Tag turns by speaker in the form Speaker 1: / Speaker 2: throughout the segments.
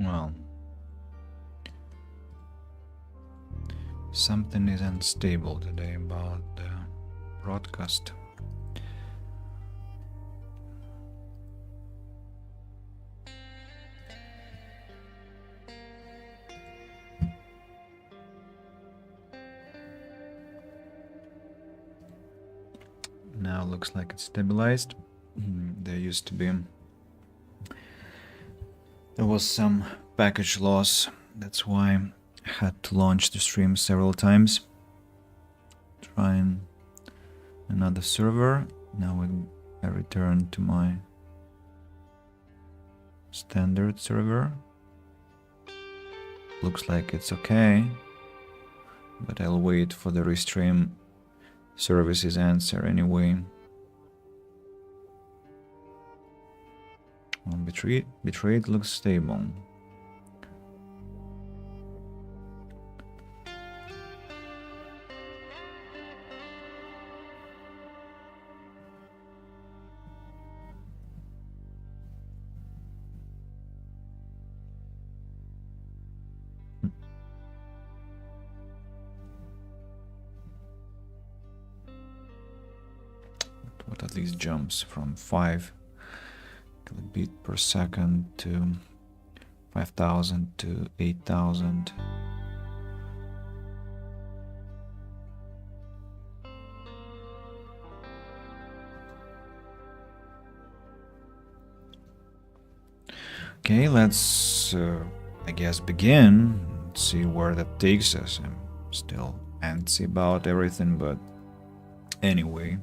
Speaker 1: Well, something is unstable today about the broadcast. Now looks like it's stabilized. There used to be... There was some package loss. That's why I had to launch the stream several times. Trying another server. Now I return to my standard server. Looks like it's okay, but I'll wait for the restream services answer anyway. Well, Betrayed looks stable. What are these jumps from 5 kilobit per second to 5,000 to 8,000? Okay, let's I guess begin. Let's see where that takes us. I'm still antsy about everything, but anyway.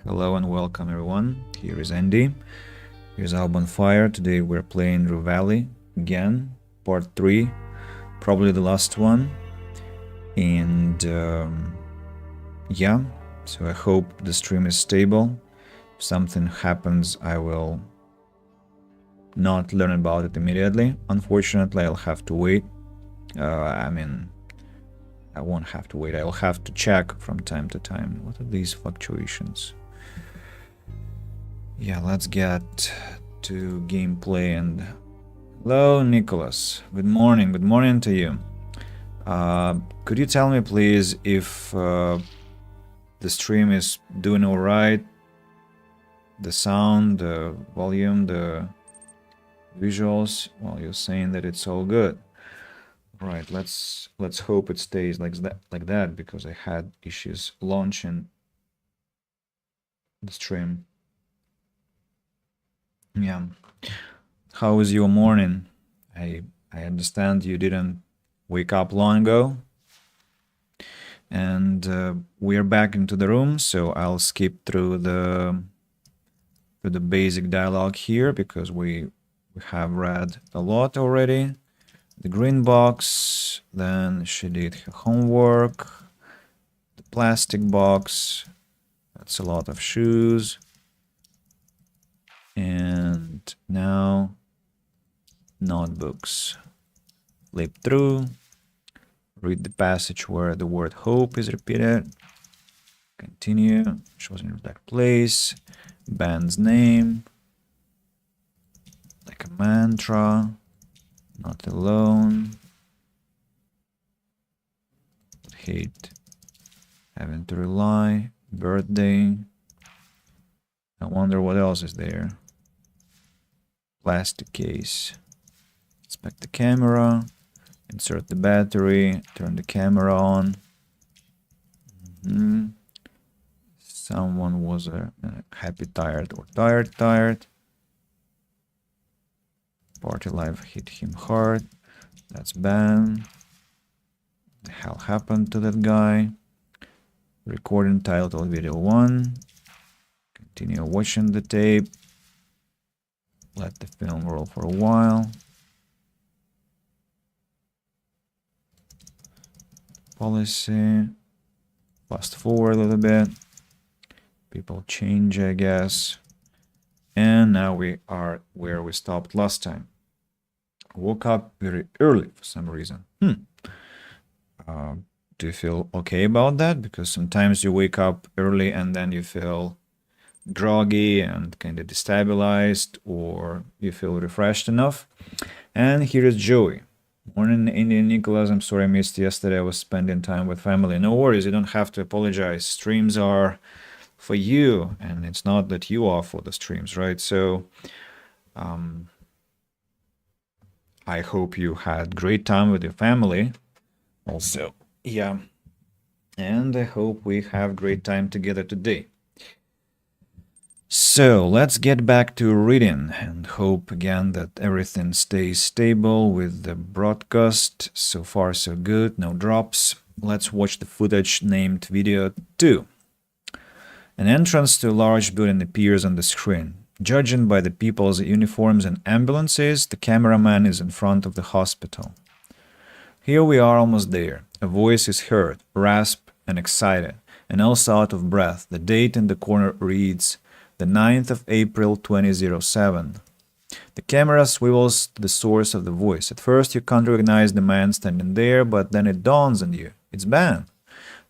Speaker 1: Hello and welcome everyone. Here is Andy. Here's Al Bonfire. Today we're playing Rue Valley again, part 3, probably the last one. And yeah, so I hope the stream is stable. If something happens, I will not learn about it immediately. Unfortunately, I'll have to wait. I mean, I won't have to wait. I'll have to check from time to time. What are these fluctuations? Yeah, let's get to gameplay. And hello, Nicholas. Good morning. Good morning to you. Could you tell me, please, if the stream is doing all right? The sound, the volume, the visuals. Well, you're saying that it's all good. Right. Let's hope it stays like that, because I had issues launching the stream. Yeah. How is your morning? I understand you didn't wake up long ago. And we're back into the room, so I'll skip through the basic dialogue here, because we have read a lot already. The green box, then she did her homework. The plastic box, that's a lot of shoes. And now notebooks. Flip through, read the passage where the word hope is repeated. Continue, she was in that place. Band's name, like a mantra. Not alone. Hate having to rely. Birthday. I wonder what else is there. Plastic case. Inspect the camera. Insert the battery. Turn the camera on. Someone was happy tired or tired. Party life hit him hard. That's Ben. What the hell happened to that guy? Recording title video 1. Continue watching the tape. Let the film roll for a while. Policy. Fast forward a little bit. People change, I guess. And now we are where we stopped last time. Woke up very early for some reason. Do you feel okay about that? Because sometimes you wake up early and then you feel groggy and kind of destabilized, or you feel refreshed enough. And here is Joey. Morning, Indian Nicholas. I'm sorry I missed yesterday. I was spending time with family. No worries, you don't have to apologize. Streams are for you, and it's not that you are for the streams, right? So I hope you had great time with your family also. Yeah. And I hope we have great time together today. So let's get back to reading and hope again that everything stays stable with the broadcast. So far so good, no drops. Let's watch the footage named Video 2. An entrance to a large building appears on the screen. Judging by the people's uniforms and ambulances, the cameraman is in front of the hospital. Here we are almost there. A voice is heard, rasp and excited, and also out of breath. The date in the corner reads the 9th of April 2007. The camera swivels to the source of the voice. At first you can't recognize the man standing there, but then it dawns on you. It's Ben.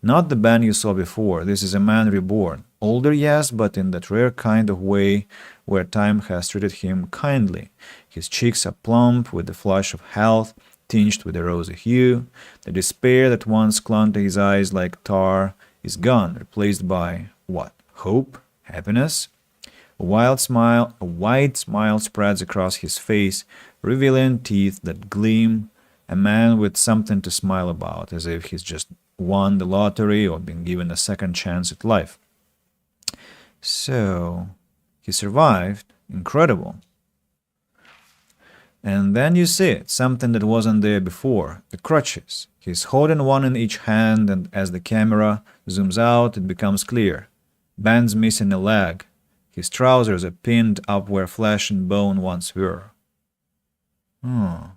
Speaker 1: Not the Ben you saw before. This is a man reborn. Older, yes, but in that rare kind of way where time has treated him kindly. His cheeks are plump with the flush of health, tinged with a rosy hue. The despair that once clung to his eyes like tar is gone, replaced by what? Hope? Happiness? A wide smile spreads across his face, revealing teeth that gleam, a man with something to smile about, as if he's just won the lottery or been given a second chance at life. So, he survived. Incredible. And then you see it, something that wasn't there before, the crutches. He's holding one in each hand, and as the camera zooms out, it becomes clear. Ben's missing a leg. His trousers are pinned up where flesh and bone once were. Was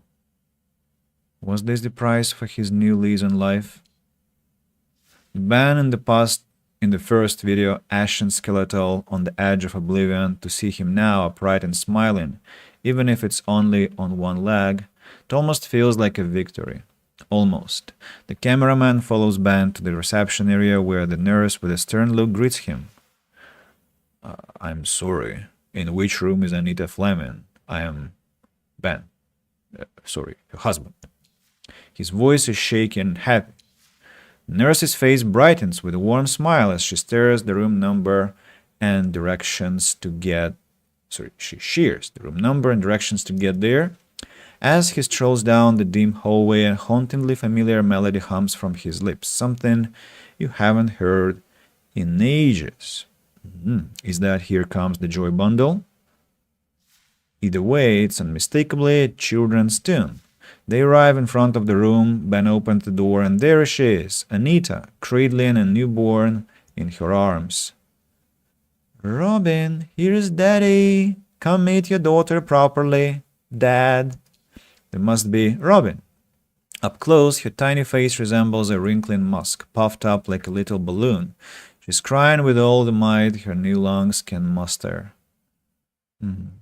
Speaker 1: this the price for his new lease on life? Ben in the first video, ashen skeletal on the edge of oblivion, to see him now upright and smiling, even if it's only on one leg, it almost feels like a victory. Almost. The cameraman follows Ben to the reception area where the nurse with a stern look greets him. I'm sorry. In which room is Anita Fleming? I am Ben. Sorry, your husband. His voice is shaky and happy. The nurse's face brightens with a warm smile as she stares the room number and directions to get... she shares the room number and directions to get there. As he strolls down the dim hallway, a hauntingly familiar melody hums from his lips, something you haven't heard in ages. Is that Here Comes the Joy Bundle? Either way, it's unmistakably a children's tune. They arrive in front of the room. Ben opens the door, and there she is, Anita, cradling a newborn in her arms. Robin, here's Daddy. Come meet your daughter properly, Dad. There must be Robin. Up close, her tiny face resembles a wrinkling musk, puffed up like a little balloon. She's crying with all the might her new lungs can muster.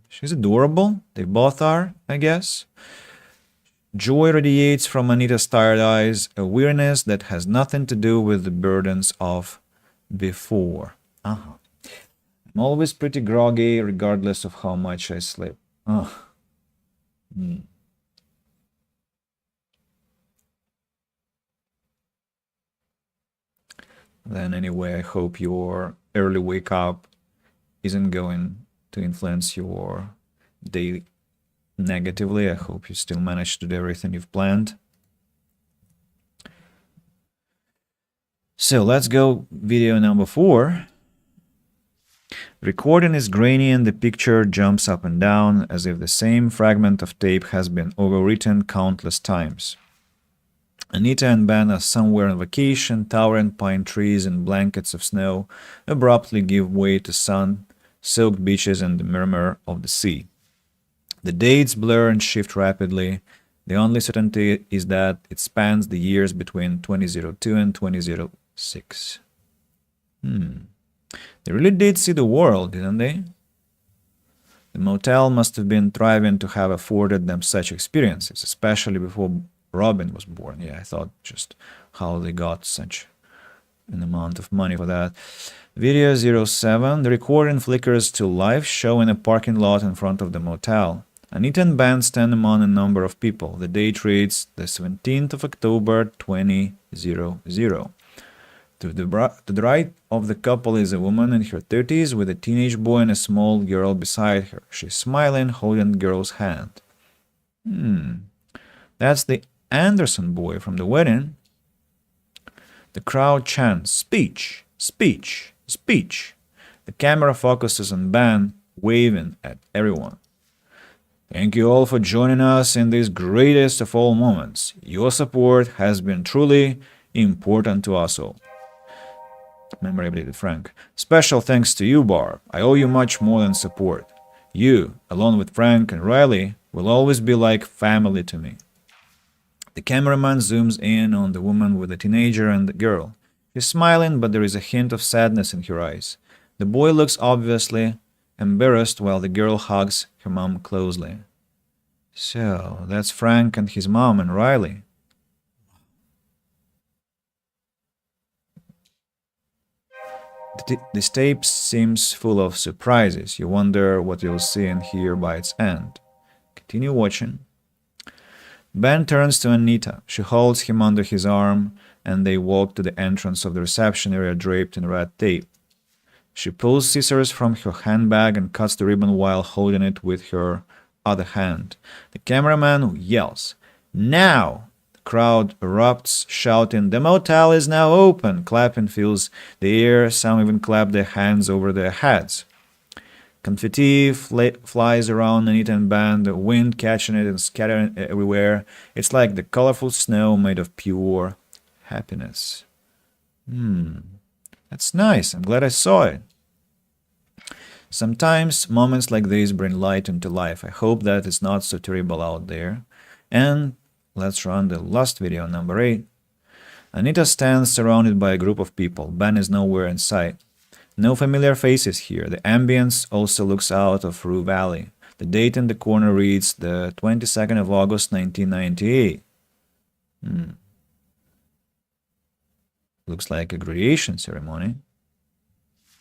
Speaker 1: She's adorable. They both are, I guess. Joy radiates from Anita's tired eyes, a weariness that has nothing to do with the burdens of before. I'm always pretty groggy, regardless of how much I sleep. Then anyway, I hope your early wake up isn't going to influence your day negatively. I hope you still manage to do everything you've planned. So let's go video number 4. Recording is grainy and the picture jumps up and down as if the same fragment of tape has been overwritten countless times. Anita and Ben are somewhere on vacation. Towering pine trees and blankets of snow abruptly give way to sun-soaked beaches and the murmur of the sea. The dates blur and shift rapidly. The only certainty is that it spans the years between 2002 and 2006. They really did see the world, didn't they? The motel must have been thriving to have afforded them such experiences, especially before Robin was born. Yeah, I thought just how they got such an amount of money for that. Video 07. The recording flickers to life, showing a parking lot in front of the motel. Anita and Ben stand among a number of people. The date reads the 17th of October 2000. To the right of the couple is a woman in her 30s with a teenage boy and a small girl beside her. She's smiling, holding the girl's hand. That's the Anderson boy from the wedding. The crowd chants, "Speech, speech, speech." The camera focuses on Ben, waving at everyone. Thank you all for joining us in this greatest of all moments. Your support has been truly important to us all. Memory updated Frank. Special thanks to you, Barb. I owe you much more than support. You, along with Frank and Riley, will always be like family to me. The cameraman zooms in on the woman with the teenager and the girl. She's smiling, but there is a hint of sadness in her eyes. The boy looks obviously embarrassed while the girl hugs her mom closely. So, that's Frank and his mom and Riley. This tape seems full of surprises. You wonder what you'll see and hear by its end. Continue watching. Ben turns to Anita. She holds him under his arm, and they walk to the entrance of the reception area draped in red tape. She pulls scissors from her handbag and cuts the ribbon while holding it with her other hand. The cameraman yells, "Now!" The crowd erupts, shouting, "The motel is now open!" Clapping fills the air. Some even clap their hands over their heads. Confetti flies around Anita and Ben, the wind catching it and scattering it everywhere. It's like the colorful snow made of pure happiness. That's nice. I'm glad I saw it. Sometimes moments like these bring light into life. I hope that it's not so terrible out there. And let's run the last video, number 8. Anita stands surrounded by a group of people. Ben is nowhere in sight. No familiar faces here. The ambience also looks out of Rue Valley. The date in the corner reads the 22nd of August, 1998. Looks like a graduation ceremony.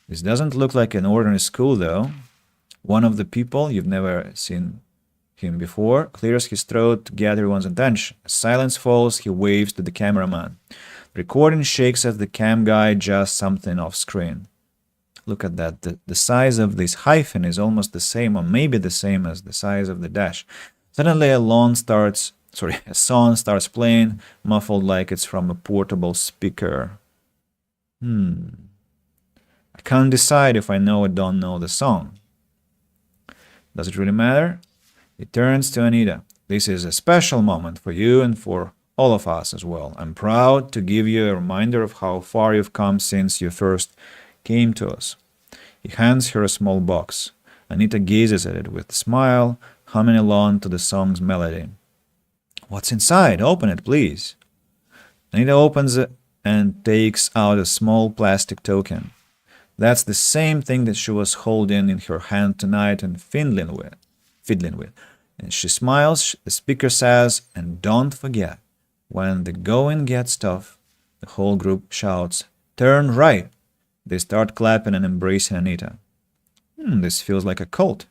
Speaker 1: This doesn't look like an ordinary school, though. One of the people, you've never seen him before, clears his throat to get everyone's attention. As silence falls, he waves to the cameraman. The recording shakes as the cam guy adjusts something off screen. Look at that. The size of this hyphen is almost the same, or maybe the same as the size of the dash. Suddenly a song starts playing, muffled like it's from a portable speaker. I can't decide if I know or don't know the song. Does it really matter? He turns to Anita. This is a special moment for you and for all of us as well. I'm proud to give you a reminder of how far you've come since you first came to us. He hands her a small box. Anita gazes at it with a smile, humming along to the song's melody. What's inside? Open it, please. Anita opens it and takes out a small plastic token. That's the same thing that she was holding in her hand tonight and fiddling with. And she smiles. The speaker says, "And don't forget, when the going gets tough," the whole group shouts, "Turn right." They start clapping and embracing Anita. This feels like a cult.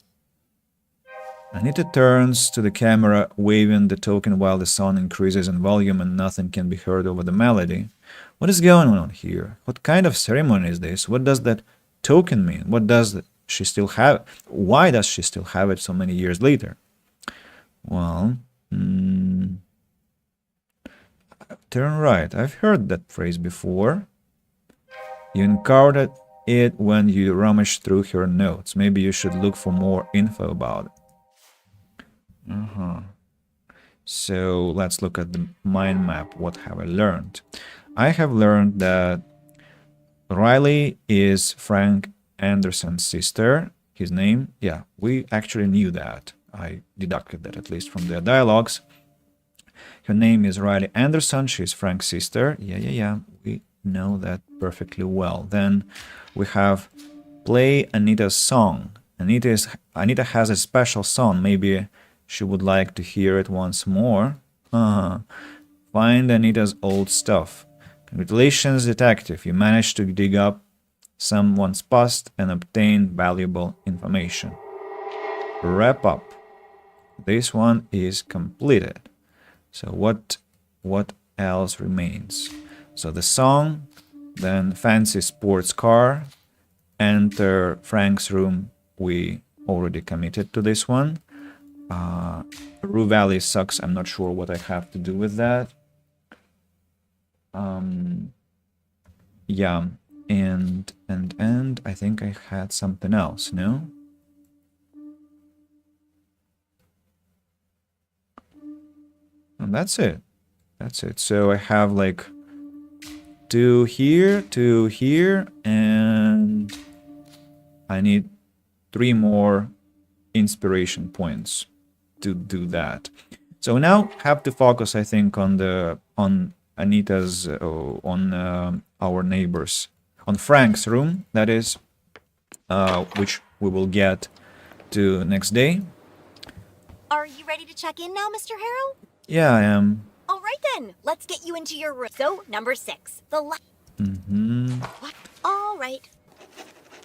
Speaker 1: Anita turns to the camera, waving the token while the song increases in volume and nothing can be heard over the melody. What is going on here? What kind of ceremony is this? What does that token mean? She still have it? Why does she still have it so many years later? Well, turn right. I've heard that phrase before. You encountered it when you rummaged through her notes. Maybe you should look for more info about it. So let's look at the mind map. What have I learned? I have learned that Riley is Frank Anderson's sister. His name, yeah, we actually knew that. I deducted that at least from their dialogues. Her name is Riley Anderson. She's Frank's sister. Yeah. We know that perfectly well. Then we have play Anita's song. Anita has a special song. Maybe she would like to hear it once more. Find Anita's old stuff. Congratulations, detective. You managed to dig up someone's past and obtain valuable information. Wrap up. This one is completed. So what else remains? So the song, then fancy sports car, enter Frank's room. We already committed to this one. Rue Valley sucks. I'm not sure what I have to do with that. Yeah, and I think I had something else, no? And that's it. That's it. So I have like 2 here, and I need 3 more inspiration points to do that. So now have to focus, I think, on Anita's, on our neighbors, on Frank's room, that is, which we will get to next day.
Speaker 2: Are you ready to check in now, Mr. Harrow?
Speaker 1: Yeah, I am.
Speaker 2: All right then, let's get you into your room. So, number 6, the What? All right.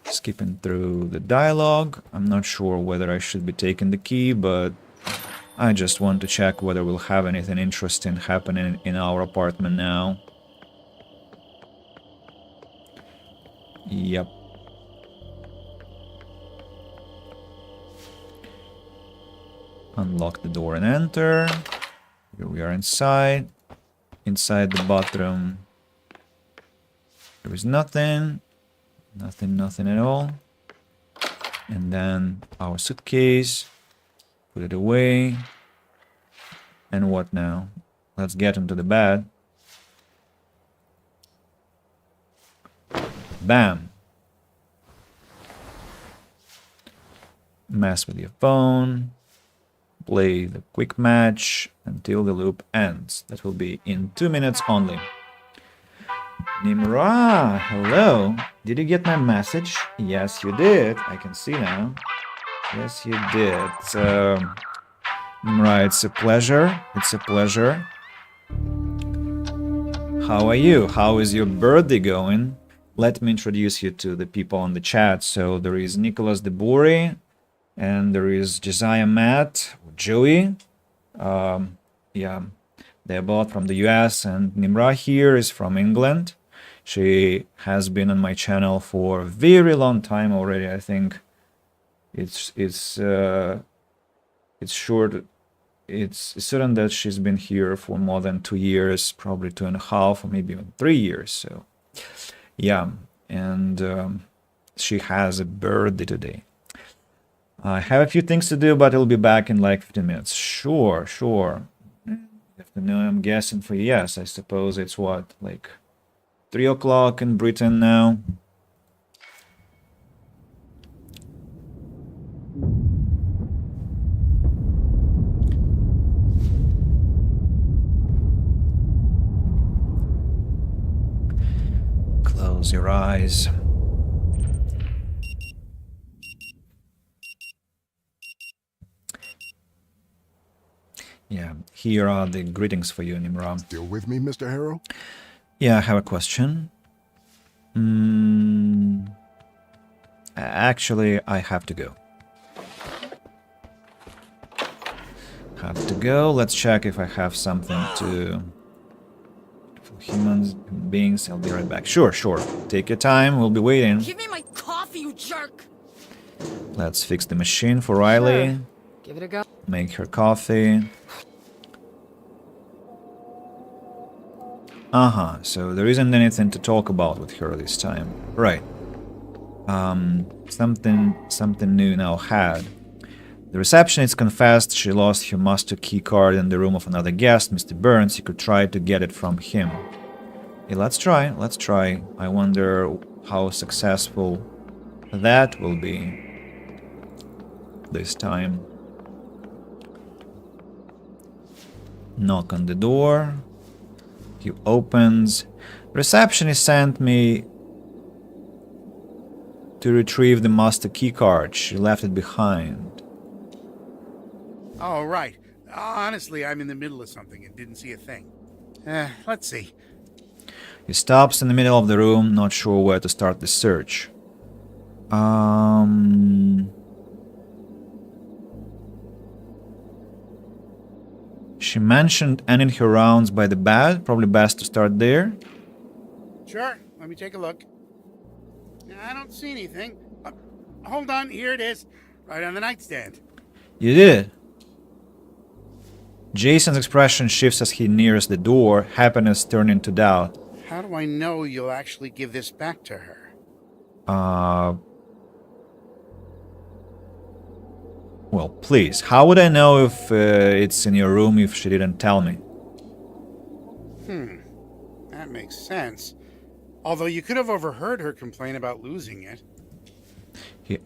Speaker 1: Skipping through the dialogue. I'm not sure whether I should be taking the key, but I just want to check whether we'll have anything interesting happening in our apartment now. Yep. Unlock the door and enter. Here we are inside. Inside the bathroom. There is nothing. Nothing at all. And then our suitcase. Put it away. And what now? Let's get into the bed. Bam. Mess with your phone. Play the quick match until the loop ends. That will be in 2 minutes only. Nimra, hello. Did you get my message? Yes, you did. I can see now. Yes, you did. Nimra, it's a pleasure. It's a pleasure. How are you? How is your birthday going? Let me introduce you to the people on the chat. So there is Nicholas DeBory, and there is Josiah Matt, Joey. Yeah, they're both from the US, and Nimra here is from England. She has been on my channel for a very long time already. I think it's certain that she's been here for more than 2 years, probably 2.5 or maybe even 3 years. So yeah, and she has a birthday today. I have a few things to do, but I'll be back in like 15 minutes. Sure. Afternoon, I'm guessing for yes. I suppose it's what, like 3 o'clock in Britain now. Close your eyes. Yeah, here are the greetings for you, Nimra.
Speaker 3: Still with me, Mr. Harrow?
Speaker 1: Yeah, I have a question. Actually, I have to go. Let's check if I have something to... For human beings, I'll be right back. Sure. Take your time, we'll be waiting.
Speaker 4: Give me my coffee, you jerk!
Speaker 1: Let's fix the machine for Riley.
Speaker 4: Sure. Give it a go.
Speaker 1: Make her coffee. So there isn't anything to talk about with her this time. Right. Something new now had. The receptionist confessed she lost her master key card in the room of another guest, Mr. Burns. You could try to get it from him. Hey, let's try. I wonder how successful that will be this time. Knock on the door. He opens. Receptionist sent me to retrieve the master key card. She left it behind.
Speaker 5: Oh, right. Honestly, I'm in the middle of something and didn't see a thing. Let's see.
Speaker 1: He stops in the middle of the room, not sure where to start the search. She mentioned ending her rounds by the bed. Probably best to start there.
Speaker 5: Sure, let me take a look. I don't see anything. Hold on, here it is. Right on the nightstand.
Speaker 1: You did. Jason's expression shifts as he nears the door, happiness turning to doubt.
Speaker 5: How do I know you'll actually give this back to her?
Speaker 1: Well, please, how would I know if it's in your room if she didn't tell me?
Speaker 5: That makes sense. Although you could have overheard her complain about losing it.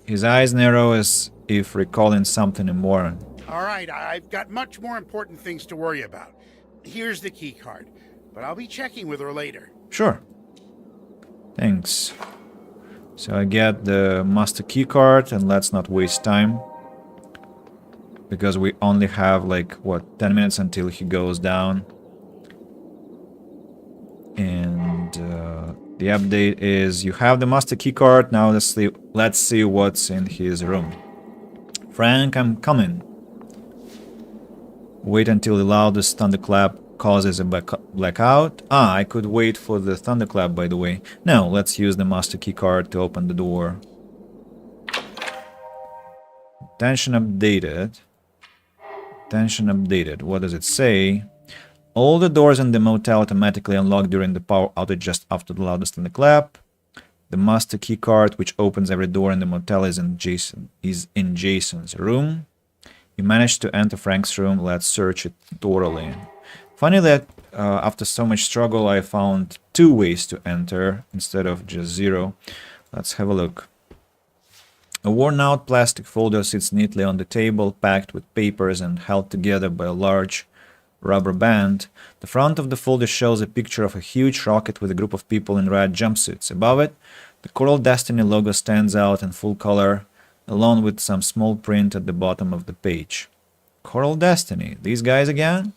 Speaker 1: His eyes narrow as if recalling something important.
Speaker 5: All right, I've got much more important things to worry about. Here's the key card, but I'll be checking with her later.
Speaker 1: Sure. Thanks. So I get the master key card, and let's not waste time. Because we only have, like, what, 10 minutes until he goes down. And the update is, you have the master key card, now let's see what's in his room. Frank, I'm coming. Wait until the loudest thunderclap causes a blackout. I could wait for the thunderclap, by the way. No, let's use the master key card to open the door. Attention updated. Attention updated. What does it say? All the doors in the motel automatically unlock during the power outage just after the loudest thunderclap. The master key card, which opens every door in the motel, is in Jason's room. You managed to enter Frank's room. Let's search it thoroughly. Funny that after so much struggle, I found 2 ways to enter instead of just 0. Let's have a look. A worn-out plastic folder sits neatly on the table, packed with papers and held together by a large rubber band. The front of the folder shows a picture of a huge rocket with a group of people in red jumpsuits. Above it, the Coral Destiny logo stands out in full color, along with some small print at the bottom of the page. Coral Destiny, these guys again?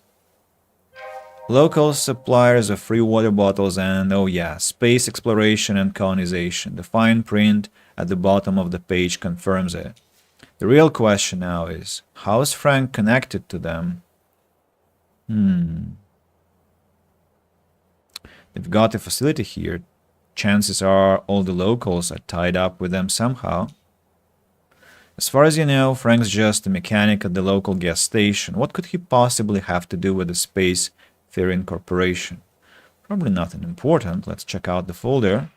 Speaker 1: Local suppliers of free water bottles and, oh yeah, space exploration and colonization. The fine print at the bottom of the page confirms it. The real question now is, how is Frank connected to them? They've got a facility here. Chances are all the locals are tied up with them somehow. As far as you know, Frank's just a mechanic at the local gas station. What could he possibly have to do with the Space Faring Corporation? Probably nothing important. Let's check out the folder.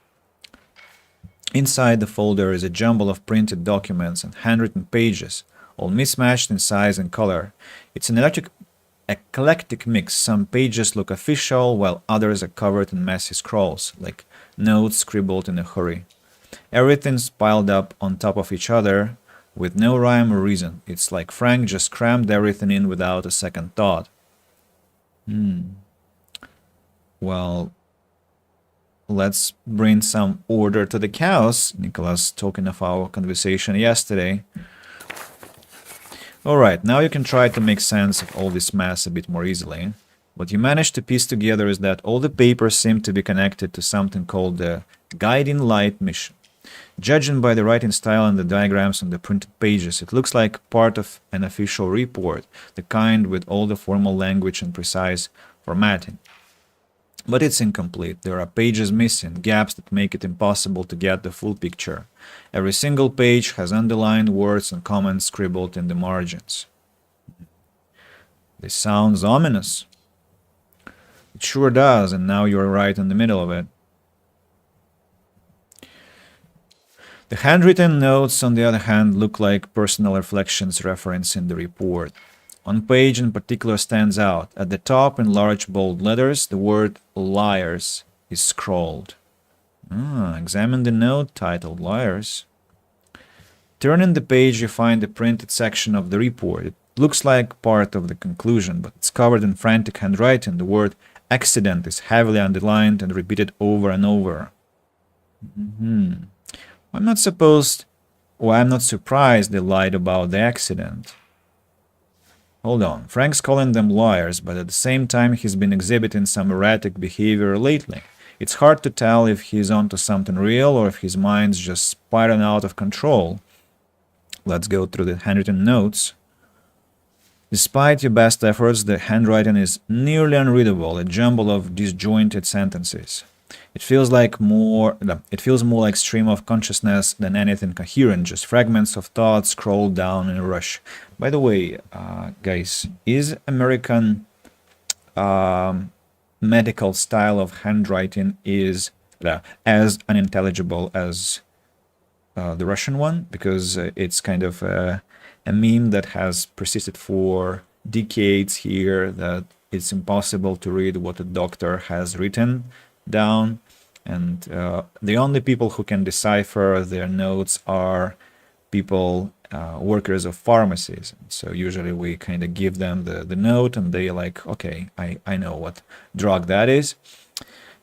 Speaker 1: Inside the folder is a jumble of printed documents and handwritten pages, all mismatched in size and color. It's an eclectic mix. Some pages look official, while others are covered in messy scrawls, like notes scribbled in a hurry. Everything's piled up on top of each other, with no rhyme or reason. It's like Frank just crammed everything in without a second thought. Well, let's bring some order to the chaos. Nicholas talking of our conversation yesterday. Alright, now you can try to make sense of all this mess a bit more easily. What you managed to piece together is that all the papers seem to be connected to something called the Guiding Light mission. Judging by the writing style and the diagrams on the printed pages, it looks like part of an official report, the kind with all the formal language and precise formatting. But it's incomplete. There are pages missing, gaps that make it impossible to get the full picture. Every single page has underlined words and comments scribbled in the margins. This sounds ominous. It sure does, and now you're right in the middle of it. The handwritten notes, on the other hand, look like personal reflections referencing the report. One page in particular stands out. At the top, in large bold letters, the word liars is scrawled. Examine the note titled Liars. Turning the page, you find the printed section of the report. It looks like part of the conclusion, but it's covered in frantic handwriting. The word accident is heavily underlined and repeated over and over. I'm not surprised they lied about the accident. Hold on, Frank's calling them liars, but at the same time he's been exhibiting some erratic behavior lately. It's hard to tell if he's onto something real or if his mind's just spiraling out of control. Let's go through the handwritten notes. Despite your best efforts, the handwriting is nearly unreadable, a jumble of disjointed sentences. It feels more like stream of consciousness than anything coherent, just fragments of thoughts scrolled down in a rush. By the way, guys, is American medical style of handwriting is as unintelligible as the Russian one? Because it's kind of a meme that has persisted for decades here, that it's impossible to read what a doctor has written down, and the only people who can decipher their notes are people, workers of pharmacies. So usually we kind of give them the note and they like, okay, I know what drug that is.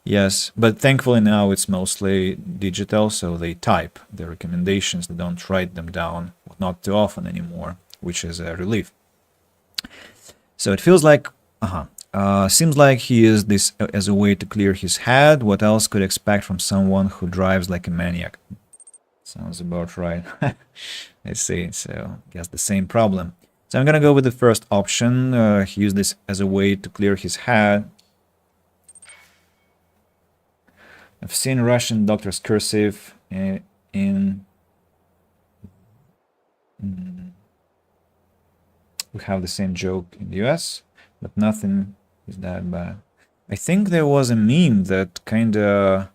Speaker 1: Yes, but thankfully now it's mostly digital, so they type the recommendations, they don't write them down, not too often anymore, which is a relief. So it feels like, seems like he used this as a way to clear his head. What else could expect from someone who drives like a maniac? Sounds about right. I see, so I guess the same problem. So I'm gonna go with the first option. He used this as a way to clear his head. I've seen Russian doctors cursive in we have the same joke in the US, but nothing is that bad. I think there was a meme that kinda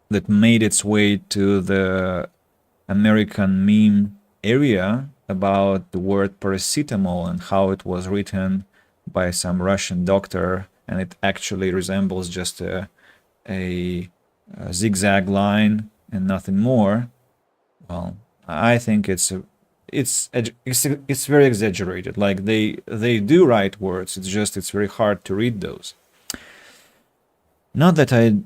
Speaker 1: that made its way to the American meme area about the word paracetamol and how it was written by some Russian doctor, and it actually resembles just a zigzag line and nothing more. Well, I think it's very exaggerated. Like they do write words. It's just it's very hard to read those. Not that it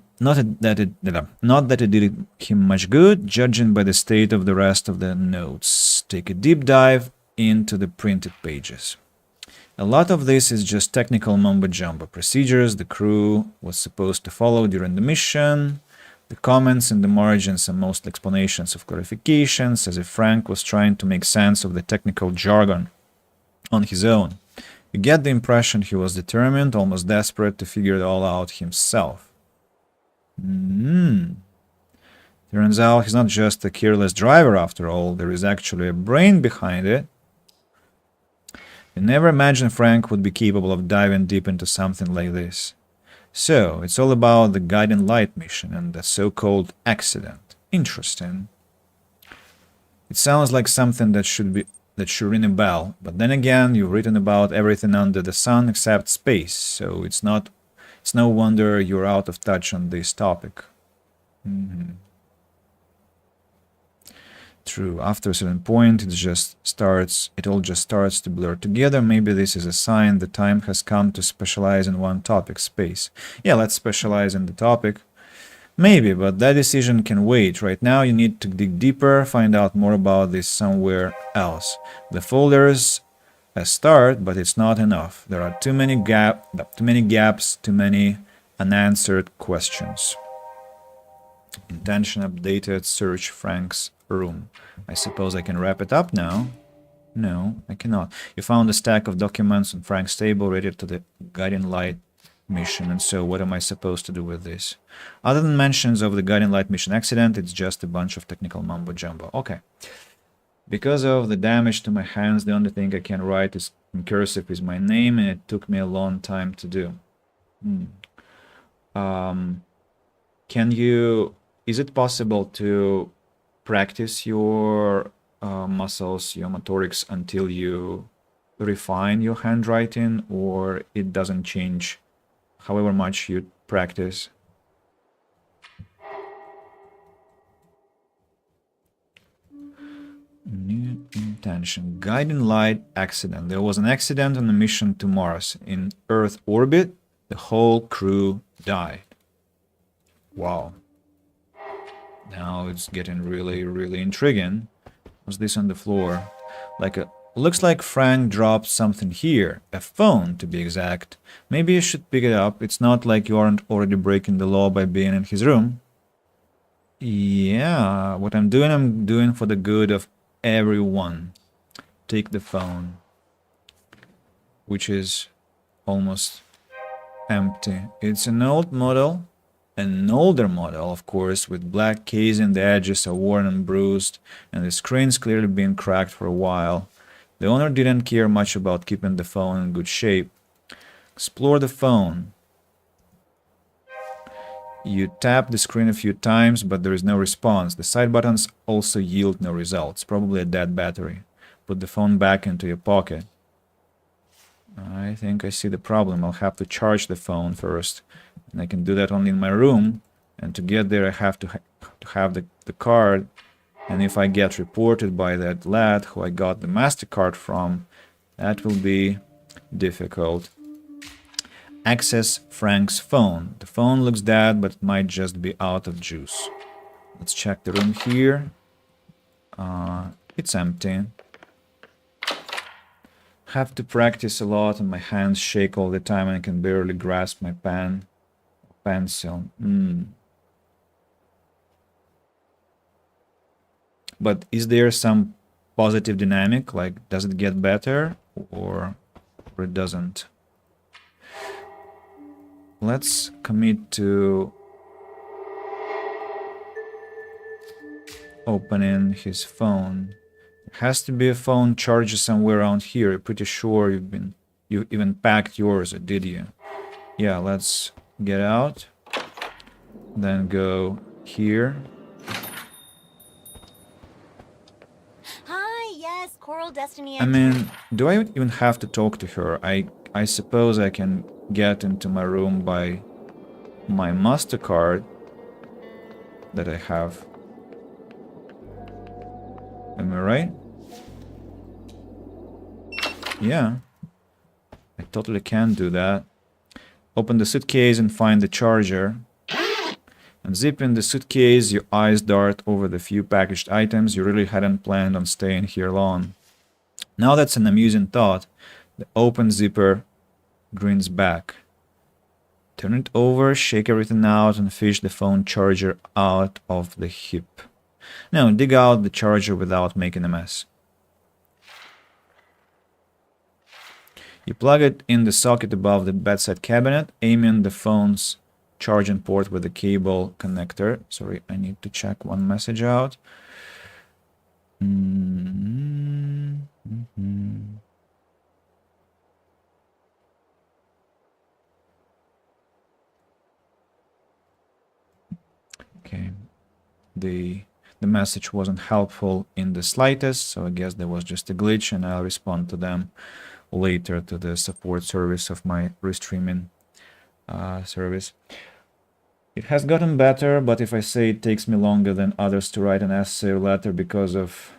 Speaker 1: did him much good, judging by the state of the rest of the notes. Take a deep dive into the printed pages. A lot of this is just technical mumbo-jumbo procedures the crew was supposed to follow during the mission. The comments in the margins are mostly explanations of clarifications, as if Frank was trying to make sense of the technical jargon on his own. You get the impression he was determined, almost desperate, to figure it all out himself. Turns out he's not just a careless driver after all, there is actually a brain behind it. You never imagined Frank would be capable of diving deep into something like this. So, it's all about the Guiding Light mission and the so-called accident. Interesting. It sounds like something that should ring a bell, but then again, you've written about everything under the sun except space, so it's no wonder you're out of touch on this topic. True, after a certain point, it all just starts to blur together. Maybe this is a sign the time has come to specialize in one topic, space. Yeah, let's specialize in the topic. Maybe, but that decision can wait. Right now you need to dig deeper, find out more about this somewhere else. The folder's a start, but it's not enough. There are too many gaps, too many unanswered questions. Intention updated, search Frank's room. I suppose I can wrap it up now. No, I cannot. You found a stack of documents on Frank's table related to the Guiding Light mission, and so what am I supposed to do with this? Other than mentions of the Guiding Light mission accident, it's just a bunch of technical mumbo-jumbo. Okay. Because of the damage to my hands, the only thing I can write is in cursive is my name, and it took me a long time to do. Is it possible to practice your muscles, your motorics, until you refine your handwriting, or it doesn't change however much you practice? New intention. Guiding Light accident. There was an accident on a mission to Mars. In Earth orbit, the whole crew died. Wow. Now it's getting really, really intriguing. What's this on the floor? Like Looks like Frank dropped something here. A phone, to be exact. Maybe you should pick it up. It's not like you aren't already breaking the law by being in his room. Yeah, what I'm doing for the good of everyone. Take the phone. Which is almost empty. It's an old model. An older model, of course, with black casing. The edges are worn and bruised, and the screen's clearly been cracked for a while. The owner didn't care much about keeping the phone in good shape. Explore the phone. You tap the screen a few times, but there is no response. The side buttons also yield no results. Probably a dead battery. Put the phone back into your pocket. I think I see the problem. I'll have to charge the phone first. And I can do that only in my room. And to get there, I have to have the card. And if I get reported by that lad who I got the MasterCard from, that will be difficult. Access Frank's phone. The phone looks dead, but it might just be out of juice. Let's check the room here. It's empty. Have to practice a lot and my hands shake all the time and I can barely grasp my pencil. But is there some positive dynamic? Like, does it get better or it doesn't? Let's commit to opening his phone. There has to be a phone charger somewhere around here. I'm pretty sure you even packed yours, or did you? Yeah, let's get out. Then go here.
Speaker 2: Hi, yes, Coral Destiny.
Speaker 1: I mean, do I even have to talk to her? I suppose I can get into my room by my MasterCard that I have. Am I right? Yeah. I totally can do that. Open the suitcase and find the charger. Unzipping the suitcase, your eyes dart over the few packaged items. You really hadn't planned on staying here long. Now that's an amusing thought. The open zipper grins back. Turn it over, shake everything out, and fish the phone charger out of the hip. Now dig out the charger without making a mess. You plug it in the socket above the bedside cabinet, aiming the phone's charging port with the cable connector. Sorry, I need to check one message out. Okay, the message wasn't helpful in the slightest, so I guess there was just a glitch, and I'll respond to them later to the support service of my restreaming service. It has gotten better, but if I say it takes me longer than others to write an essay or letter because of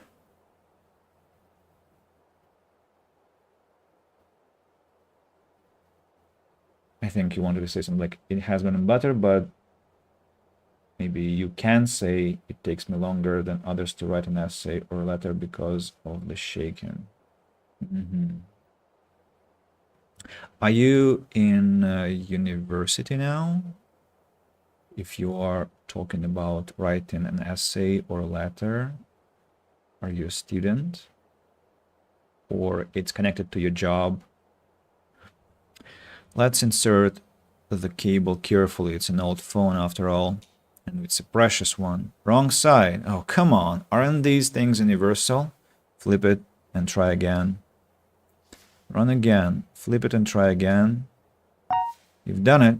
Speaker 1: I think you wanted to say something like it has gotten better, but maybe you can say it takes me longer than others to write an essay or letter because of the shaking. Are you in university now? If you are talking about writing an essay or a letter, are you a student? Or it's connected to your job? Let's insert the cable carefully. It's an old phone after all, and it's a precious one. Wrong side. Oh, come on. Aren't these things universal? Flip it and try again. Run again. Flip it and try again. You've done it.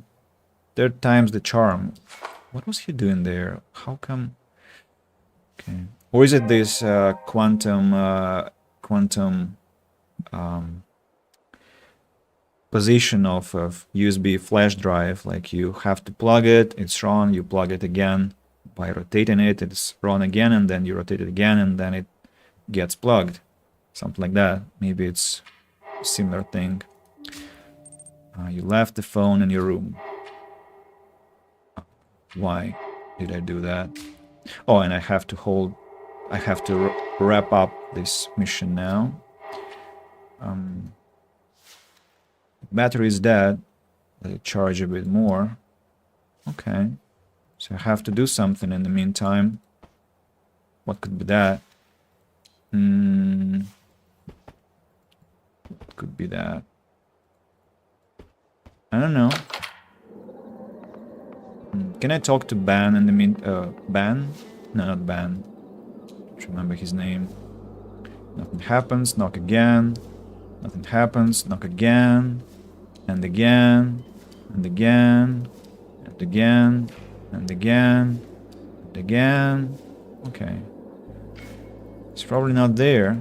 Speaker 1: Third time's the charm. What was he doing there? How come? Okay. Or is it this quantum position of USB flash drive? Like you have to plug it, it's wrong, you plug it again. By rotating it, it's wrong again, and then you rotate it again, and then it gets plugged. Something like that. Maybe it's a similar thing. You left the phone in your room. Why did I do that? Oh, and I have to wrap up this mission now. Battery is dead. Let it charge a bit more. Okay. So I have to do something in the meantime. What could be that? What could be that? I don't know. Can I talk to Ban in the Ban? No, not Ban. Don't remember his name. Nothing happens. Knock again. Nothing happens. Knock again. And again. And again. And again. And again. And again. Okay. It's probably not there.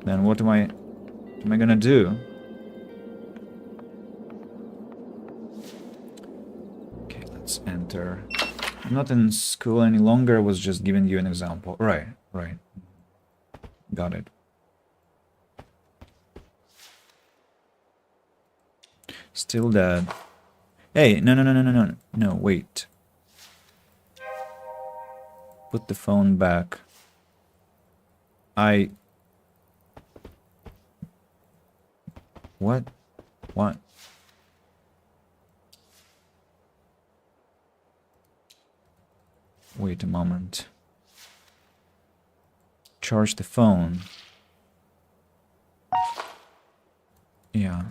Speaker 1: Then what am I gonna do? Okay, let's enter. I'm not in school any longer. I was just giving you an example. Right. Got it. Still dead. Hey, no, wait. Put the phone back. What? Wait a moment. Charge the phone. Yeah.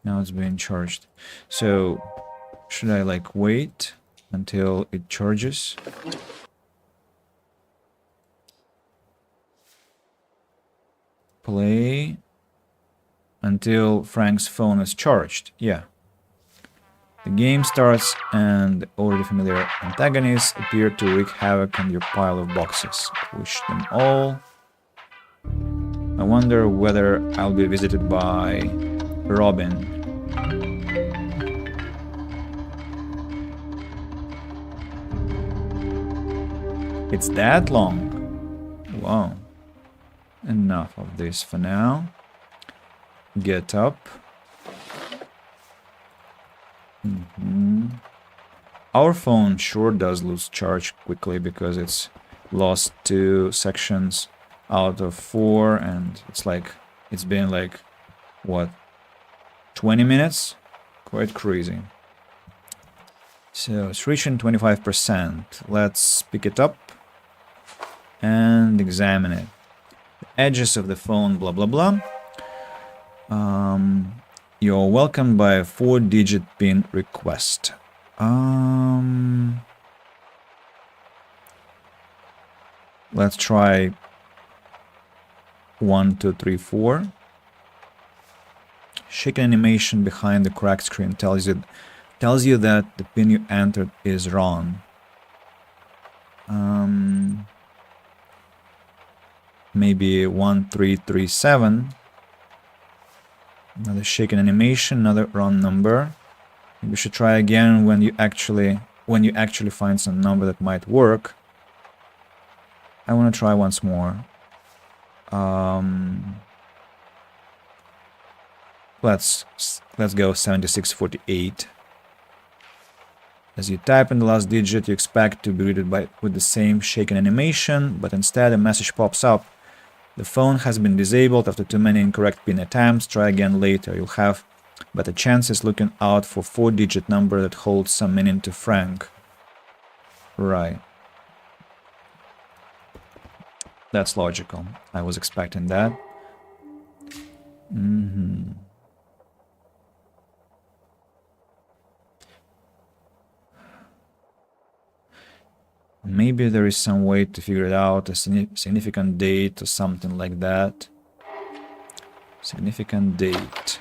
Speaker 1: Now it's being charged. So, should I like wait until it charges? Play until Frank's phone is charged. Yeah. The game starts and the already familiar antagonists appear to wreak havoc on your pile of boxes. Push them all. I wonder whether I'll be visited by Robin. It's that long? Wow. Enough of this for now. Get up. Our phone sure does lose charge quickly because it's lost 2 sections out of 4, and it's been like what, 20 minutes? Quite crazy. So it's reaching 25%. Let's pick it up and examine it. The edges of the phone, blah blah blah. You're welcomed by a 4-digit PIN request. Let's try 1, 2, 3, 4. Shaken animation behind the cracked screen tells you that the PIN you entered is wrong. Maybe 1337. Another shaken animation, another wrong number. Maybe we should try again when you actually find some number that might work. I want to try once more. Let's go 7648. As you type in the last digit, you expect to be greeted with the same shaken animation, but instead a message pops up. The phone has been disabled after too many incorrect PIN attempts. Try again later. You'll have better chances looking out for 4-digit number that holds some meaning to Frank. Right. That's logical. I was expecting that. Maybe there is some way to figure it out, a significant date or something like that. Significant date.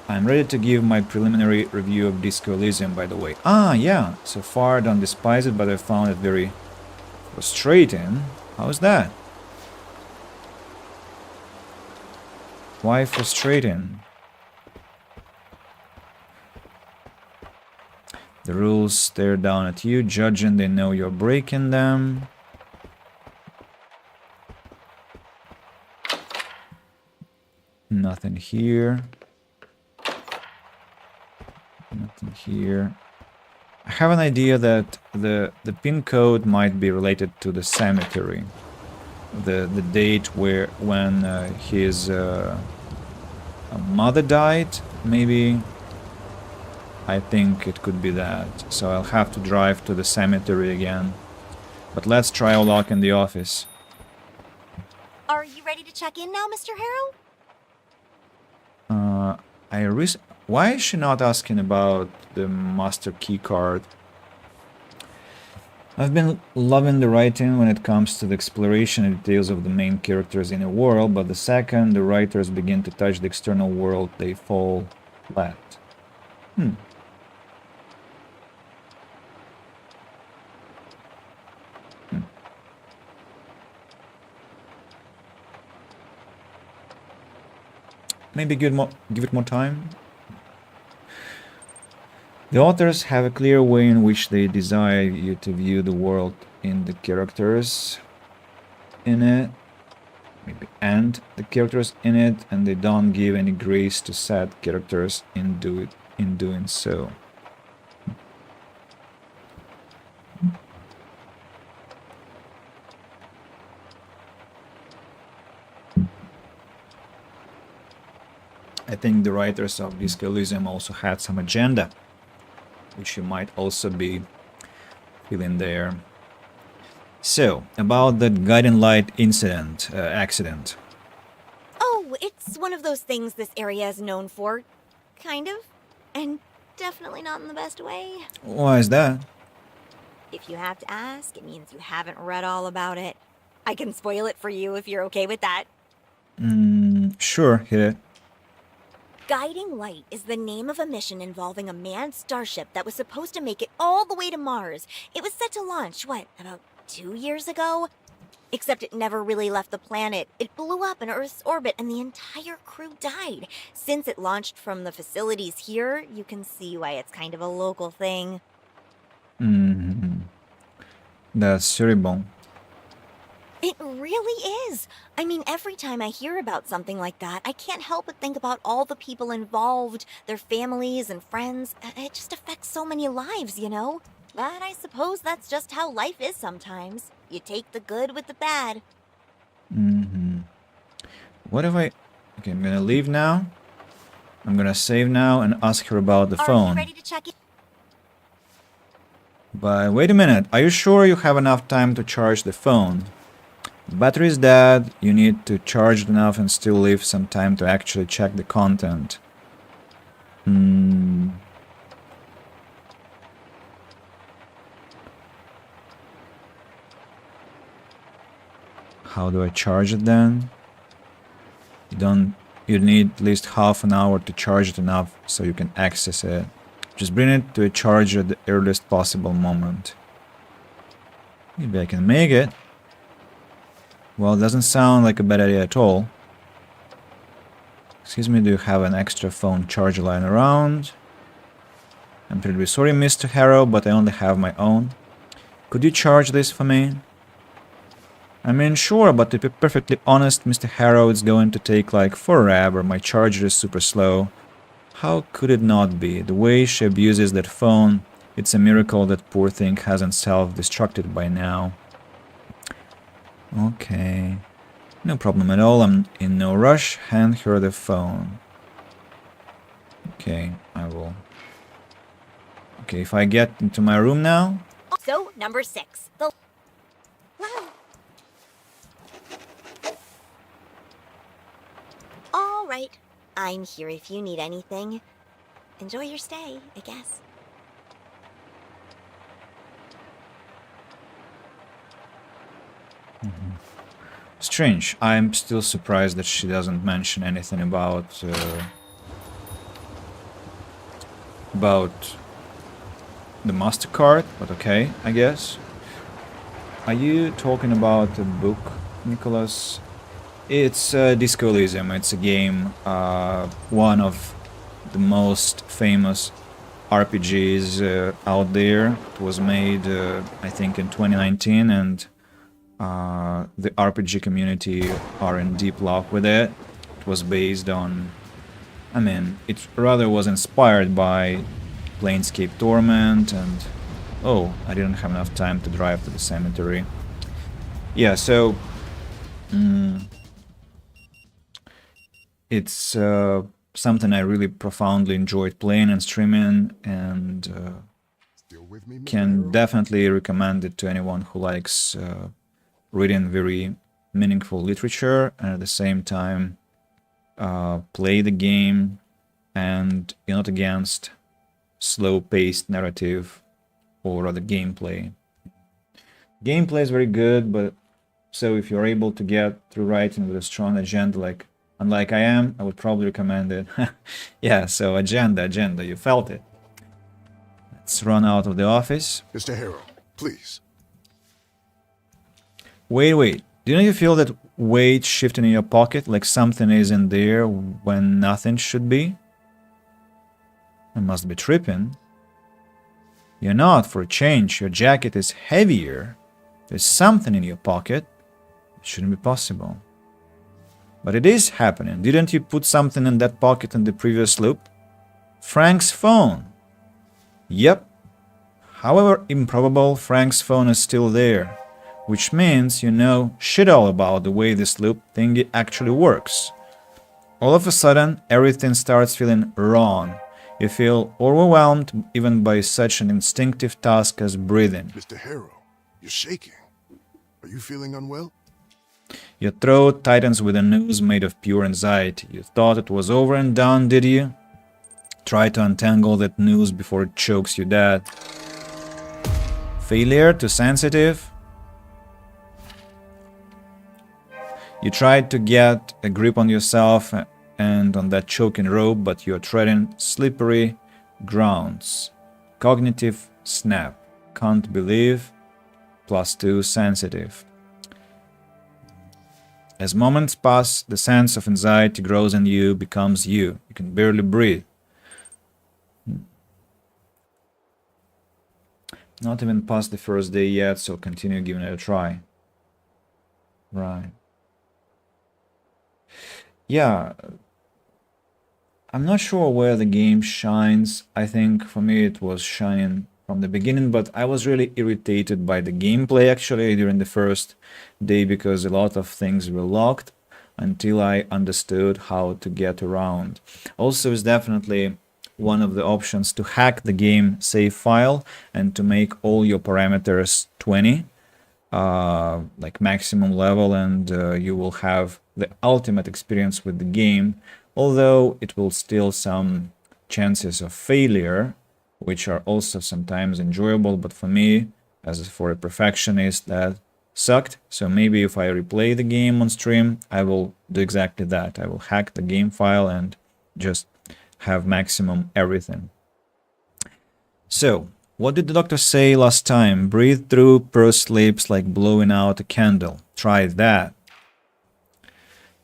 Speaker 1: I'm ready to give my preliminary review of Disco Elysium, by the way. Ah, yeah. So far, I don't despise it, but I found it very frustrating. How's that? Why frustrating? The rules stare down at you, judging they know you're breaking them. Nothing here. Nothing here. I have an idea that the PIN code might be related to the cemetery. the date when his mother died, maybe. I think it could be that. So I'll have to drive to the cemetery again. But let's try our luck in the office.
Speaker 2: Are you ready to check in now, Mr. Harrow?
Speaker 1: Why is she not asking about the master key card? I've been loving the writing when it comes to the exploration and details of the main characters in a world, but the second the writers begin to touch the external world, they fall flat. Maybe give it more time. The authors have a clear way in which they desire you to view the world in the characters in it, maybe, and the characters in it, and they don't give any grace to sad characters in doing so. I think the writers of Disco Elysium also had some agenda, which you might also be feeling there. So, about that guiding light accident.
Speaker 2: Oh, it's one of those things this area is known for. Kind of. And definitely not in the best way.
Speaker 1: Why is that?
Speaker 2: If you have to ask, it means you haven't read all about it. I can spoil it for you if you're okay with that.
Speaker 1: Sure, hit it.
Speaker 2: Guiding Light is the name of a mission involving a manned starship that was supposed to make it all the way to Mars. It was set to launch, about 2 years ago? Except it never really left the planet. It blew up in Earth's orbit and the entire crew died. Since it launched from the facilities here, you can see why it's kind of a local thing.
Speaker 1: That's terrible.
Speaker 2: It really is. I mean, every time I hear about something like that, I can't help but think about all the people involved, their families and friends. It just affects so many lives, you know? But I suppose that's just how life is sometimes. You take the good with the bad.
Speaker 1: What if I... Okay, I'm gonna leave now. I'm gonna save now and ask her about the
Speaker 2: Are
Speaker 1: phone.
Speaker 2: you ready to check in?
Speaker 1: But wait a minute, are you sure you have enough time to charge the phone? The battery is dead, you need to charge it enough and still leave some time to actually check the content. How do I charge it then? You need at least half an hour to charge it enough so you can access it. Just bring it to a charger at the earliest possible moment. Maybe I can make it. Well, it doesn't sound like a bad idea at all. Excuse me, do you have an extra phone charger lying around? I'm pretty sorry, Mr. Harrow, but I only have my own. Could you charge this for me? I mean, sure, but to be perfectly honest, Mr. Harrow, it's going to take like forever. My charger is super slow. How could it not be? The way she abuses that phone, it's a miracle that poor thing hasn't self-destructed by now. Okay. No problem at all, I'm in no rush. Hand her the phone. Okay, I will. Okay, if I get into my room now...
Speaker 2: So, number 6. Wow. All right. I'm here if you need anything. Enjoy your stay, I guess.
Speaker 1: Strange. I'm still surprised that she doesn't mention anything about the MasterCard, but okay, I guess. Are you talking about a book, Nicholas? It's Disco Elysium. It's a game, one of the most famous RPGs out there. It was made, I think, in 2019, and the RPG community are in deep love with it. It was based on... I mean, it rather was inspired by Planescape Torment and... Oh, I didn't have enough time to drive to the cemetery. Yeah, so It's something I really profoundly enjoyed playing and streaming, and
Speaker 3: Still with me, Mr.
Speaker 1: can
Speaker 3: Harrow?
Speaker 1: definitely recommend it to anyone who likes reading very meaningful literature and at the same time play the game, and you're not against slow-paced narrative or rather gameplay. Gameplay is very good, but so if you're able to get through writing with a strong agenda, like unlike I am, I would probably recommend it. Yeah, so agenda, you felt it. Let's run out of the office.
Speaker 3: Mr. Harrow, please.
Speaker 1: Wait. Didn't you feel that weight shifting in your pocket, like something is in there when nothing should be? I must be tripping. You're not, for a change. Your jacket is heavier. There's something in your pocket. It shouldn't be possible. But it is happening. Didn't you put something in that pocket in the previous loop? Frank's phone. Yep. However improbable, Frank's phone is still there. Which means you know shit all about the way this loop thingy actually works. All of a sudden, everything starts feeling wrong. You feel overwhelmed even by such an instinctive task as breathing.
Speaker 3: Mr. Harrow, you're shaking. Are you feeling unwell?
Speaker 1: Your throat tightens with a noose made of pure anxiety. You thought it was over and done, did you? Try to untangle that noose before it chokes you dead. Failure? Too sensitive? You tried to get a grip on yourself and on that choking rope, but you're treading slippery grounds. Cognitive snap. Can't believe. +2 sensitive. As moments pass, the sense of anxiety grows in you, becomes you. You can barely breathe. Not even past the first day yet, so continue giving it a try. Right. Yeah. I'm not sure where the game shines. I think for me it was shining from the beginning, but I was really irritated by the gameplay actually during the first day because a lot of things were locked until I understood how to get around. Also, it's definitely one of the options to hack the game save file and to make all your parameters 20, like maximum level, and you will have the ultimate experience with the game, although it will still some chances of failure, which are also sometimes enjoyable, but for me, as for a perfectionist, that sucked. So maybe if I replay the game on stream, I will do exactly that. I will hack the game file and just have maximum everything. So, what did the doctor say last time? Breathe through pursed lips like blowing out a candle. Try that.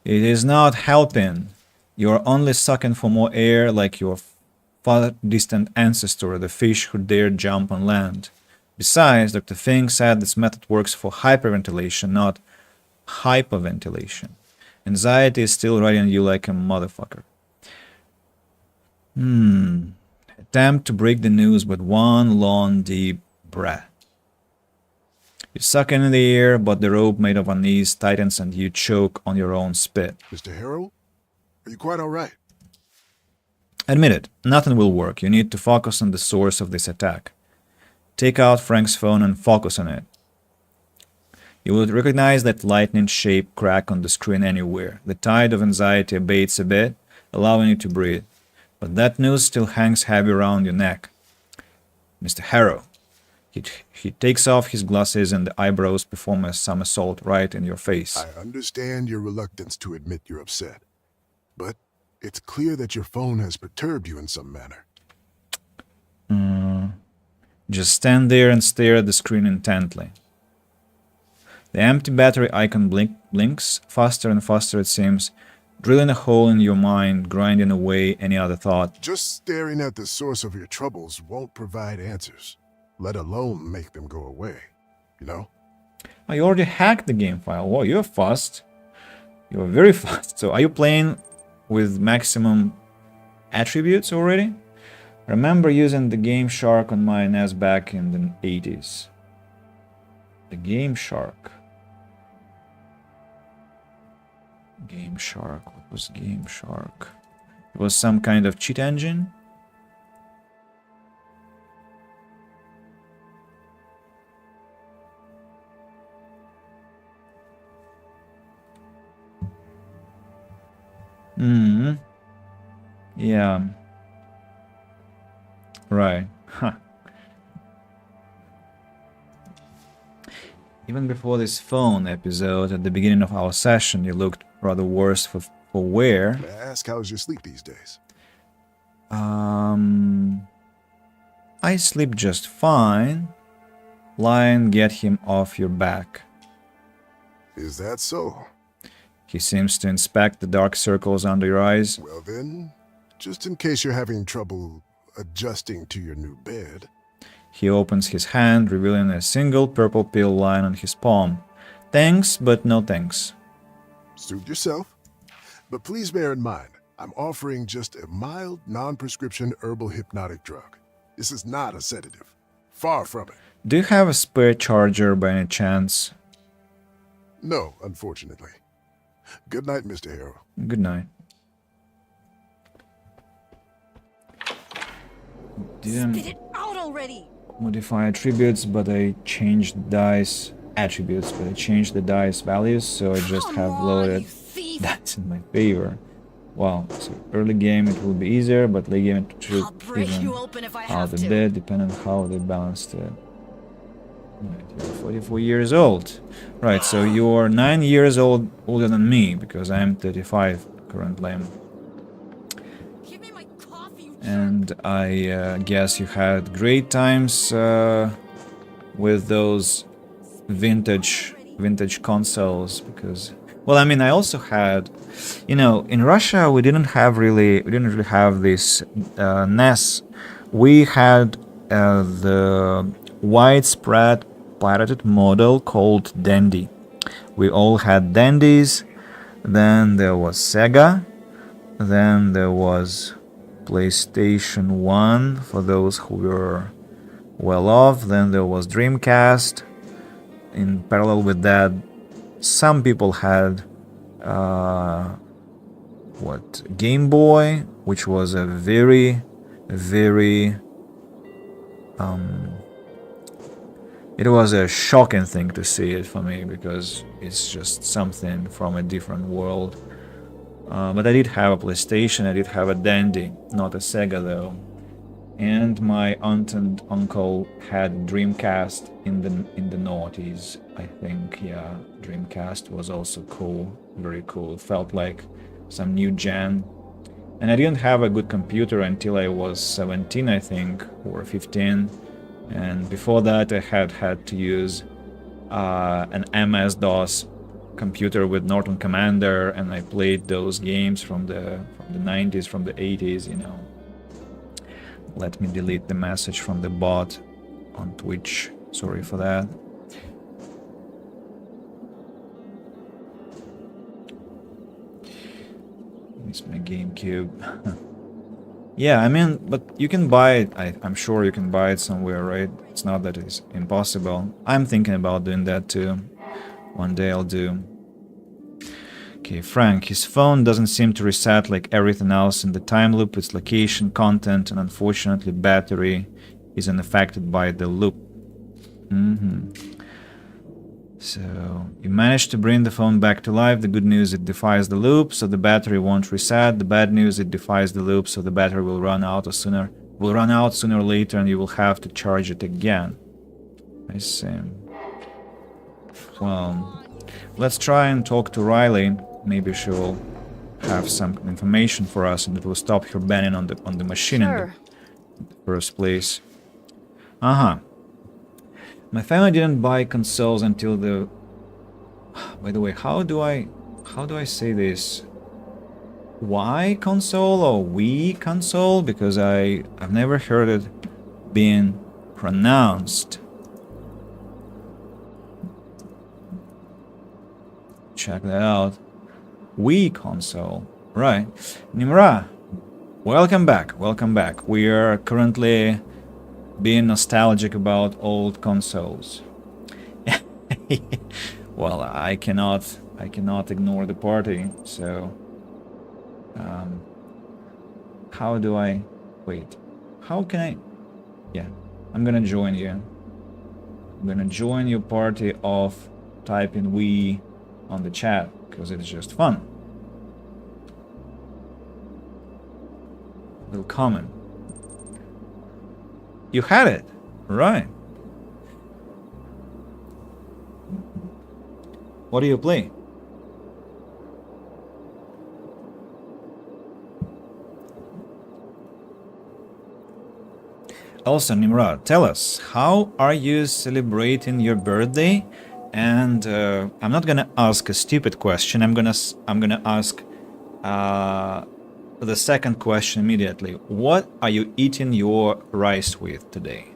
Speaker 1: It is not helping. You're only sucking for more air like your far distant ancestor, the fish who dared jump on land. Besides, Dr. Fink said this method works for hyperventilation, not hyperventilation. Anxiety is still riding you like a motherfucker. Attempt to break the news with one long, deep breath. You suck in the air, but the rope made of unease tightens and you choke on your own spit.
Speaker 3: Mr. Harrow, are you quite all right?
Speaker 1: Admit it, nothing will work. You need to focus on the source of this attack. Take out Frank's phone and focus on it. You will recognize that lightning-shaped crack on the screen anywhere. The tide of anxiety abates a bit, allowing you to breathe. But that noose still hangs heavy around your neck. Mr. Harrow. He takes off his glasses and the eyebrows perform a somersault right in your face.
Speaker 3: I understand your reluctance to admit you're upset, but it's clear that your phone has perturbed you in some manner.
Speaker 1: Just stand there and stare at the screen intently. The empty battery icon blinks, faster and faster it seems, drilling a hole in your mind, grinding away any other thought.
Speaker 3: Just staring at the source of your troubles won't provide answers, let alone make them go away, you know?
Speaker 1: Oh, you already hacked the game file. Whoa, you're fast. You're very fast. So are you playing with maximum attributes already? Remember using the Game Shark on my NES back in the 80s. The Game Shark. Game Shark. What was Game Shark? It was some kind of cheat engine. Hmm. Yeah. Right. Huh. Even before this phone episode, at the beginning of our session, you looked rather worse for wear.
Speaker 3: May I ask how's your sleep these days?
Speaker 1: I sleep just fine. Lion, get him off your back.
Speaker 3: Is that so?
Speaker 1: He seems to inspect the dark circles under your eyes.
Speaker 3: Well then, just in case you're having trouble adjusting to your new bed.
Speaker 1: He opens his hand, revealing a single purple pill lying on his palm. Thanks, but no thanks.
Speaker 3: Suit yourself. But please bear in mind, I'm offering just a mild, non-prescription herbal hypnotic drug. This is not a sedative. Far from it.
Speaker 1: Do you have a spare charger by any chance?
Speaker 3: No, unfortunately. Good night, Mr. Harrow.
Speaker 1: Good night. Didn't
Speaker 4: Spit it out already!
Speaker 1: modify attributes, but I changed dice attributes, but I changed the dice values, so I just
Speaker 4: Come
Speaker 1: have
Speaker 4: on,
Speaker 1: loaded
Speaker 4: you thief!
Speaker 1: that's in my favor. Wow, so early game it will be easier, but late game it should
Speaker 4: I'll break
Speaker 1: even
Speaker 4: you open if I
Speaker 1: out
Speaker 4: have
Speaker 1: a
Speaker 4: to.
Speaker 1: bit, depending on how they balanced it. Right, you're 44 years old. Right, so you're 9 years older than me, because I'm 35 currently.
Speaker 4: Give me my coffee, you jerk!
Speaker 1: And I guess you had great times with those vintage consoles, because, well, I mean, I also had, you know, in Russia we didn't really have this NES. We had the widespread pirated model called Dandy. We all had Dandies. Then there was Sega. Then there was PlayStation 1 for those who were well off. Then there was Dreamcast. In parallel with that, some people had Game Boy, which was a very it was a shocking thing to see it for me, because it's just something from a different world. But I did have a PlayStation, I did have a Dandy, not a Sega though. And my aunt and uncle had Dreamcast in the noughties, I think. Yeah, Dreamcast was also cool, very cool. It felt like some new gen. And I didn't have a good computer until I was 17, I think, or 15. And before that, I had to use an MS-DOS computer with Norton Commander, and I played those games from the 90s, from the 80s, you know. Let me delete the message from the bot on Twitch. Sorry for that. It's my GameCube. Yeah, I mean, but you can buy it. I'm sure you can buy it somewhere, right? It's not that it's impossible. I'm thinking about doing that too. One day I'll do. Okay, Frank, his phone doesn't seem to reset like everything else in the time loop. Its location, content, and unfortunately battery isn't affected by the loop. So, you managed to bring the phone back to life. The good news, it defies the loop, so the battery won't reset. The bad news, it defies the loop, so the battery will run out sooner or later, and you will have to charge it again. I see. Well, let's try and talk to Riley. Maybe she will have some information for us, and it will stop her banning on the machine in the first place. My family didn't buy consoles until the... By the way, how do I say this? Y console or Wii console? Because I've never heard it being pronounced. Check that out. Wii console. Right. Nimra, welcome back. Welcome back. We are currently being nostalgic about old consoles. Well, I cannot I cannot ignore the party, so... how do I... Wait. How can I... Yeah. I'm gonna join you. I'm gonna join your party of typing we on the chat, because it's just fun. Willkommen. You had it, right? What do you play? Also, Nimrod, tell us, how are you celebrating your birthday? And I'm not gonna ask a stupid question. I'm gonna ask the second question immediately. What are you eating your rice with today?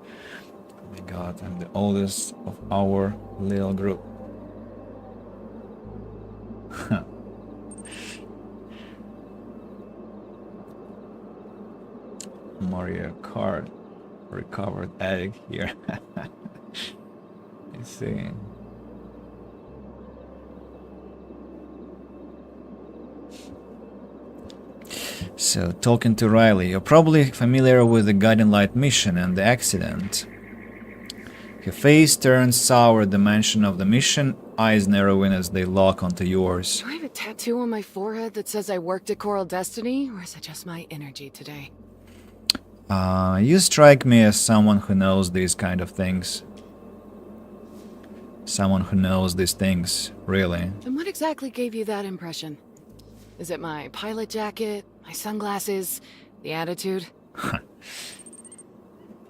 Speaker 1: Oh my God, I'm the oldest of our little group. Mario Kart recovered egg here. I see. So, talking to Riley, you're probably familiar with the Guiding Light mission and the accident. Her face turns sour at the mention of the mission, eyes narrowing as they lock onto yours.
Speaker 6: Do I have a tattoo on my forehead that says I worked at Coral Destiny, or is it just my energy today?
Speaker 1: You strike me as someone who knows these kind of things. Someone who knows these things, really.
Speaker 6: And what exactly gave you that impression? Is it my pilot jacket, my sunglasses, the attitude?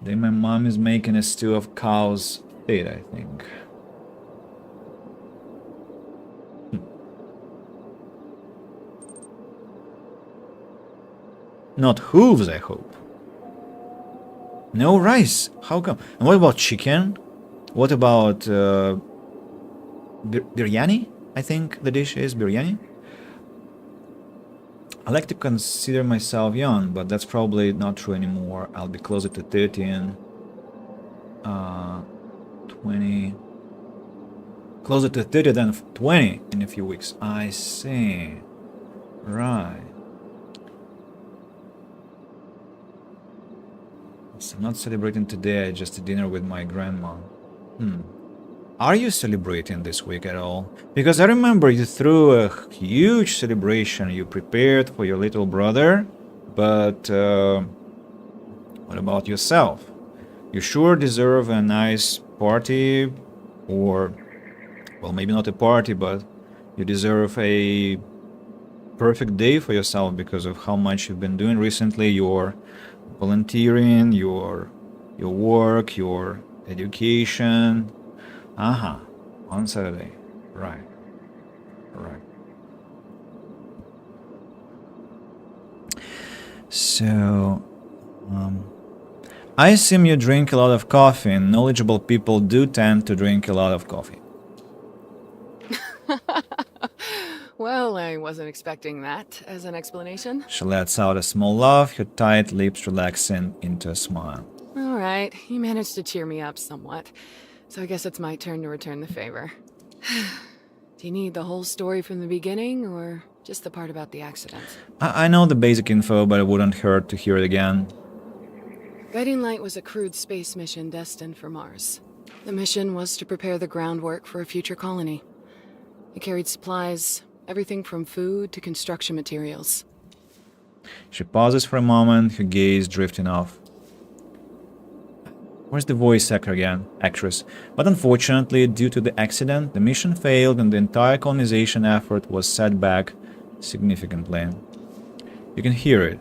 Speaker 1: Then my mom is making a stew of cow's feet, I think. Not hooves, I hope. No rice. How come? And what about chicken? What about biryani? I think the dish is biryani. I like to consider myself young, but that's probably not true anymore. I'll be closer to 30 and 20. Closer to 30 than 20 in a few weeks. I see. Right. So I'm not celebrating today, I just had dinner with my grandma. Are you celebrating this week at all? Because I remember you threw a huge celebration you prepared for your little brother, but what about yourself? You sure deserve a nice party, or, well, maybe not a party, but you deserve a perfect day for yourself because of how much you've been doing recently, your volunteering, your work, your education. On Saturday. Right. So, I assume you drink a lot of coffee, and knowledgeable people do tend to drink a lot of coffee.
Speaker 6: Well, I wasn't expecting that as an explanation.
Speaker 1: She lets out a small laugh, her tight lips relaxing into a smile.
Speaker 6: All right, you managed to cheer me up somewhat. So I guess it's my turn to return the favor. Do you need the whole story from the beginning, or just the part about the accident?
Speaker 1: I know the basic info, but it wouldn't hurt to hear it again.
Speaker 6: Guiding Light was a crewed space mission destined for Mars. The mission was to prepare the groundwork for a future colony. It carried supplies, everything from food to construction materials.
Speaker 1: She pauses for a moment, her gaze drifting off. Where's the voice actor again? Actress. But unfortunately, due to the accident, the mission failed and the entire colonization effort was set back significantly. You can hear it.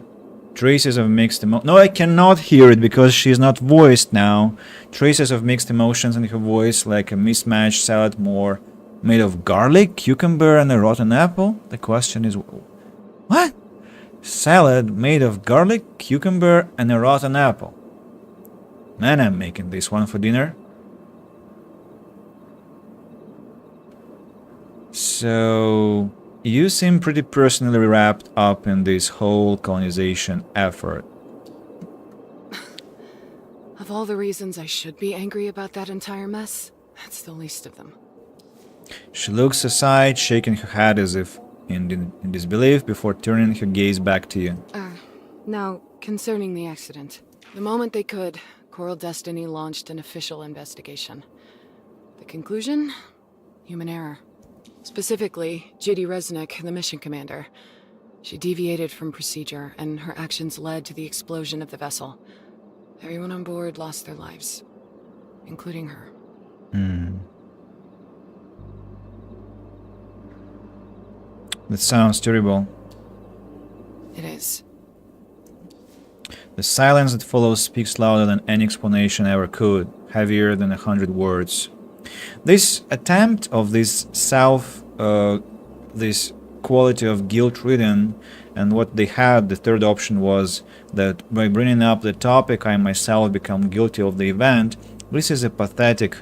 Speaker 1: Traces of mixed emotions. No, I cannot hear it because she's not voiced now. Traces of mixed emotions in her voice, like a mismatched salad more made of garlic, cucumber, and a rotten apple? The question is... What? Salad made of garlic, cucumber, and a rotten apple. Man, I'm making this one for dinner. So, you seem pretty personally wrapped up in this whole colonization effort.
Speaker 6: Of all the reasons I should be angry about that entire mess, that's the least of them.
Speaker 1: She looks aside, shaking her head as if in disbelief before turning her gaze back to you.
Speaker 6: Now, concerning the accident. The moment they could, Coral Destiny launched an official investigation. The conclusion? Human error. Specifically, Judy Resnick, the mission commander. She deviated from procedure, and her actions led to the explosion of the vessel. Everyone on board lost their lives, including her.
Speaker 1: That sounds terrible.
Speaker 6: It is.
Speaker 1: The silence that follows speaks louder than any explanation ever could, heavier than 100 words. This attempt of this this quality of guilt-ridden, and what they had, the third option was that by bringing up the topic, I myself become guilty of the event. This is a pathetic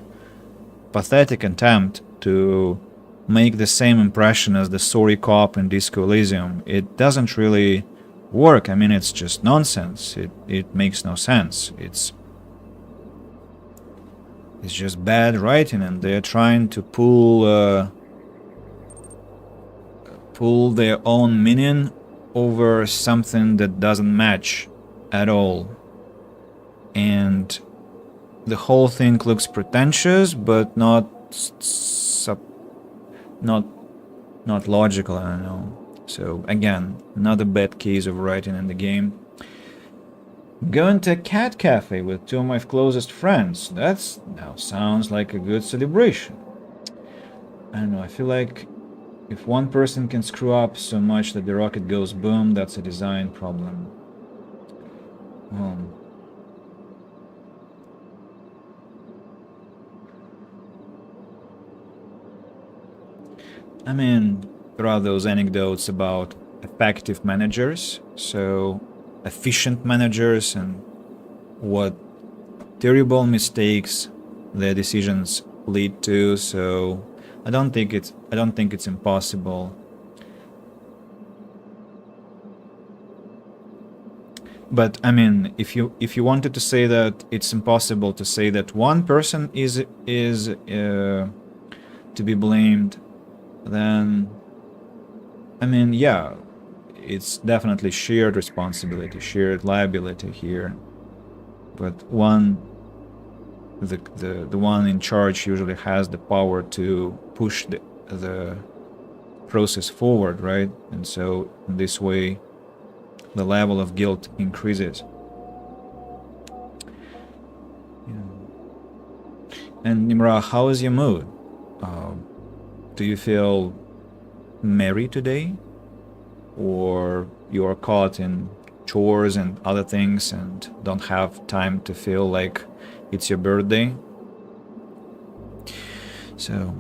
Speaker 1: attempt to make the same impression as the sorry cop in Disco Elysium. It doesn't really work. I mean, it's just nonsense. It makes no sense. It's just bad writing, and they're trying to pull their own meaning over something that doesn't match at all. And the whole thing looks pretentious, but not logical, I don't know. So again, another bad case of writing in the game. Going to a cat cafe with two of my closest friends. That now sounds like a good celebration. I don't know, I feel like if one person can screw up so much that the rocket goes boom, that's a design problem. I mean, there are those anecdotes about effective managers, so efficient managers, and what terrible mistakes their decisions lead to. So I don't think it's impossible. But I mean, if you wanted to say that it's impossible to say that one person is to be blamed, then I mean, yeah, it's definitely shared responsibility, shared liability here. But the one in charge usually has the power to push the process forward, right? And so in this way, the level of guilt increases. Yeah. And Nimra, how is your mood? Do you feel merry today? Or you are caught in chores and other things and don't have time to feel like it's your birthday? So,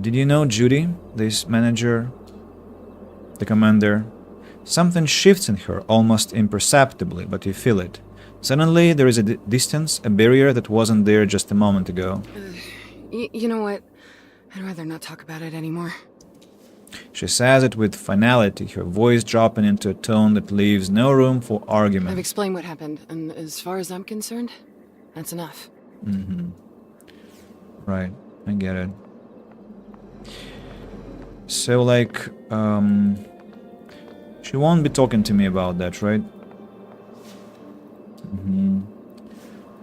Speaker 1: did you know Judy, this manager, the commander? Something shifts in her almost imperceptibly, but you feel it. Suddenly there is a distance, a barrier that wasn't there just a moment ago.
Speaker 6: You know what? I'd rather not talk about it anymore.
Speaker 1: She says it with finality, her voice dropping into a tone that leaves no room for argument.
Speaker 6: I've explained what happened, and as far as I'm concerned, that's enough.
Speaker 1: Right, I get it. So, like, she won't be talking to me about that, right?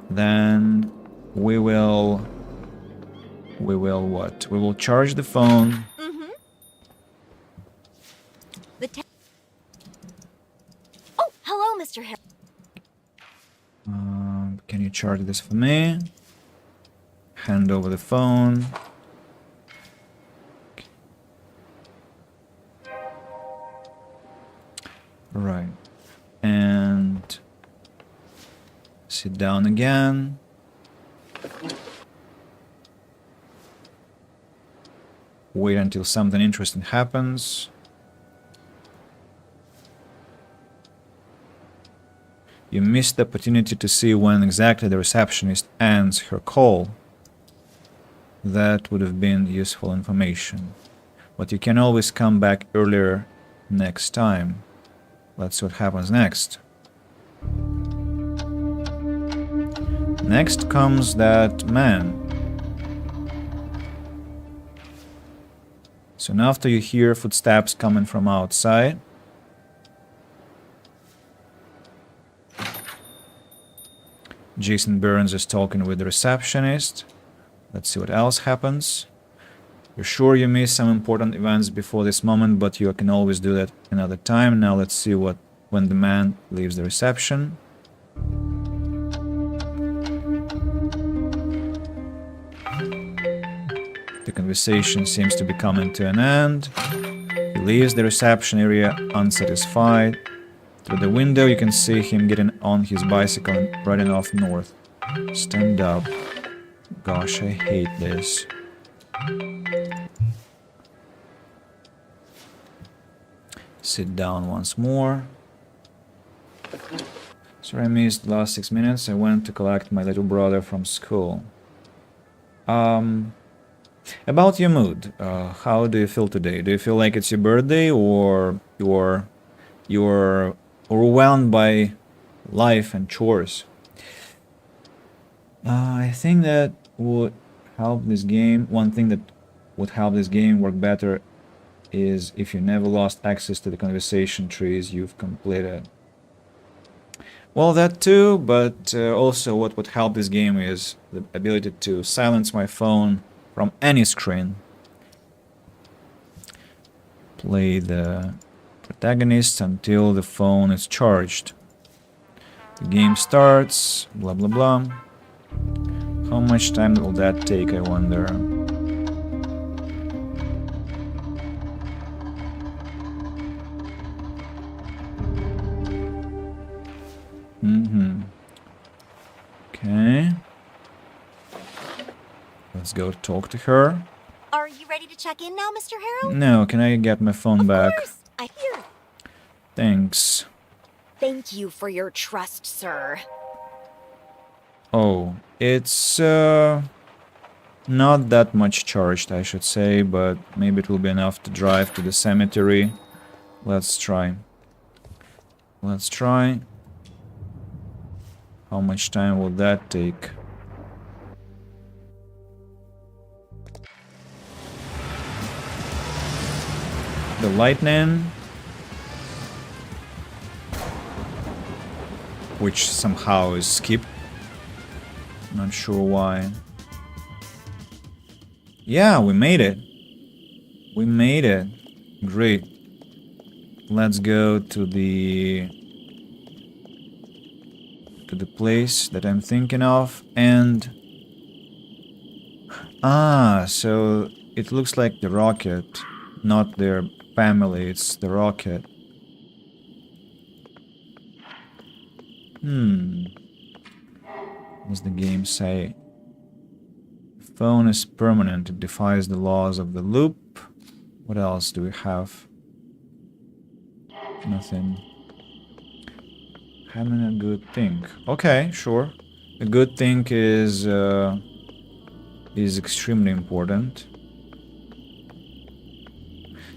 Speaker 1: Then we will what? We will charge the phone.
Speaker 2: Oh, hello, Mr. Harris.
Speaker 1: Can you charge this for me? Hand over the phone. Right. And sit down again. Wait until something interesting happens. You missed the opportunity to see when exactly the receptionist ends her call. That would have been useful information. But you can always come back earlier next time. Let's see what happens next. Next comes that man. Soon after, you hear footsteps coming from outside. Jason Burns is talking with the receptionist. Let's see what else happens. You're sure you missed some important events before this moment, but you can always do that another time. Now let's see when the man leaves the reception. The conversation seems to be coming to an end. He leaves the reception area unsatisfied. Through the window you can see him getting on his bicycle and riding off north. Stand up. Gosh, I hate this. Sit down once more. Sorry I missed the last 6 minutes. I went to collect my little brother from school. About your mood, how do you feel today? Do you feel like it's your birthday, or you're overwhelmed by life and chores? I think that would help this game. One thing that would help this game work better is if you never lost access to the conversation trees you've completed. Well, that too, but also what would help this game is the ability to silence my phone from any screen. Play the protagonist until the phone is charged. The game starts, blah blah blah. How much time will that take, I wonder? Okay. Let's go talk to her.
Speaker 2: Are you ready to check in now, Mr. Harrow?
Speaker 1: No, can I get my phone back?
Speaker 2: Of course. I'm here.
Speaker 1: Thanks.
Speaker 2: Thank you for your trust, sir.
Speaker 1: Oh, it's not that much charged, I should say, but maybe it will be enough to drive to the cemetery. Let's try. Let's try. How much time will that take? The lightning, which somehow is skipped. Not sure why. Yeah, we made it. We made it. Great. Let's go to the place that I'm thinking of, and so it looks like the rocket, not their family, it's the rocket. What's the game say? Phone is permanent, it defies the laws of the loop. What else do we have? Nothing. Having a good thing. Okay, sure. A good thing is extremely important.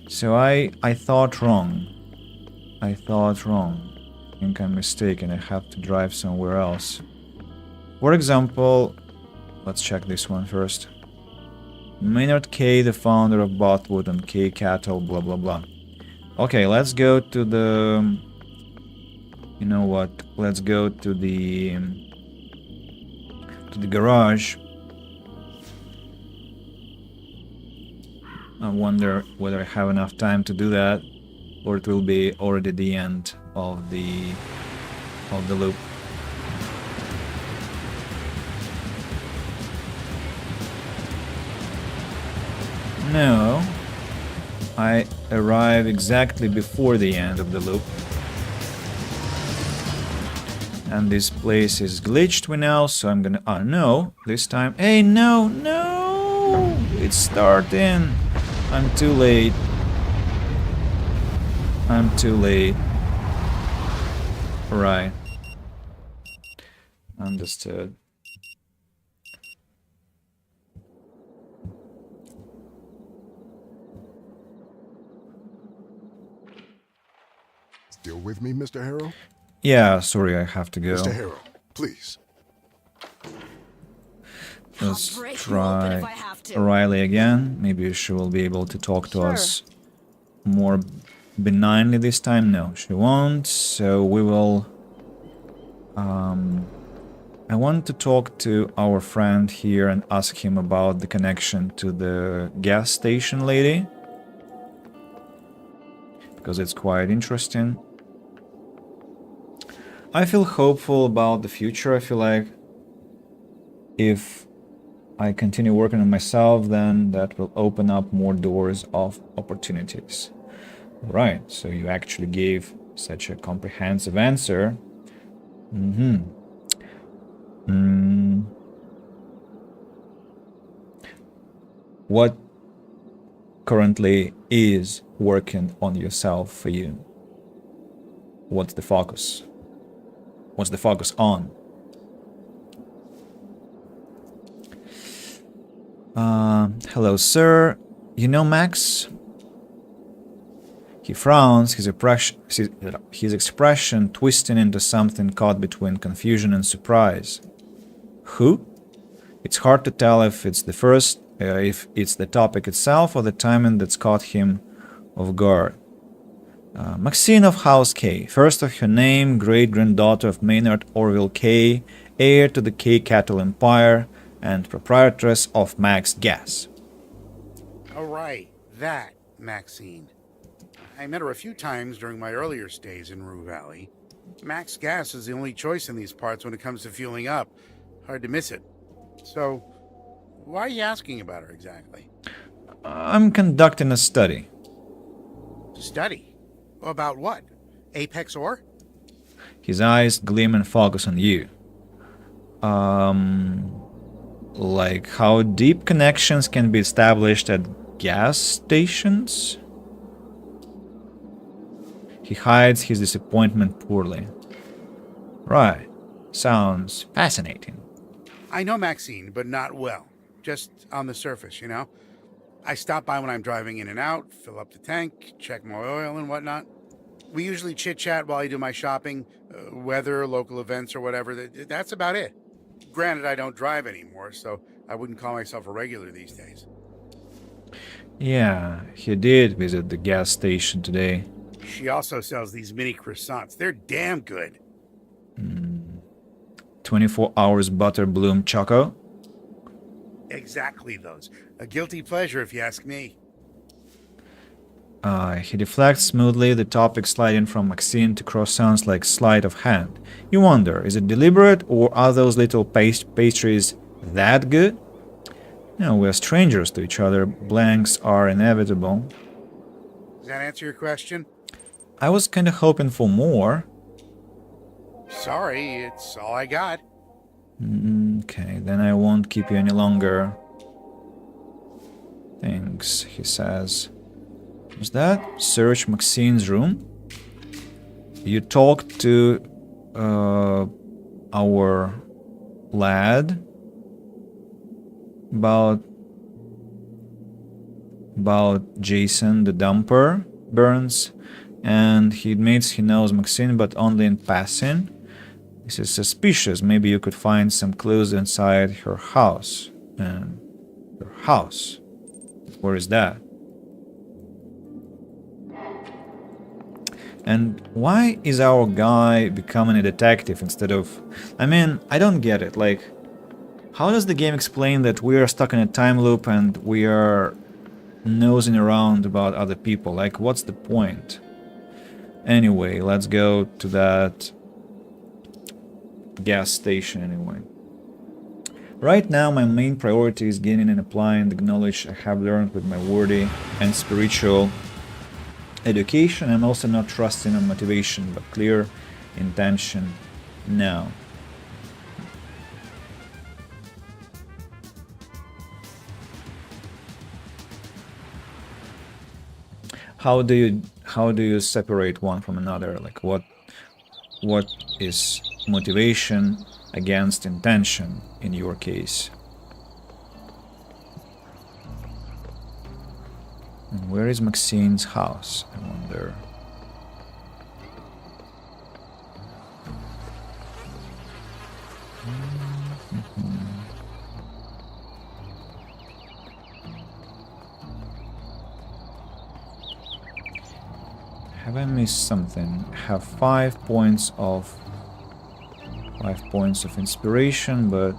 Speaker 1: So I thought wrong. I thought wrong. I think I'm mistaken. I have to drive somewhere else. For example, let's check this one first. Maynard K, the founder of Botwood and K Cattle, blah blah blah. Okay, let's go to the... You know what? Let's go to the garage. I wonder whether I have enough time to do that, or it will be already the end of the loop. No, I arrive exactly before the end of the loop. And this place is glitched now, so I'm gonna... Oh, no, this time... Hey, no, no! It's starting! I'm too late. I'm too late. Right. Understood.
Speaker 3: Still with me, Mr. Harrow?
Speaker 1: Yeah, sorry, I have to go.
Speaker 3: Mr. Harrow, please.
Speaker 1: Let's
Speaker 4: I'll break you open
Speaker 1: try.
Speaker 4: if I have to.
Speaker 1: Riley again. Maybe she will be able to talk to
Speaker 6: Sure.
Speaker 1: us more benignly this time. No, she won't. So we will... I want to talk to our friend here and ask him about the connection to the gas station lady. Because it's quite interesting. I feel hopeful about the future. I feel like if I continue working on myself, then that will open up more doors of opportunities. Right, so you actually gave such a comprehensive answer. What currently is working on yourself for you? What's the focus? What's the focus on? Hello, sir. You know Max? He frowns, his expression twisting into something caught between confusion and surprise. Who? It's hard to tell if it's the topic itself or the timing that's caught him off guard. Maxine of House K, first of her name, great-granddaughter of Maynard Orville K, heir to the K Cattle Empire, and proprietress of Max Gas.
Speaker 5: All right, that Maxine. I met her a few times during my earlier stays in Rue Valley. Max Gas is the only choice in these parts when it comes to fueling up. Hard to miss it. So, why are you asking about her exactly?
Speaker 1: I'm conducting a study.
Speaker 5: Study? About what? Apex Ore?
Speaker 1: His eyes gleam and focus on you. Like how deep connections can be established at gas stations? He hides his disappointment poorly. Right. Sounds fascinating.
Speaker 5: I know Maxine, but not well. Just on the surface, you know? I stop by when I'm driving in and out, fill up the tank, check my oil and whatnot. We usually chit-chat while I do my shopping, weather, local events, or whatever. That's about it. Granted, I don't drive anymore, so I wouldn't call myself a regular these days.
Speaker 1: Yeah, he did visit the gas station today.
Speaker 5: She also sells these mini croissants. They're damn good.
Speaker 1: 24 hours butter bloom choco.
Speaker 5: Exactly those. A guilty pleasure, if you ask me.
Speaker 1: He deflects smoothly, the topic sliding from Maxine to croissants like sleight of hand. You wonder, is it deliberate or are those little pastries that good? No, we're strangers to each other. Blanks are inevitable.
Speaker 5: Does that answer your question?
Speaker 1: I was kinda hoping for more.
Speaker 5: Sorry, it's all I got.
Speaker 1: Okay, then I won't keep you any longer. Thanks, he says. Was that search Maxine's room? You talked to our lad about Jason the dumper, Burns, and he admits he knows Maxine but only in passing. This is suspicious. Maybe you could find some clues inside her house. And her house? Where is that? And why is our guy becoming a detective instead of... I mean, I don't get it. Like, how does the game explain that we are stuck in a time loop and we are nosing around about other people? Like, what's the point? Anyway, let's go to that gas station anyway. Right now, my main priority is gaining and applying the knowledge I have learned with my worthy and spiritual education. I'm also not trusting on motivation, but clear intention now. How do you separate one from another? Like what is motivation against intention in your case? And where is Maxine's house, I wonder? Have I missed something? I have 5 points of inspiration, but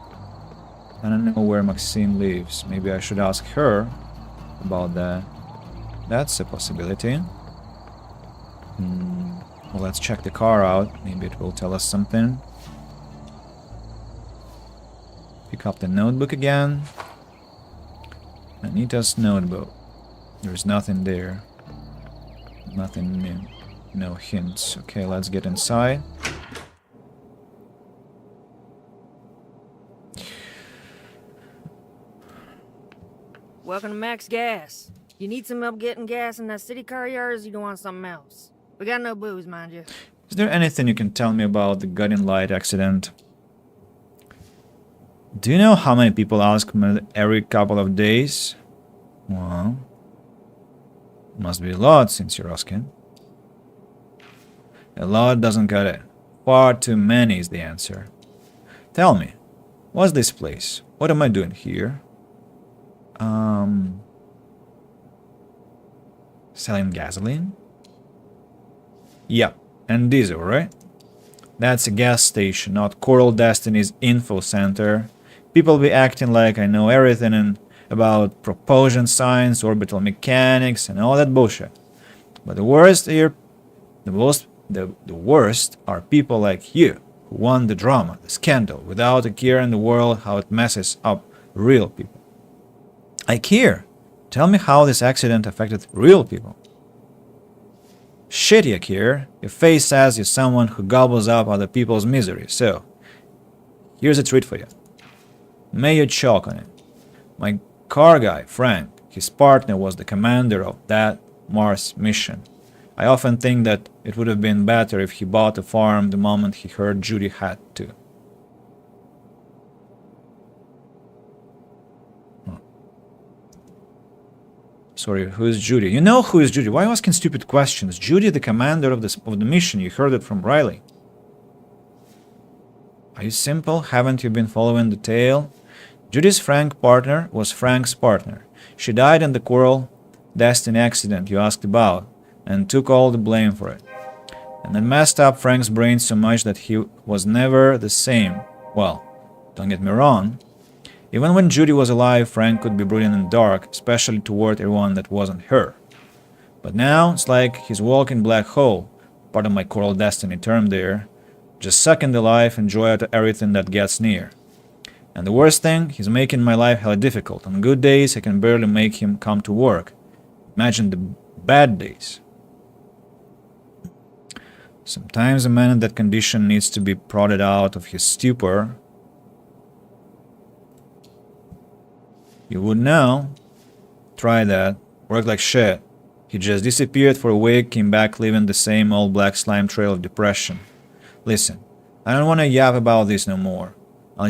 Speaker 1: I don't know where Maxine lives. Maybe I should ask her about that. That's a possibility. Well, let's check the car out. Maybe it will tell us something. Pick up the notebook again. Anita's notebook. There's nothing there. Nothing new. No hints. Okay, let's get inside.
Speaker 7: Welcome to Max Gas. You need some help getting gas in that city car yard, or you want something else? We got no booze, mind you.
Speaker 1: Is there anything you can tell me about the Guiding Light accident? Do you know how many people ask me every couple of days? Well, must be a lot since you're asking. A lot doesn't cut it. Far too many is the answer. Tell me, what's this place? What am I doing here? Selling gasoline? Yep, and diesel, right? That's a gas station, not Coral Destiny's info center. People be acting like I know everything about propulsion science, orbital mechanics, and all that bullshit. But the worst are people like you, who want the drama, the scandal, without a care in the world how it messes up real people. I care. Tell me how this accident affected real people. Shit, you care. Your face says you're someone who gobbles up other people's misery, so here's a treat for you. May you choke on it. My car guy, Frank, his partner was the commander of that Mars mission. I often think that it would have been better if he bought a farm the moment he heard Judy had to. Sorry, who is Judy? You know who is Judy. Why are you asking stupid questions? Judy, the commander of the mission. You heard it from Riley. Are you simple? Haven't you been following the tale? Judy's Frank partner was Frank's partner. She died in the Coral Destiny accident you asked about, and took all the blame for it. And it messed up Frank's brain so much that he was never the same. Well, don't get me wrong. Even when Judy was alive, Frank could be brooding in the dark, especially toward everyone that wasn't her. But now, it's like he's walking black hole, part of my Coral Destiny term there, just sucking the life and joy out of everything that gets near. And the worst thing, he's making my life hella difficult. On good days, I can barely make him come to work. Imagine the bad days. Sometimes a man in that condition needs to be prodded out of his stupor. You would know. Try that. Worked like shit. He just disappeared for a week, came back leaving the same old black slime trail of depression. Listen, I don't want to yap about this no more. It will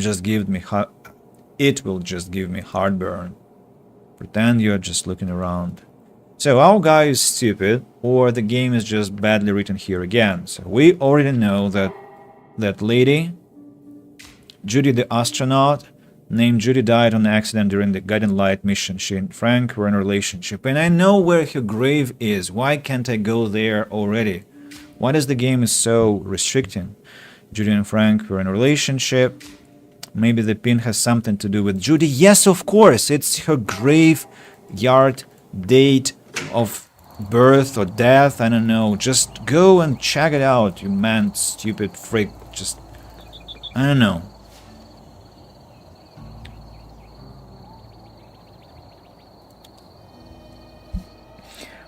Speaker 1: just give me heartburn. Pretend you're just looking around. So our guy is stupid, or the game is just badly written here again. So we already know that that lady, Judy the astronaut, named Judy, died on accident during the Guiding Light mission. She and Frank were in a relationship, and I know where her grave is. Why can't I go there already? Why does the game is so restricting? Judy and Frank were in a relationship. Maybe the pin has something to do with Judy. Yes, of course, it's her graveyard date of birth or death. I don't know. Just go and check it out, you man, stupid freak. Just, I don't know.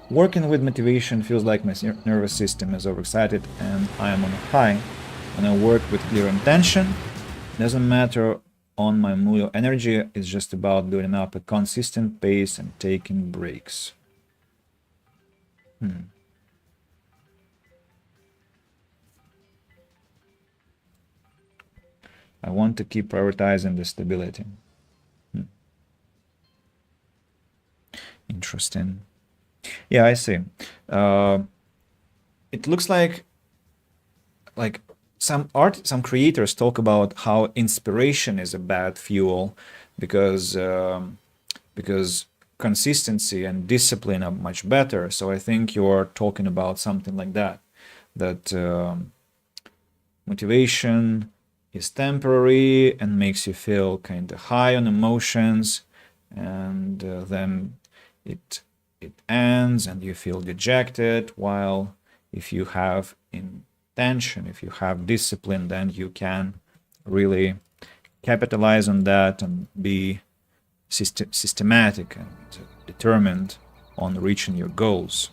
Speaker 1: Working with motivation feels like my nervous system is overexcited and I am on a high. When I work with clear intention, it doesn't matter on my mood or energy, it's just about building up a consistent pace and taking breaks. I want to keep prioritizing the stability. Interesting. Yeah, I see. It looks like some creators talk about how inspiration is a bad fuel because consistency and discipline are much better. So I think you're talking about something like that. That motivation is temporary and makes you feel kind of high on emotions, and then it ends and you feel dejected. While if you have intention, if you have discipline, then you can really capitalize on that and be systematic and determined on reaching your goals.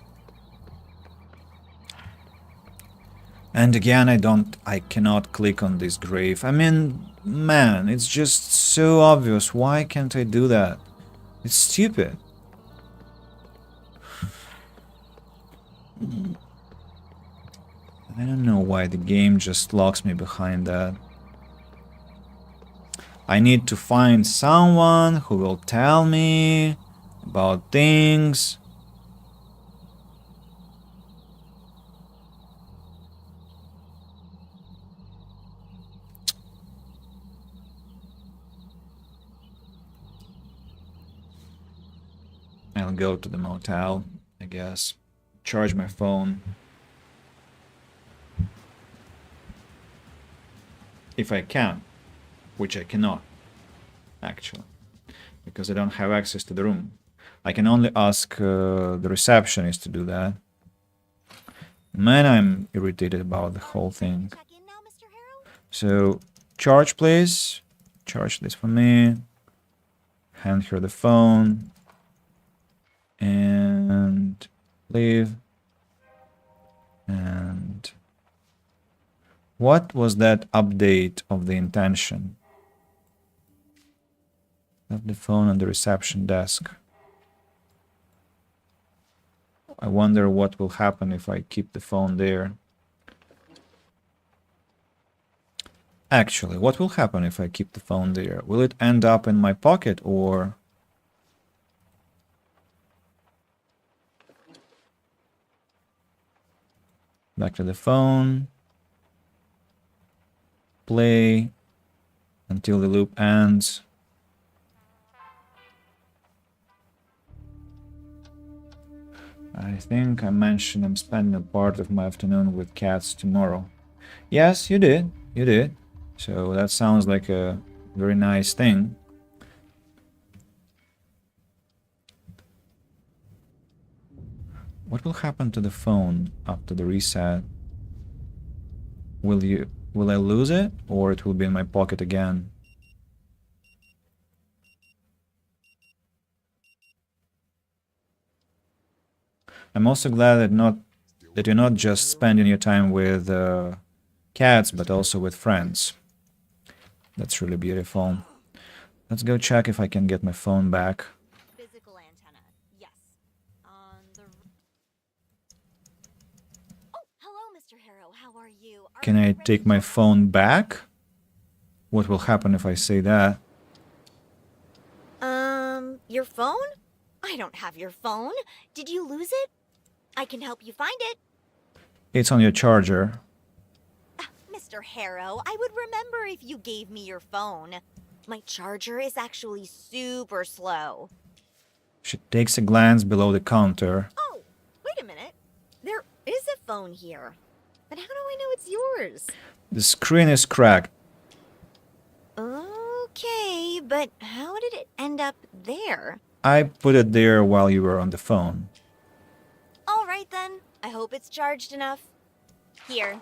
Speaker 1: And again, I cannot click on this grave. I mean, man, it's just so obvious. Why can't I do that? It's stupid. I don't know why the game just locks me behind that. I need to find someone who will tell me about things. I'll go to the motel, I guess. Charge my phone. If I can. Which I cannot, actually, because I don't have access to the room. I can only ask the receptionist to do that. Man, I'm irritated about the whole thing.
Speaker 2: Check in now, Mr. Harrow?
Speaker 1: So, charge please. Charge this for me. Hand her the phone. And leave. And what was that update of the intention? Left the phone on the reception desk. I wonder what will happen if I keep the phone there. Actually, what will happen if I keep the phone there? Will it end up in my pocket or... Back to the phone. Play until the loop ends. I think I mentioned I'm spending a part of my afternoon with cats tomorrow. Yes, you did. You did. So that sounds like a very nice thing. What will happen to the phone after the reset? Will I lose it, or it will be in my pocket again? I'm also glad that you're not just spending your time with cats, but also with friends. That's really beautiful. Let's go check if I can get my phone back.
Speaker 2: Physical antenna. Yes. On the... Oh, hello, Mr. Harrow. How are you?
Speaker 1: Can I take my phone back? What will happen if I say that?
Speaker 2: Your phone? I don't have your phone. Did you lose it? I can help you find it.
Speaker 1: It's on your charger.
Speaker 2: Mr. Harrow, I would remember if you gave me your phone. My charger is actually super slow.
Speaker 1: She takes a glance below the counter.
Speaker 2: Oh, wait a minute. There is a phone here. But how do I know it's yours?
Speaker 1: The screen is cracked.
Speaker 2: Okay, but how did it end up there?
Speaker 1: I put it there while you were on the phone.
Speaker 2: All right then. I hope it's charged enough. Here.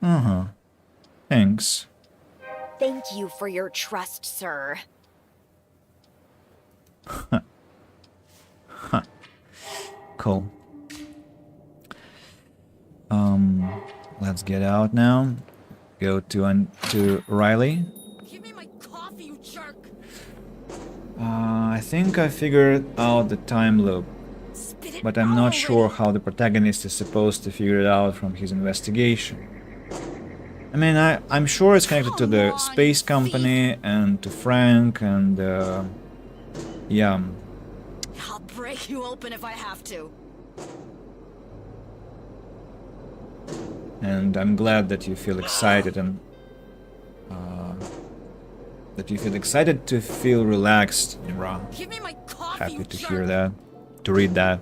Speaker 1: Uh-huh. Thanks.
Speaker 2: Thank you for your trust, sir.
Speaker 1: Cool. Let's get out now. Go to Riley.
Speaker 4: Give me my coffee, you jerk!
Speaker 1: I think I figured out the time loop,
Speaker 4: Spit it
Speaker 1: but I'm
Speaker 4: out
Speaker 1: not
Speaker 4: already.
Speaker 1: sure how the protagonist is supposed to figure it out from his investigation. I mean, I'm sure it's connected to the
Speaker 4: Come on,
Speaker 1: space
Speaker 4: you
Speaker 1: company and to Frank and yeah.
Speaker 4: I'll break you open if I have to.
Speaker 1: And I'm glad that you feel excited and to feel relaxed, Nira.
Speaker 4: Give me my coffee! coffee,
Speaker 1: Happy
Speaker 4: you
Speaker 1: to
Speaker 4: jerk.
Speaker 1: hear that, to read that.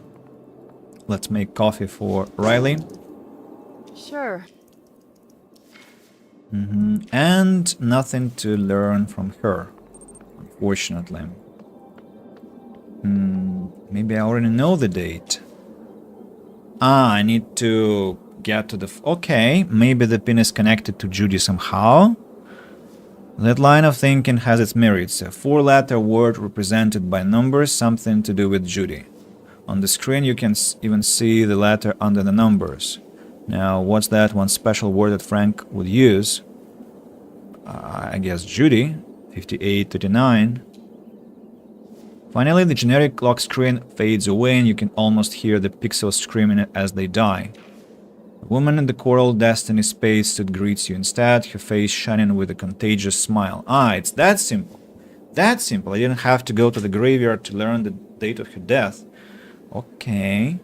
Speaker 1: Let's make coffee for Riley.
Speaker 6: Sure.
Speaker 1: And nothing to learn from her, unfortunately. Maybe I already know the date. I need to get to the... Okay, maybe the pin is connected to Judy somehow. That line of thinking has its merits. A 4-letter word represented by numbers, something to do with Judy. On the screen you can even see the letter under the numbers. Now, what's that one special word that Frank would use? I guess Judy, 5839. Finally, the generic lock screen fades away and you can almost hear the pixels screaming as they die. The woman in the Coral Destiny spacesuit greets you instead, her face shining with a contagious smile. Ah, it's that simple. That simple. I didn't have to go to the graveyard to learn the date of her death. Okay.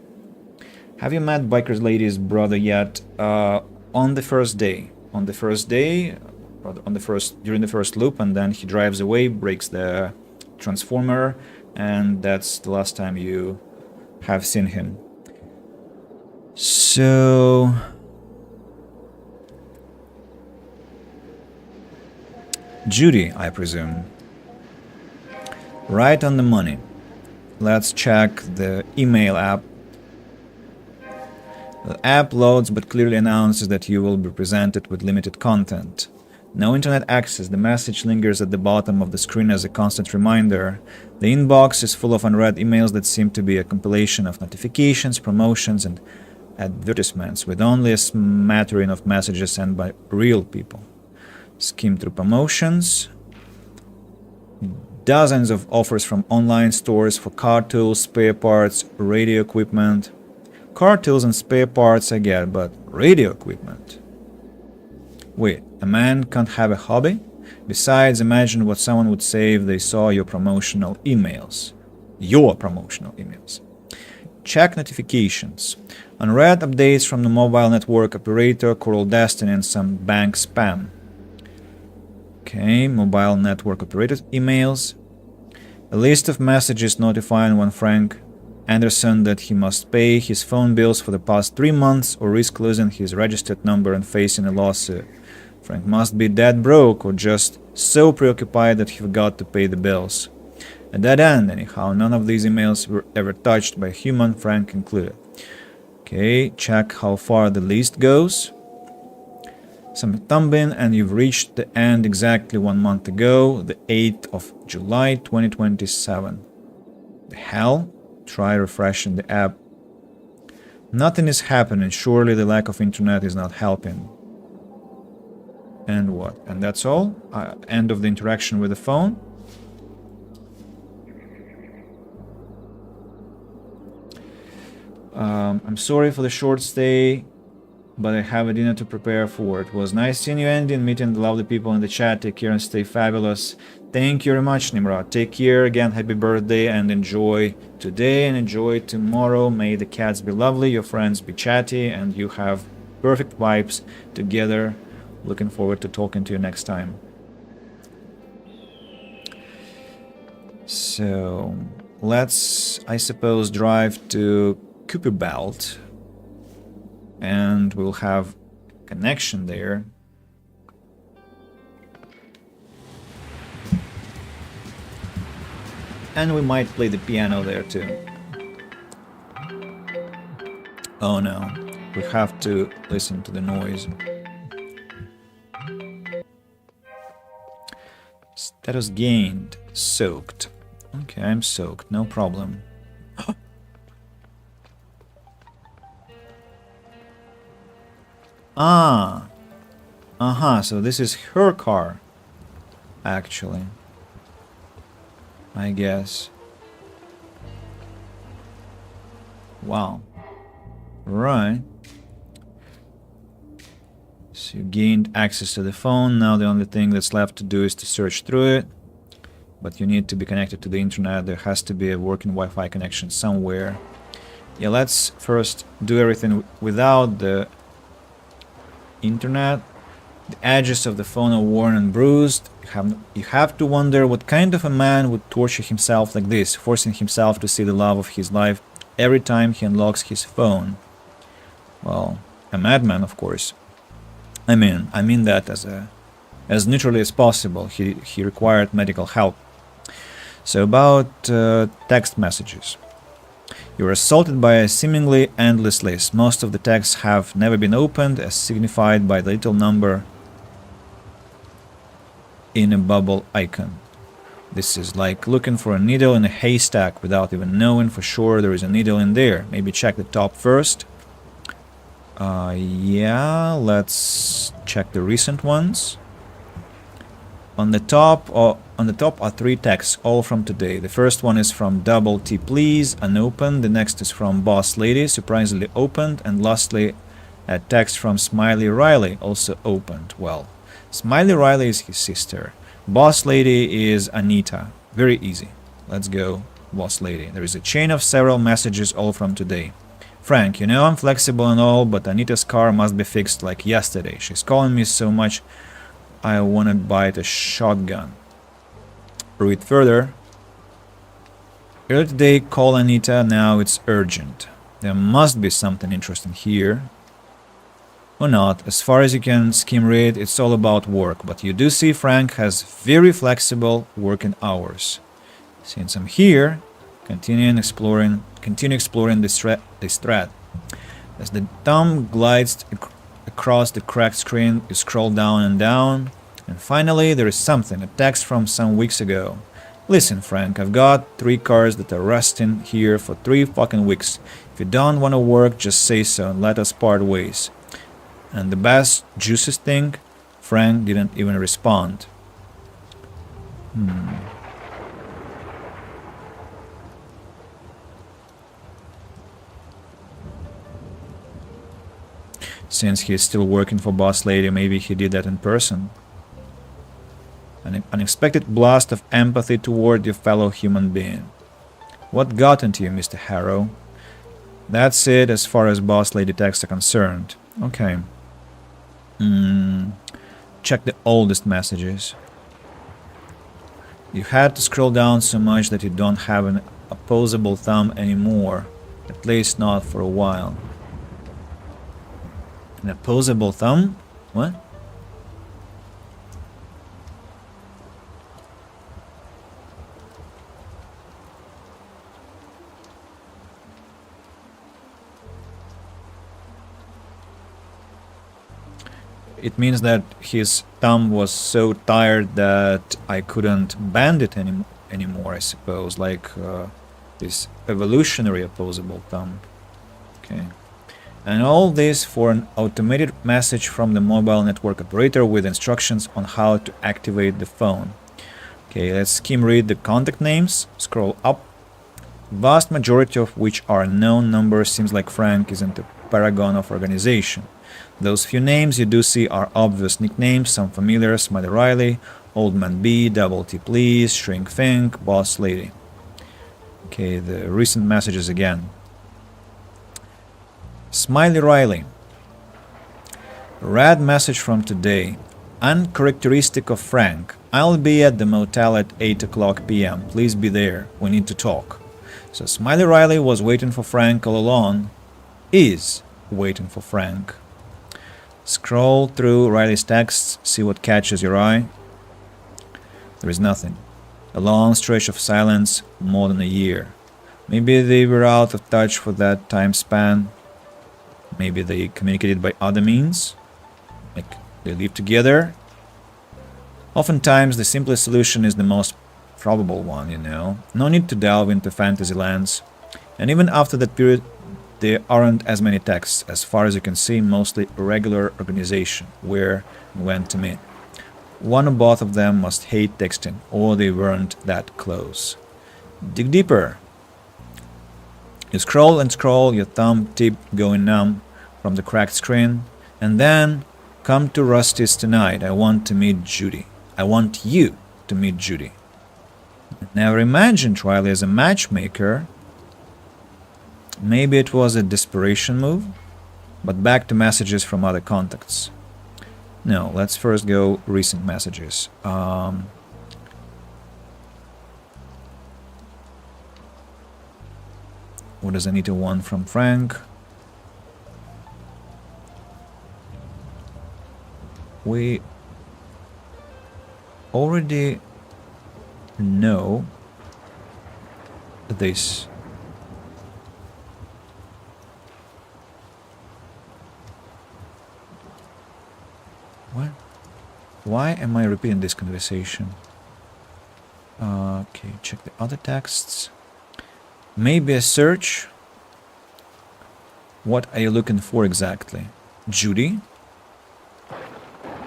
Speaker 1: Have you met Biker's Lady's brother yet? On the first day. On the first day, during the first loop, and then he drives away, breaks the transformer, and that's the last time you have seen him. So... Judy, I presume. Right on the money. Let's check the email app. The app loads but clearly announces that you will be presented with limited content. No internet access. The message lingers at the bottom of the screen as a constant reminder. The inbox is full of unread emails that seem to be a compilation of notifications, promotions, and advertisements, with only a smattering of messages sent by real people. Skim through promotions. Dozens of offers from online stores for car tools, spare parts, radio equipment. Car tools and spare parts I get, but radio equipment? Wait, a man can't have a hobby? Besides, imagine what someone would say if they saw your promotional emails. Your promotional emails. Check notifications. Unread updates from the mobile network operator, Coral Destiny, and some bank spam. Okay, mobile network operator emails. A list of messages notifying one Frank Anderson that he must pay his phone bills for the past 3 months or risk losing his registered number and facing a lawsuit. Frank must be dead broke or just so preoccupied that he forgot to pay the bills. A dead end, anyhow. None of these emails were ever touched by a human, Frank included. Okay, check how far the list goes. Some thumbing, and you've reached the end exactly 1 month ago, the 8th of July 2027. The hell? Try refreshing the app. Nothing is happening. Surely the lack of internet is not helping. And what? And that's all? End of the interaction with the phone? I'm sorry for the short stay, but I have a dinner to prepare for. It was nice seeing you, Andy, and meeting the lovely people in the chat. Take care and stay fabulous. Thank you very much, Nimrod. Take care again. Happy birthday and enjoy today and enjoy tomorrow. May the cats be lovely, your friends be chatty, and you have perfect vibes together. Looking forward to talking to you next time. So let's, I suppose, drive to Cooper Belt, and we'll have connection there. And we might play the piano there too. Oh no, we have to listen to the noise. Status gained. Soaked. Okay, I'm soaked, no problem. Ah! Uh-huh, so this is her car, actually. I guess. Wow. Right. So you gained access to the phone. Now the only thing that's left to do is to search through it. But you need to be connected to the internet. There has to be a working Wi-Fi connection somewhere. Yeah, let's first do everything without the internet. The edges of the phone are worn and bruised. You have to wonder what kind of a man would torture himself like this, forcing himself to see the love of his life every time he unlocks his phone. Well, a madman, of course. I mean that as neutrally as possible. He required medical help. So about text messages. You were assaulted by a seemingly endless list. Most of the texts have never been opened, as signified by the little number in a bubble icon. This is like looking for a needle in a haystack without even knowing for sure there is a needle in there. Maybe check the top first. Yeah, let's check the recent ones. On the top are 3 texts, all from today. The first one is from Double T Please, unopened. The next is from Boss Lady, surprisingly opened. And lastly, a text from Smiley Riley, also opened. Well, Smiley Riley is his sister. Boss Lady is Anita. Very easy. Let's go, Boss Lady. There is a chain of several messages, all from today. Frank, you know I'm flexible and all, but Anita's car must be fixed like yesterday. She's calling me so much I wanna buy it a shotgun. Read further. Earlier today, call Anita, now it's urgent. There must be something interesting here. Or not, as far as you can skim read, it's all about work, but you do see Frank has very flexible working hours. Since I'm here, continue exploring this thread. As the thumb glides across the cracked screen, you scroll down and down, and finally there is something, a text from some weeks ago. Listen, Frank, I've got 3 cars that are resting here for 3 fucking weeks. If you don't want to work, just say so and let us part ways. And the best, juiciest thing, Frank didn't even respond. Since he's still working for Boss Lady, maybe he did that in person. An unexpected blast of empathy toward your fellow human being. What got into you, Mr. Harrow? That's it as far as Boss Lady texts are concerned. Okay. Check the oldest messages. You had to scroll down so much that you don't have an opposable thumb anymore. At least not for a while. An opposable thumb? What? It means that his thumb was so tired that I couldn't bend it anymore, I suppose, like this evolutionary opposable thumb. Okay. And all this for an automated message from the mobile network operator with instructions on how to activate the phone. Okay, let's skim read the contact names, scroll up. Vast majority of which are known numbers. Seems like Frank isn't a paragon of organization. Those few names you do see are obvious nicknames, some familiar: Smiley Riley, Old Man B, Double T Please, Shrink Fink, Boss Lady. Okay, the recent messages again. Smiley Riley. Rad message from today. Uncharacteristic of Frank. I'll be at the motel at 8 o'clock p.m. Please be there. We need to talk. So Smiley Riley was waiting for Frank all along. Is waiting for Frank. Scroll through Riley's texts, see what catches your eye. There is nothing. A long stretch of silence, more than a year. Maybe they were out of touch for that time span. Maybe they communicated by other means. Like they lived together. Oftentimes the simplest solution is the most probable one, you know. No need to delve into fantasy lands. And even after that period, there aren't as many texts. As far as you can see, mostly regular organization, where and when to meet. One or both of them must hate texting, or they weren't that close. Dig deeper. You scroll and scroll, your thumb tip going numb from the cracked screen, and then come to Rusty's tonight. I want to meet Judy. I want you to meet Judy. Never imagined Riley as a matchmaker. Maybe it was a desperation move, but back to messages from other contacts. No, let's first go recent messages. What does Anita want from Frank? We already know this. What? Why am I repeating this conversation? Okay, check the other texts. Maybe a search? What are you looking for exactly? Judy?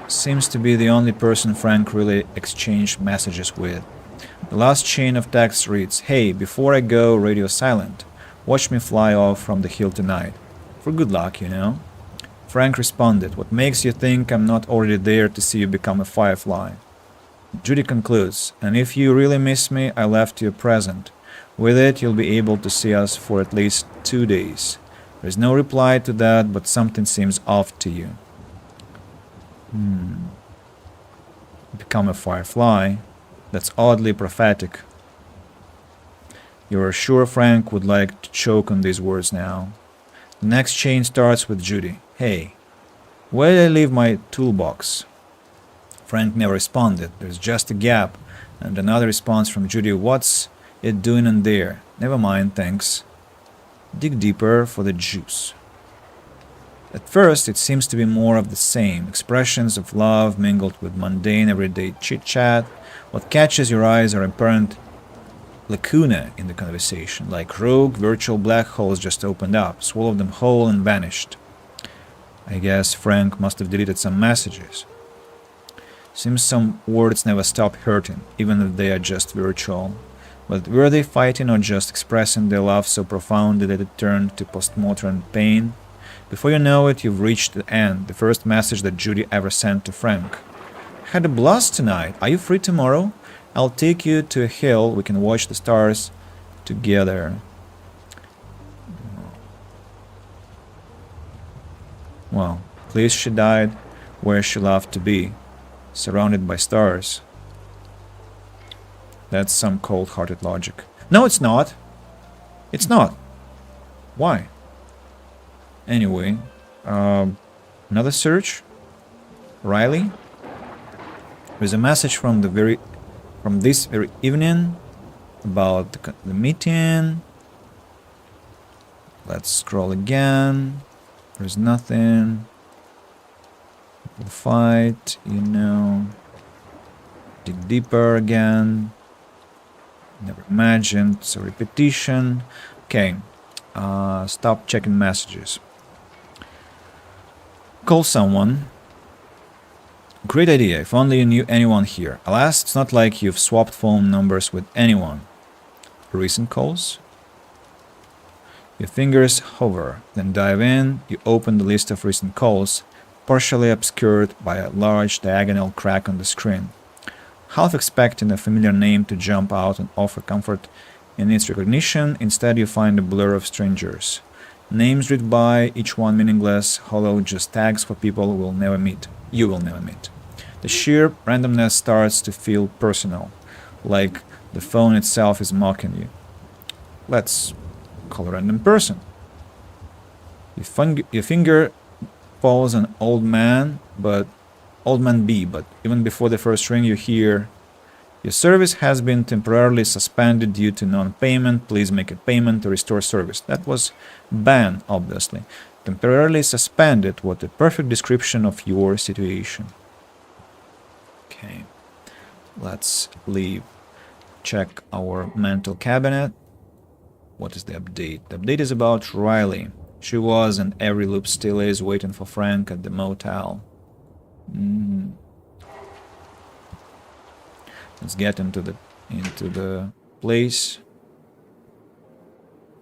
Speaker 1: Seems to be the only person Frank really exchanged messages with. The last chain of text reads, "Hey, before I go, radio silent. Watch me fly off from the hill tonight. For good luck, you know." Frank responded, "What makes you think I'm not already there to see you become a firefly?" Judy concludes, "And if you really miss me, I left you a present. With it, you'll be able to see us for at least 2 days." There's no reply to that, but something seems off to you. Become a firefly? That's oddly prophetic. You're sure Frank would like to choke on these words now. The next chain starts with Judy. "Hey, where did I leave my toolbox?" Frank never responded. There's just a gap, and another response from Judy. "What's it doing in there?" "Never mind, thanks." Dig deeper for the juice. At first, it seems to be more of the same, expressions of love mingled with mundane everyday chit-chat. What catches your eyes are apparent lacunae in the conversation, like rogue virtual black holes just opened up, swallowed them whole and vanished. I guess Frank must have deleted some messages. Seems some words never stop hurting, even if they are just virtual. But were they fighting or just expressing their love so profoundly that it turned to postmortem pain? Before you know it, you've reached the end, the first message that Judy ever sent to Frank. "Had a blast tonight. Are you free tomorrow? I'll take you to a hill. We can watch the stars together." Well, at least she died where she loved to be, surrounded by stars. That's some cold-hearted logic. No, it's not. It's not. Why? Anyway, another search. Riley. There's a message from this very evening about the meeting. Let's scroll again. There's nothing. The fight, you know. Dig deeper again. Never imagined. It's a repetition. Okay. Stop checking messages. Call someone. Great idea, if only you knew anyone here. Alas, it's not like you've swapped phone numbers with anyone. Recent calls? Your fingers hover, then dive in. You open the list of recent calls, partially obscured by a large diagonal crack on the screen. Half expecting a familiar name to jump out and offer comfort in its recognition, instead you find a blur of strangers. Names read by, each one meaningless, hollow, just tags for people you will never meet. The sheer randomness starts to feel personal, like the phone itself is mocking you. Let's call a random person. Your finger falls on old man B, but even before the first ring you hear, "Your service has been temporarily suspended due to non-payment. Please make a payment to restore service." That was ban, obviously. Temporarily suspended, what a perfect description of your situation. Okay, let's leave. Check our mental cabinet. What is the update? The update is about Riley. She was, and every loop still is, waiting for Frank at the motel. Let's get into the place.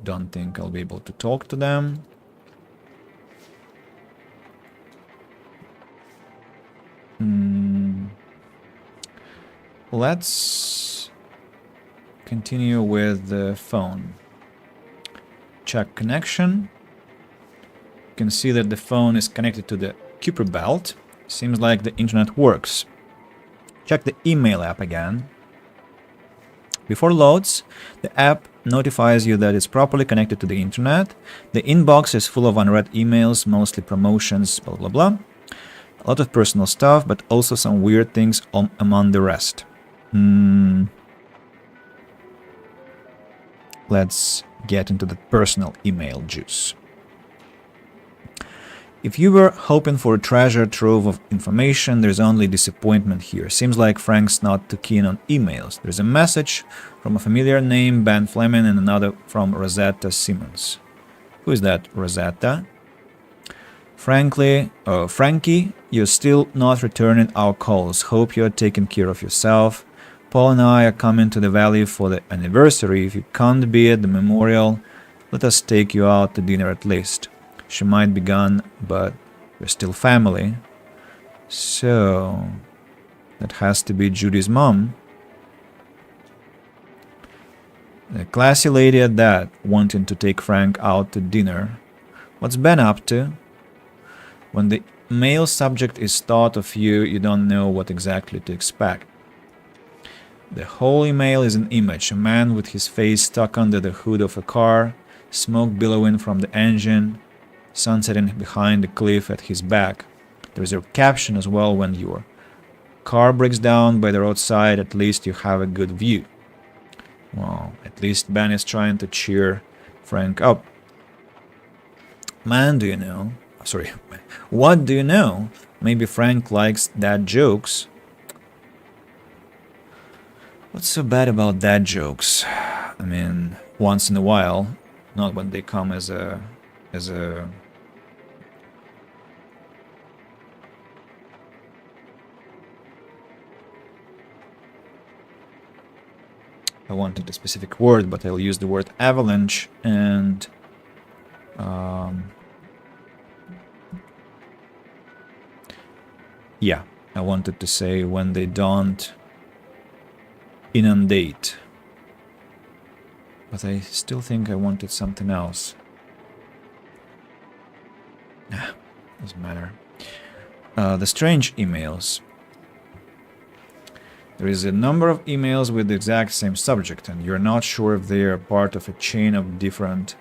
Speaker 1: Don't think I'll be able to talk to them. Let's continue with the phone. Check connection. You can see that the phone is connected to the Kuiper belt. Seems like the internet works. Check the email app again. Before loads, the app notifies you that it's properly connected to the internet. The inbox is full of unread emails, mostly promotions, blah blah blah. A lot of personal stuff, but also some weird things among the rest. Let's get into the personal email juice. If you were hoping for a treasure trove of information, there's only disappointment here. Seems like Frank's not too keen on emails. There's a message from a familiar name, Ben Fleming, and another from Rosetta Simmons. Who is that, Rosetta? Frankie, you're still not returning our calls. Hope you're taking care of yourself. Paul and I are coming to the valley for the anniversary. If you can't be at the memorial, let us take you out to dinner at least. She might be gone, but we're still family. So, that has to be Judy's mom. A classy lady at that, wanting to take Frank out to dinner. What's Ben up to? When the male subject is thought of you, you don't know what exactly to expect. The whole email is an image, a man with his face stuck under the hood of a car, smoke billowing from the engine, sun setting behind the cliff at his back. There's a caption as well: when your car breaks down by the roadside, at least you have a good view. Well, at least Ben is trying to cheer Frank up. Man, do you know? Sorry, what do you know? Maybe Frank likes dad jokes. What's so bad about dad jokes? I mean, once in a while, not when they come as a I wanted a specific word, but I'll use the word avalanche, and yeah, I wanted to say when they don't inundate, but I still think I wanted something else. Doesn't matter. The strange emails. There is a number of emails with the exact same subject, and you're not sure if they are part of a chain of different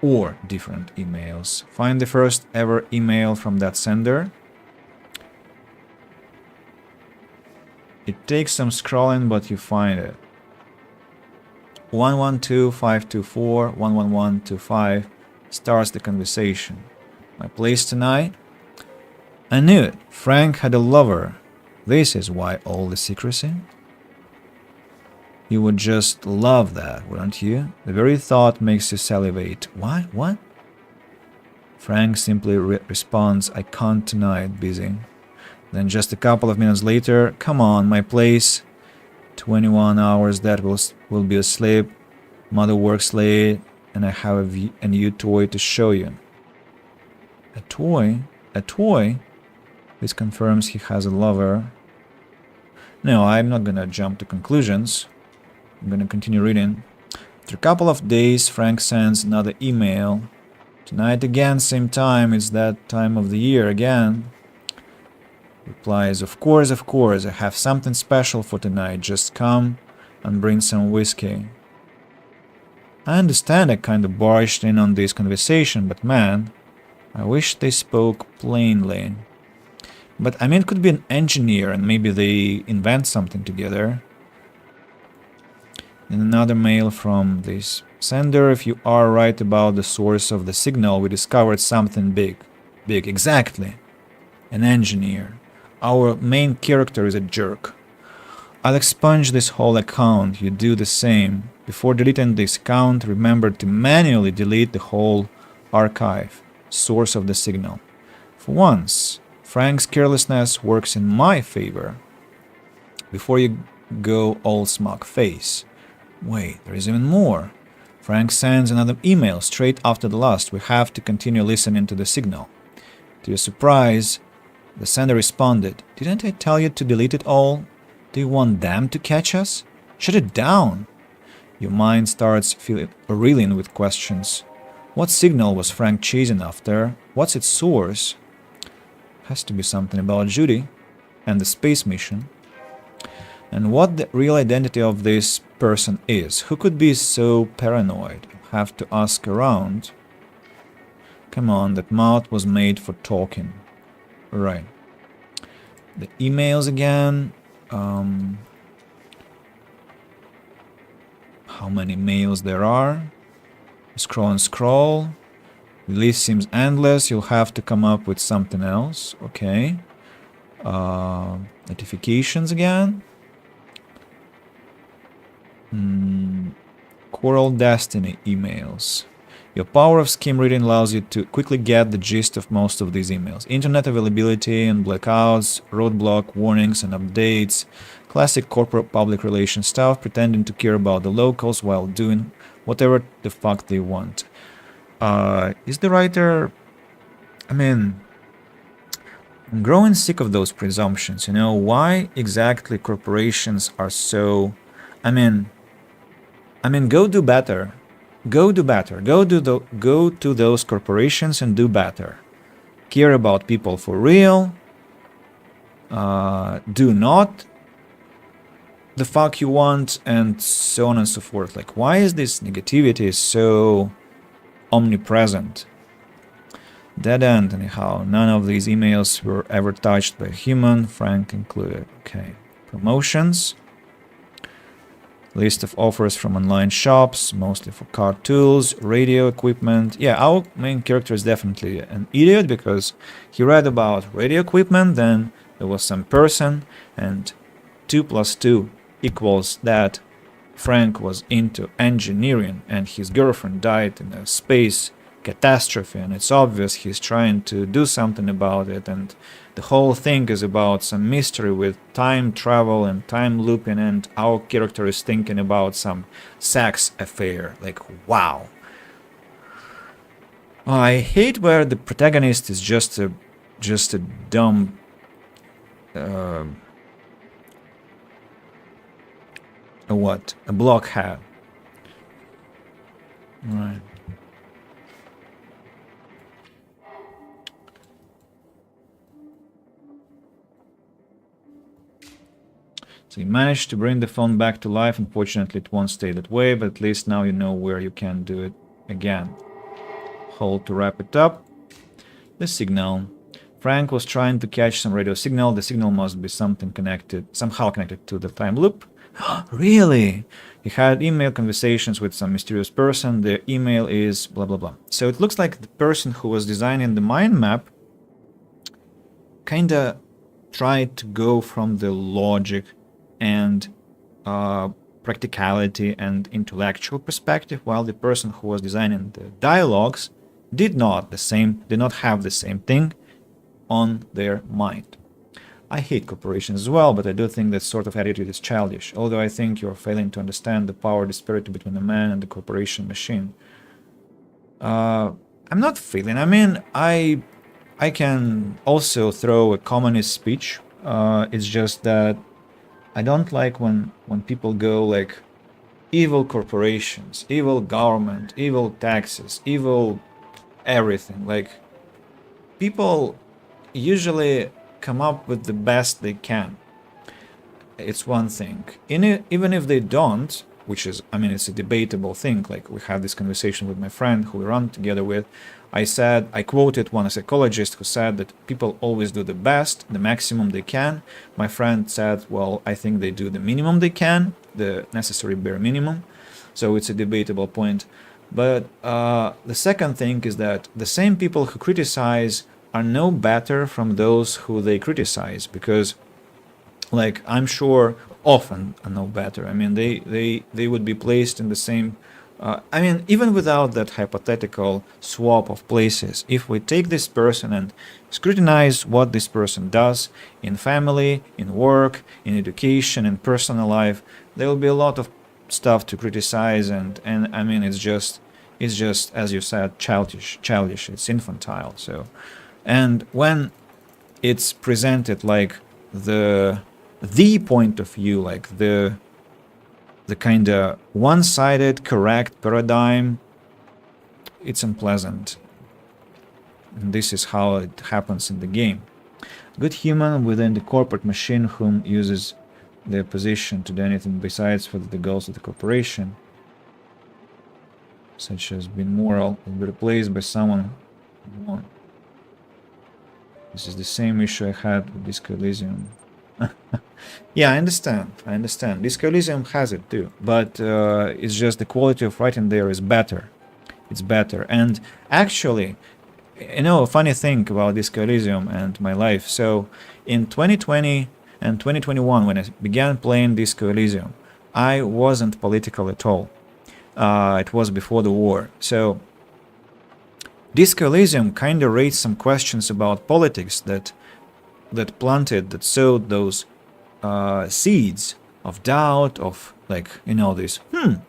Speaker 1: emails. Find the first ever email from that sender. It takes some scrolling, but you find it. 112-524-11125 starts the conversation. My place tonight? I knew it. Frank had a lover. This is why all the secrecy? You would just love that, wouldn't you? The very thought makes you salivate. Why? What? Frank simply responds, I can't tonight, busy. Then just a couple of minutes later, come on, my place. 21 hours that will be asleep. Mother works late, and I have a new toy to show you. A toy? A toy? This confirms he has a lover. No, I'm not gonna jump to conclusions. I'm gonna continue reading. After a couple of days, Frank sends another email. Tonight again, same time. It's that time of the year again. Replies, of course, I have something special for tonight. Just come and bring some whiskey. I understand I kind of barged in on this conversation, but man, I wish they spoke plainly. But I mean, it could be an engineer and maybe they invent something together. And another mail from this sender. If you are right about the source of the signal, we discovered something big. Big, exactly. An engineer. Our main character is a jerk. I'll expunge this whole account. You do the same. Before deleting this account, remember to manually delete the whole archive. Source of the signal. For once, Frank's carelessness works in my favor. Before you go all smug face. Wait, there is even more. Frank sends another email straight after the last. We have to continue listening to the signal. To your surprise, the sender responded, didn't I tell you to delete it all? Do you want them to catch us? Shut it down. Your mind starts reeling with questions. What signal was Frank chasing after? What's its source? Has to be something about Judy and the space mission. And what the real identity of this person is. Who could be so paranoid? Have to ask around. Come on, that mouth was made for talking. Right. The emails again. How many mails there are? Scroll and scroll. The list seems endless. You'll have to come up with something else. Okay. Notifications again. Coral Destiny emails. Your power of skim reading allows you to quickly get the gist of most of these emails. Internet availability and blackouts, roadblock warnings and updates, classic corporate public relations stuff, pretending to care about the locals while doing whatever the fuck they want. Is the writer... I mean... I'm growing sick of those presumptions, you know? Why exactly corporations are so... I mean, go do better. Go do better. Go to those corporations and do better. Care about people for real. Do not the fuck you want, and so on and so forth. Like, why is this negativity so omnipresent? Dead end, anyhow. None of these emails were ever touched by a human, Frank included. Okay. Promotions. List of offers from online shops, mostly for car tools, radio equipment. Yeah, our main character is definitely an idiot because he read about radio equipment, then there was some person, and 2 + 2 equals that Frank was into engineering and his girlfriend died in a space catastrophe, and it's obvious he's trying to do something about it, and the whole thing is about some mystery with time travel and time looping, and our character is thinking about some sex affair. Like, wow. I hate where the protagonist is just a dumb a what? A blockhead. Right. So you managed to bring the phone back to life. Unfortunately, it won't stay that way, but at least now you know where you can do it again. Hold to wrap it up. The signal. Frank was trying to catch some radio signal. The signal must be somehow connected to the time loop. Really? He had email conversations with some mysterious person. The email is blah blah blah. So it looks like the person who was designing the mind map kinda tried to go from the logic and practicality and intellectual perspective, while the person who was designing the dialogues did not have the same thing on their mind. I hate corporations as well, but I do think that sort of attitude is childish, although I think you're failing to understand the power disparity between the man and the corporation machine. I'm not failing. I mean, I can also throw a communist speech. It's just that I don't like when people go like evil corporations, evil government, evil taxes, evil everything. Like, people usually come up with the best they can. It's one thing. Even if they don't, which is, I mean, it's a debatable thing. Like, we had this conversation with my friend who we run together with. I quoted one psychologist who said that people always do the best, the maximum they can. My friend said, well, I think they do the minimum they can, the necessary bare minimum. So it's a debatable point. But the second thing is that the same people who criticize are no better from those who they criticize, because, like, I'm sure often are no better. I mean, they would be placed in the same... I mean, even without that hypothetical swap of places, if we take this person and scrutinize what this person does in family, in work, in education, in personal life, there will be a lot of stuff to criticize, and I mean, it's just, as you said, childish, it's infantile. So, and when it's presented like the point of view, like the kind of one-sided correct paradigm, it's unpleasant. And this is how it happens in the game. Good human within the corporate machine whom uses their position to do anything besides for the goals of the corporation, such as being moral, will be replaced by someone more. This is the same issue I had with Disco Elysium. Yeah, I understand. Disco Elysium has it too, but it's just the quality of writing there is better. It's better. And actually, you know, a funny thing about Disco Elysium and my life. So in 2020 and 2021, when I began playing Disco Elysium, I wasn't political at all. It was before the war. So Disco Elysium kind of raised some questions about politics that sowed those seeds of doubt, of like, you know, this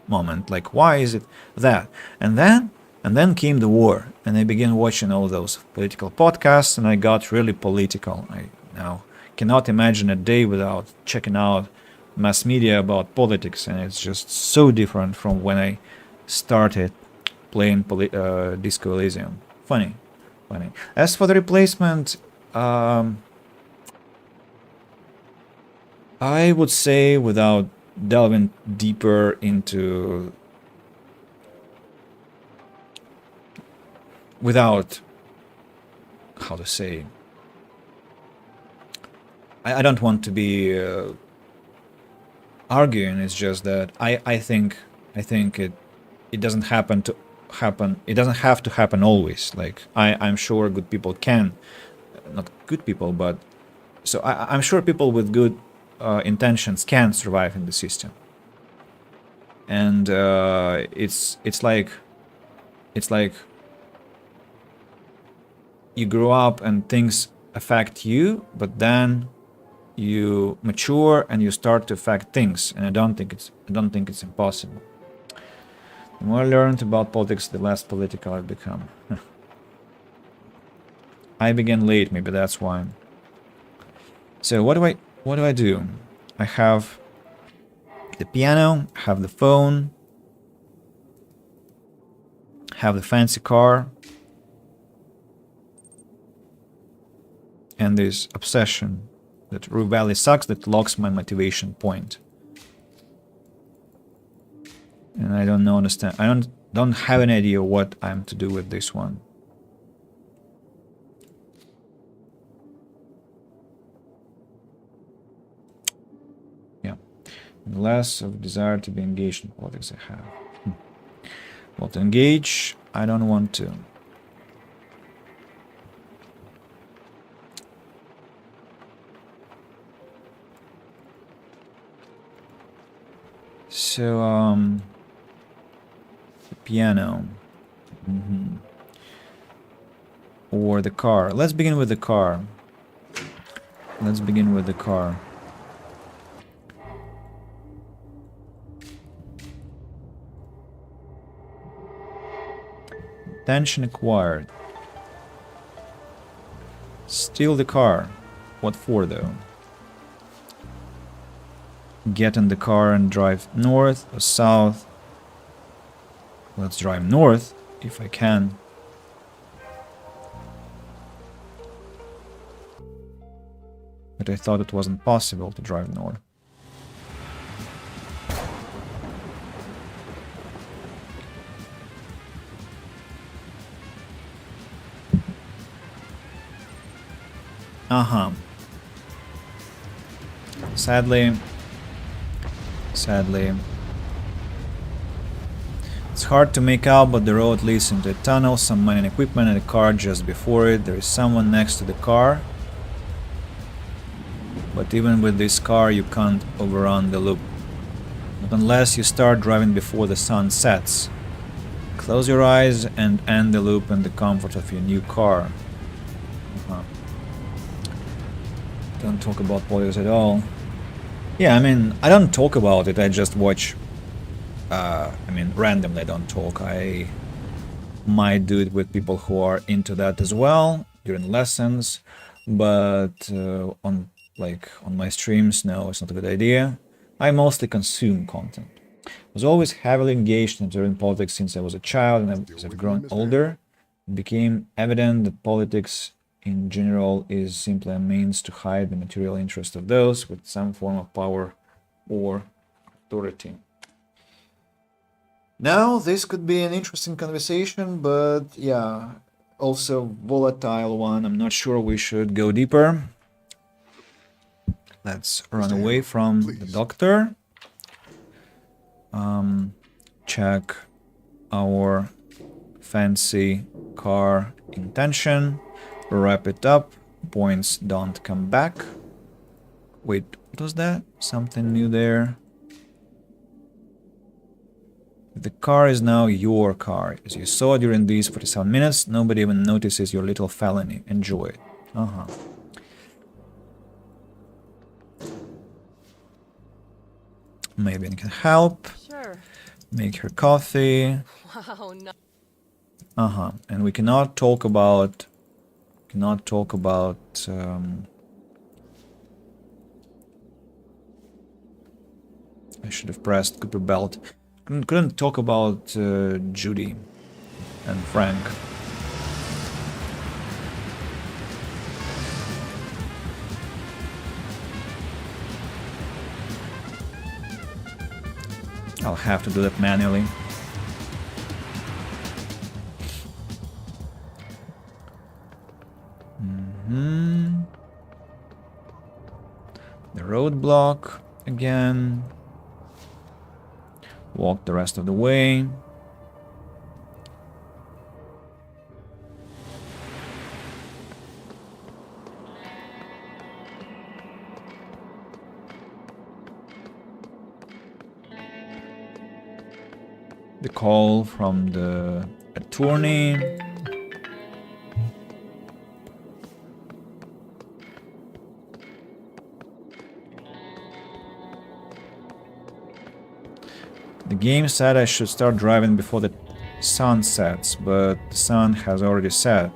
Speaker 1: moment, like why is it that? And then came the war, and I began watching all those political podcasts, and I got really political. I now cannot imagine a day without checking out mass media about politics, and it's just so different from when I started playing Disco Elysium. Funny. As for the replacement, I would say, without delving deeper into, without, how to say, I don't want to be arguing. It's just that I think it doesn't happen. It doesn't have to happen always. Like I'm sure good people can, not good people, but so I'm sure people with good intentions can survive in the system. And it's like you grow up and things affect you, but then you mature and you start to affect things. And I don't think it's impossible. The more I learned about politics, the less political I've become. I began late, maybe that's why. So what do I do? I have the piano, have the phone, have the fancy car, and this obsession that Rue Valley sucks that locks my motivation point. And I don't understand. I don't have an idea what I'm to do with this one. Yeah. The less of desire to be engaged in politics I have. Well, to engage, I don't want to. So, the piano. Or the car. Let's begin with the car. Attention acquired. Steal the car. What for, though? Get in the car and drive north or south. Let's drive north, if I can. But I thought it wasn't possible to drive north. Sadly. It's hard to make out, but the road leads into a tunnel, some mining equipment and a car just before it. There is someone next to the car. But even with this car, you can't overrun the loop. Not unless you start driving before the sun sets. Close your eyes and end the loop in the comfort of your new car. Don't talk about politics at all. Yeah, I mean, I don't talk about it, I just watch. Randomly I don't talk. I might do it with people who are into that as well during lessons, but on my streams, no, it's not a good idea. I mostly consume content. I was always heavily engaged in Syrian politics since I was a child, and as I've grown older, it became evident that politics in general is simply a means to hide the material interest of those with some form of power or authority. Now, this could be an interesting conversation, but yeah, also volatile one. I'm not sure we should go deeper. Let's run
Speaker 3: Mr.
Speaker 1: away
Speaker 3: Harrow,
Speaker 1: from the
Speaker 3: please.
Speaker 1: doctor. Check our fancy car intention. Wrap it up. Points don't come back. Wait, what was that? Something new there. The car is now your car. As you saw during these 47 minutes, nobody even notices your little felony. Enjoy it. Maybe it can help.
Speaker 6: Sure.
Speaker 1: Make her coffee.
Speaker 6: Wow, no.
Speaker 1: And we cannot talk about I should have pressed Cooper Belt. Couldn't talk about Judy and Frank. I'll have to do that manually. The roadblock again. Walk the rest of the way. The call from the attorney. The game said I should start driving before the sun sets, but the sun has already set.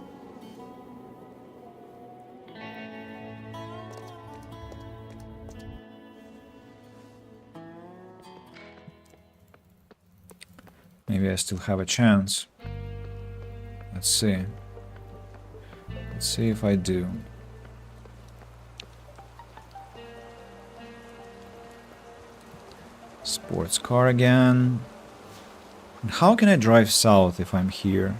Speaker 1: Maybe I still have a chance. Let's see. Let's see if I do. Sports car again. How can I drive south if I'm here?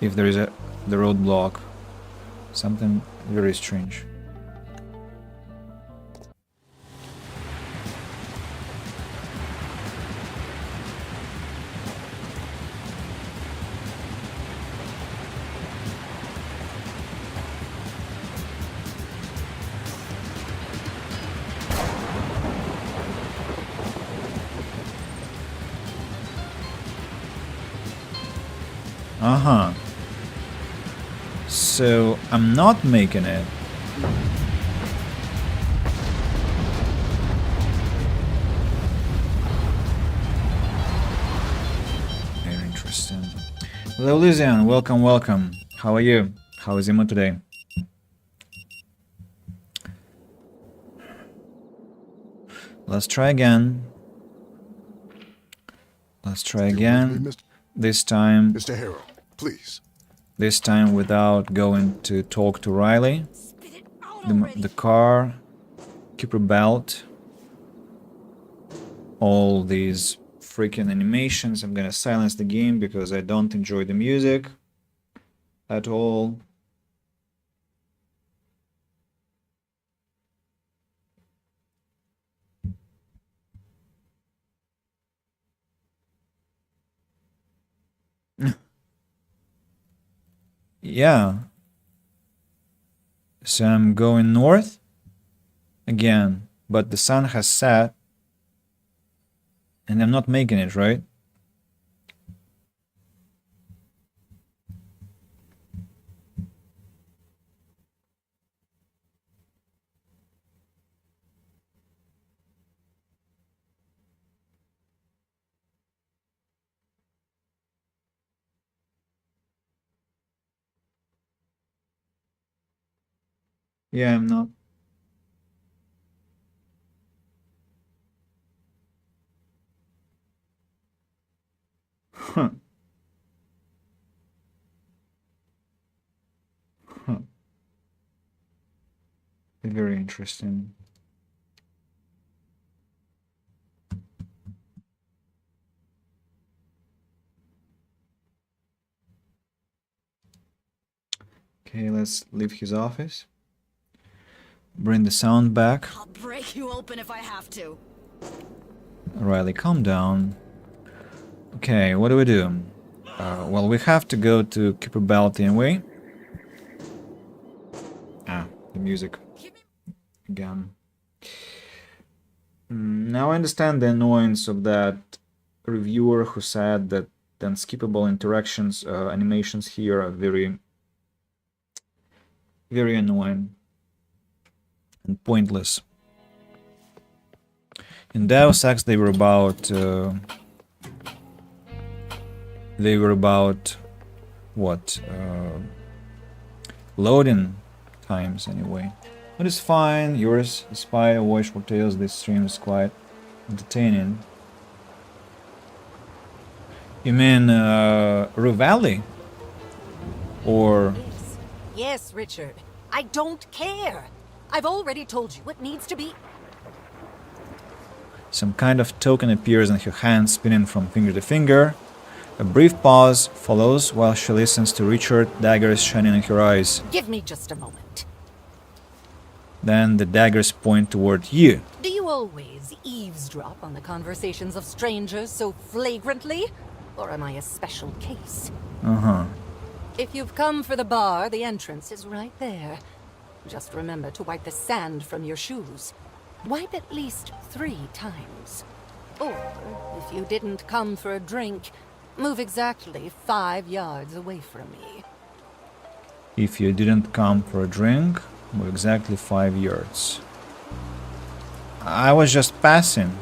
Speaker 1: If there is the roadblock. Something very strange. So I'm not making it. Very interesting. Hello, Lysian. Welcome, welcome. How are you? How is your mood today? Let's try again. Let's try
Speaker 3: Still
Speaker 1: again.
Speaker 3: with me,
Speaker 1: This time.
Speaker 3: Mr. Harrow, please.
Speaker 1: This time without going to talk to Riley.
Speaker 4: Spit it out already.
Speaker 1: The car, Cooper Belt, all these freaking animations. I'm gonna silence the game because I don't enjoy the music at all. Yeah. So I'm going north again, but the sun has set and I'm not making it, right? Yeah, I'm not. Huh. very interesting. Okay, let's leave his office. Bring the sound back.
Speaker 4: I'll break you open if I have to.
Speaker 1: Riley, calm down. Okay, what do we do? Well, we have to go to Cooper Belt anyway. Ah, the music. Again. Now I understand the annoyance of that reviewer who said that the unskippable interactions, animations here are very annoying and pointless. In Deus Ex, they were about what? Loading times anyway. But it's fine. Yours, Spy, watch for Tales. This stream is quite entertaining. You mean Rue Valley? Or
Speaker 8: Yes, Richard. I don't care. I've already told you it needs to be.
Speaker 1: some kind of token appears in her hand, spinning from finger to finger. A brief pause follows while she listens to Richard, daggers shining in her eyes.
Speaker 8: Give me just a moment.
Speaker 1: Then the daggers point toward you.
Speaker 8: Do you always eavesdrop on the conversations of strangers so flagrantly? Or am I a special case?
Speaker 1: Uh-huh.
Speaker 8: If you've come for the bar, the entrance is right there. Just remember to wipe the sand from your shoes. Wipe at least 3 times. Or, if you didn't come for a drink, move exactly 5 yards away from me.
Speaker 1: If you didn't come for a drink, move exactly 5 yards. I was just passing.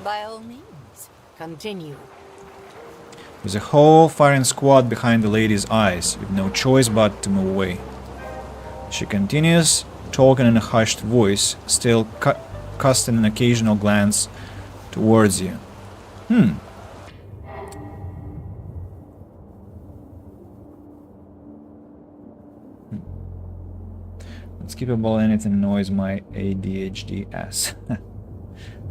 Speaker 8: By all means, continue.
Speaker 1: There's a whole firing squad behind the lady's eyes, with no choice but to move away. She continues, talking in a hushed voice, still casting an occasional glance towards you. Unskippable anything annoys my ADHD ass.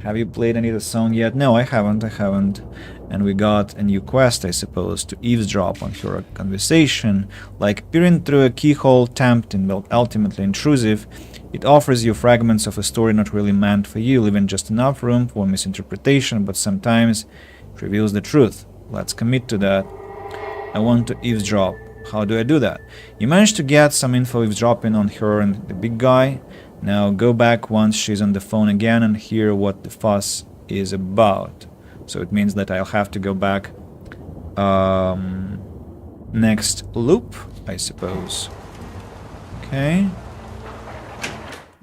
Speaker 1: Have you played any of the song yet? No, I haven't. And we got a new quest, I suppose, to eavesdrop on her conversation. Like peering through a keyhole, tempting but ultimately intrusive, it offers you fragments of a story not really meant for you, leaving just enough room for misinterpretation, but sometimes it reveals the truth. Let's commit to that. I want to eavesdrop. How do I do that? You managed to get some info eavesdropping on her and the big guy. Now go back once she's on the phone again and hear what the fuss is about. So it means that I'll have to go back next loop, I suppose. Okay.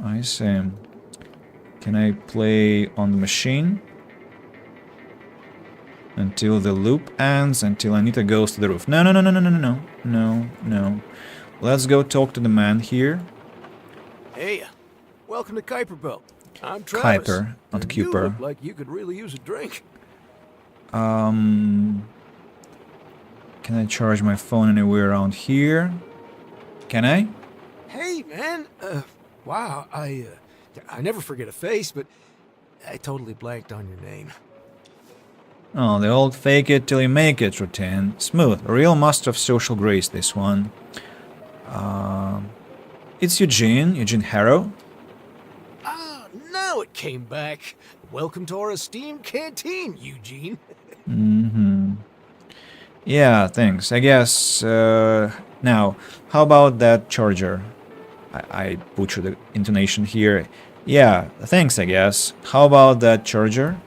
Speaker 1: I see. Can I play on the machine? Until the loop ends, until Anita goes to the roof. No. No. Let's go talk to the man here.
Speaker 9: Hey, welcome to Kuiper Belt. I'm Travis.
Speaker 1: Kuiper, not
Speaker 9: and
Speaker 1: Cooper.
Speaker 9: You look like you could really use a drink.
Speaker 1: Can I charge my phone anywhere around here? Can I?
Speaker 9: Hey, man. Wow. I never forget a face, but I totally blanked on your name.
Speaker 1: Oh, the old fake it till you make it routine. Smooth. A real master of social grace, this one. It's Eugene Harrow.
Speaker 9: Ah, now it came back. Welcome to our esteemed canteen, Eugene.
Speaker 1: Yeah, thanks. I guess, now, how about that charger? I butchered the intonation here. Yeah, thanks, I guess. How about that charger?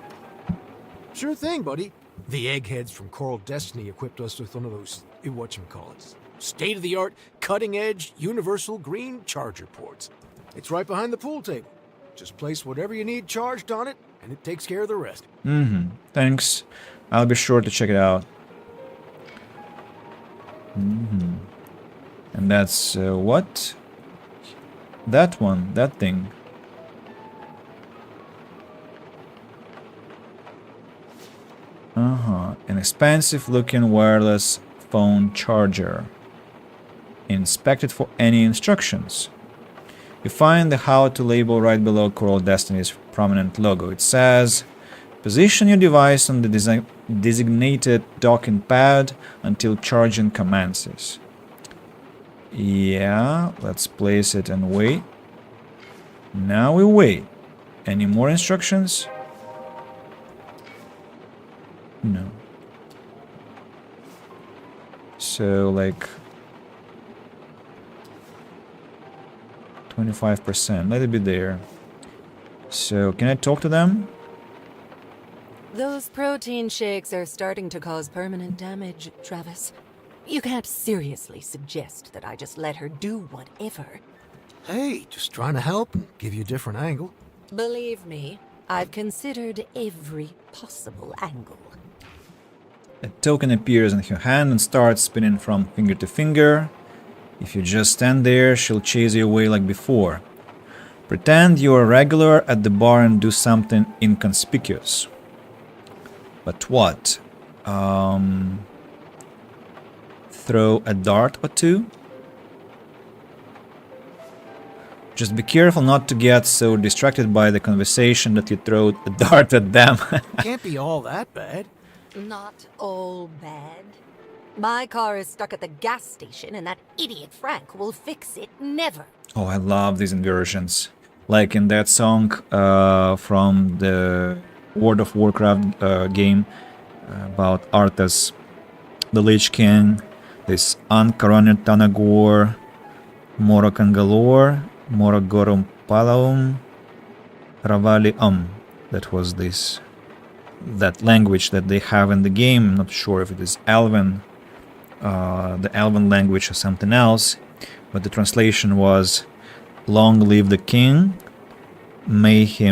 Speaker 9: Sure thing, buddy. The eggheads from Coral Destiny equipped us with one of those, whatchamacallits, state-of-the-art, cutting-edge, universal green charger ports. It's right behind the pool table. Just place whatever you need charged on it, and it takes care of the rest.
Speaker 1: Thanks. I'll be sure to check it out. And that's, what? That one, that thing. An expensive-looking wireless phone charger. Inspect it for any instructions. You find the how to label right below Coral Destiny's prominent logo. It says, position your device on the designated docking pad until charging commences. Yeah, let's place it and wait. Now we wait. Any more instructions? No. So, like 25%. Let it be there. So, can I talk to them?
Speaker 8: Those protein shakes are starting to cause permanent damage, Travis. You can't seriously suggest that I just let her do whatever.
Speaker 9: Hey, just trying to help and give you a different angle.
Speaker 8: Believe me, I've considered every possible angle.
Speaker 1: A token appears in her hand and starts spinning from finger to finger. If you just stand there, she'll chase you away like before. Pretend you're a regular at the bar and do something inconspicuous. But what? Throw a dart or two? Just be careful not to get so distracted by the conversation that you throw a dart at them.
Speaker 9: Can't be all that bad.
Speaker 8: Not all bad. My car is stuck at the gas station and that idiot Frank will fix it never.
Speaker 1: Oh, I love these inversions. Like in that song from the World of Warcraft game about Arthas, the Lich King, this Ankaronet Tanagor, Morokangalor, Morogorum Palaum, Ravali That was that language that they have in the game. I'm not sure if it is Elven, the Elven language or something else, but the translation was, long live the king, may he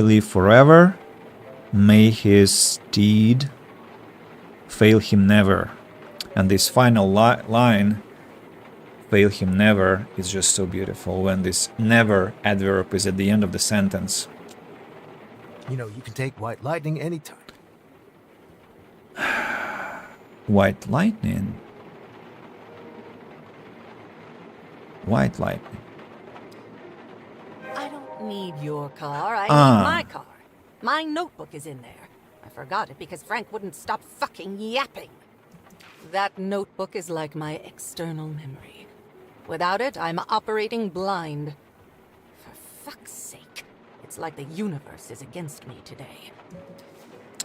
Speaker 1: live forever, may his steed fail him never. And this final line, fail him never, is just so beautiful when this never adverb is at the end of the sentence.
Speaker 9: You know, you can take White Lightning anytime.
Speaker 1: White lightning? White lightning.
Speaker 8: I don't need your car, I need my car. My notebook is in there. I forgot it because Frank wouldn't stop fucking yapping. That notebook is like my external memory. Without it, I'm operating blind. For fuck's sake. It's like the universe is against me today.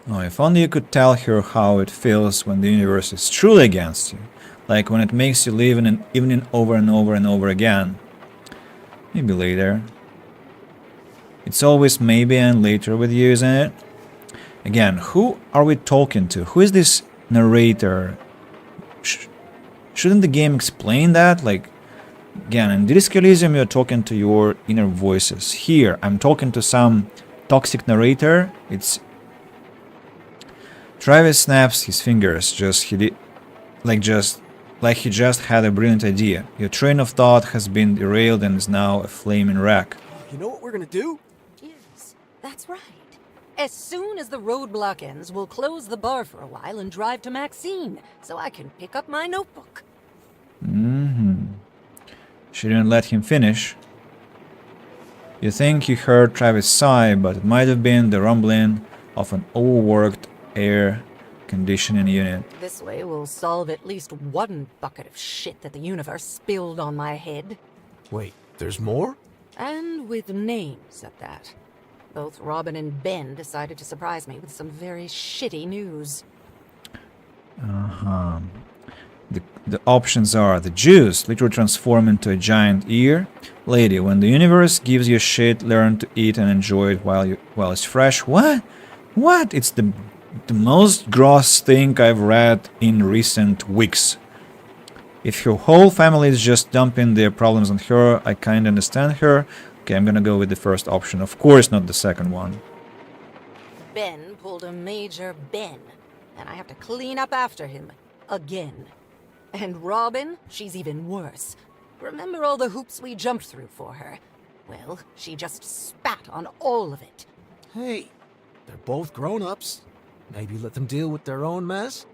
Speaker 1: Oh, if only you could tell her how it feels when the universe is truly against you. Like when it makes you live in an evening over and over and over again. Maybe later. It's always maybe and later with you, isn't it? Again, who are we talking to? Who is this narrator? Shouldn't the game explain that? Like, again, in Disco Elysium you're talking to your inner voices. Here, I'm talking to some toxic narrator. It's... Travis snaps his fingers, like he just had a brilliant idea. Your train of thought has been derailed and is now a flaming wreck.
Speaker 9: You know what we're gonna do?
Speaker 8: Yes, that's right. As soon as the roadblock ends, we'll close the bar for a while and drive to Maxine, so I can pick up my notebook.
Speaker 1: She didn't let him finish. You think you heard Travis sigh, but it might have been the rumbling of an overworked air conditioning unit.
Speaker 8: This way we'll solve at least one bucket of shit that the universe spilled on my head.
Speaker 9: Wait, there's more?
Speaker 8: And with names at that. Both Robin and Ben decided to surprise me with some very shitty news.
Speaker 1: The options are the juice, literally transform into a giant ear. Lady, when the universe gives you shit, learn to eat and enjoy it while it's fresh. What? What? It's the most gross thing I've read in recent weeks. If your whole family is just dumping their problems on her, I kinda understand her. Okay, I'm gonna go with the first option. Of course, not the second one.
Speaker 8: Ben pulled a major Ben, and I have to clean up after him. Again. And Robin, she's even worse. Remember all the hoops we jumped through for her? Well, she just spat on all of it.
Speaker 9: Hey, they're both grown-ups. Maybe let them deal with their own mess?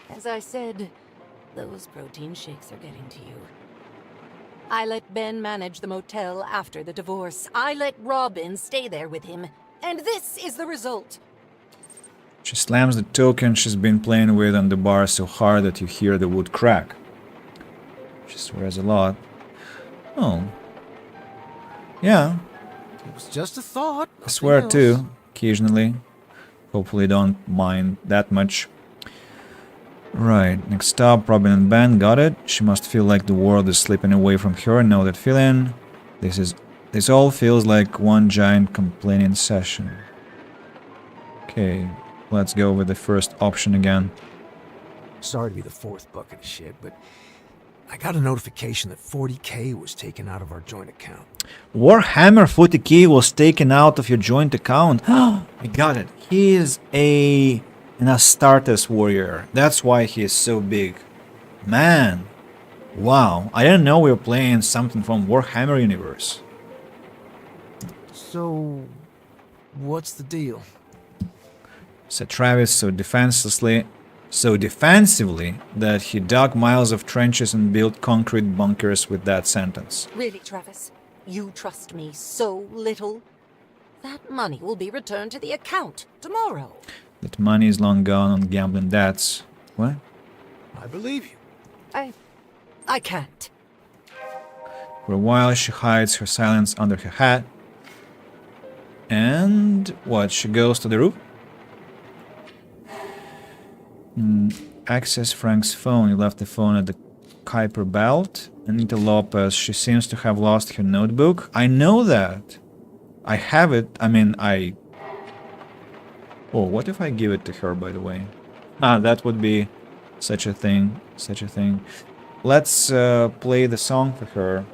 Speaker 8: As I said, those protein shakes are getting to you. I let Ben manage the motel after the divorce. I let Robin stay there with him. And this is the result.
Speaker 1: She slams the token she's been playing with on the bar so hard that you hear the wood crack. She swears a lot. Oh. Yeah,
Speaker 9: It was just a thought.
Speaker 1: I swear
Speaker 9: nothing else.
Speaker 1: too, occasionally. Hopefully don't mind that much. Right, next up, Robin and Ben got it. She must feel like the world is slipping away from her. Know that feeling. This all feels like one giant complaining session. Okay, let's go with the first option again.
Speaker 9: Sorry to be the fourth bucket of shit, but I got a notification that 40K was taken out of our joint account.
Speaker 1: Warhammer 40K was taken out of your joint account. I got it. He is an Astartes warrior. That's why he is so big. Man. Wow. I didn't know we were playing something from Warhammer universe.
Speaker 9: So, what's the deal?
Speaker 1: Said Travis so defensively that he dug miles of trenches and built concrete bunkers with that sentence.
Speaker 8: Really, Travis? You trust me so little? That money will be returned to the account tomorrow.
Speaker 1: That money is long gone on gambling debts. What?
Speaker 9: I believe you.
Speaker 8: I can't.
Speaker 1: For a while she hides her silence under her hat. And what? She goes to the roof? Access Frank's phone. He left the phone at the Kuiper Belt. Anita Lopez. She seems to have lost her notebook. I know that. I have it. Oh, what if I give it to her, by the way? That would be such a thing. Let's play the song for her.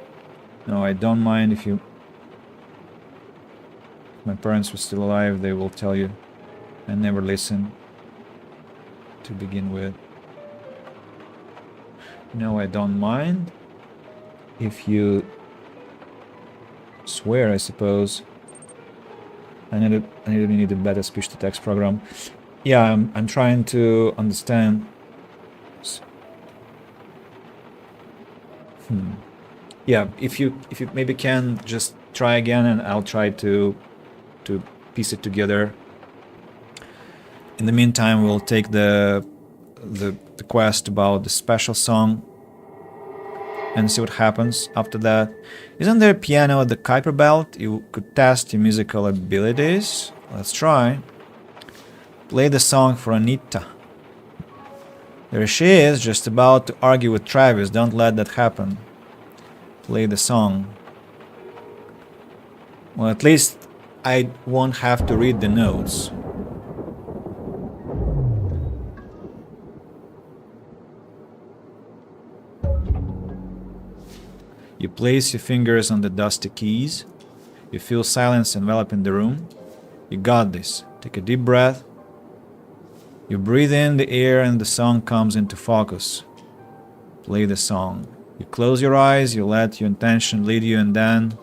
Speaker 1: No, I don't mind if you... If my parents were still alive, they will tell you. I never listen. To begin with. No, I don't mind. If you swear, I suppose. I need a better speech-to-text program. Yeah, I'm trying to understand. Yeah, if you maybe can just try again, and I'll try to piece it together. In the meantime, we'll take the quest about the special song and see what happens after that. Isn't there a piano at the Kuiper Belt? You could test your musical abilities. Let's try. Play the song for Anita. There she is, just about to argue with Travis. Don't let that happen. Play the song. Well, at least I won't have to read the notes. You place your fingers on the dusty keys. You feel silence enveloping the room. You got this. Take a deep breath. You breathe in the air and the song comes into focus. Play the song. You close your eyes, you let your intention lead you, and then...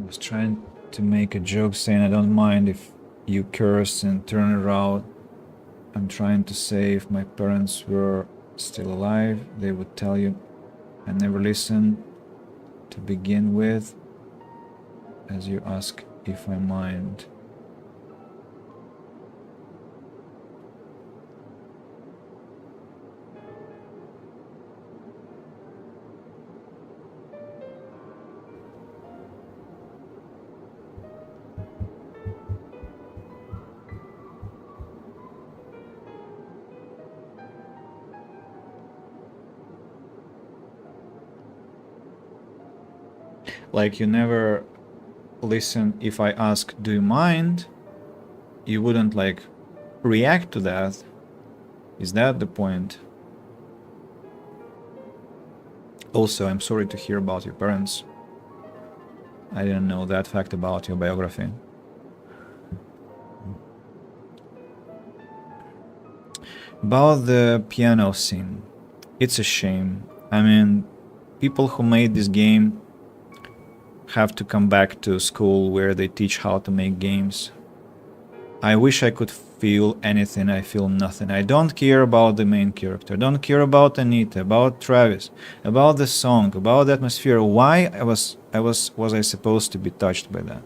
Speaker 1: I was trying to make a joke saying I don't mind if you curse and turn around. I'm trying to say if my parents were still alive, they would tell you I never listened to begin with, as you ask if I mind. Like you never listen if I ask, do you mind? You wouldn't like react to that. Is that the point? Also, I'm sorry to hear about your parents. I didn't know that fact about your biography. About the piano scene. It's a shame. I mean, people who made this game have to come back to school where they teach how to make games. I wish I could feel anything. I feel nothing. I don't care about the main character. I don't care about Anita, about Travis, about the song, about the atmosphere. Why was I supposed to be touched by that?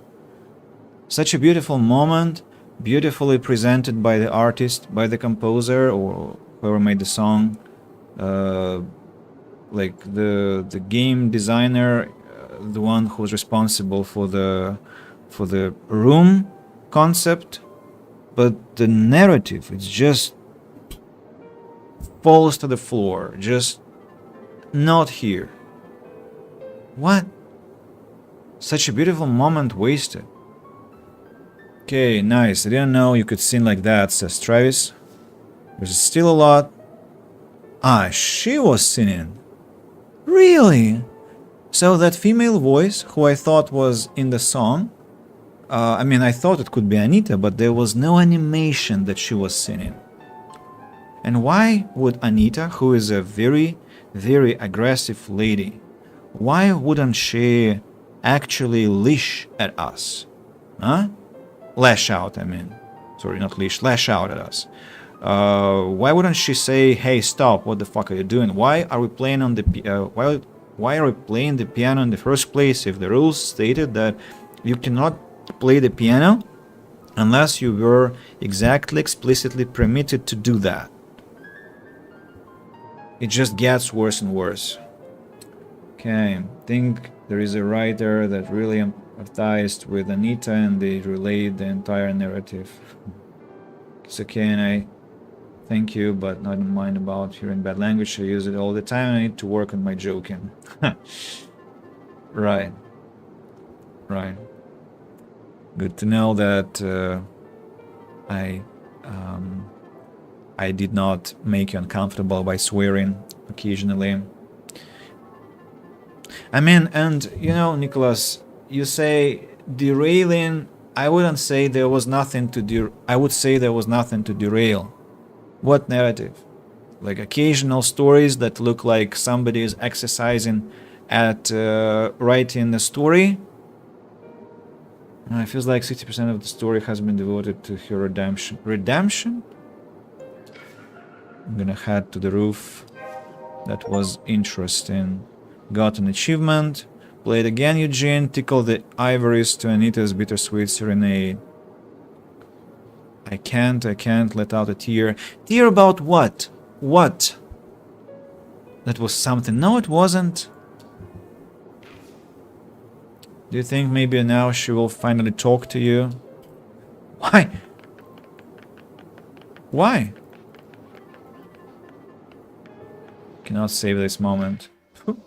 Speaker 1: Such a beautiful moment, beautifully presented by the artist, by the composer, or whoever made the song. Like the game designer, the one who's responsible for the room concept, but the narrative, it's just falls to the floor, just not here. What? Such a beautiful moment wasted. Okay, nice. I didn't know you could sing like that, says Travis. There's still a lot. Ah, she was singing. Really? So that female voice, who I thought was in the song, I mean, I thought it could be Anita, but there was no animation that she was singing. And why would Anita, who is a very, very aggressive lady, why wouldn't she actually leash at us? Huh? Lash out, I mean. Sorry, not leash, lash out at us. Why wouldn't she say, hey, stop, what the fuck are you doing? Why are we playing on the why are we playing the piano in the first place if the rules stated that you cannot play the piano unless you were exactly explicitly permitted to do that? It just gets worse and worse. Okay, I think there is a writer that really empathized with Anita and they relayed the entire narrative. It's okay, and I thank you, but not in mind about hearing bad language. I use it all the time. I need to work on my joking. Right. Right. Good to know that I did not make you uncomfortable by swearing occasionally. I mean, and you know, Nicholas, you say derailing. I wouldn't say there was nothing to I would say there was nothing to derail. What narrative? Like occasional stories that look like somebody is exercising at writing a story. It feels like 60% of the story has been devoted to her redemption. Redemption? I'm gonna head to the roof. That was interesting. Got an achievement. Play it again, Eugene. Tickle the ivories to Anita's bittersweet serenade. I can't let out a tear. Tear about what? What? That was something. No, it wasn't. Do you think maybe now she will finally talk to you? Why? Why? Cannot save this moment. The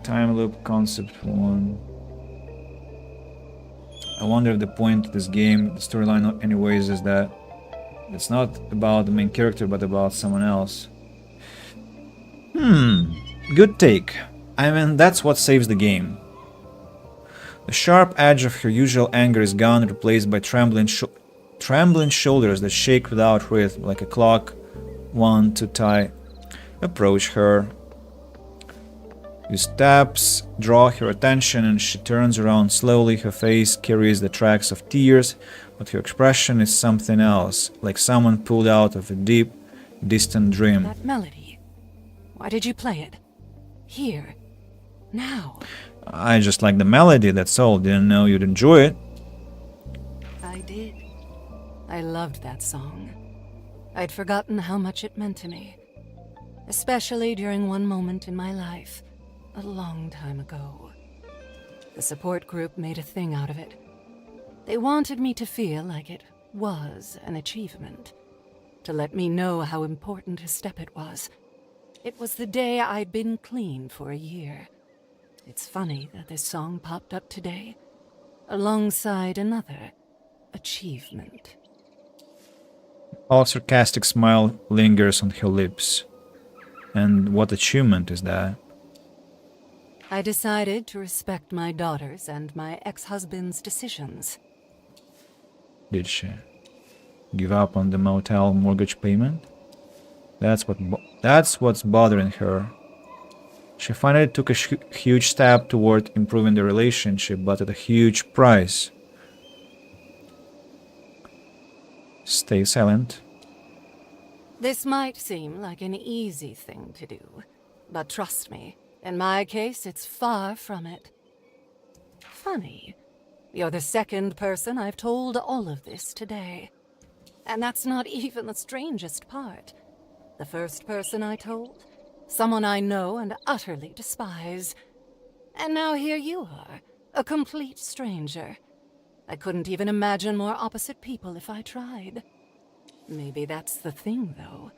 Speaker 1: time loop concept one. I wonder if the point of this game, the storyline anyways, is that it's not about the main character but about someone else. Good take. I mean, that's what saves the game. The sharp edge of her usual anger is gone, replaced by trembling shoulders that shake without rhythm, like a clock, one to tie. Approach her. His steps draw her attention and she turns around slowly. Her face carries the tracks of tears, but her expression is something else, like someone pulled out of a deep, distant dream.
Speaker 8: That melody. Why did you play it? Here. Now.
Speaker 1: I just like the melody, that's all. Didn't know you'd enjoy it.
Speaker 8: I did. I loved that song. I'd forgotten how much it meant to me. Especially during one moment in my life, a long time ago. The support group made a thing out of it. They wanted me to feel like it was an achievement. To let me know how important a step it was. It was the day I'd been clean for a year. It's funny that this song popped up today, alongside another achievement.
Speaker 1: A sarcastic smile lingers on her lips. And what achievement is that?
Speaker 8: I decided to respect my daughter's and my ex-husband's decisions.
Speaker 1: Did she give up on the motel mortgage payment? That's what's bothering her. She finally took a huge step toward improving the relationship, but at a huge price. Stay silent.
Speaker 8: This might seem like an easy thing to do, but trust me, in my case, it's far from it. Funny, you're the second person I've told all of this today. And that's not even the strangest part. The first person I told, someone I know and utterly despise. And now here you are, a complete stranger. I couldn't even imagine more opposite people if I tried. Maybe that's the thing, though.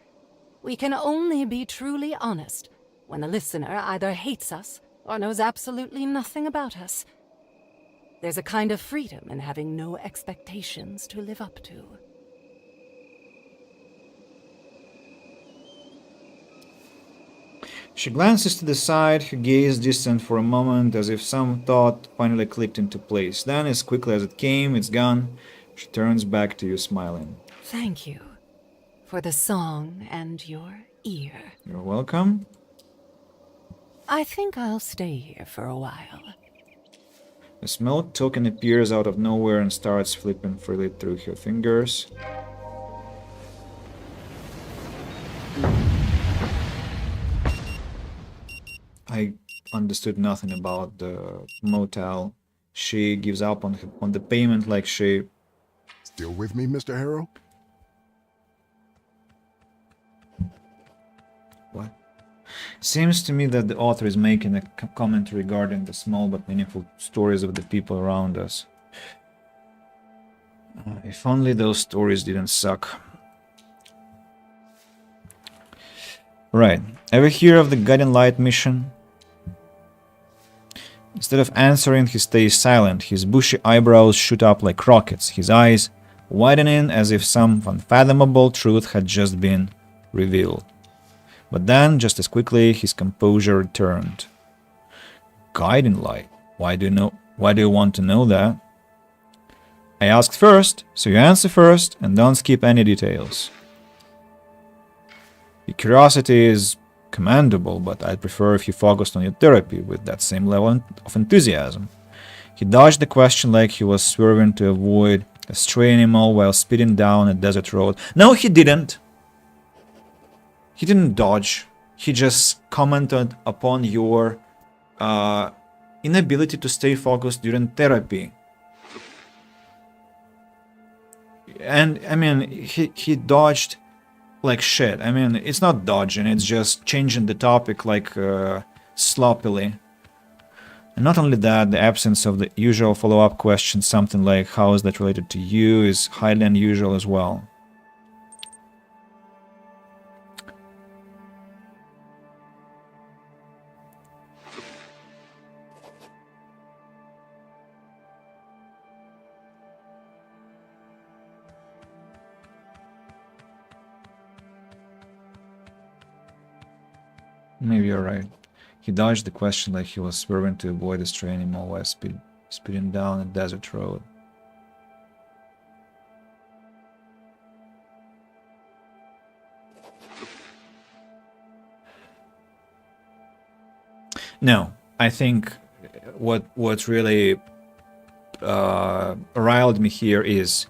Speaker 8: We can only be truly honest when the listener either hates us or knows absolutely nothing about us. There's a kind of freedom in having no expectations to live up to.
Speaker 1: She glances to the side, her gaze distant for a moment, as if some thought finally clicked into place. Then, as quickly as it came, it's gone. She turns back to you, smiling.
Speaker 8: Thank you for the song and your ear.
Speaker 1: You're welcome.
Speaker 8: I think I'll stay here for a while.
Speaker 1: A small token appears out of nowhere and starts flipping freely through her fingers. I understood nothing about the motel. She gives up on the payment like she...
Speaker 3: Still with me, Mr. Harrow?
Speaker 1: What? Seems to me that the author is making a comment regarding the small but meaningful stories of the people around us. If only those stories didn't suck. Right. Ever hear of the Guiding Light mission? Instead of answering, he stays silent. His bushy eyebrows shoot up like rockets, his eyes widening as if some unfathomable truth had just been revealed. But then, just as quickly, his composure returned. Guiding Light? Why do you want to know that? I asked first, so you answer first, and don't skip any details. Your curiosity is commendable, but I'd prefer if you focused on your therapy with that same level of enthusiasm. He dodged the question like he was swerving to avoid a stray animal while speeding down a desert road. No, he didn't! He didn't dodge. He just commented upon your inability to stay focused during therapy. And, I mean, he dodged like shit. I mean, it's not dodging, it's just changing the topic like sloppily. And not only that, the absence of the usual follow-up question, something like how is that related to you, is highly unusual as well. Maybe you're right. He dodged the question like he was swerving to avoid a stray animal while speeding down a desert road. No, I think what really riled me here is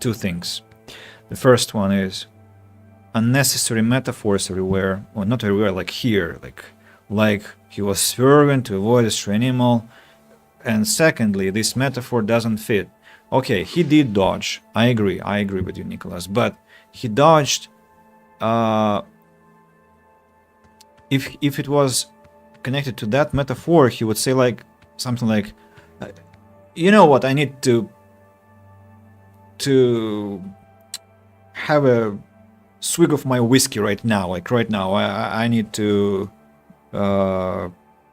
Speaker 1: two things. The first one is unnecessary metaphors everywhere, or not everywhere, like here, like he was swerving to avoid a stray animal. And secondly, this metaphor doesn't fit. Okay, he did dodge. I agree with you, Nicholas. But he dodged. If it was connected to that metaphor, he would say like something like, "You know what? I need to have a swig of my whiskey right now. Like right now, I need to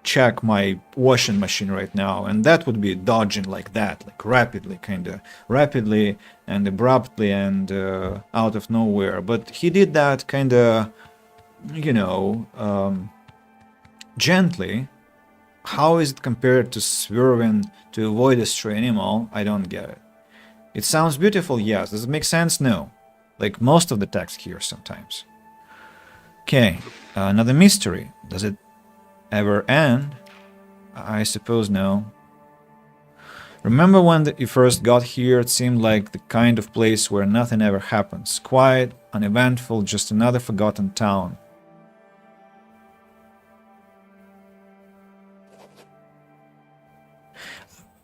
Speaker 1: check my washing machine right now," and that would be dodging like that, like rapidly and abruptly and out of nowhere. But he did that kind of, gently. How is it compared to swerving to avoid a stray animal? I don't get it. It sounds beautiful, yes. Does it make sense? No. Like most of the text here sometimes. Okay, another mystery. Does it ever end? I suppose no. Remember when you first got here, it seemed like the kind of place where nothing ever happens. Quiet, uneventful, just another forgotten town.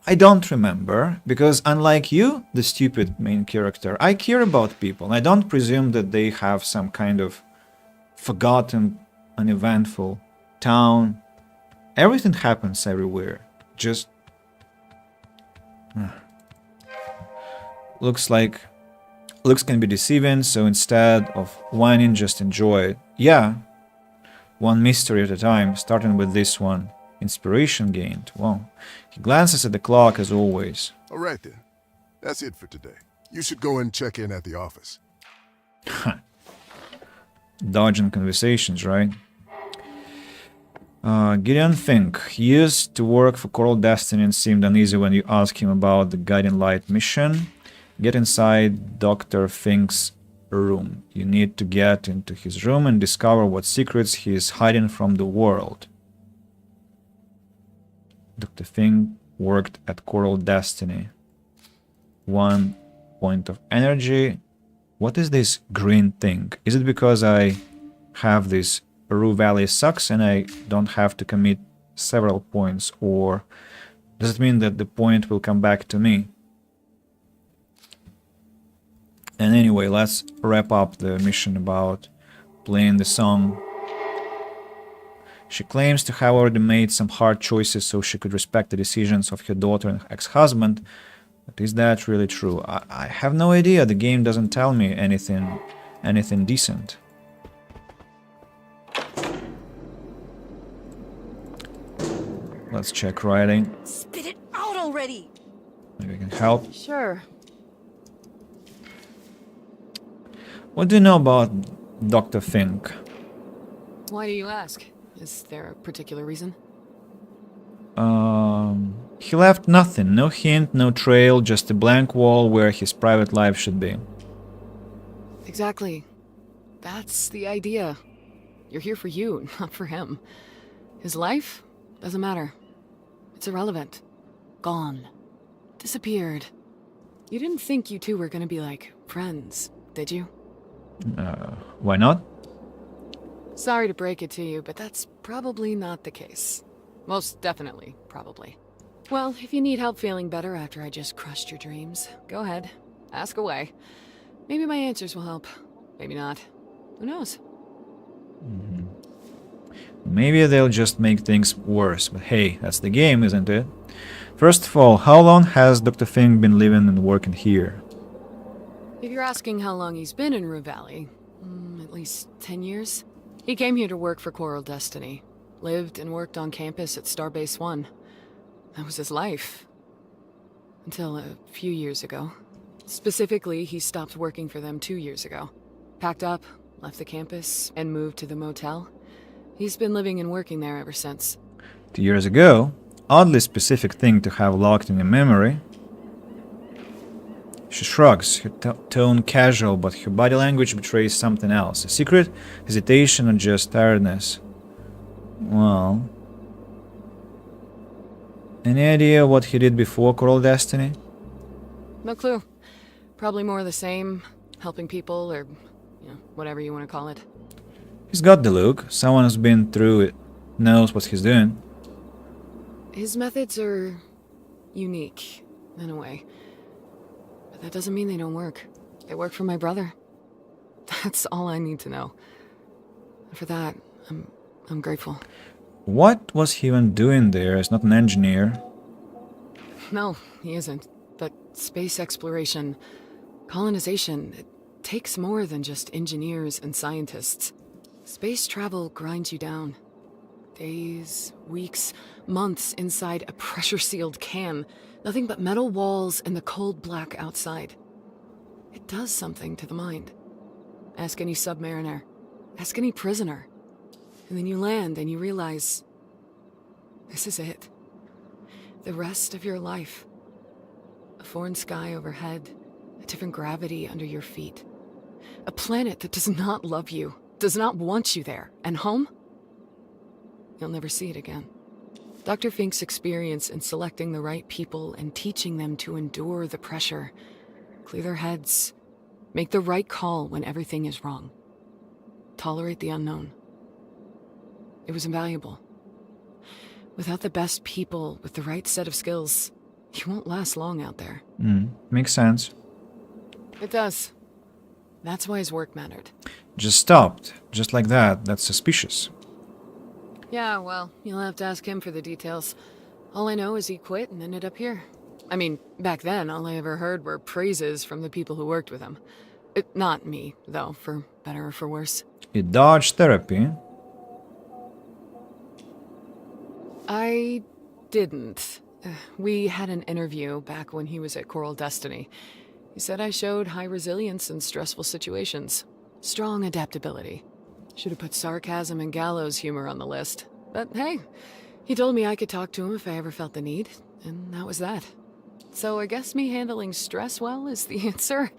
Speaker 1: I don't remember, because unlike you, the stupid main character, I care about people. I don't presume that they have some kind of forgotten, uneventful town. Everything happens everywhere. Just looks can be deceiving, so instead of whining, just enjoy it. Yeah, one mystery at a time, starting with this one. Inspiration gained. Wow. He glances at the clock as always.
Speaker 3: All right then. That's it for today. You should go and check in at the office.
Speaker 1: Dodging conversations, right? Gideon Fink. He used to work for Coral Destiny and seemed uneasy when you asked him about the Guiding Light mission. Get inside Dr. Fink's room. You need to get into his room and discover what secrets he is hiding from the world. Dr. Fink worked at Coral Destiny. 1 point of energy. What is this green thing? Is it because I have this Rue Valley sucks and I don't have to commit several points, or does it mean that the point will come back to me? And anyway, let's wrap up the mission about playing the song. She claims to have already made some hard choices so she could respect the decisions of her daughter and ex-husband. But is that really true? I have no idea. The game doesn't tell me anything decent. Let's check writing.
Speaker 4: Spit it out already!
Speaker 1: Maybe I can help.
Speaker 6: Sure.
Speaker 1: What do you know about Dr. Fink?
Speaker 6: Why do you ask? Is there a particular reason?
Speaker 1: He left nothing. No hint, no trail, just a blank wall where his private life should be.
Speaker 6: Exactly. That's the idea. You're here for you, not for him. His life doesn't matter. It's irrelevant. Gone. Disappeared. You didn't think you two were gonna be like friends, did you?
Speaker 1: Why not?
Speaker 6: Sorry to break it to you, but that's probably not the case. Most definitely, probably. Well, if you need help feeling better after I just crushed your dreams, go ahead. Ask away. Maybe my answers will help. Maybe not. Who knows?
Speaker 1: Maybe they'll just make things worse, but hey, that's the game, isn't it? First of all, how long has Dr. Fink been living and working here?
Speaker 6: If you're asking how long he's been in Rue Valley, at least 10 years. He came here to work for Coral Destiny. Lived and worked on campus at Starbase 1. That was his life. Until a few years ago. Specifically, he stopped working for them 2 years ago. Packed up, left the campus, and moved to the motel. He's been living and working there ever since.
Speaker 1: 2 years ago? Oddly specific thing to have locked in your memory. She shrugs, her tone casual, but her body language betrays something else. A secret, hesitation, or just tiredness. Well... Any idea what he did before Coral Destiny?
Speaker 6: No clue. Probably more of the same, helping people or, whatever you want to call it.
Speaker 1: He's got the look. Someone who's been through it knows what he's doing.
Speaker 6: His methods are unique, in a way. But that doesn't mean they don't work. They work for my brother. That's all I need to know. And for that, I'm grateful.
Speaker 1: What was he even doing there? He's not an engineer.
Speaker 6: No, he isn't. But space exploration, colonization, it takes more than just engineers and scientists. Space travel grinds you down. Days, weeks, months inside a pressure-sealed can. Nothing but metal walls and the cold black outside. It does something to the mind. Ask any submariner. Ask any prisoner. And then you land and you realize... this is it. The rest of your life. A foreign sky overhead. A different gravity under your feet. A planet that does not love you. Does not want you there. And home? You'll never see it again. Dr. Fink's experience in selecting the right people and teaching them to endure the pressure, clear their heads, make the right call when everything is wrong, tolerate the unknown. It was invaluable. Without the best people with the right set of skills, you won't last long out there.
Speaker 1: Makes sense.
Speaker 6: It does. That's why his work mattered.
Speaker 1: Just stopped. Just like that. That's suspicious.
Speaker 6: Yeah, well, you'll have to ask him for the details. All I know is he quit and ended up here. I mean, back then, all I ever heard were praises from the people who worked with him. Not me, though, for better or for worse.
Speaker 1: He dodged therapy.
Speaker 6: I didn't. We had an interview back when he was at Coral Destiny. He said I showed high resilience in stressful situations. Strong adaptability. Should have put sarcasm and gallows humor on the list. But hey, he told me I could talk to him if I ever felt the need, and that was that. So I guess me handling stress well is the answer.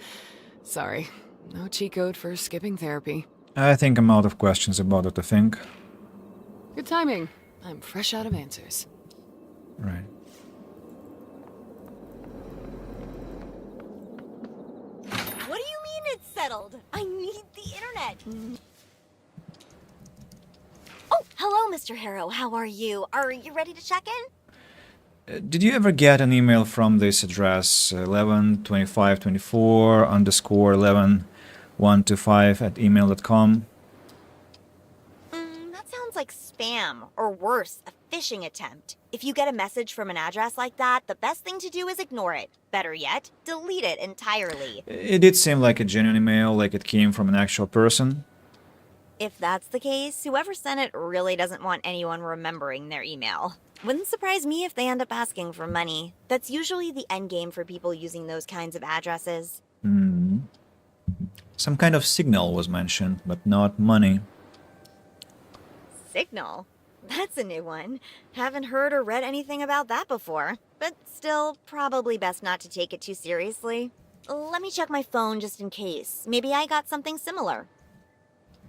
Speaker 6: Sorry, no cheat code for skipping therapy.
Speaker 1: I think I'm out of questions about Dr. Fink.
Speaker 6: Good timing. I'm fresh out of answers.
Speaker 1: Right.
Speaker 2: What do you mean it's settled? I need the internet. Oh, hello, Mr. Harrow. How are you? Are you ready to check in?
Speaker 1: Did you ever get an email from this address 112524 _ 11125 at email.com?
Speaker 2: That sounds like spam, or worse, a phishing attempt. If you get a message from an address like that, the best thing to do is ignore it. Better yet, delete it entirely.
Speaker 1: It did seem like a genuine email, like it came from an actual person.
Speaker 2: If that's the case, whoever sent it really doesn't want anyone remembering their email. Wouldn't surprise me if they end up asking for money. That's usually the endgame for people using those kinds of addresses.
Speaker 1: Some kind of signal was mentioned, but not money.
Speaker 2: Signal? That's a new one. Haven't heard or read anything about that before. But still, probably best not to take it too seriously. Let me check my phone just in case. Maybe I got something similar.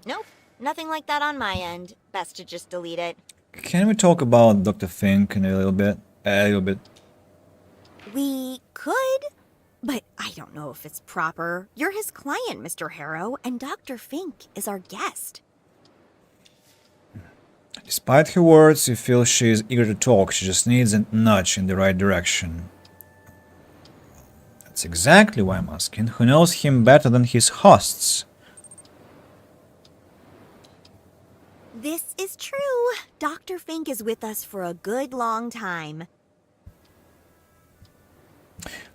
Speaker 2: Nope, nothing like that on my end. Best to just delete it.
Speaker 1: Can we talk about Dr. Fink in a little bit?
Speaker 2: We could, but I don't know if it's proper. You're his client, Mr. Harrow, and Dr. Fink is our guest.
Speaker 1: Despite her words, you feel she is eager to talk. She just needs a nudge in the right direction. That's exactly why I'm asking. Who knows him better than his hosts?
Speaker 2: This is true. Dr. Fink is with us for a good long time.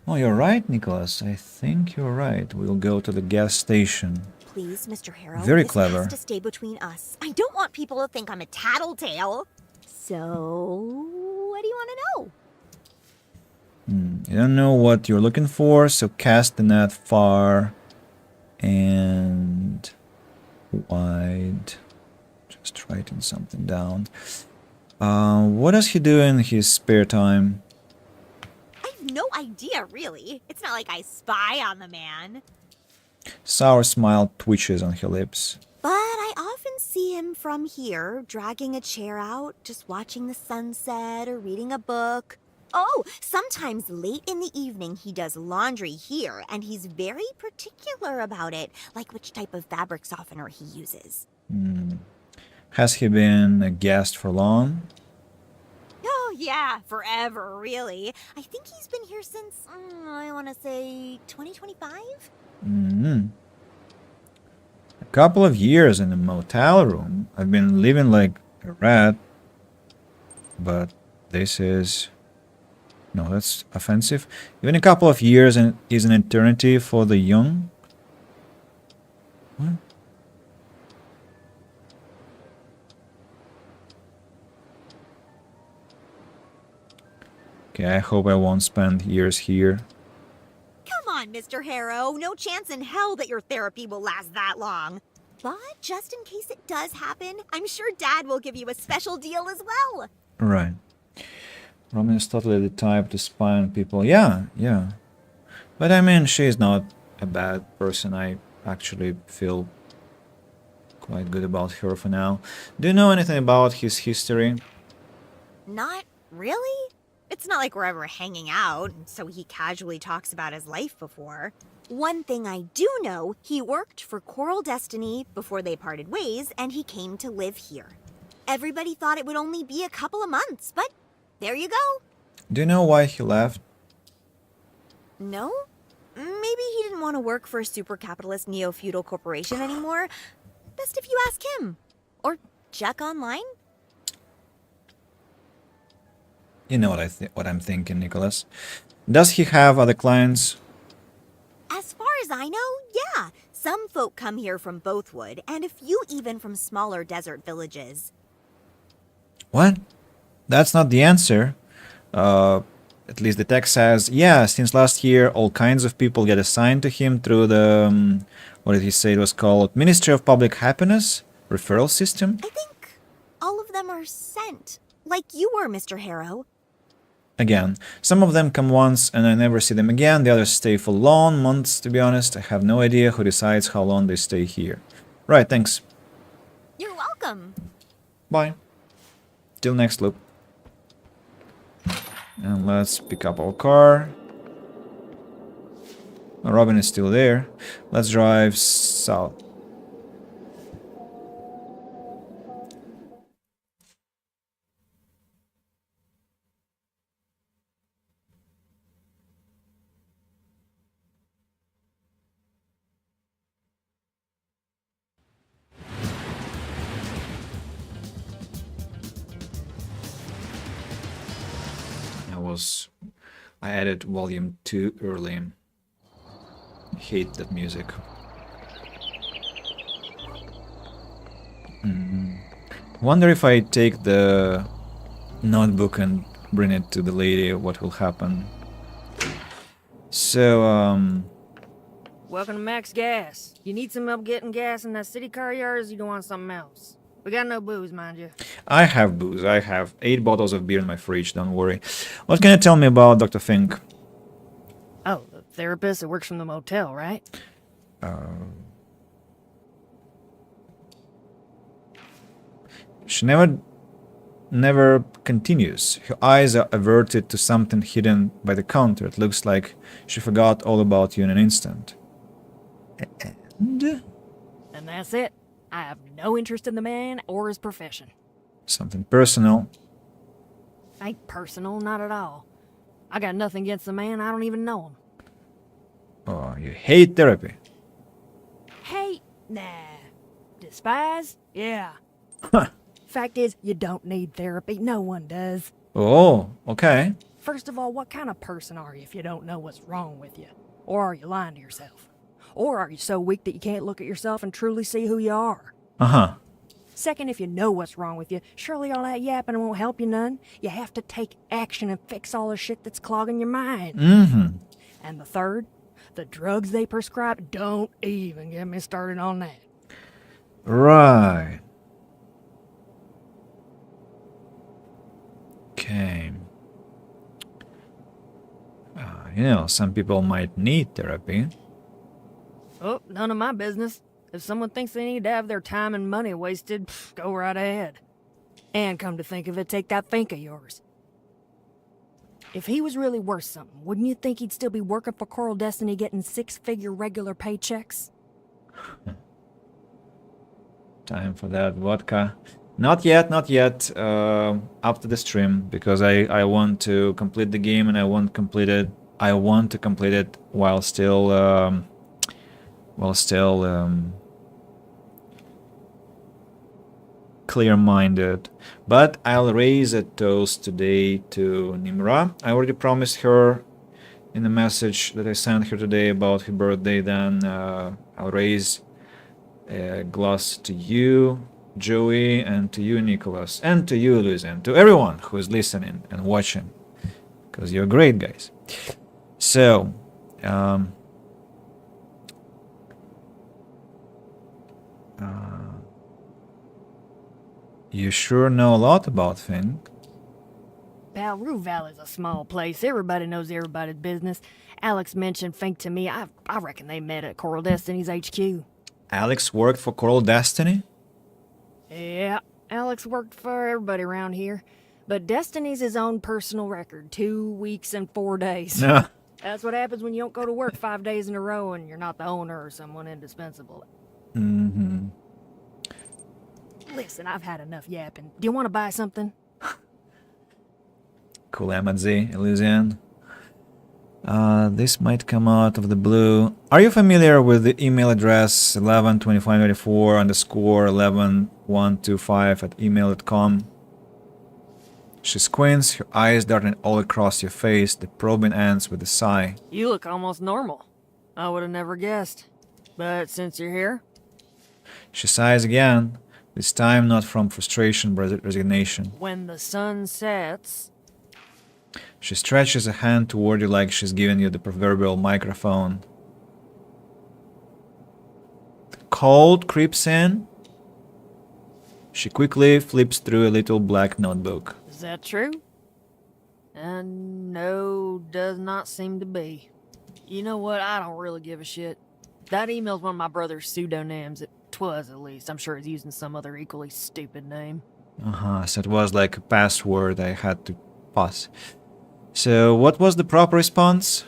Speaker 1: Oh, you're right, Nicholas. I think you're right. We'll go to the gas station.
Speaker 2: Please, Mr. Harrow.
Speaker 1: Very
Speaker 2: this
Speaker 1: clever.
Speaker 2: has to stay between us. I don't want people to think I'm a tattletale. So, what do you want to know?
Speaker 1: You don't know what you're looking for, so cast the net far and wide. Just writing something down. What does he do in his spare time?
Speaker 2: I have no idea, really. It's not like I spy on the man.
Speaker 1: Sour smile twitches on her lips.
Speaker 2: But I often see him from here, dragging a chair out, just watching the sunset or reading a book. Oh, sometimes late in the evening he does laundry here, and he's very particular about it, like which type of fabric softener he uses.
Speaker 1: Has he been a guest for long?
Speaker 2: Oh, yeah, forever, really. I think he's been here since, I want to say, 2025?
Speaker 1: A couple of years in a motel room. I've been living like a rat. But this is... No, that's offensive. Even a couple of years is an eternity for the young. What? Okay, I hope I won't spend years here.
Speaker 2: Come on, Mr. Harrow. No chance in hell that your therapy will last that long. But just in case it does happen, I'm sure Dad will give you a special deal as well.
Speaker 1: Right. Robin is totally the type to spy on people. Yeah. But I mean, she's not a bad person. I actually feel quite good about her for now. Do you know anything about his history?
Speaker 2: Not really. It's not like we're ever hanging out, so he casually talks about his life before. One thing I do know, he worked for Coral Destiny before they parted ways, and he came to live here. Everybody thought it would only be a couple of months, but there you go.
Speaker 1: Do you know why he left?
Speaker 2: No? Maybe he didn't want to work for a super capitalist neo-feudal corporation anymore. Best if you ask him. Or check online.
Speaker 1: You know what I'm thinking, Nicholas. Does he have other clients?
Speaker 2: As far as I know, yeah. Some folk come here from Bothwood, and a few even from smaller desert villages.
Speaker 1: What? That's not the answer. At least the text says, yeah, since last year, all kinds of people get assigned to him through the, what did he say it was called? Ministry of Public Happiness? Referral system?
Speaker 2: I think all of them are sent, like you were, Mr. Harrow.
Speaker 1: Again, some of them come once and I never see them again, the others stay for long months, to be honest. I have no idea who decides how long they stay here. Right, thanks.
Speaker 2: You're welcome.
Speaker 1: Bye. Till next loop. And let's pick up our car. Robin is still there. Let's drive south. I added volume too early. Hate that music. Wonder if I take the notebook and bring it to the lady, what will happen. So,
Speaker 7: Welcome to Max Gas. You need some help getting gas in that city car yard, or you want something else? We got no booze, mind you.
Speaker 1: I have booze. I have 8 bottles of beer in my fridge, don't worry. What can you tell me about Dr. Fink?
Speaker 7: Oh, the therapist that works from the motel, right?
Speaker 1: She never continues. Her eyes are averted to something hidden by the counter. It looks like she forgot all about you in an instant. And
Speaker 7: that's it. I have no interest in the man or his profession.
Speaker 1: Something personal.
Speaker 7: Ain't personal, not at all. I got nothing against the man, I don't even know him.
Speaker 1: Oh, you hate therapy.
Speaker 7: Hate? Nah. Despise? Yeah.
Speaker 1: Huh.
Speaker 7: Fact is, you don't need therapy. No one does.
Speaker 1: Oh, okay.
Speaker 7: First of all, what kind of person are you if you don't know what's wrong with you? Or are you lying to yourself? Or are you so weak that you can't look at yourself and truly see who you are?
Speaker 1: Uh-huh.
Speaker 7: Second, if you know what's wrong with you, surely all that yapping won't help you none. You have to take action and fix all the shit that's clogging your mind.
Speaker 1: Mm-hmm.
Speaker 7: And the third, the drugs they prescribe, don't even get me started on that.
Speaker 1: Right. Okay. You know, some people might need therapy.
Speaker 7: Oh, none of my business. If someone thinks they need to have their time and money wasted, go right ahead. And come to think of it, take that Fink of yours. If he was really worth something, wouldn't you think he'd still be working for Coral Destiny getting 6-figure regular paychecks?
Speaker 1: Time for that vodka. Not yet, not yet. After the stream, because I want to complete the game and I want to complete it while still clear-minded. But I'll raise a toast today to Nimra. I already promised her in the message that I sent her today about her birthday. Then I'll raise a glass to you, Joey, and to you, Nicholas, and to you, Luis, and to everyone who is listening and watching, because you're great, guys. So, you sure know a lot about Fink.
Speaker 7: Balru Valley's a small place. Everybody knows everybody's business. Alex mentioned Fink to me. I reckon they met at Coral Destiny's HQ.
Speaker 1: Alex worked for Coral Destiny?
Speaker 7: Yeah, Alex worked for everybody around here. But Destiny's his own personal record. 2 weeks and 4 days.
Speaker 1: No.
Speaker 7: That's what happens when you don't go to work 5 days in a row and you're not the owner or someone indispensable.
Speaker 1: Mm-hmm.
Speaker 7: Listen, I've had enough yapping. Do you want to buy something?
Speaker 1: Cool, Amadzi, Elysian. This might come out of the blue. Are you familiar with the email address 112594_11125 @email.com? She squints, her eyes darting all across your face. The probing ends with a sigh.
Speaker 7: You look almost normal. I would have never guessed. But since you're here...
Speaker 1: She sighs again, this time not from frustration but resignation.
Speaker 7: When the sun sets...
Speaker 1: She stretches a hand toward you like she's giving you the proverbial microphone. The cold creeps in. She quickly flips through a little black notebook.
Speaker 7: Is that true? No, does not seem to be. You know what? I don't really give a shit. That email's one of my brother's pseudonyms. It was, at least. I'm sure he's using some other equally stupid name.
Speaker 1: So it was like a password I had to pass. So what was the proper response?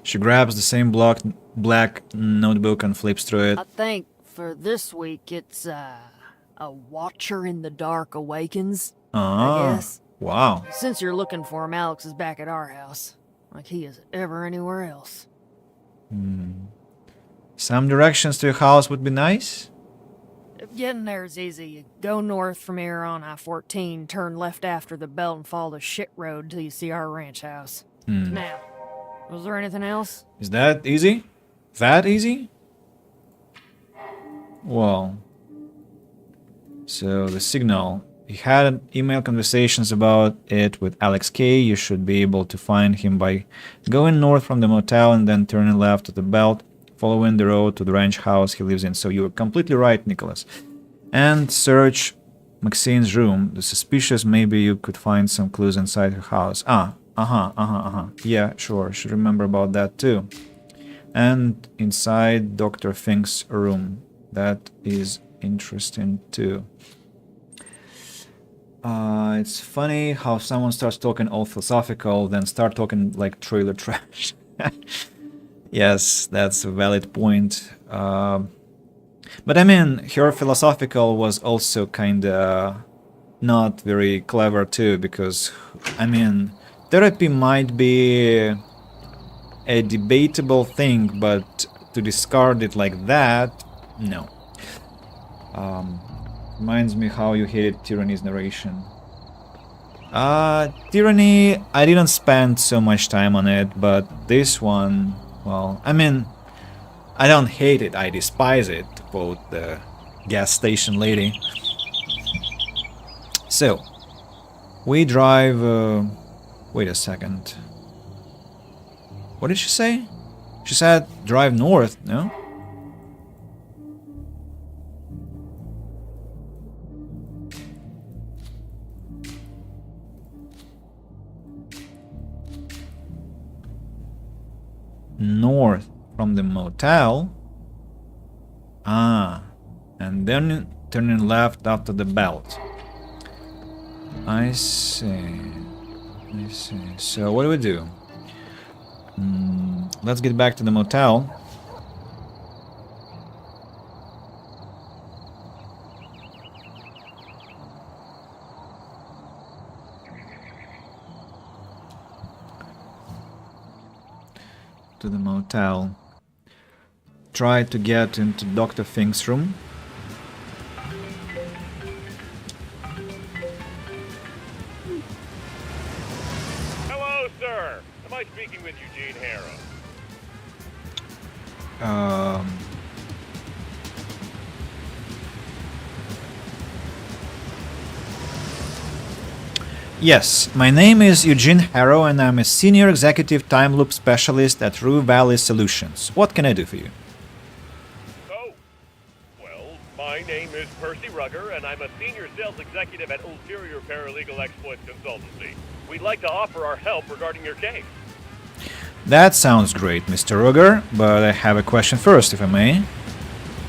Speaker 1: She grabs the same black notebook and flips through it.
Speaker 7: I think for this week it's a Watcher in the Dark Awakens. I guess.
Speaker 1: Wow.
Speaker 7: Since you're looking for him, Alex is back at our house. Like he is ever anywhere else.
Speaker 1: Some directions to your house would be nice.
Speaker 7: Getting there is easy. You go north from here on I-14, turn left after the belt and follow the shit road till you see our ranch house. Now, was there anything else?
Speaker 1: Is that easy? That easy? Well, so the signal. You had email conversations about it with Alex K. You should be able to find him by going north from the motel and then turning left at the belt, following the road to the ranch house he lives in. So you were completely right, Nicholas. And search Maxine's room. The suspicious, maybe you could find some clues inside her house. Yeah, sure. Should remember about that too. And inside Dr. Fink's room. That is interesting too. It's funny how someone starts talking all philosophical, then start talking like trailer trash. Yes, that's a valid point. But I mean, her philosophical was also kinda not very clever too, because, I mean, therapy might be a debatable thing, but to discard it like that, no. Reminds me how you hated Tyranny's narration. Tyranny, I didn't spend so much time on it, but this one, well, I mean, I don't hate it, I despise it, to quote the gas station lady. So, we drive, wait a second. What did she say? She said drive north, no? North from the motel. Ah, and then turning left after the belt. I see. I see. So what do we do? Let's get back to the motel. To the motel. Try to get into Dr. Fink's room.
Speaker 10: Hello, sir. Am I speaking with Eugene Harrow?
Speaker 1: Yes, my name is Eugene Harrow and I'm a senior executive time loop specialist at Rue Valley Solutions. What can I do for you?
Speaker 10: Oh, well, my name is Percy Rugger, and I'm a senior sales executive at Ulterior Paralegal Exploits Consultancy. We'd like to offer our help regarding your case.
Speaker 1: That sounds great, Mr. Rugger, but I have a question first, if I may.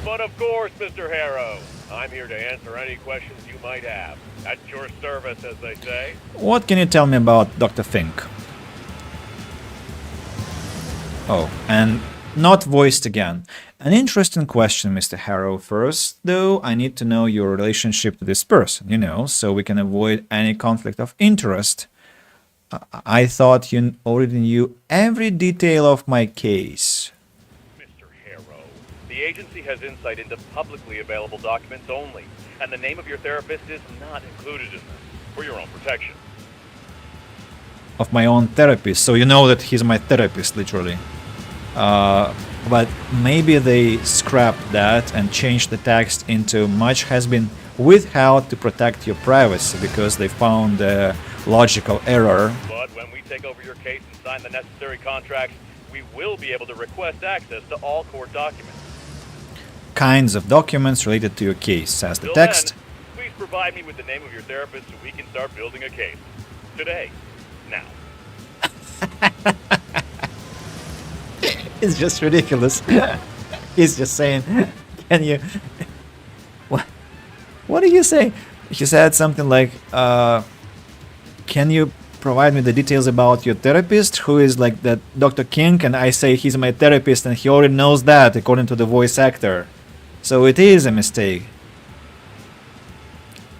Speaker 10: But of course, Mr. Harrow, I'm here to answer any questions you might have. At your service, as they say.
Speaker 1: What can you tell me about Dr. Fink? Oh, and not voiced again. An interesting question, Mr. Harrow. First, though, I need to know your relationship to this person, you know, so we can avoid any conflict of interest. I thought you already knew every detail of my case.
Speaker 10: Mr. Harrow, the agency has insight into publicly available documents only, and the name of your therapist is not included in them, for your own protection.
Speaker 1: Of my own therapist, so you know that he's my therapist, literally. But maybe they scrapped that and changed the text into much has been withheld to protect your privacy because they found a logical error.
Speaker 10: But when we take over your case and sign the necessary contracts, we will be able to request access to all court documents.
Speaker 1: Kinds of documents related to your case, says the
Speaker 10: Till
Speaker 1: text.
Speaker 10: then, please provide me with the name of your therapist so we can start building a case. Today. Now.
Speaker 1: It's just ridiculous. He's just saying, can you... What did you say? He said something like, can you provide me the details about your therapist, who is like that Dr. King, and I say he's my therapist and he already knows that according to the voice actor. So it is a mistake.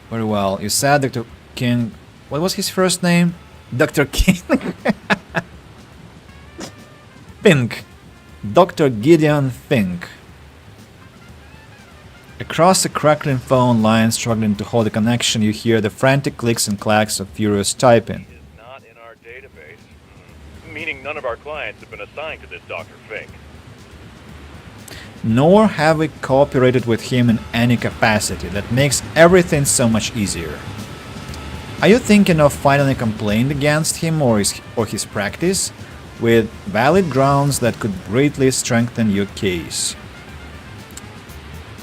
Speaker 1: Very well. You said Dr. King... What was his first name? Dr. King. Fink. Dr. Gideon Fink. Across a crackling phone line struggling to hold a connection, you hear the frantic clicks and clacks of furious typing.
Speaker 10: He is not in our database, meaning none of our clients have been assigned to this Dr. Fink.
Speaker 1: Nor have we cooperated with him in any capacity. That makes everything so much easier. Are you thinking of filing a complaint against him or his practice, with valid grounds that could greatly strengthen your case?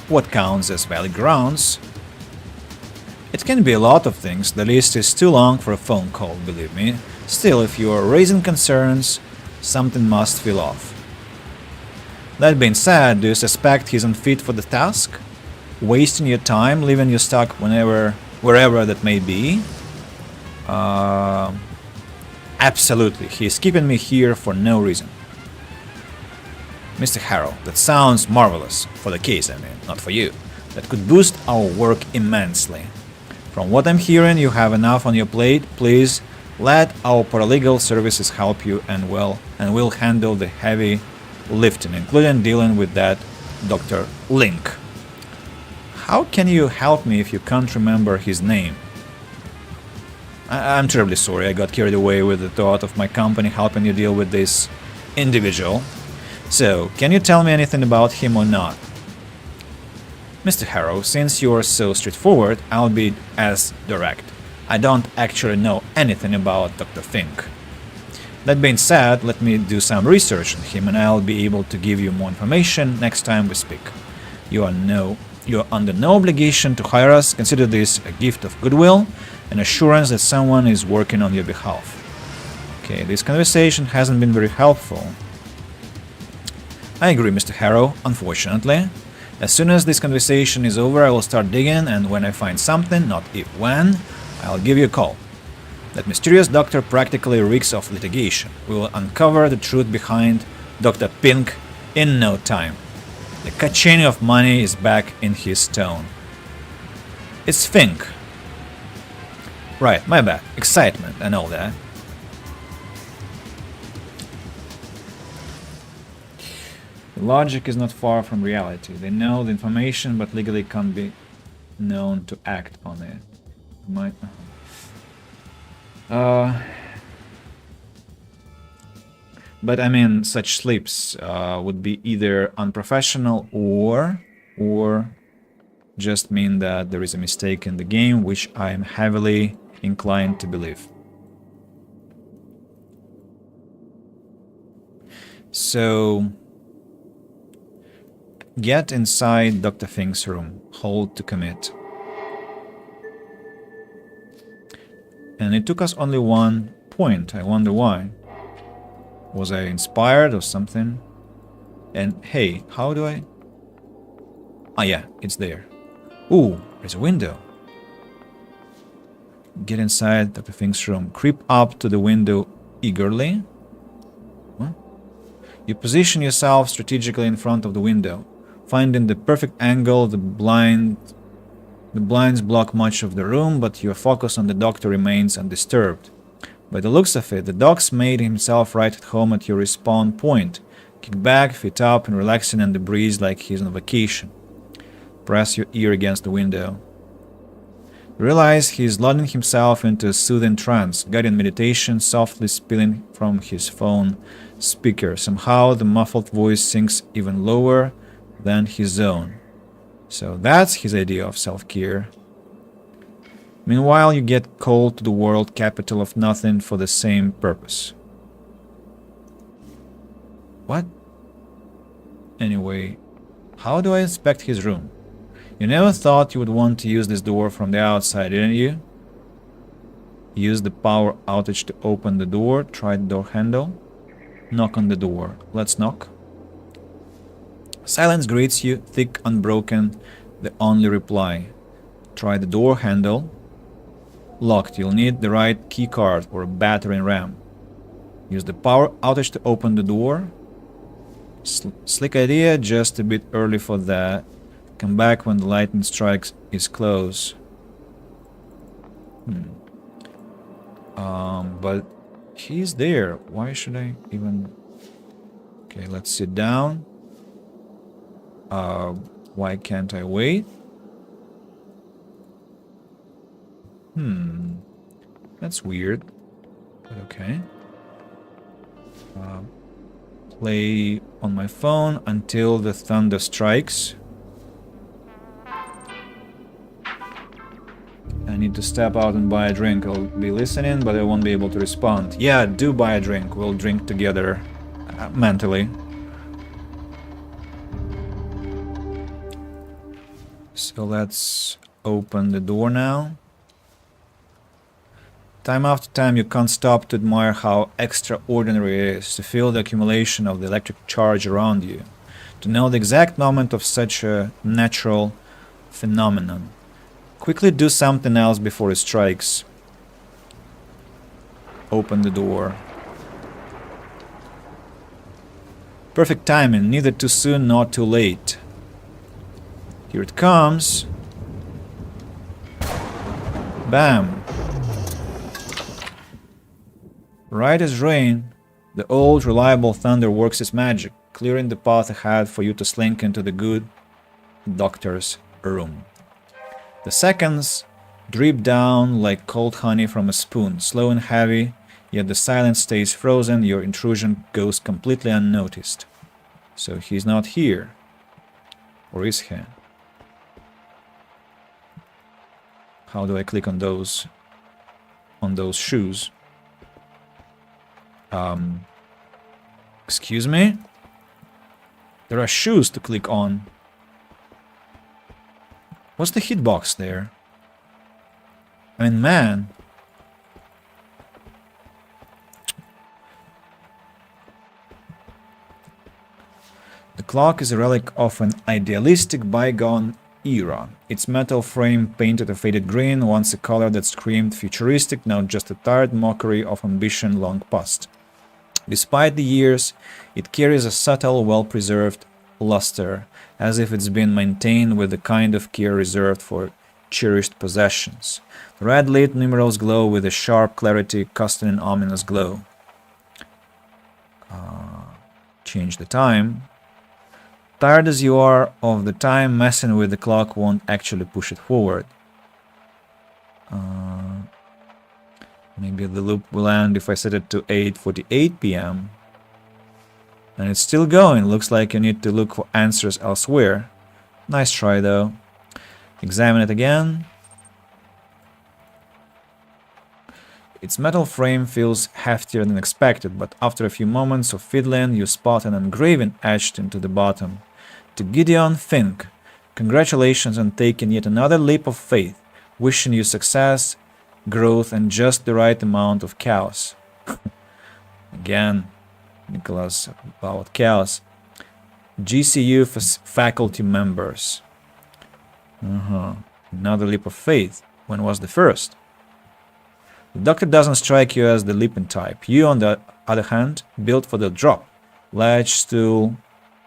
Speaker 1: What counts as valid grounds? It can be a lot of things. The list is too long for a phone call, believe me. Still, if you are raising concerns, something must feel off. That being said, do you suspect he's unfit for the task? Wasting your time, leaving you stuck wherever that may be? Absolutely, he's keeping me here for no reason. Mr. Harrow, that sounds marvelous. For the case, I mean, not for you. That could boost our work immensely. From what I'm hearing, you have enough on your plate. Please let our paralegal services help you and we'll handle the heavy lifting, including dealing with that Dr. Link. How can you help me if you can't remember his name? I'm terribly sorry, I got carried away with the thought of my company helping you deal with this individual. So, can you tell me anything about him or not? Mr. Harrow, since you're so straightforward, I'll be as direct. I don't actually know anything about Dr. Fink. That being said, let me do some research on him and I'll be able to give you more information next time we speak. You're under no obligation to hire us. Consider this a gift of goodwill, an assurance that someone is working on your behalf. Okay, this conversation hasn't been very helpful. I agree, Mr. Harrow, unfortunately. As soon as this conversation is over, I will start digging, and when I find something, not if when, I'll give you a call. That mysterious doctor practically reeks of litigation. We will uncover the truth behind Dr. Pink in no time. The ka-ching of money is back in his tone. It's Fink. Right, my bad. Excitement and all that. The logic is not far from reality. They know the information, but legally can't be known to act on it. Might. But I mean, such slips would be either unprofessional or just mean that there is a mistake in the game, which I am heavily inclined to believe. So, get inside Dr. Fink's room. Hold to commit. And it took us only 1 point. I wonder why. Was I inspired or something? And hey, how do I... Ah yeah, it's there. Ooh, there's a window. Get inside Dr. Fink's room. Creep up to the window eagerly. What? You position yourself strategically in front of the window. Finding the perfect angle, the blinds block much of the room, but your focus on the doctor remains undisturbed. By the looks of it, the doc's made himself right at home at your respawn point. Kick back, feet up, and relaxing in the breeze like he's on vacation. Press your ear against the window. Realize he's lulling himself into a soothing trance, guided meditation softly spilling from his phone speaker. Somehow the muffled voice sinks even lower than his own. So that's his idea of self-care. Meanwhile, you get called to the world capital of nothing for the same purpose. What? Anyway, how do I inspect his room? You never thought you would want to use this door from the outside, didn't you? Use the power outage to open the door. Try the door handle. Knock on the door. Let's knock. Silence greets you, thick, unbroken, the only reply. Try the door handle. Locked. You'll need the right key card or a battering ram. Use the power outage to open the door. Slick idea, just a bit early for that. Come back when the lightning strikes is close. But he's there. Why should I even... Okay, let's sit down. Why can't I wait? That's weird. But okay. Play on my phone until the thunder strikes. I need to step out and buy a drink. I'll be listening, but I won't be able to respond. Yeah, do buy a drink. We'll drink together mentally. So let's open the door now. Time after time you can't stop to admire how extraordinary it is to feel the accumulation of the electric charge around you, to know the exact moment of such a natural phenomenon. Quickly do something else before it strikes. Open the door. Perfect timing, neither too soon nor too late. Here it comes. Bam. Right as rain, the old reliable thunder works its magic, clearing the path ahead for you to slink into the good doctor's room. The seconds drip down like cold honey from a spoon, slow and heavy, yet the silence stays frozen, your intrusion goes completely unnoticed. So he's not here. Or is he? How do I click on those shoes? Excuse me? There are shoes to click on. What's the hitbox there? I mean, man. The clock is a relic of an idealistic bygone era. Its metal frame, painted a faded green, once a color that screamed futuristic, now just a tired mockery of ambition long past. Despite the years, it carries a subtle, well-preserved luster, as if it's been maintained with the kind of care reserved for cherished possessions. The red lit numerals glow with a sharp clarity, casting an ominous glow. Change the time. Tired as you are of the time, messing with the clock won't actually push it forward. Maybe the loop will end if I set it to 8:48 p.m. And it's still going. Looks like you need to look for answers elsewhere. Nice try though. Examine it again. Its metal frame feels heftier than expected, but after a few moments of fiddling, you spot an engraving etched into the bottom. To Gideon Fink, congratulations on taking yet another leap of faith. Wishing you success, growth, and just the right amount of chaos. Again, Nicholas, about chaos. GCU faculty members. Another leap of faith. When was the first? The doctor doesn't strike you as the leaping type. You, on the other hand, built for the drop. Ledge, stool,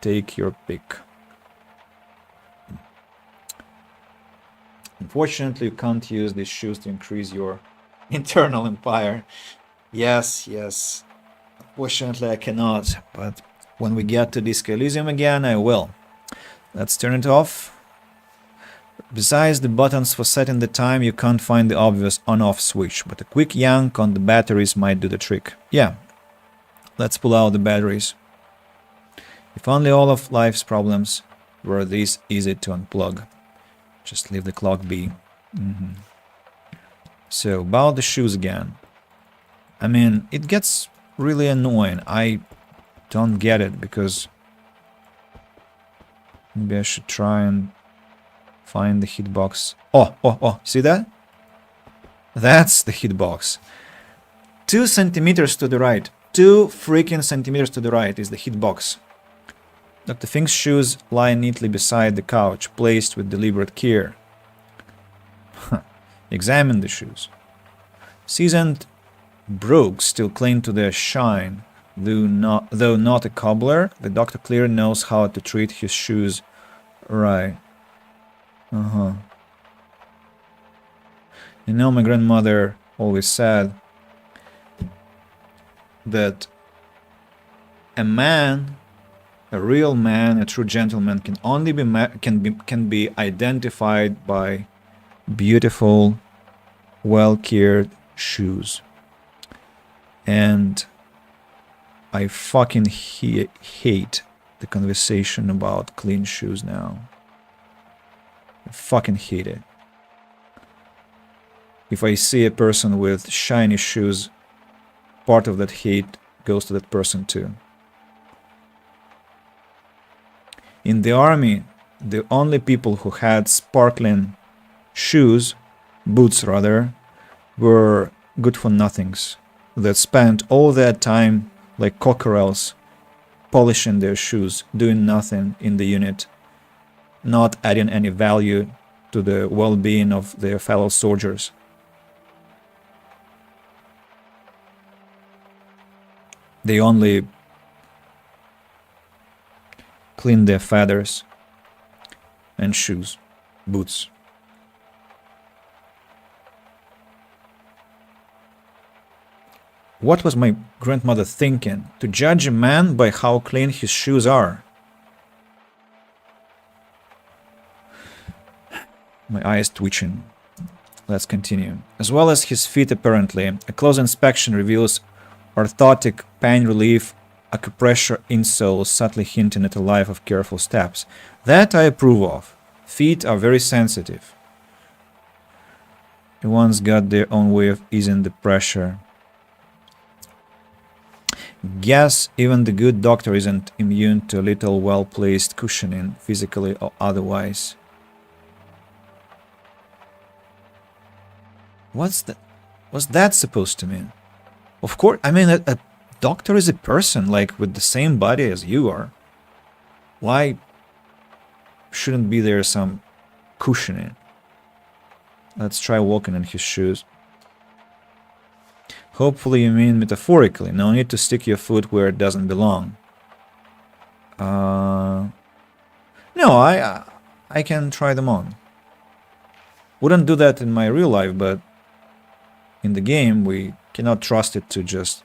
Speaker 1: take your pick. Unfortunately, you can't use these shoes to increase your internal empire. Yes. Unfortunately, I cannot. But when we get to Disco Elysium again, I will. Let's turn it off. Besides the buttons for setting the time, you can't find the obvious on-off switch, but a quick yank on the batteries might do the trick. Yeah, let's pull out the batteries. If only all of life's problems were this easy to unplug. Just leave the clock be. So, about the shoes again. I mean, it gets really annoying. I don't get it, because maybe I should try and find the hitbox. Oh, see that? That's the hitbox. 2 centimeters to the right. 2 freaking centimeters to the right is the hitbox. Dr. Fink's shoes lie neatly beside the couch, placed with deliberate care. Examine the shoes. Seasoned brogues still cling to their shine. Though not a cobbler, the doctor clearly knows how to treat his shoes right. You know, my grandmother always said that a man, a real man, a true gentleman, can only be identified by beautiful, well-cared shoes. And I fucking hate the conversation about clean shoes now. I fucking hate it. If I see a person with shiny shoes, part of that hate goes to that person too. In the army, the only people who had sparkling shoes, boots rather, were good-for-nothings that spent all their time like cockerels polishing their shoes, doing nothing in the unit, not adding any value to the well-being of their fellow soldiers. They only clean their feathers and shoes, boots. What was my grandmother thinking? To judge a man by how clean his shoes are. My eyes twitching. Let's continue. As well as his feet apparently. A close inspection reveals orthotic pain relief, acupressure insoles subtly hinting at a life of careful steps. That I approve of. Feet are very sensitive. Everyone's got their own way of easing the pressure. Guess even the good doctor isn't immune to a little well-placed cushioning, physically or otherwise. What's that supposed to mean? Of course, I mean, a doctor is a person, like, with the same body as you are. Why shouldn't be there some cushioning? Let's try walking in his shoes. Hopefully you mean metaphorically. No need to stick your foot where it doesn't belong. No, I can try them on. Wouldn't do that in my real life, but in the game we cannot trust it to just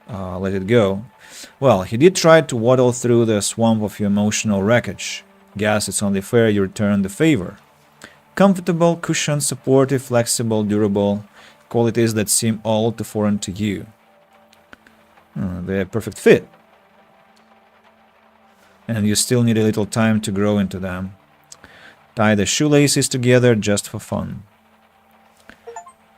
Speaker 1: let it go. Well, he did try to waddle through the swamp of your emotional wreckage. Guess it's only fair you return the favor. Comfortable, cushioned, supportive, flexible, durable, qualities that seem all too foreign to you. They're a perfect fit. And you still need a little time to grow into them. Tie the shoelaces together just for fun.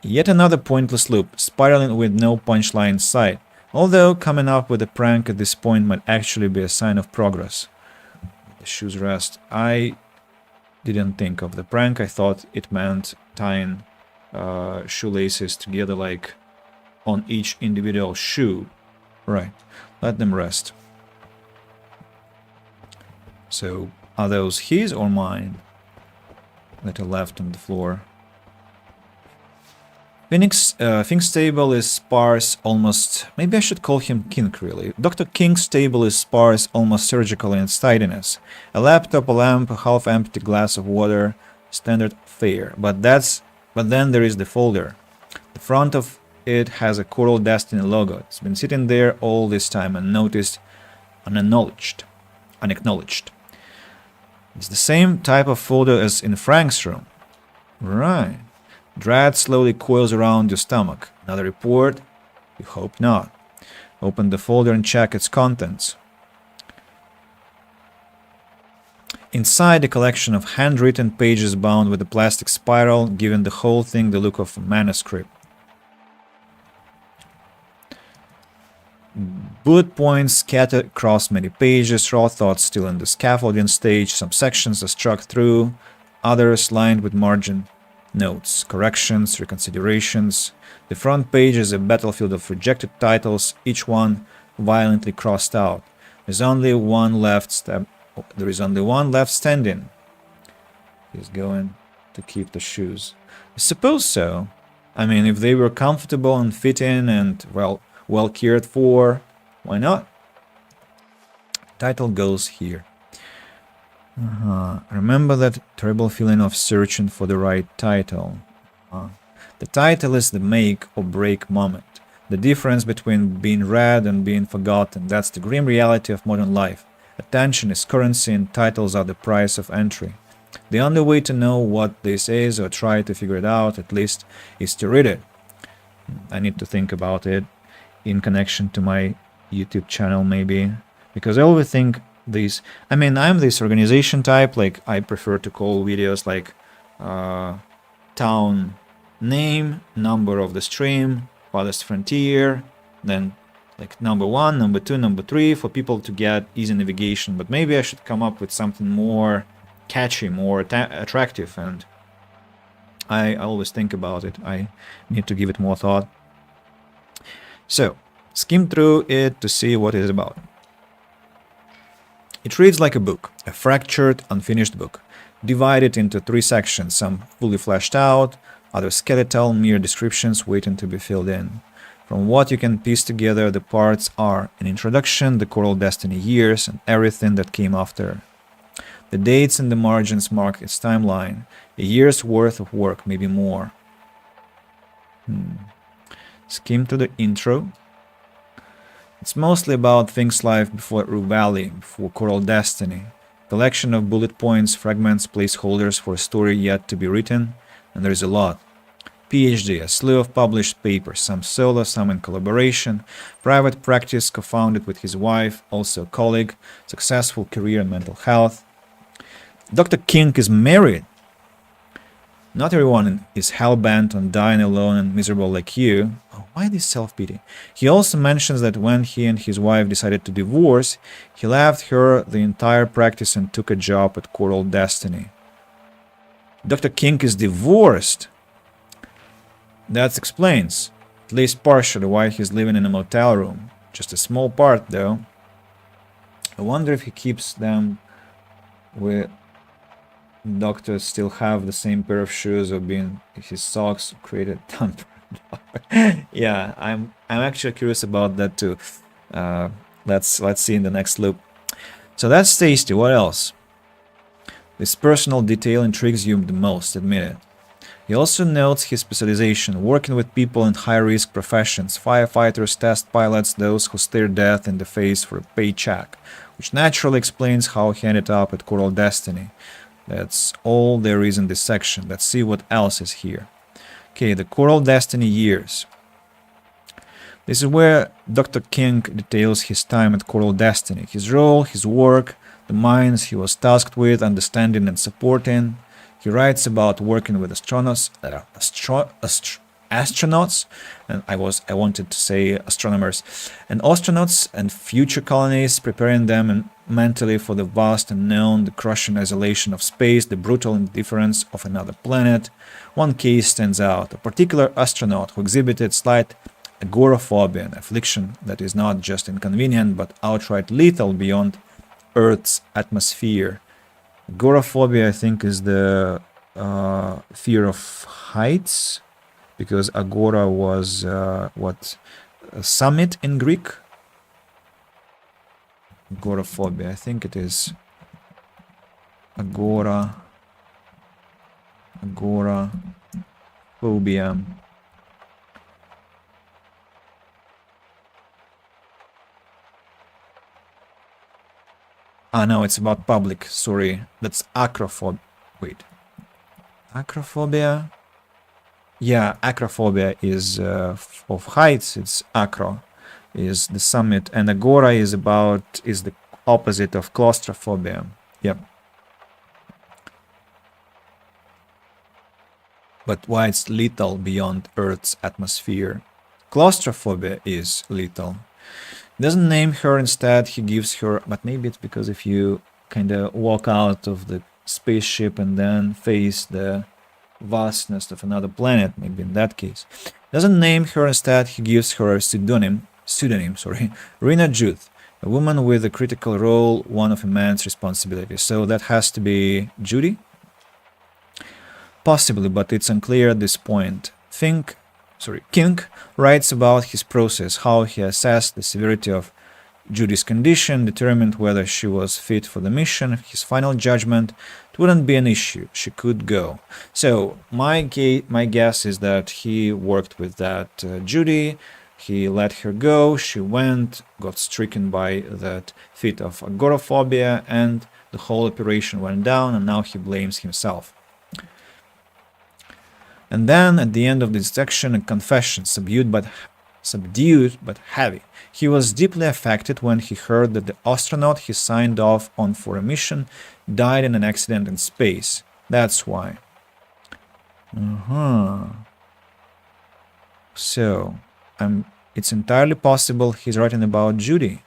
Speaker 1: Yet another pointless loop, spiraling with no punchline in sight. Although coming up with a prank at this point might actually be a sign of progress. The shoes rest. I didn't think of the prank. I thought it meant tying shoelaces together like on each individual shoe. Right. Let them rest. So, are those his or mine that are left on the floor? Fink's table is sparse, almost... Maybe I should call him Kink, really. Dr. King's table is sparse, almost surgical in its tidiness. A laptop, a lamp, a half-empty glass of water, standard fare. But then there is the folder. The front of it has a Coral Destiny logo. It's been sitting there all this time, unnoticed, unacknowledged. It's the same type of folder as in Frank's room. Right. Dread slowly coils around your stomach. Another report? You hope not. Open the folder and check its contents. Inside, a collection of handwritten pages bound with a plastic spiral, giving the whole thing the look of a manuscript. Bullet points scattered across many pages, raw thoughts still in the scaffolding stage, some sections are struck through, others lined with margin notes, corrections, reconsiderations. The front page is a battlefield of rejected titles, each one violently crossed out. There is only one left standing. He's going to keep the shoes. I suppose so. I mean, if they were comfortable and fitting and, well cared for, why not? Title goes here. Remember that terrible feeling of searching for the right title. The title is the make or break moment. The difference between being read and being forgotten. That's the grim reality of modern life. Attention is currency and titles are the price of entry. The only way to know what this is or try to figure it out, at least, is to read it. I need to think about it in connection to my YouTube channel, maybe. Because I always think this... I mean, I'm this organization type, like, I prefer to call videos like town name, number of the stream, farthest frontier, then like number 1, number 2, number 3 for people to get easy navigation. But maybe I should come up with something more catchy, more attractive, and I always think about it. I need to give it more thought. So, skim through it to see what it is about. It reads like a book, a fractured, unfinished book, divided into 3 sections, some fully fleshed out, others skeletal, mere descriptions waiting to be filled in. From what you can piece together, the parts are an introduction, the Coral Destiny years, and everything that came after. The dates in the margins mark its timeline, a year's worth of work, maybe more. Skim to the intro. It's mostly about Fink's life before Rue Valley, before Coral Destiny. Collection of bullet points, fragments, placeholders for a story yet to be written, and there's a lot. PhD, a slew of published papers, some solo, some in collaboration, private practice co-founded with his wife, also a colleague, successful career in mental health. Dr. Kink is married. Not everyone is hell-bent on dying alone and miserable like you. Oh, why this self-pity? He also mentions that when he and his wife decided to divorce, he left her the entire practice and took a job at Coral Destiny. Dr. Kink is divorced. That explains, at least partially, why he's living in a motel room. Just a small part, though. I wonder if he keeps them with doctors still have the same pair of shoes or being his socks created tamper. Yeah, I'm actually curious about that too. Let's see in the next loop. So that's tasty. What else? This personal detail intrigues you the most, admit it. He also notes his specialization, working with people in high-risk professions, firefighters, test pilots, those who stare death in the face for a paycheck, which naturally explains how he ended up at Coral Destiny. That's all there is in this section. Let's see what else is here. Okay, the Coral Destiny years. This is where Dr. King details his time at Coral Destiny, his role, his work, the minds he was tasked with understanding and supporting. He writes about working with astronauts, and I wanted to say astronomers, and astronauts and future colonies, preparing them mentally for the vast unknown, the crushing isolation of space, the brutal indifference of another planet. One case stands out: a particular astronaut who exhibited slight agoraphobia, an affliction that is not just inconvenient but outright lethal beyond Earth's atmosphere. Agoraphobia, I think, is the fear of heights, because agora was summit in Greek. Agoraphobia, I think it is agoraphobia. Ah, no, it's about public. Sorry, that's acrophobia. Wait, acrophobia. Yeah, acrophobia is of heights. It's acro, is the summit, and agora is the opposite of claustrophobia. Yep. But why it's lethal beyond Earth's atmosphere? Claustrophobia is lethal. He doesn't name her, instead he gives her, but maybe it's because if you kind of walk out of the spaceship and then face the vastness of another planet, maybe in that case. Doesn't name her, instead he gives her a pseudonym, Rena Juth, a woman with a critical role, one of immense responsibility. So that has to be Judy? Possibly, but it's unclear at this point. King writes about his process, how he assessed the severity of Judy's condition, determined whether she was fit for the mission. His final judgment: it wouldn't be an issue, she could go. So my guess is that he worked with that Judy, he let her go, she went, got stricken by that fit of agoraphobia, and the whole operation went down, and now he blames himself. And then at the end of this section, a confession, subdued but heavy. He was deeply affected when he heard that the astronaut he signed off on for a mission died in an accident in space. That's why. So, it's entirely possible he's writing about Judy.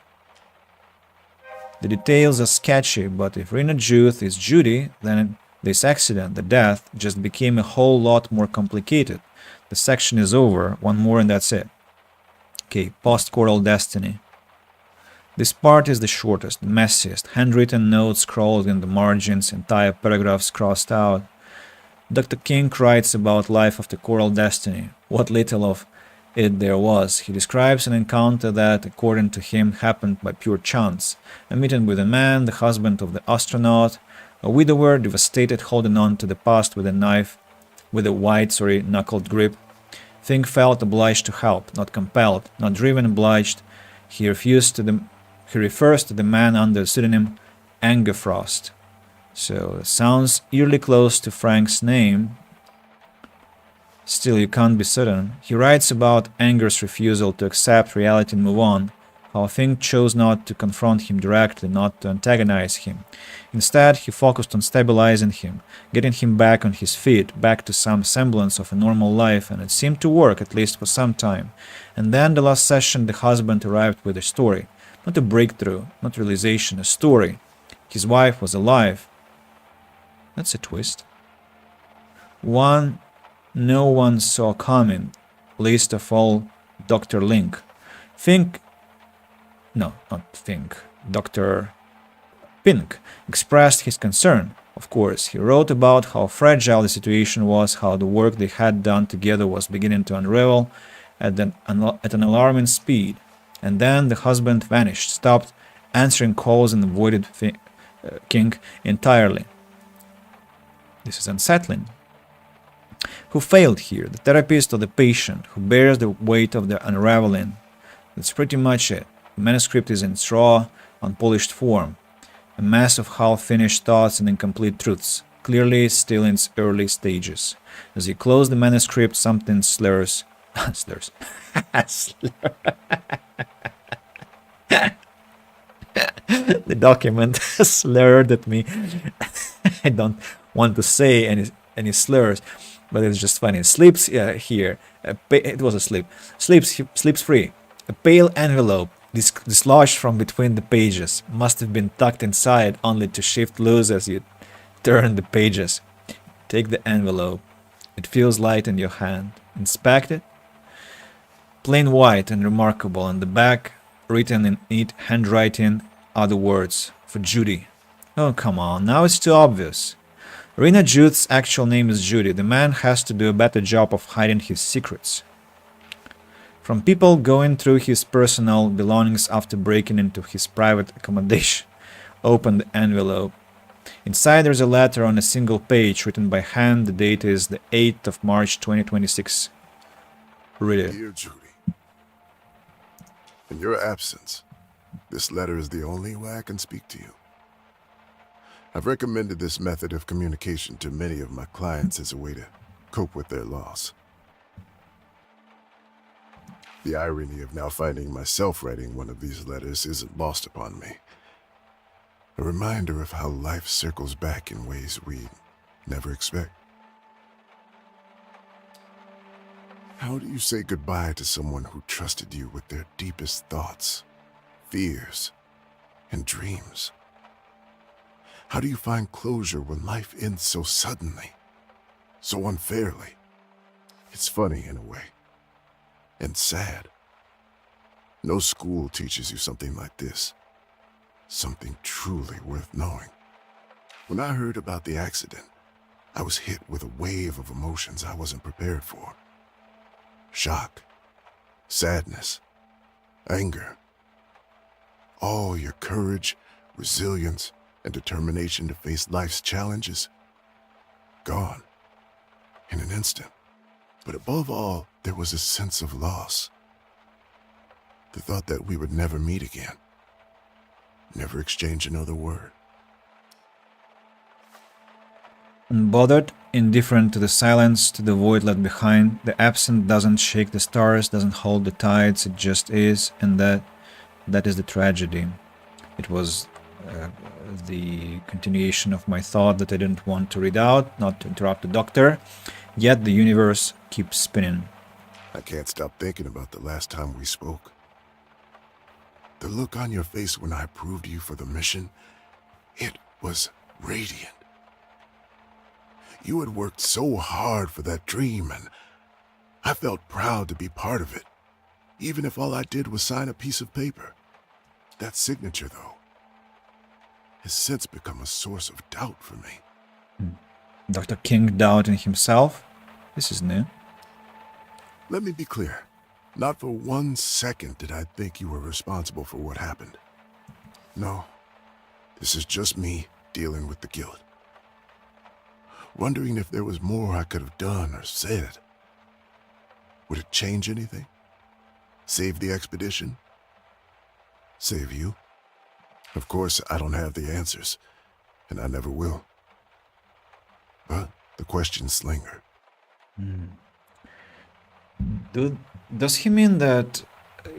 Speaker 1: The details are sketchy, but if Rena Juth is Judy, then this accident, the death, just became a whole lot more complicated. The section is over, one more and that's it. Okay, post-Coral Destiny. This part is the shortest, messiest, handwritten notes scrawled in the margins, entire paragraphs crossed out. Dr. King writes about life after Coral Destiny, what little of it there was. He describes an encounter that, according to him, happened by pure chance. A meeting with a man, the husband of the astronaut, a widower, devastated, holding on to the past with a white-knuckled grip. Fink felt obliged to help, not compelled, not driven, obliged. He refers to the man under the pseudonym Angerfrost. So it sounds eerily close to Frank's name. Still, you can't be certain. He writes about Anger's refusal to accept reality and move on, how Fink chose not to confront him directly, not to antagonize him. Instead, he focused on stabilizing him, getting him back on his feet, back to some semblance of a normal life, and it seemed to work, at least for some time. And then the last session, the husband arrived with a story. Not a breakthrough, not realization, a story. His wife was alive. That's a twist. One no one saw coming, least of all Dr. Link. Dr. Pink expressed his concern. Of course, he wrote about how fragile the situation was, how the work they had done together was beginning to unravel at an alarming speed. And then the husband vanished, stopped answering calls, and avoided King entirely. This is unsettling. Who failed here, the therapist or the patient? Who bears the weight of the unraveling? That's pretty much it. The manuscript is in its raw, unpolished form, a mass of half-finished thoughts and incomplete truths, clearly still in its early stages. As you close the manuscript, something slurs. slurs. The document slurred at me. I don't want to say any slurs, but it's just funny. Slips here. It was a slip. Slips free. A pale envelope dislodged from between the pages must have been tucked inside, only to shift loose as you turn the pages. Take the envelope. It feels light in your hand. Inspect it. Plain white and remarkable. On the back, written in neat handwriting, are the words, "For Judy." Oh, come on, now it's too obvious. Rena Jude's actual name is Judy. The man has to do a better job of hiding his secrets from people going through his personal belongings after breaking into his private accommodation. Open the envelope. Inside there's a letter on a single page, written by hand. The date is the 8th of March 2026. Read it.
Speaker 3: Dear Judy, in your absence, this letter is the only way I can speak to you. I've recommended this method of communication to many of my clients as a way to cope with their loss. The irony of now finding myself writing one of these letters isn't lost upon me. A reminder of how life circles back in ways we never expect. How do you say goodbye to someone who trusted you with their deepest thoughts, fears, and dreams? How do you find closure when life ends so suddenly, so unfairly? It's funny in a way, and sad. No school teaches you something like this, something truly worth knowing. When I heard about the accident, I was hit with a wave of emotions I wasn't prepared for. Shock, sadness, anger. All your courage, resilience, and determination to face life's challenges, gone in an instant. But above all, there was a sense of loss. The thought that we would never meet again, never exchange another word.
Speaker 1: Unbothered, indifferent to the silence, to the void left behind, the absent doesn't shake the stars, doesn't hold the tides, it just is, and that is the tragedy. It was the continuation of my thought that I didn't want to read out, not to interrupt the doctor, yet the universe keeps spinning.
Speaker 3: I can't stop thinking about the last time we spoke. The look on your face when I approved you for the mission, it was radiant. You had worked so hard for that dream, and I felt proud to be part of it, even if all I did was sign a piece of paper. That signature, though, has since become a source of doubt for me.
Speaker 1: Dr. King doubting himself? This is new.
Speaker 3: Let me be clear. Not for 1 second did I think you were responsible for what happened. No, this is just me dealing with the guilt. Wondering if there was more I could have done or said. Would it change anything? Save the expedition? Save you? Of course, I don't have the answers, and I never will. But the questions linger.
Speaker 1: Does he mean that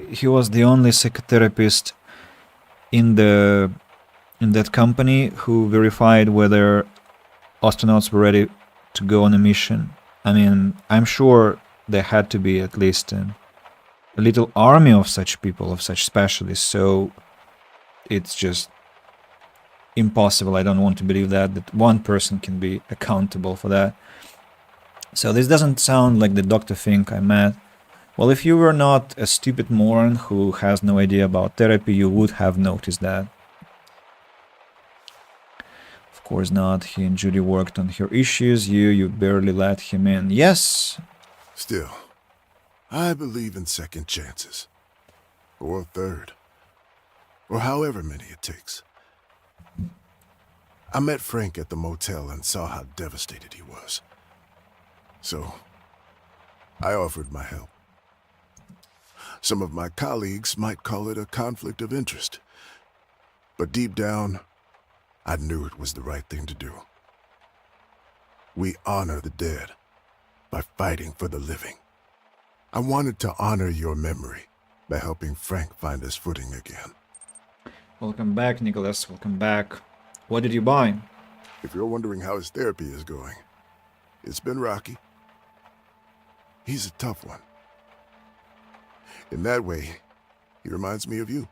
Speaker 1: he was the only psychotherapist in that company who verified whether astronauts were ready to go on a mission? I mean, I'm sure there had to be at least a little army of such people, of such specialists, so it's just impossible. I don't want to believe that one person can be accountable for that. So this doesn't sound like the Dr. Fink I met. Well, if you were not a stupid moron who has no idea about therapy, you would have noticed that. Of course not. He and Judy worked on her issues. You barely let him in. Yes.
Speaker 3: Still, I believe in second chances. Or a third. Or however many it takes. I met Frank at the motel and saw how devastated he was. So, I offered my help. Some of my colleagues might call it a conflict of interest. But deep down, I knew it was the right thing to do. We honor the dead by fighting for the living. I wanted to honor your memory by helping Frank find his footing again.
Speaker 1: Welcome back, Nicholas. Welcome back. What did you buy?
Speaker 3: If you're wondering how his therapy is going, it's been rocky. He's a tough one. In that way, he reminds me of you.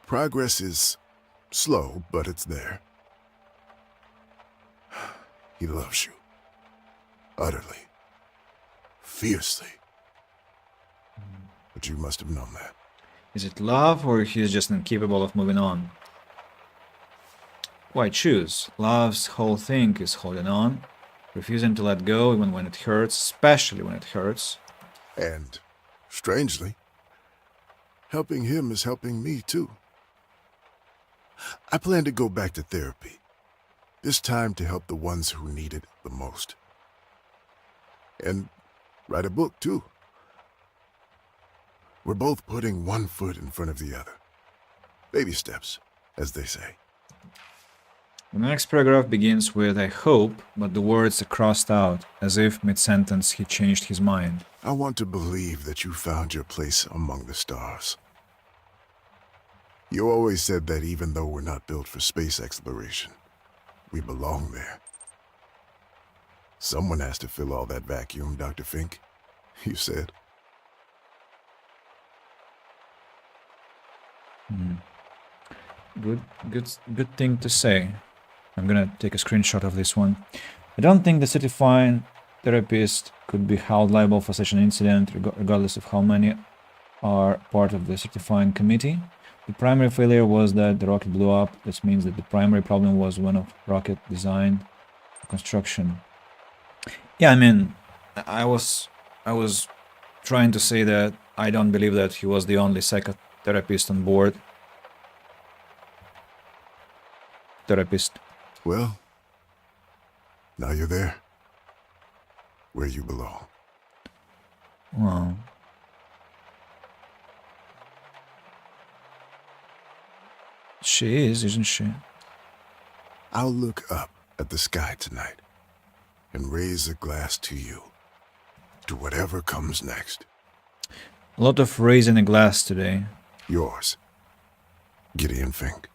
Speaker 3: Progress is slow, but it's there. He loves you. Utterly. Fiercely. But you must have known that.
Speaker 1: Is it love, or he's just incapable of moving on? Why choose? Love's whole thing is holding on, refusing to let go even when it hurts, especially when it hurts.
Speaker 3: And, strangely, helping him is helping me too. I plan to go back to therapy, this time to help the ones who need it the most. And write a book too. We're both putting one foot in front of the other. Baby steps, as they say.
Speaker 1: The next paragraph begins with "I hope," but the words are crossed out, as if mid-sentence he changed his mind.
Speaker 3: I want to believe that you found your place among the stars. You always said that even though we're not built for space exploration, we belong there. Someone has to fill all that vacuum, Dr. Fink, you said.
Speaker 1: Good thing to say. I'm gonna take a screenshot of this one. I don't think the certifying therapist could be held liable for such an incident, regardless of how many are part of the certifying committee. The primary failure was that the rocket blew up. This means that the primary problem was one of rocket design, construction. Yeah, I mean, I was trying to say that I don't believe that he was the only psychotherapist on board. Therapist.
Speaker 3: Well, now you're there. Where you belong.
Speaker 1: Wow. She is, isn't she?
Speaker 3: I'll look up at the sky tonight and raise a glass to you, to whatever comes next.
Speaker 1: A lot of raising a glass today.
Speaker 3: Yours, Gideon Fink.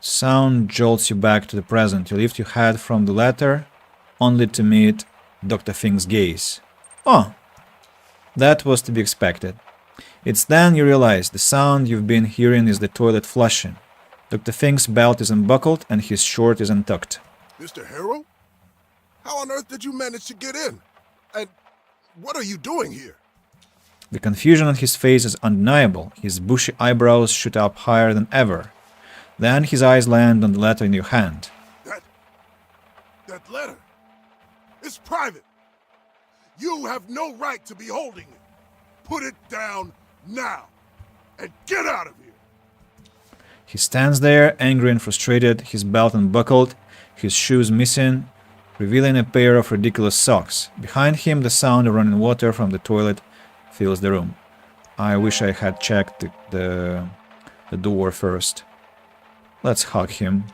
Speaker 1: Sound jolts you back to the present. You lift your head from the letter, only to meet Dr. Fink's gaze. Oh, that was to be expected. It's then you realize the sound you've been hearing is the toilet flushing. Dr. Fink's belt is unbuckled and his short is untucked.
Speaker 3: Mr. Harrow? How on earth did you manage to get in? And what are you doing here?
Speaker 1: The confusion on his face is undeniable. His bushy eyebrows shoot up higher than ever. Then his eyes land on the letter in your hand.
Speaker 3: That letter. It's private. You have no right to be holding it. Put it down now. And get out of here.
Speaker 1: He stands there, angry and frustrated, his belt unbuckled, his shoes missing, revealing a pair of ridiculous socks. Behind him, the sound of running water from the toilet fills the room. I wish I had checked the door first. Let's hug him.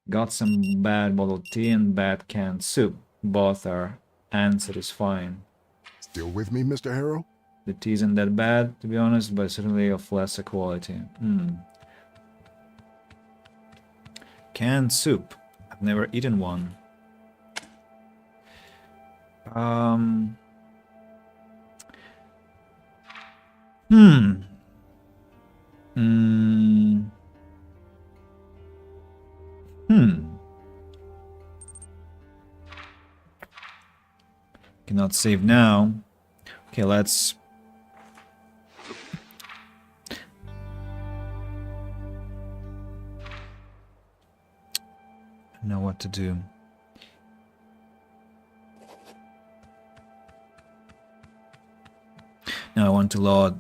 Speaker 1: Got some bad bottled tea and bad canned soup. Both are unsatisfying.
Speaker 3: Still with me, Mr. Harrow?
Speaker 1: The tea isn't that bad, to be honest, but certainly of lesser quality. Canned soup. I've never eaten one. Hmm. Mm. Hmm. Cannot save now. Okay, let's... I know what to do. Now I want to load.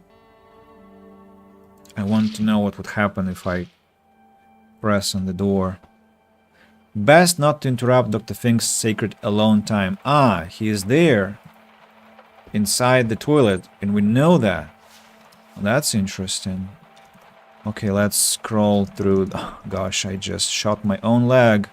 Speaker 1: I want to know what would happen if I press on the door. Best not to interrupt Dr. Fink's sacred alone time. Ah, he is there. Inside the toilet, and we know that. That's interesting. Okay, let's scroll through. Oh, gosh, I just shot my own leg.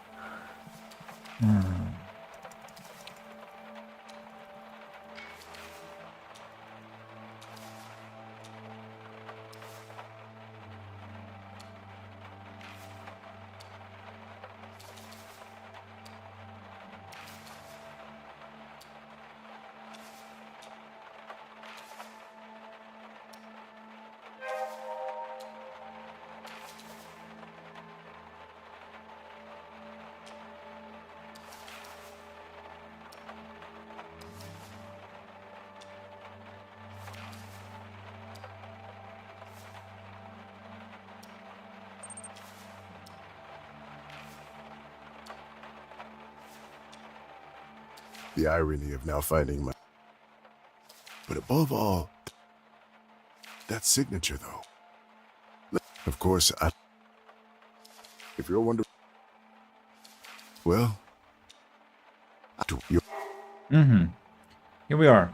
Speaker 3: The irony of now finding my... But above all, that signature, though. Of course, if you're wondering... Well...
Speaker 1: Here we are.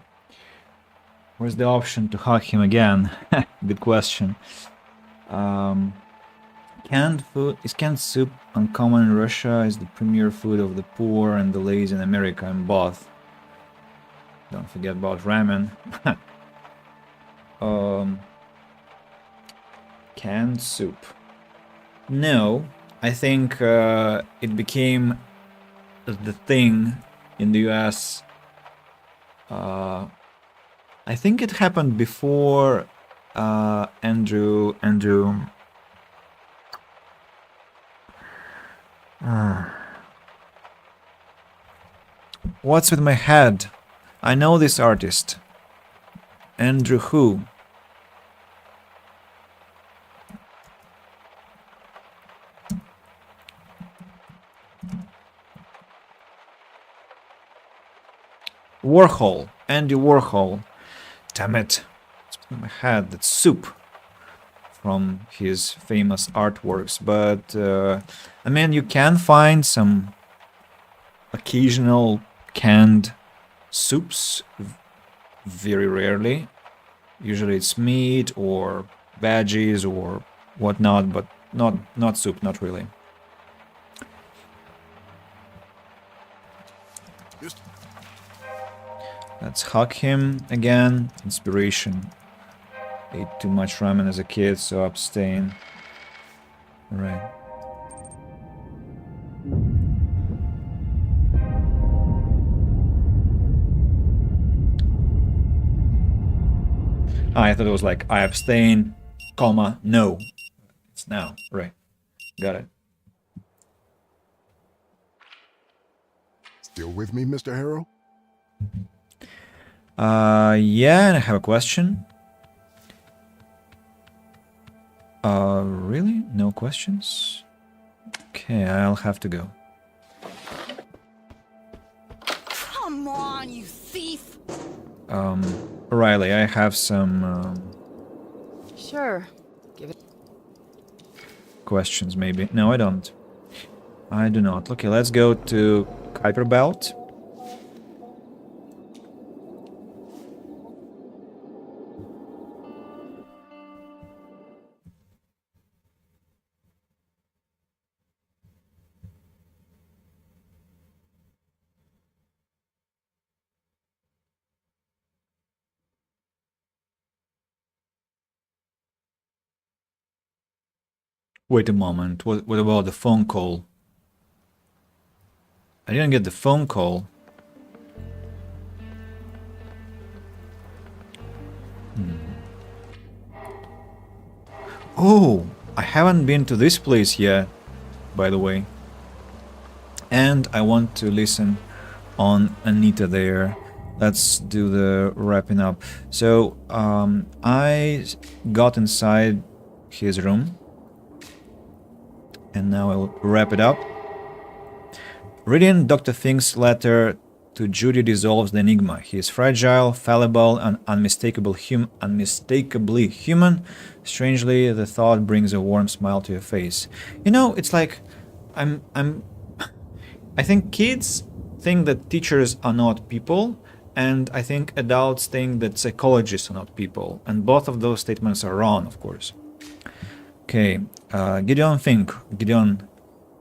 Speaker 1: Where's the option to hug him again? Good question. Canned food is canned soup uncommon in Russia, is the premier food of the poor and the lazy in America and both. Don't forget about ramen. Canned soup. No, I think it became the thing in the US. I think it happened before Andrew. What's with my head? I know this artist. Andrew who? Warhol. Andy Warhol. Damn it. It's in my head. That's soup from his famous artworks. But, I mean, you can find some occasional canned soups very rarely. Usually it's meat or veggies or whatnot, but not soup, not really. Let's hug him again. Inspiration. Ate too much ramen as a kid, so abstain. Alright. I thought it was like, I abstain, comma, no. It's now. Right. Got it.
Speaker 3: Still with me, Mr. Harrow?
Speaker 1: Yeah, and I have a question. Really? No questions? Okay, I'll have to go.
Speaker 4: Come on, you thief!
Speaker 1: Riley, I have some,
Speaker 6: Sure. Give it.
Speaker 1: questions, maybe. No, I don't. I do not. Okay, let's go to Kuiper Belt. Wait a moment. What about the phone call? I didn't get the phone call. Oh, I haven't been to this place yet, by the way. And I want to listen on Anita there. Let's do the wrapping up. So, I got inside his room. And now I'll wrap it up. Reading Dr. Fink's letter to Judy dissolves the enigma. He is fragile, fallible, and unmistakably human. Strangely, the thought brings a warm smile to your face. You know, it's like I think kids think that teachers are not people, and I think adults think that psychologists are not people. And both of those statements are wrong, of course. Okay, Gideon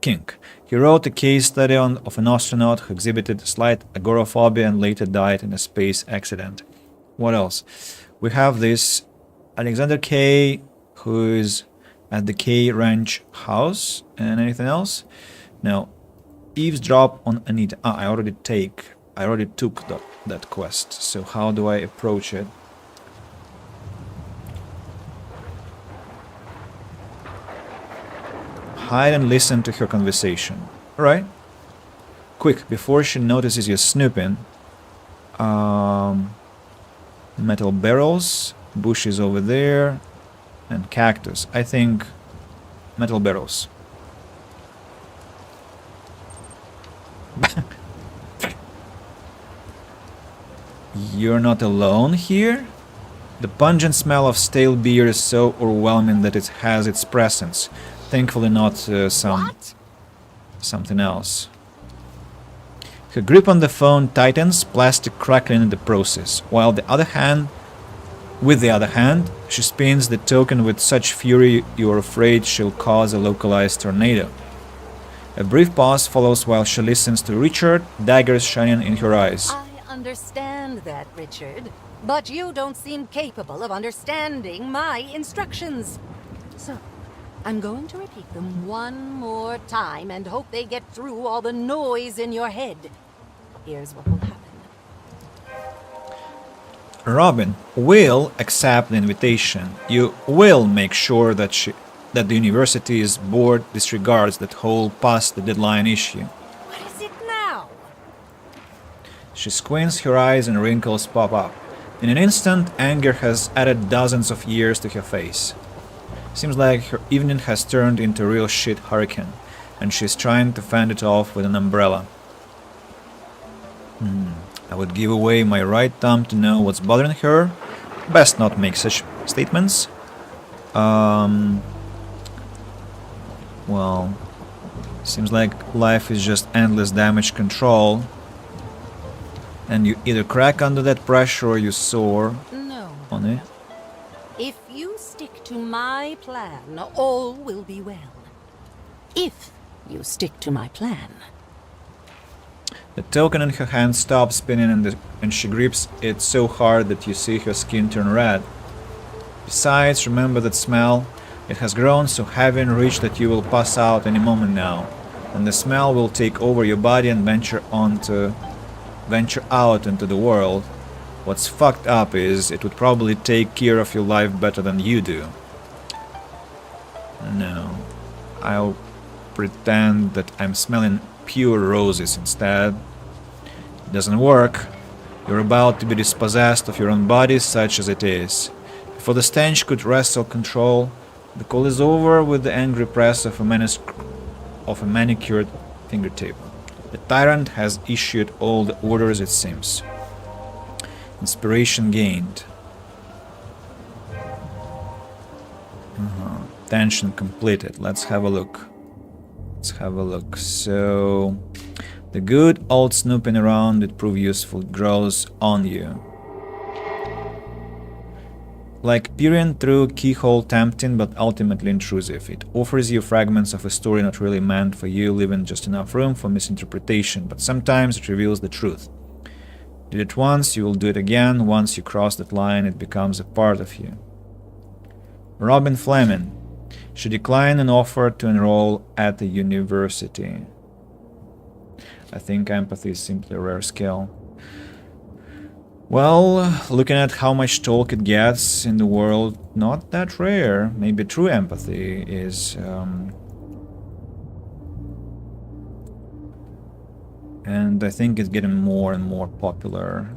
Speaker 1: Kink. He wrote a case study of an astronaut who exhibited slight agoraphobia and later died in a space accident. What else? We have this Alexander K, who is at the K Ranch house. And anything else? No. Eavesdrop on Anita. I already took that quest. So how do I approach it? Hide and listen to her conversation. Alright. Quick, before she notices you snooping. Metal barrels, bushes over there, and cactus. I think metal barrels. You're not alone here? The pungent smell of stale beer is so overwhelming that it has its presence. Thankfully not something else. Her grip on the phone tightens, plastic crackling in the process, while with the other hand, she spins the token with such fury you are afraid she'll cause a localized tornado. A brief pause follows while she listens to Richard, daggers shining in her eyes.
Speaker 8: I understand that, Richard, but you don't seem capable of understanding my instructions. So, I'm going to repeat them one more time and hope they get through all the noise in your head. Here's what will happen.
Speaker 1: Robin will accept the invitation. You will make sure that the university's board disregards that whole past the deadline issue.
Speaker 8: What is it now?
Speaker 1: She squints her eyes and wrinkles pop up. In an instant, anger has added dozens of years to her face. Seems like her evening has turned into a real shit hurricane, and she's trying to fend it off with an umbrella. I would give away my right thumb to know what's bothering her. Best not make such statements. Well, seems like life is just endless damage control. And you either crack under that pressure or you soar on it.
Speaker 8: If you stick to my plan, all will be well. If you stick to my plan.
Speaker 1: The token in her hand stops spinning and she grips it so hard that you see her skin turn red. Besides, remember that smell? It has grown so heavy and rich that you will pass out any moment now. And the smell will take over your body and venture out into the world. What's fucked up is it would probably take care of your life better than you do. No. I'll pretend that I'm smelling pure roses instead. It doesn't work. You're about to be dispossessed of your own body, such as it is. Before the stench could wrestle control, the call is over with the angry press of a manicured fingertip. The tyrant has issued all the orders, it seems. Inspiration gained. Tension completed. Let's have a look. So, the good old snooping around did prove useful. It grows on you. Like peering through a keyhole, tempting but ultimately intrusive. It offers you fragments of a story not really meant for you, leaving just enough room for misinterpretation, but sometimes it reveals the truth. Did it once, you will do it again. Once you cross that line, it becomes a part of you. Robin Fleming. She declined an offer to enroll at the university. I think empathy is simply a rare skill. Well, looking at how much talk it gets in the world, not that rare. Maybe true empathy is... and I think it's getting more and more popular.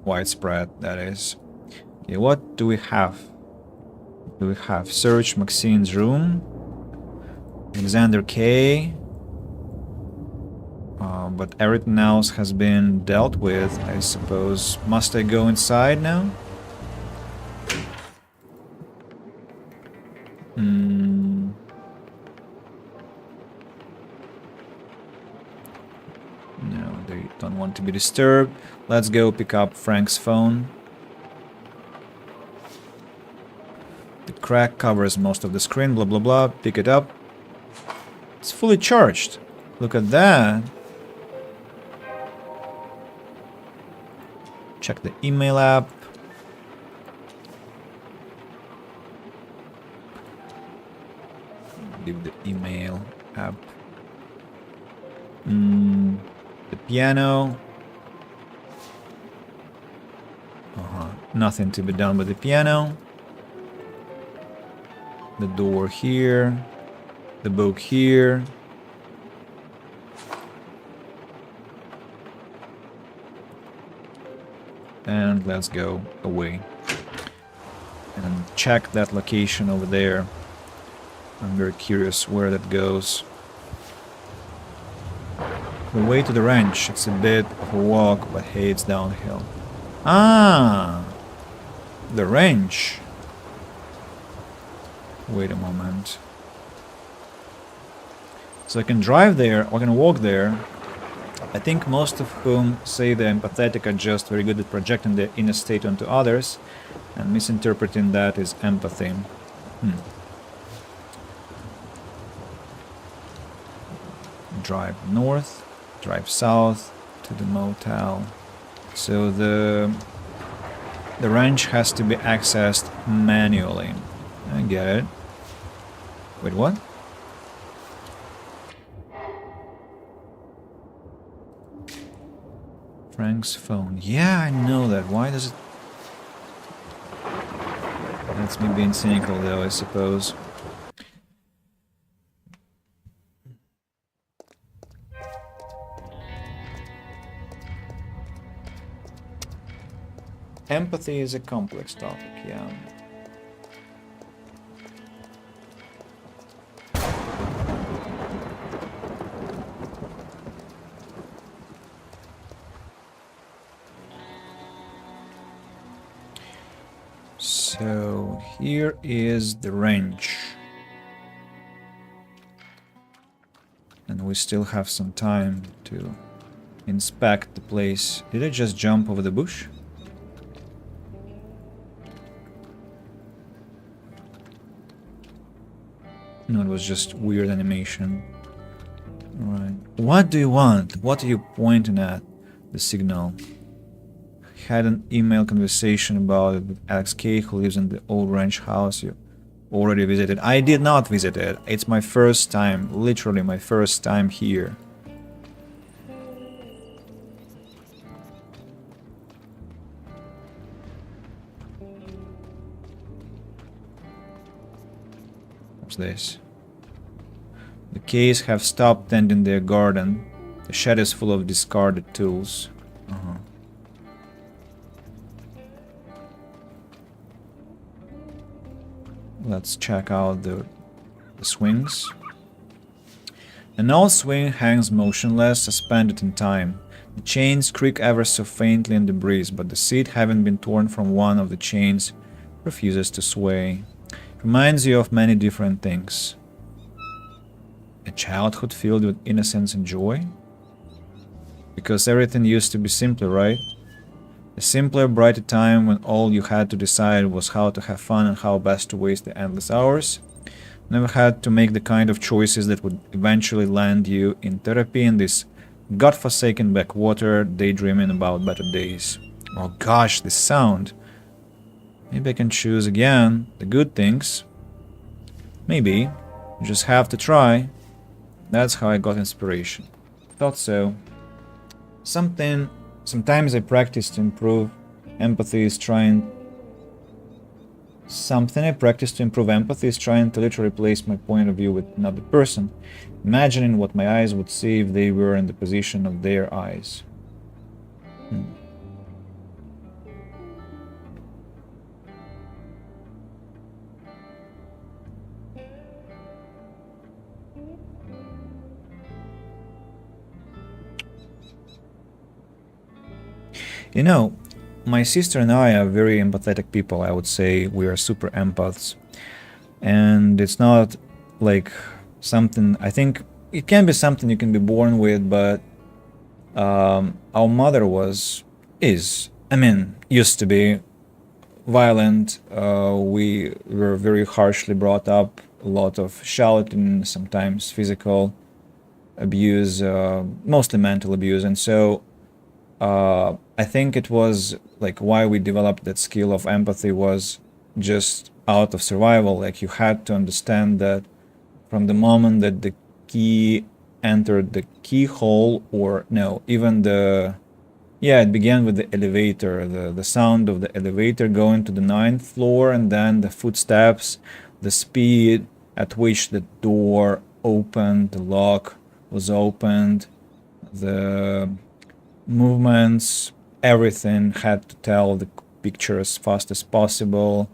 Speaker 1: Widespread, that is. Okay, what do we have? Do we have search Maxine's room? Alexander K. But everything else has been dealt with, I suppose. Must I go inside now? No, they don't want to be disturbed. Let's go pick up Frank's phone. The crack covers most of the screen, blah blah blah. Pick it up. It's fully charged. Look at that. Check the email app. Leave the email app. The piano. Nothing to be done with the piano. The door here. The book here. And let's go away and check that location over there. I'm very curious where that goes. The way to the ranch, it's a bit of a walk, but hey, it's downhill. Ah, the ranch. Wait a moment. So I can drive there, or I can walk there. I think most of whom say the empathetic are just very good at projecting their inner state onto others, and misinterpreting that is empathy. Drive north, drive south to the motel. So the ranch has to be accessed manually. I get it. Wait, what? Frank's phone. Yeah, I know that. Why does it... That's me being cynical though, I suppose. Empathy is a complex topic, yeah. So here is the ranch. And we still have some time to inspect the place. Did I just jump over the bush? No, it was just weird animation. Alright. What do you want? What are you pointing at? The signal. Had an email conversation about it with Alex K, who lives in the old ranch house you already visited. I did not visit it. It's my first time, literally my first time here. What's this? The K's have stopped tending their garden. The shed is full of discarded tools. Let's check out the swings. An old swing hangs motionless, suspended in time. The chains creak ever so faintly in the breeze, but the seat, having been torn from one of the chains, refuses to sway. It reminds you of many different things. A childhood filled with innocence and joy? Because everything used to be simpler, right? A simpler, brighter time when all you had to decide was how to have fun and how best to waste the endless hours. Never had to make the kind of choices that would eventually land you in therapy in this godforsaken backwater, daydreaming about better days. Oh gosh, this sound. Maybe I can choose again the good things. Maybe. You just have to try. That's how I got inspiration. Thought so. Sometimes I practice to improve empathy is trying... Something I practice to improve empathy is trying to literally place my point of view with another person, imagining what my eyes would see if they were in the position of their eyes. You know, my sister and I are very empathetic people. I would say we are super empaths. And it's not like something, I think it can be something you can be born with, but our mother used to be violent. We were very harshly brought up, a lot of shouting, sometimes physical abuse, mostly mental abuse. And so I think it was like why we developed that skill of empathy was just out of survival. Like you had to understand that from the moment that the key entered the keyhole, or no, even it began with the elevator, the sound of the elevator going to the 9th floor, and then the footsteps, the speed at which the door opened, the lock was opened, the movements, everything had to tell the picture as fast as possible.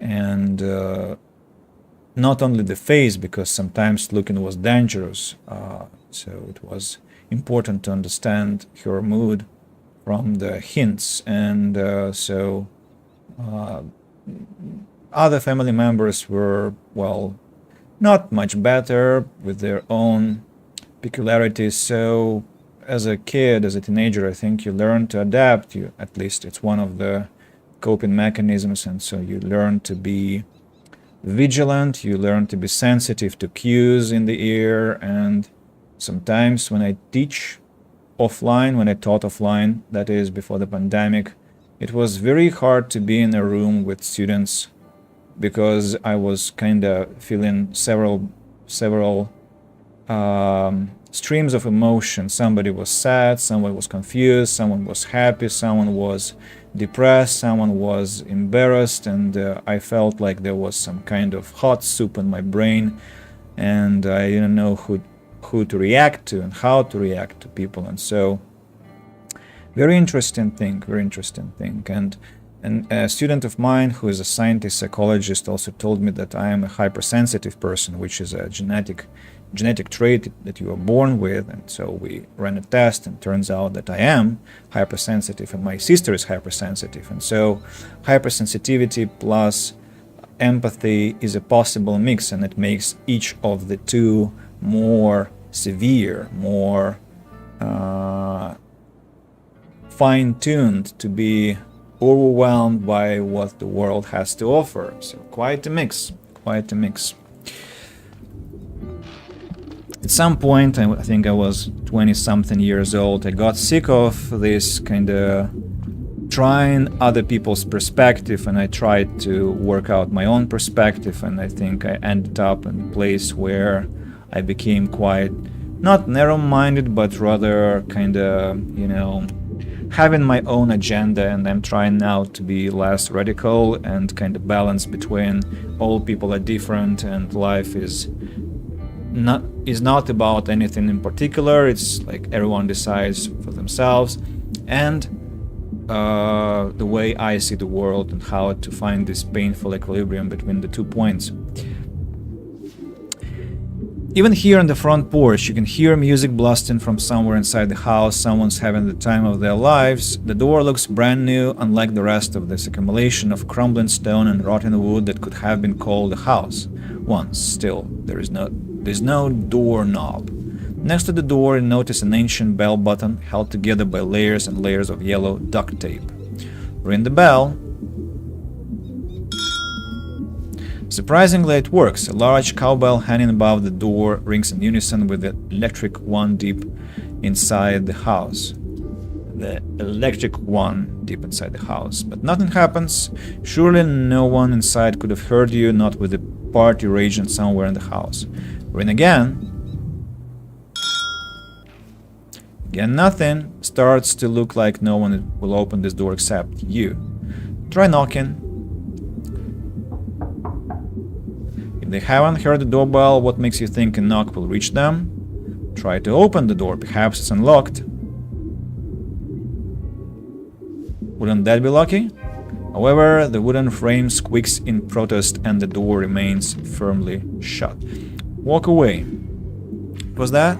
Speaker 1: And not only the face, because sometimes looking was dangerous, so it was important to understand her mood from the hints. And so other family members were, well, not much better with their own peculiarities. So as a kid, as a teenager, I think you learn to adapt. You, at least it's one of the coping mechanisms, and so you learn to be vigilant, you learn to be sensitive to cues in the ear. And sometimes when I teach offline, when I taught offline, that is before the pandemic, it was very hard to be in a room with students because I was kind of feeling several streams of emotion. Somebody was sad, someone was confused, someone was happy, someone was depressed, someone was embarrassed, and I felt like there was some kind of hot soup in my brain, and I didn't know who to react to and how to react to people. And so very interesting thing. And a student of mine who is a scientist psychologist also told me that I am a hypersensitive person, which is a genetic trait that you are born with. And so we ran a test, and turns out that I am hypersensitive, and my sister is hypersensitive. And so hypersensitivity plus empathy is a possible mix, and it makes each of the two more severe, more fine-tuned to be overwhelmed by what the world has to offer. So quite a mix. At some point, I think I was 20-something years old, I got sick of this kind of trying other people's perspective, and I tried to work out my own perspective, and I think I ended up in a place where I became quite, not narrow-minded, but rather kind of, having my own agenda, and I'm trying now to be less radical and kind of balance between all people are different and life is not about anything in particular. It's like everyone decides for themselves, and the way I see the world and how to find this painful equilibrium between the 2 points. Even here on the front porch, you can hear music blasting from somewhere inside the house. Someone's having the time of their lives. The door looks brand new, unlike the rest of this accumulation of crumbling stone and rotten wood that could have been called a house once. Still, there's no doorknob. Next to the door, you notice an ancient bell button held together by layers and layers of yellow duct tape. Ring the bell. Surprisingly, it works. A large cowbell hanging above the door rings in unison with the electric one deep inside the house. But nothing happens. Surely no one inside could have heard you, not with the party raging somewhere in the house. Ring again. Again, nothing. Starts to look like no one will open this door except you. Try knocking. If they haven't heard the doorbell, what makes you think a knock will reach them? Try to open the door. Perhaps it's unlocked. Wouldn't that be lucky? However, the wooden frame squeaks in protest and the door remains firmly shut. Walk away. What was that?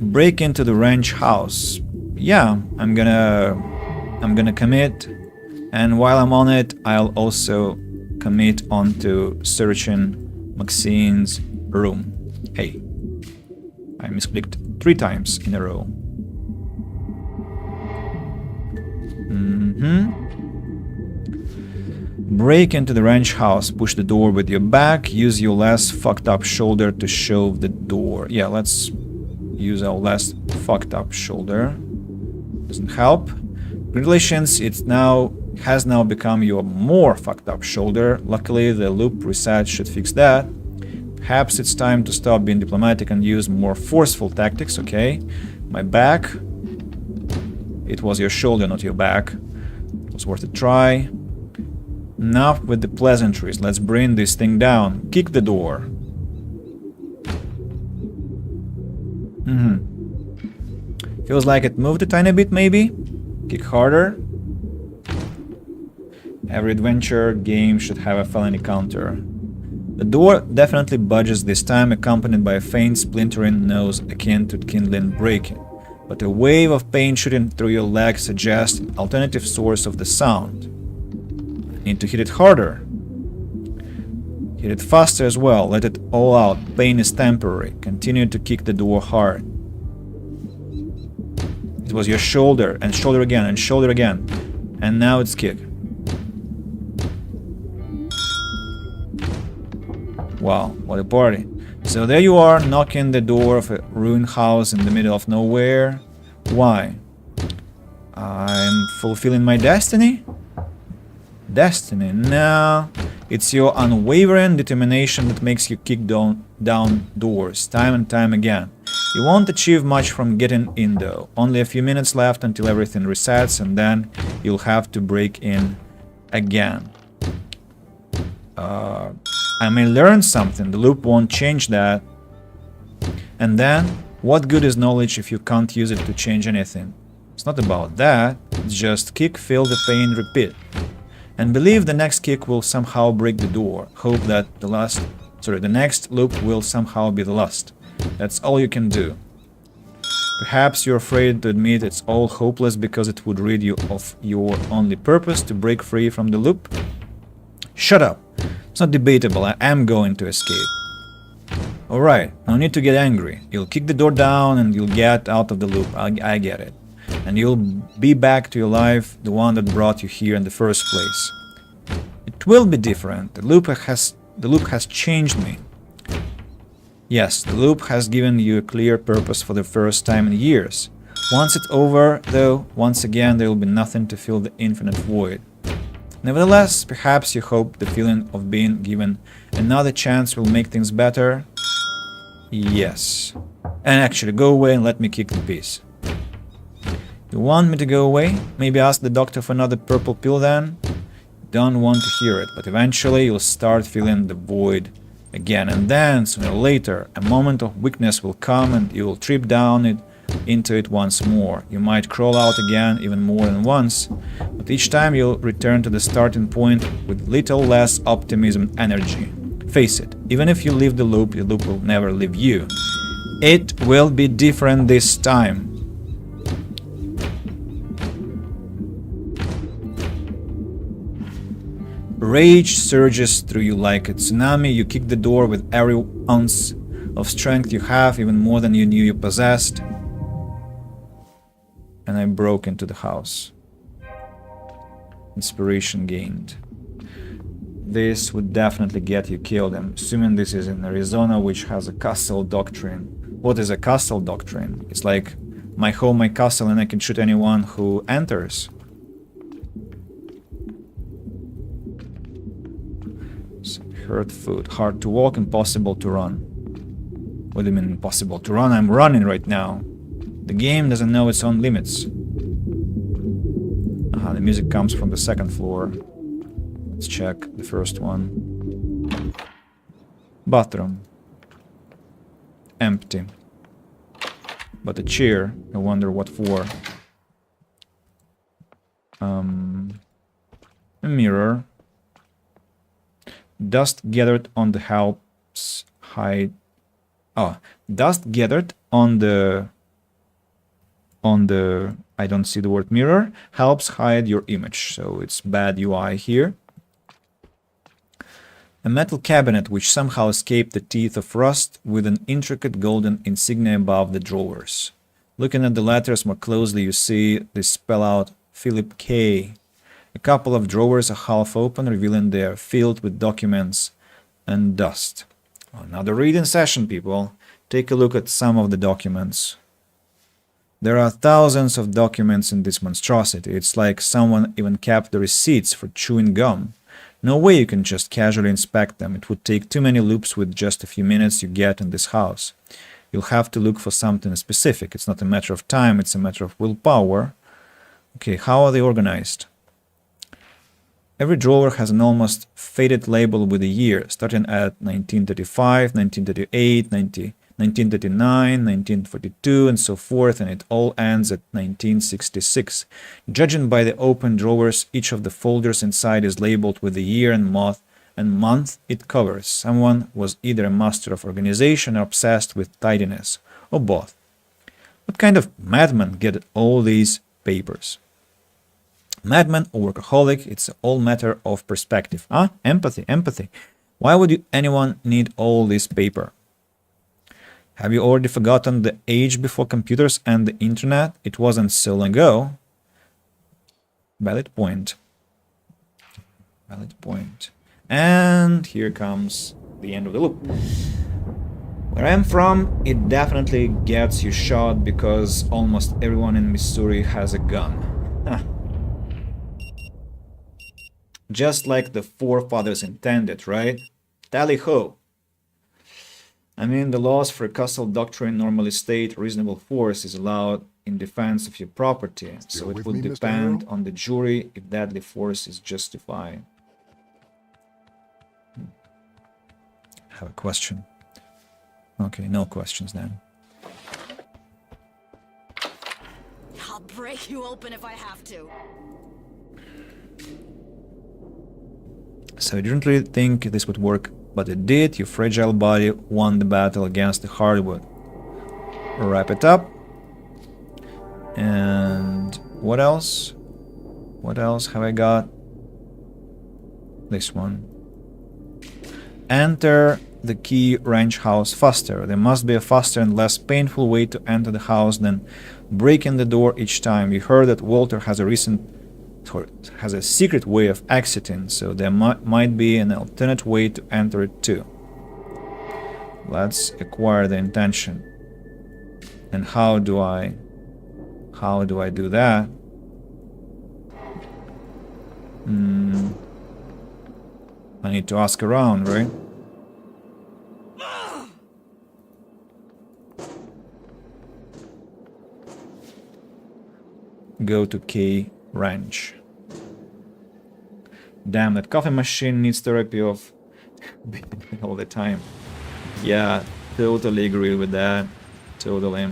Speaker 1: Break into the ranch house. Yeah, I'm gonna commit, and while I'm on it, I'll also commit onto searching Maxine's room. Hey, I misclicked 3 times in a row. Break into the ranch house, push the door with your back, use your less fucked up shoulder to shove the door. Yeah, let's use our less fucked up shoulder. Doesn't help. Congratulations, has now become your more fucked up shoulder. Luckily, the loop reset should fix that. Perhaps it's time to stop being diplomatic and use more forceful tactics, okay? My back. It was your shoulder, not your back. It was worth a try. Enough with the pleasantries. Let's bring this thing down. Kick the door. Feels like it moved a tiny bit, maybe? Kick harder. Every adventure game should have a felony counter. The door definitely budges this time, accompanied by a faint splintering noise akin to kindling breaking. But a wave of pain shooting through your leg suggests an alternative source of the sound. Need to hit it harder. Hit it faster as well. Let it all out. Pain is temporary. Continue to kick the door hard. It was your shoulder, and shoulder again, and shoulder again. And now it's kick. Wow, what a party. So there you are, knocking the door of a ruined house in the middle of nowhere. Why? I'm fulfilling my destiny? Destiny? No. It's your unwavering determination that makes you kick down doors time and time again. You won't achieve much from getting in though. Only a few minutes left until everything resets, and then you'll have to break in again. I may learn something, the loop won't change that. And then, what good is knowledge if you can't use it to change anything? It's not about that, it's just kick, feel the pain, repeat. And believe the next kick will somehow break the door. Hope that the next loop will somehow be the last. That's all you can do. Perhaps you're afraid to admit it's all hopeless because it would rid you of your only purpose to break free from the loop? Shut up. It's not debatable. I am going to escape. Alright, no need to get angry. You'll kick the door down and you'll get out of the loop. I get it. And you'll be back to your life, the one that brought you here in the first place. It will be different. The loop has changed me. Yes, the loop has given you a clear purpose for the first time in years. Once it's over, though, once again there will be nothing to fill the infinite void. Nevertheless, perhaps you hope the feeling of being given another chance will make things better. Yes. And actually, go away and let me kick the piece. You want me to go away? Maybe ask the doctor for another purple pill then? Don't want to hear it, but eventually you'll start feeling the void again, and then, sooner or later, a moment of weakness will come and you'll trip down into it once more. You might crawl out again even more than once, but each time you'll return to the starting point with little less optimism and energy. Face it, even if you leave the loop will never leave you. It will be different this time. Rage surges through you like a tsunami. You kick the door with every ounce of strength you have, even more than you knew you possessed. And I broke into the house. Inspiration gained. This would definitely get you killed. I'm assuming this is in Arizona, which has a castle doctrine. What is a castle doctrine? It's like my home, my castle, and I can shoot anyone who enters. Hurt foot, hard to walk, impossible to run. What do you mean impossible to run? I'm running right now. The game doesn't know its own limits. The music comes from the second floor. Let's check the first one. Bathroom. Empty. But a chair, I wonder what for. A mirror. Dust gathered on the helps hide. Oh, dust gathered on the I don't see the word mirror, helps hide your image. So it's bad UI here. A metal cabinet which somehow escaped the teeth of rust with an intricate golden insignia above the drawers. Looking at the letters more closely, you see they spell out Philip K. A couple of drawers are half open, revealing they are filled with documents and dust. Another reading session, people. Take a look at some of the documents. There are thousands of documents in this monstrosity. It's like someone even kept the receipts for chewing gum. No way you can just casually inspect them. It would take too many loops with just a few minutes you get in this house. You'll have to look for something specific. It's not a matter of time, it's a matter of willpower. Okay, how are they organized? Every drawer has an almost faded label with a year, starting at 1935, 1938, 1939, 1942, and so forth, and it all ends at 1966. Judging by the open drawers, each of the folders inside is labeled with the year and month it covers. Someone was either a master of organization or obsessed with tidiness, or both. What kind of madman get all these papers? Madman or workaholic, it's all matter of perspective. Empathy. Why would anyone need all this paper? Have you already forgotten the age before computers and the internet? It wasn't so long ago. Valid point. And here comes the end of the loop. Where I'm from, it definitely gets you shot because almost everyone in Missouri has a gun. Just like the forefathers intended, right? Tally-ho! I mean, the laws for castle doctrine normally state reasonable force is allowed in defense of your property, so it would depend on the jury if deadly force is justified. I have a question. Okay, no questions then.
Speaker 4: I'll break you open if I have to.
Speaker 1: So I didn't really think this would work, but it did. Your fragile body won the battle against the hardwood. Wrap it up. And what else? What else have I got? This one. Enter the Key Ranch house faster. There must be a faster and less painful way to enter the house than breaking the door each time. You heard that Walter has a secret way of exiting, so there might be an alternate way to enter it too. Let's acquire the intention. And how do I do that? I need to ask around, right? Go to Key Ranch. Damn, that coffee machine needs therapy of all the time. Yeah, totally agree with that. Totally.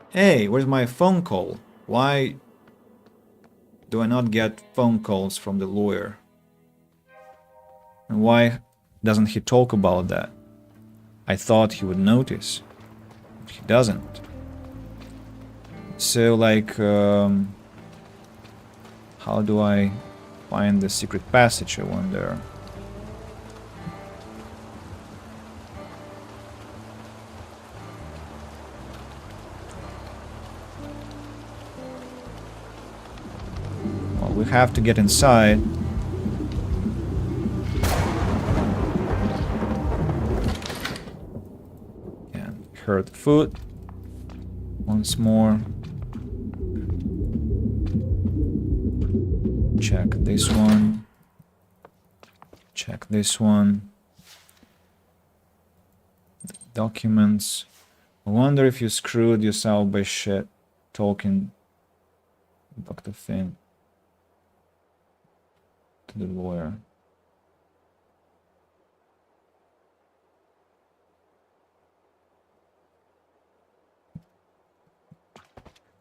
Speaker 1: Hey, where's my phone call? Why do I not get phone calls from the lawyer? And why doesn't he talk about that? I thought he would notice. He doesn't. So, like, how do I find the secret passage, I wonder? Well, we have to get inside. And hurt the foot. Once more. Check this one. Check this one. The documents. I wonder if you screwed yourself by shit talking Dr. Finn to the lawyer.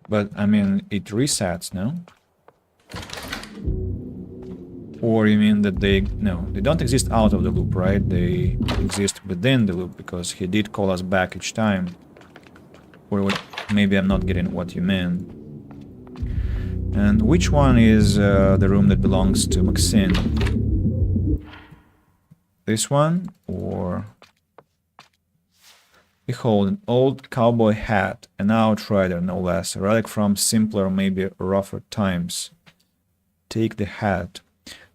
Speaker 1: But I mean, it resets, no? Or you mean that they don't exist out of the loop, right? They exist within the loop because he did call us back each time. Or what, maybe I'm not getting what you mean. And which one is the room that belongs to Maxine? This one or... Behold, an old cowboy hat, an outrider no less, a relic from simpler, maybe rougher times. Take the hat.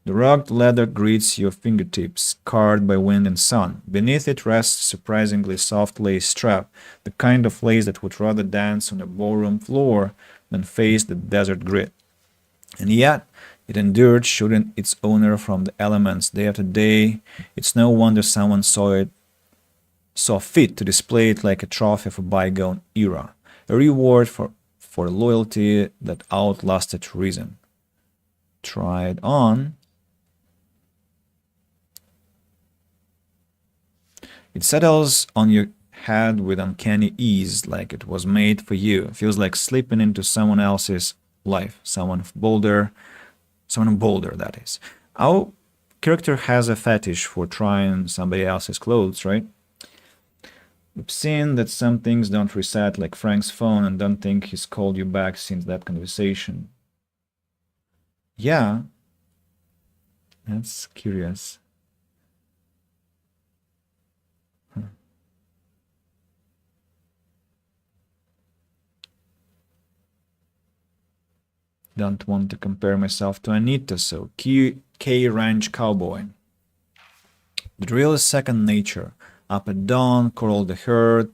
Speaker 1: The rugged leather greets your fingertips, scarred by wind and sun. Beneath it rests a surprisingly soft lace strap, the kind of lace that would rather dance on a ballroom floor than face the desert grit. And yet, it endured, shielding its owner from the elements day after day. It's no wonder someone saw fit to display it like a trophy of a bygone era, a reward for loyalty that outlasted reason. Try it on. It settles on your head with uncanny ease, like it was made for you. It feels like slipping into someone else's life, someone bolder, that is. Our character has a fetish for trying somebody else's clothes, right? We've seen that some things don't reset, like Frank's phone, and don't think he's called you back since that conversation. Yeah. That's curious. Don't want to compare myself to Anita, so K Ranch Cowboy. The drill is second nature. Up at dawn, corral the herd,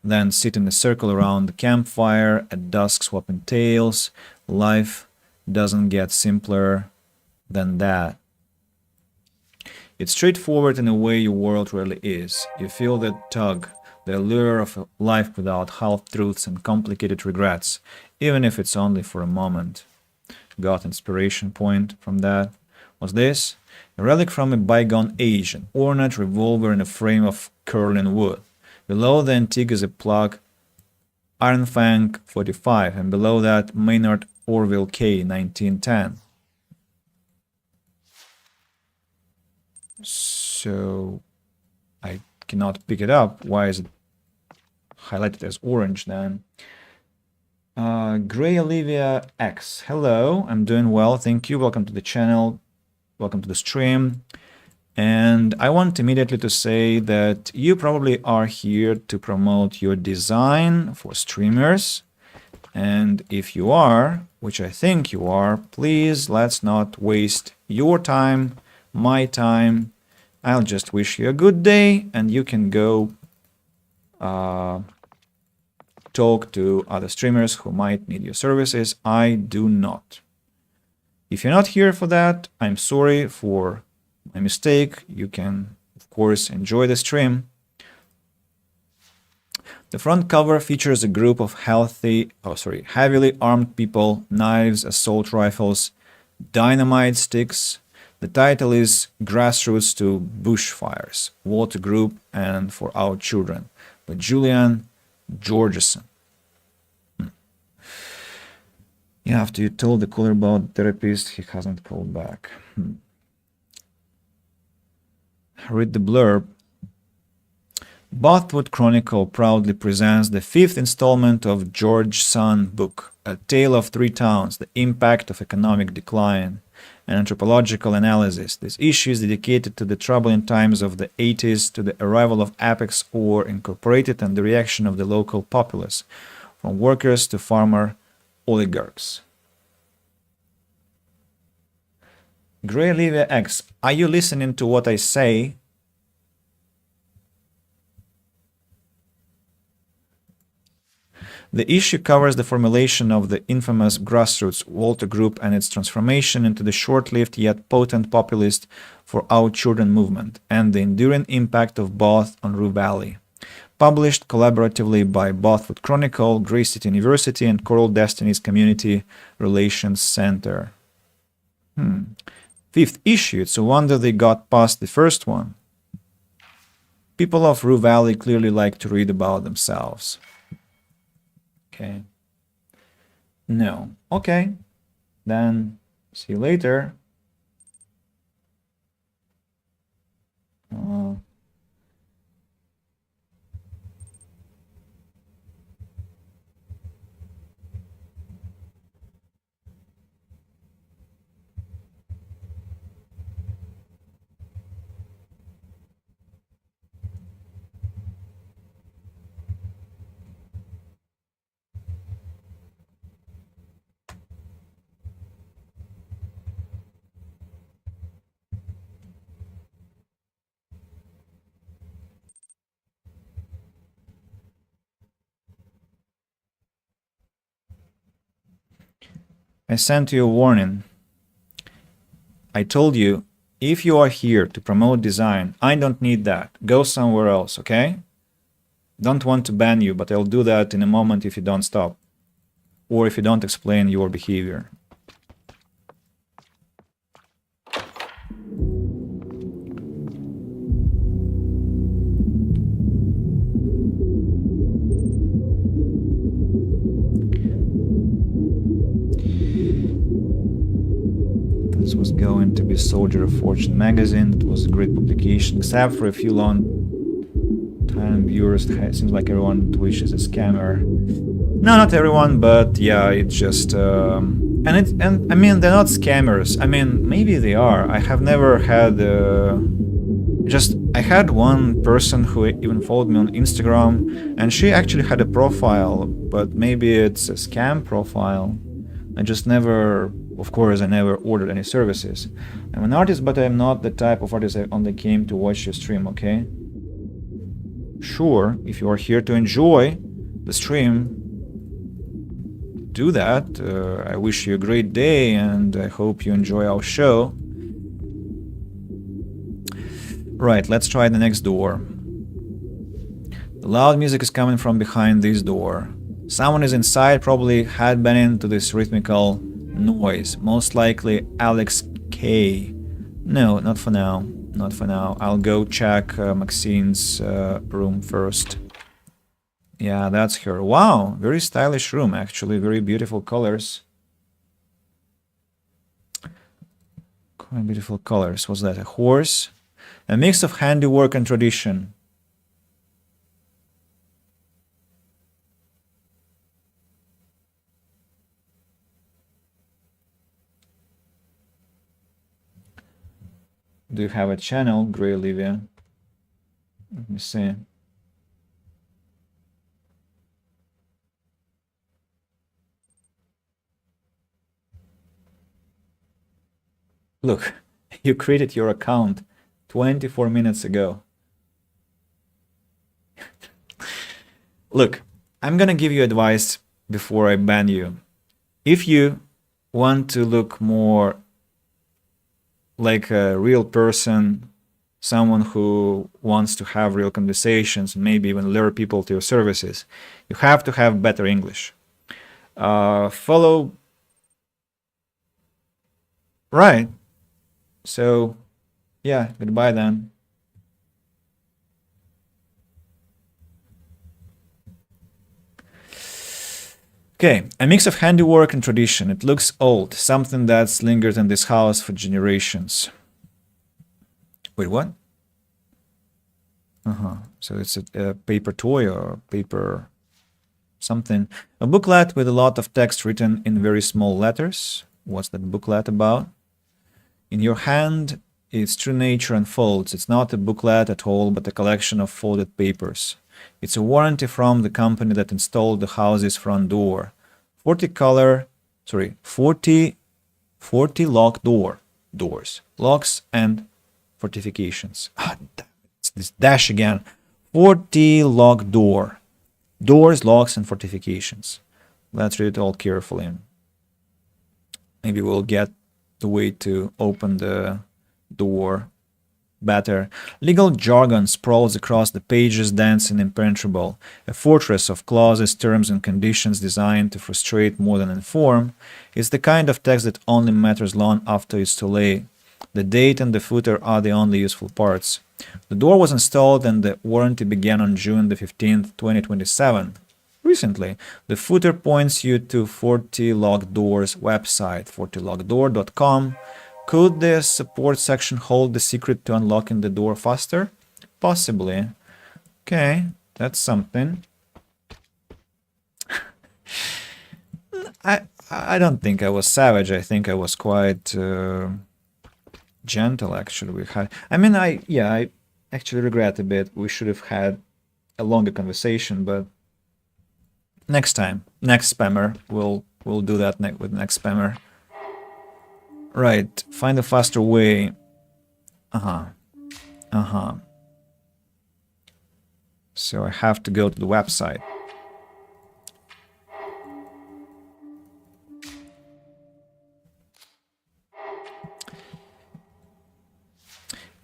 Speaker 1: then sit in a circle around the campfire, at dusk swapping tales. Life doesn't get simpler than that. It's straightforward in a way your world rarely is. You feel that tug, the allure of a life without half-truths and complicated regrets, even if it's only for a moment. Got inspiration point from that. What's this? A relic from a bygone age, an ornate revolver in a frame of curling wood. Below the antique is a plug Iron Fang 45, and below that Maynard Orville K 1910. So I cannot pick it up. Why is it highlighted as orange then? Gray Olivia X. Hello, I'm doing well, thank you. Welcome to the channel. Welcome to the stream. And I want immediately to say that you probably are here to promote your design for streamers. And if you are, which I think you are, please let's not waste your time, my time. I'll just wish you a good day and you can go talk to other streamers who might need your services. I do not. If you're not here for that, I'm sorry for my mistake. You can, of course, enjoy the stream. The front cover features a group of heavily armed people, knives, assault rifles, dynamite sticks. The title is Grassroots to Bushfires, Water Group and For Our Children by Julian Georgeson. Yeah, after you told the caller about the therapist, he hasn't called back. Read the blurb. Bothwood Chronicle proudly presents the 5th installment of George Sand book, A Tale of Three Towns, The Impact of Economic Decline, an anthropological analysis. This issue is dedicated to the troubling times of the 80s, to the arrival of Apex Ore Incorporated and the reaction of the local populace, from workers to farmer oligarchs. Gray Olivia X, are you listening to what I say? The issue covers the formulation of the infamous Grassroots Walter Group and its transformation into the short-lived yet potent populist For Our Children movement, and the enduring impact of both on Rue Valley. published collaboratively by Bothwood Chronicle, Grey City University, and Coral Destiny's Community Relations Center. 5th issue. It's a wonder they got past the first one. People of Rue Valley clearly like to read about themselves. Okay. No. Okay. Then see you later. I sent you a warning. I told you, if you are here to promote design, I don't need that. Go somewhere else, okay? Don't want to ban you, but I'll do that in a moment if you don't stop. Or if you don't explain your behavior. This was going to be Soldier of Fortune magazine. It was a great publication, except for a few long-time viewers. It seems like everyone Twitch is a scammer. No, not everyone, but yeah, it's just and I mean they're not scammers. I mean maybe they are. I have never had I had one person who even followed me on Instagram, and she actually had a profile, but maybe it's a scam profile. I just never. Of course, I never ordered any services. I'm an artist, but I'm not the type of artist I only came to watch your stream, okay? Sure, if you are here to enjoy the stream, do that. I wish you a great day, and I hope you enjoy our show. Right, let's try the next door. The loud music is coming from behind this door. Someone is inside, probably headbanging to this rhythmical noise. Most likely Alex K. No, not for now. Not for now. I'll go check Maxine's room first. Yeah, that's her. Wow, very stylish room actually. Very beautiful colors. Quite beautiful colors. What's that? A horse? A mix of handiwork and tradition. Do you have a channel, Grey Olivia? Let me see. Look, you created your account 24 minutes ago. Look, I'm gonna give you advice before I ban you. If you want to look more like a real person, someone who wants to have real conversations, maybe even lure people to your services, you have to have better English. Follow. Right. So, yeah, goodbye then. Okay, a mix of handiwork and tradition. It looks old, something that's lingered in this house for generations. Wait, what? So it's a paper toy or paper something. A booklet with a lot of text written in very small letters. What's that booklet about? In your hand, its true nature unfolds. It's not a booklet at all, but a collection of folded papers. It's a warranty from the company that installed the house's front door. 40 lock doors, locks and fortifications. It's this dash again. 40 lock doors, locks and fortifications. Let's read it all carefully. Maybe we'll get the way to open the door better. Legal jargon sprawls across the pages, dancing impenetrable. A fortress of clauses, terms, and conditions designed to frustrate more than inform. It's the kind of text that only matters long after it's too late. The date and the footer are the only useful parts. The door was installed and the warranty began on June the 15th, 2027. Recently, the footer points you to 40 Locked Doors website, 40lockeddoor.com. Could the support section hold the secret to unlocking the door faster? Possibly. Okay, that's something. I don't think I was savage. I think I was quite gentle. Actually, I actually regret a bit. We should have had a longer conversation, but next time, next spammer, we'll do that with next spammer. Right, find a faster way. So I have to go to the website.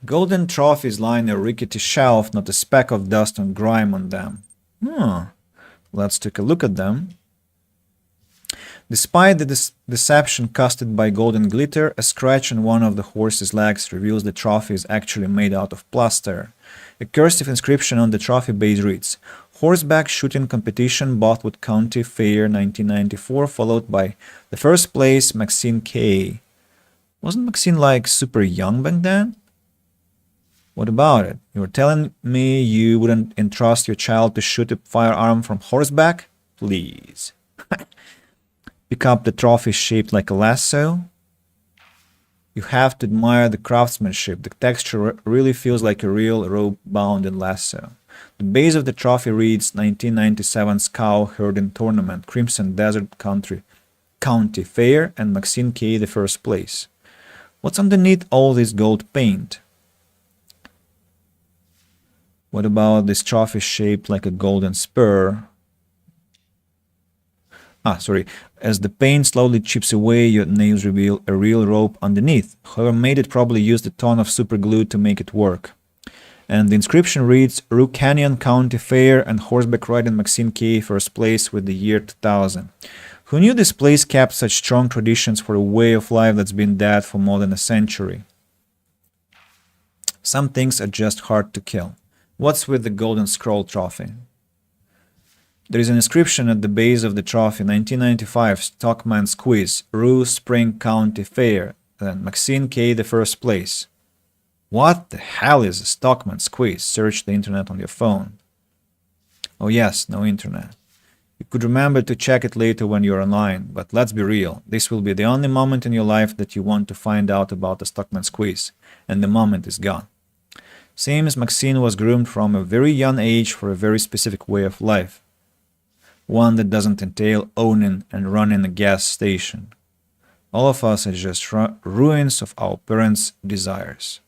Speaker 1: Golden trophies line a rickety shelf, not a speck of dust and grime on them. Let's take a look at them. Despite the deception casted by golden glitter, a scratch on one of the horse's legs reveals the trophy is actually made out of plaster. A cursive inscription on the trophy base reads, Horseback Shooting Competition, Bothwood County Fair 1994, followed by the first place, Maxine K. Wasn't Maxine like super young back then? What about it? You're telling me you wouldn't entrust your child to shoot a firearm from horseback? Please. Pick up the trophy shaped like a lasso. You have to admire the craftsmanship. The texture really feels like a real rope-bound lasso. The base of the trophy reads 1997's Cow Herding Tournament, Crimson Desert County Fair, and Maxine K. the first place. What's underneath all this gold paint? What about this trophy shaped like a golden spur? As the paint slowly chips away, your nails reveal a real rope underneath. Whoever made it probably used a ton of super glue to make it work. And the inscription reads, Roo Canyon County Fair and horseback riding Maxine K. first place with the year 2000. Who knew this place kept such strong traditions for a way of life that's been dead for more than a century? Some things are just hard to kill. What's with the Golden Scroll trophy? There is an inscription at the base of the trophy, 1995 Stockman's Quiz, Roo Spring County Fair, and Maxine K. the first place. What the hell is a Stockman's Quiz? Search the internet on your phone. Oh yes, no internet. You could remember to check it later when you're online, but let's be real, this will be the only moment in your life that you want to find out about the Stockman's Quiz, and the moment is gone. Seems Maxine was groomed from a very young age for a very specific way of life. One that doesn't entail owning and running a gas station. All of us are just ruins of our parents' desires.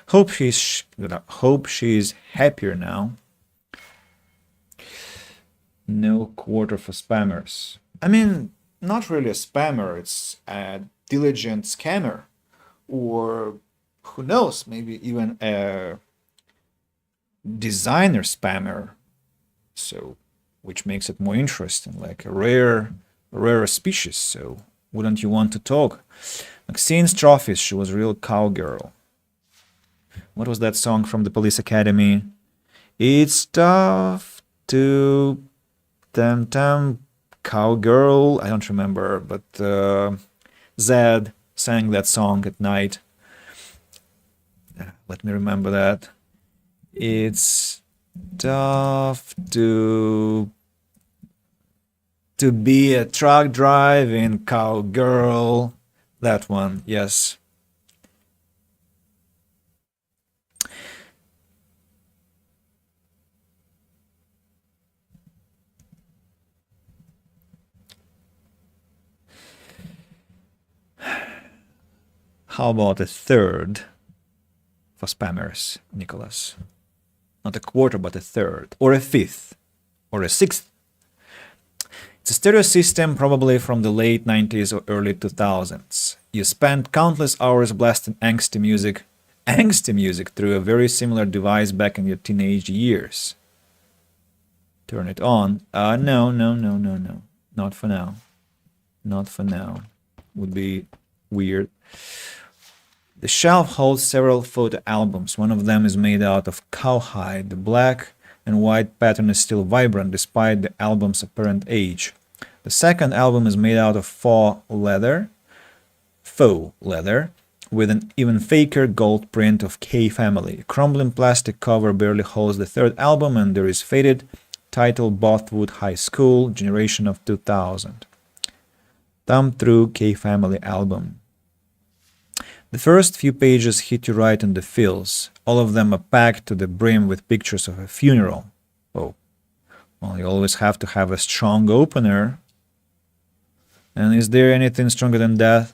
Speaker 1: Hope she's happier now. No quarter for spammers. I mean, not really a spammer, it's a diligent scammer. Or, who knows, maybe even a designer spammer. So, which makes it more interesting, like a rare species, so wouldn't you want to talk? Maxine's trophies, she was a real cowgirl. What was that song from the Police Academy? It's tough to cowgirl. I don't remember, but Zed sang that song at night. Let me remember that. It's tough to be a truck driving cowgirl. That one, yes. How about a third for spammers, Nicholas? Not a quarter, but a third, or a fifth, or a sixth. It's a stereo system, probably from the late 90s or early 2000s. You spent countless hours blasting angsty music, angsty music through a very similar device back in your teenage years? Turn it on. No. Not for now. Not for now. Would be weird. The shelf holds several photo albums. One of them is made out of cowhide. The black and white pattern is still vibrant despite the album's apparent age. The second album is made out of faux leather, with an even faker gold print of K Family. A crumbling plastic cover barely holds the third album, and there is faded title Bothwood High School, Generation of 2000. Thumb through K Family album. The first few pages hit you right in the feels. All of them are packed to the brim with pictures of a funeral. Oh, well, you always have to have a strong opener. And is there anything stronger than that?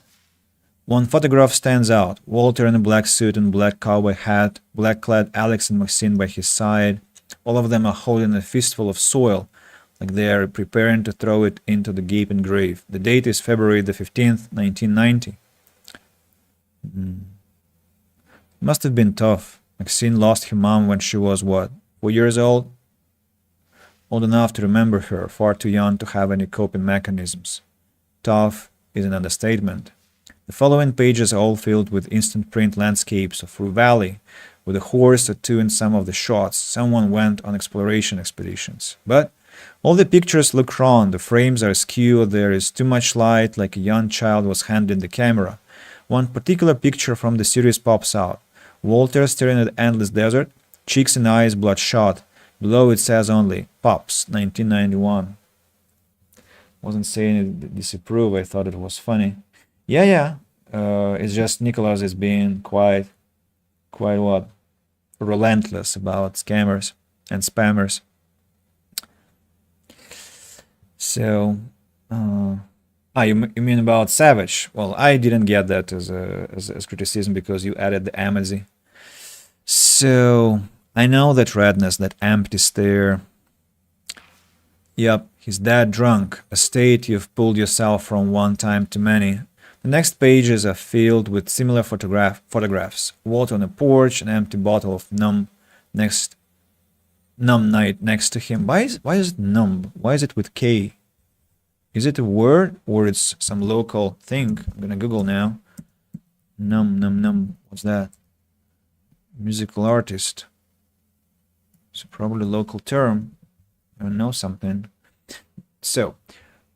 Speaker 1: One photograph stands out. Walter in a black suit and black cowboy hat, black-clad Alex and Maxine by his side. All of them are holding a fistful of soil, like they are preparing to throw it into the gaping grave. The date is February the 15th, 1990. Must have been tough. Maxine lost her mom when she was, what, 4 years old? Old enough to remember her, far too young to have any coping mechanisms. Tough is an understatement. The following pages are all filled with instant print landscapes of Rue Valley, with a horse or two in some of the shots. Someone went on exploration expeditions. But all the pictures look wrong. The frames are askew, there is too much light, like a young child was handed the camera. One particular picture from the series pops out. Walter staring at the endless desert, cheeks and eyes bloodshot. Below it says only, Pops, 1991. Wasn't saying it to disapprove, I thought it was funny. Yeah. It's just Nicholas is being quite what? Relentless about scammers and spammers. So, you mean about Savage? Well, I didn't get that as criticism because you added the Amazi. So, I know that redness, that empty stare. Yup, he's that drunk, a state you've pulled yourself from one time too many. The next pages are filled with similar photographs. Walter on a porch, an empty bottle of Numb Night next to him. Why is it Numb? Why is it with K? Is it a word or it's some local thing? I'm gonna Google now. Numb. What's that? Musical artist. It's probably a local term. I know something. So,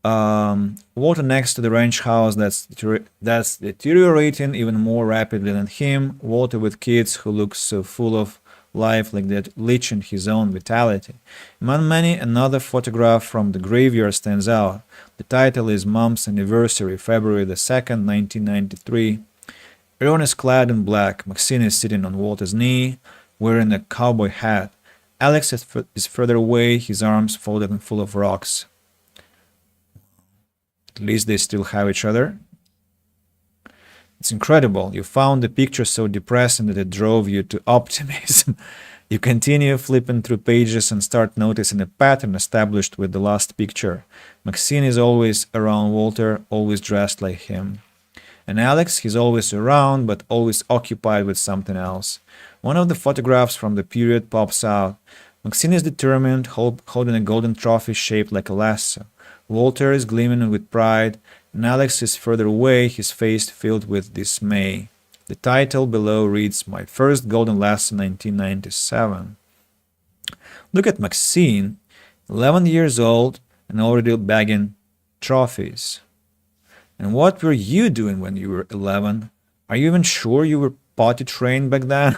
Speaker 1: Walter next to the ranch house that's deteriorating even more rapidly than him. Walter with kids who look so full of life, like they're leeching his own vitality. Among many, another photograph from the graveyard stands out. The title is Mom's Anniversary, February the 2nd, 1993. Everyone is clad in black. Maxine is sitting on Walter's knee, wearing a cowboy hat. Alex is further away, his arms folded and full of rocks. At least they still have each other. It's incredible. You found the picture so depressing that it drove you to optimism. You continue flipping through pages and start noticing a pattern established with the last picture. Maxine is always around Walter, always dressed like him. And Alex, he's always around, but always occupied with something else. One of the photographs from the period pops out. Maxine is determined, holding a golden trophy shaped like a lasso. Walter is gleaming with pride, and Alex is further away, his face filled with dismay. The title below reads, My First Golden Lasso 1997. Look at Maxine, 11 years old and already bagging trophies. And what were you doing when you were 11? Are you even sure you were potty trained back then?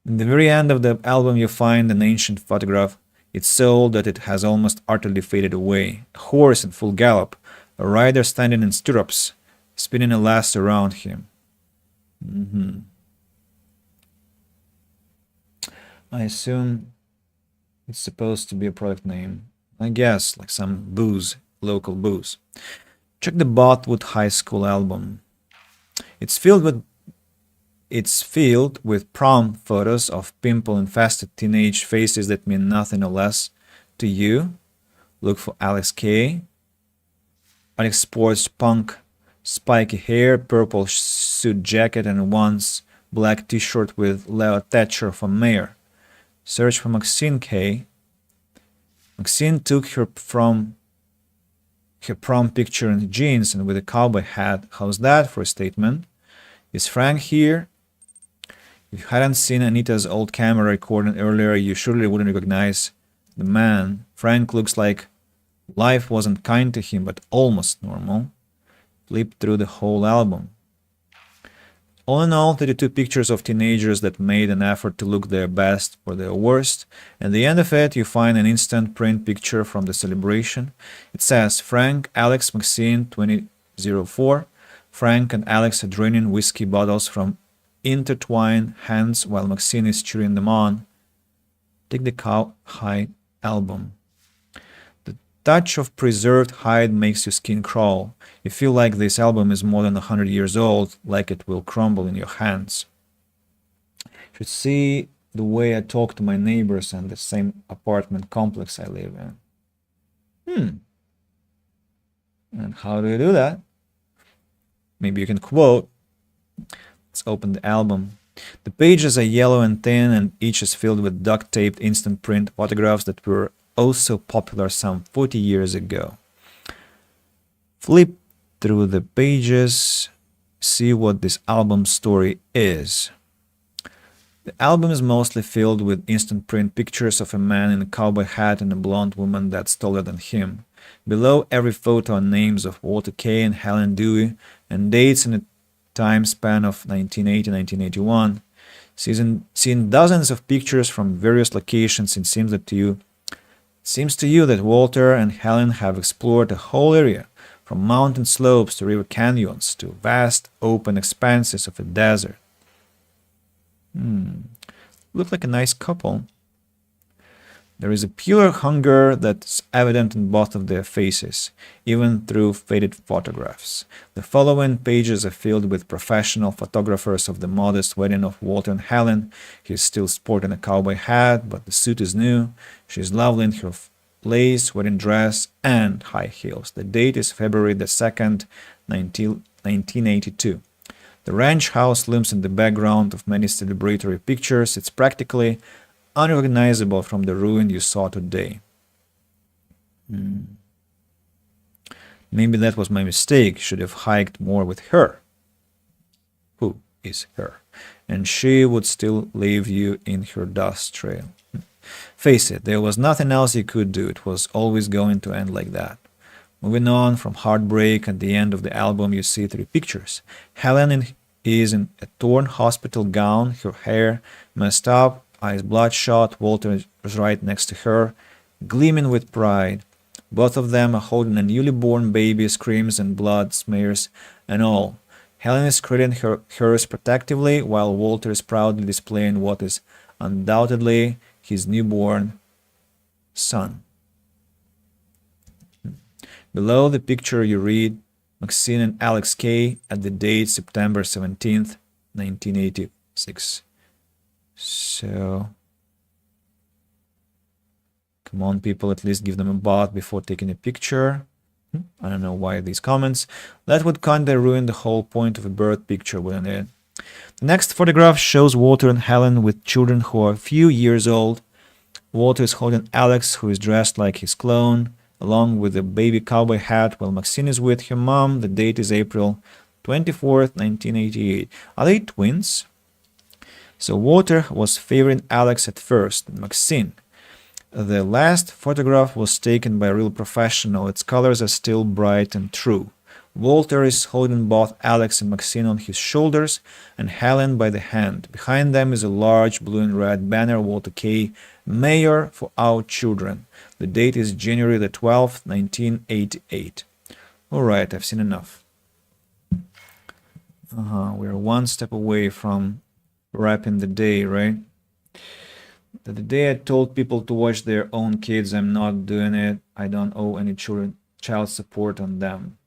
Speaker 1: In the very end of the album you find an ancient photograph. It's so old that it has almost utterly faded away. A horse in full gallop, a rider standing in stirrups, spinning a lasso around him. I assume it's supposed to be a product name. I guess, like some booze, local booze. Check the Bothwood High School album. It's filled with prom photos of pimple-infested teenage faces that mean nothing or less to you. Look for Alex K. Alex sports punk, spiky hair, purple suit jacket, and once black t-shirt with Leo Thatcher for mayor. Search for Maxine K. Maxine took her prom picture in jeans and with a cowboy hat. How's that for a statement? Is Frank here? If you hadn't seen Anita's old camera recording earlier, you surely wouldn't recognize the man. Frank looks like life wasn't kind to him, but almost normal. Flip through the whole album. All in all, 32 pictures of teenagers that made an effort to look their best or their worst. At the end of it, you find an instant print picture from the celebration. It says, Frank, Alex, Maxine, 2004. Frank and Alex are draining whiskey bottles from intertwined hands while Maxine is cheering them on. Take the Cowhide album. The touch of preserved hide makes your skin crawl. You feel like this album is more than 100 years old, like it will crumble in your hands. You should see the way I talk to my neighbors in the same apartment complex I live in. And how do you do that? Maybe you can quote. Let's open the album. The pages are yellow and thin, and each is filled with duct-taped instant print photographs that were also popular some 40 years ago. Flip through the pages, see what this album's story is. The album is mostly filled with instant print pictures of a man in a cowboy hat and a blonde woman that's taller than him. Below every photo are names of Walter Kay and Helen Dewey and dates in a time span of 1980-1981. Seeing dozens of pictures from various locations, it seems to you that Walter and Helen have explored the whole area, from mountain slopes to river canyons to vast open expanses of a desert. Look like a nice couple. There is a pure hunger that's evident in both of their faces, even through faded photographs. The following pages are filled with professional photographers of the modest wedding of Walter and Helen. He's still sporting a cowboy hat, but the suit is new. She's lovely in her lace wedding dress and high heels. The date is February the 2nd, 1982. The ranch house looms in the background of many celebratory pictures. It's practically unrecognizable from the ruin you saw today. Maybe that was my mistake. Should have hiked more with her. Who is her? And she would still leave you in her dust trail. Face it, there was nothing else you could do. It was always going to end like that. Moving on from heartbreak, at the end of the album you see 3 pictures. Helen is in a torn hospital gown, her hair messed up, eyes bloodshot. Walter is right next to her, gleaming with pride. Both of them are holding a newly born baby, screams and blood smears and all. Helen is cradling hers protectively, while Walter is proudly displaying what is undoubtedly his newborn son. Below the picture you read Maxine and Alex Kay at the date September 17th, 1986. So, come on people, at least give them a bath before taking a picture. I don't know why these comments. That would kinda ruin the whole point of a birth picture, wouldn't it? The next photograph shows Walter and Helen with children who are a few years old. Walter is holding Alex, who is dressed like his clone, along with a baby cowboy hat, while Maxine is with her mom. The date is April 24th, 1988. Are they twins? So Walter was favoring Alex at first, and Maxine. The last photograph was taken by a real professional. Its colors are still bright and true. Walter is holding both Alex and Maxine on his shoulders and Helen by the hand. Behind them is a large blue and red banner, Walter Kay, Mayor for Our Children. The date is January the 12th, 1988. Alright, I've seen enough. We're one step away from wrapping the day, right? The day I told people to watch their own kids, I'm not doing it. I don't owe any child support on them.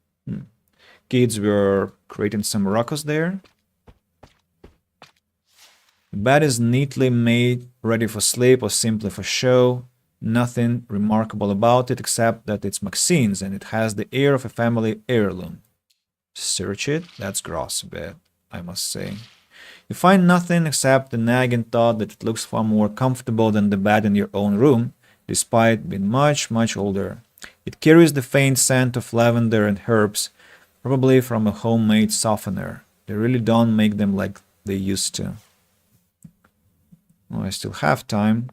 Speaker 1: Kids were creating some ruckus there. The bed is neatly made, ready for sleep or simply for show. Nothing remarkable about it except that it's Maxine's and it has the air of a family heirloom. Search it. That's gross a bit, I must say. You find nothing except the nagging thought that it looks far more comfortable than the bed in your own room, despite being much, much older. It carries the faint scent of lavender and herbs, probably from a homemade softener. They really don't make them like they used to. Well, I still have time,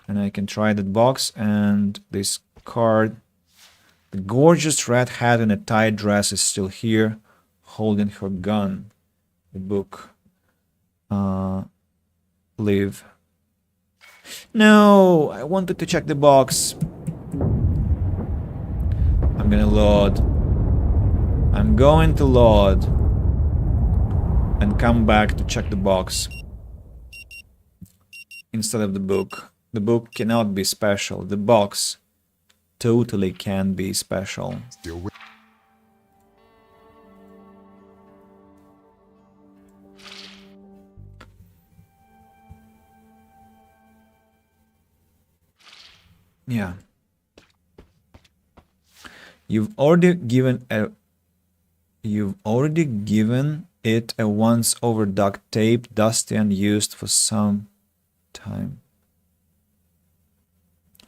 Speaker 1: and I can try that box and this card. The gorgeous red hat in a tight dress is still here, holding her gun. The book. Live. No, I wanted to check the box. I'm gonna load. I'm going to load and come back to check the box instead of the book. The book cannot be special. The box totally can be special.
Speaker 3: Still with
Speaker 1: Yeah. You've already given it a once over duct tape, dusty and used for some time.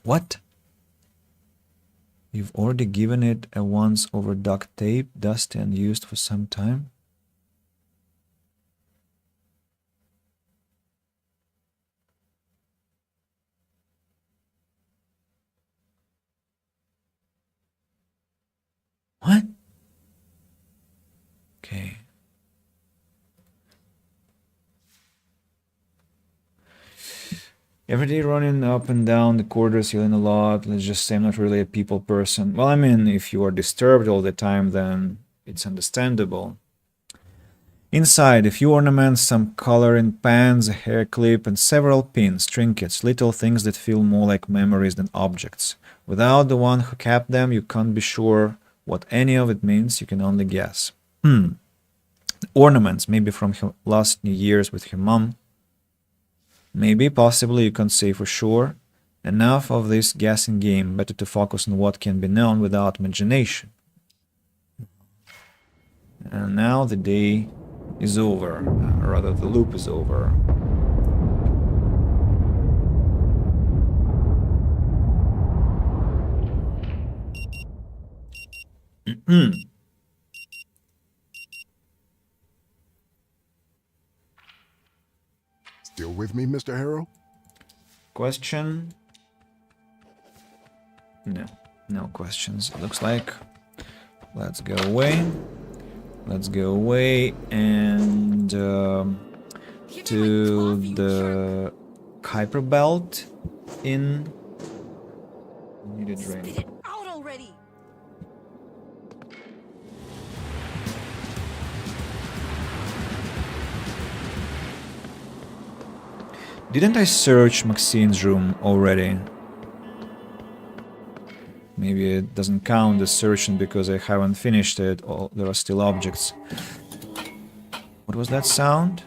Speaker 1: What? You've already given it a once over duct tape, dusty and used for some time? What? Okay. Every day running up and down the corridors, yelling a lot. Let's just say I'm not really a people person. Well, I mean, if you are disturbed all the time, then it's understandable. Inside, a few ornaments, some coloring pans, a hair clip, and several pins, trinkets, little things that feel more like memories than objects. Without the one who kept them, you can't be sure what any of it means. You can only guess. The ornaments, maybe from her last New Year's with her mom. Maybe, possibly, you can't say for sure. Enough of this guessing game. Better to focus on what can be known without imagination. And now the day is over. Rather, the loop is over.
Speaker 3: Still with me, Mr. Harrow?
Speaker 1: Question? No. No questions, it looks like. Let's go away. Let's go away and to the Kuiper Belt in... Need a drink.
Speaker 4: Out already.
Speaker 1: Didn't I search Maxine's room already? Maybe it doesn't count as searching because I haven't finished it. Oh, there are still objects. What was that sound?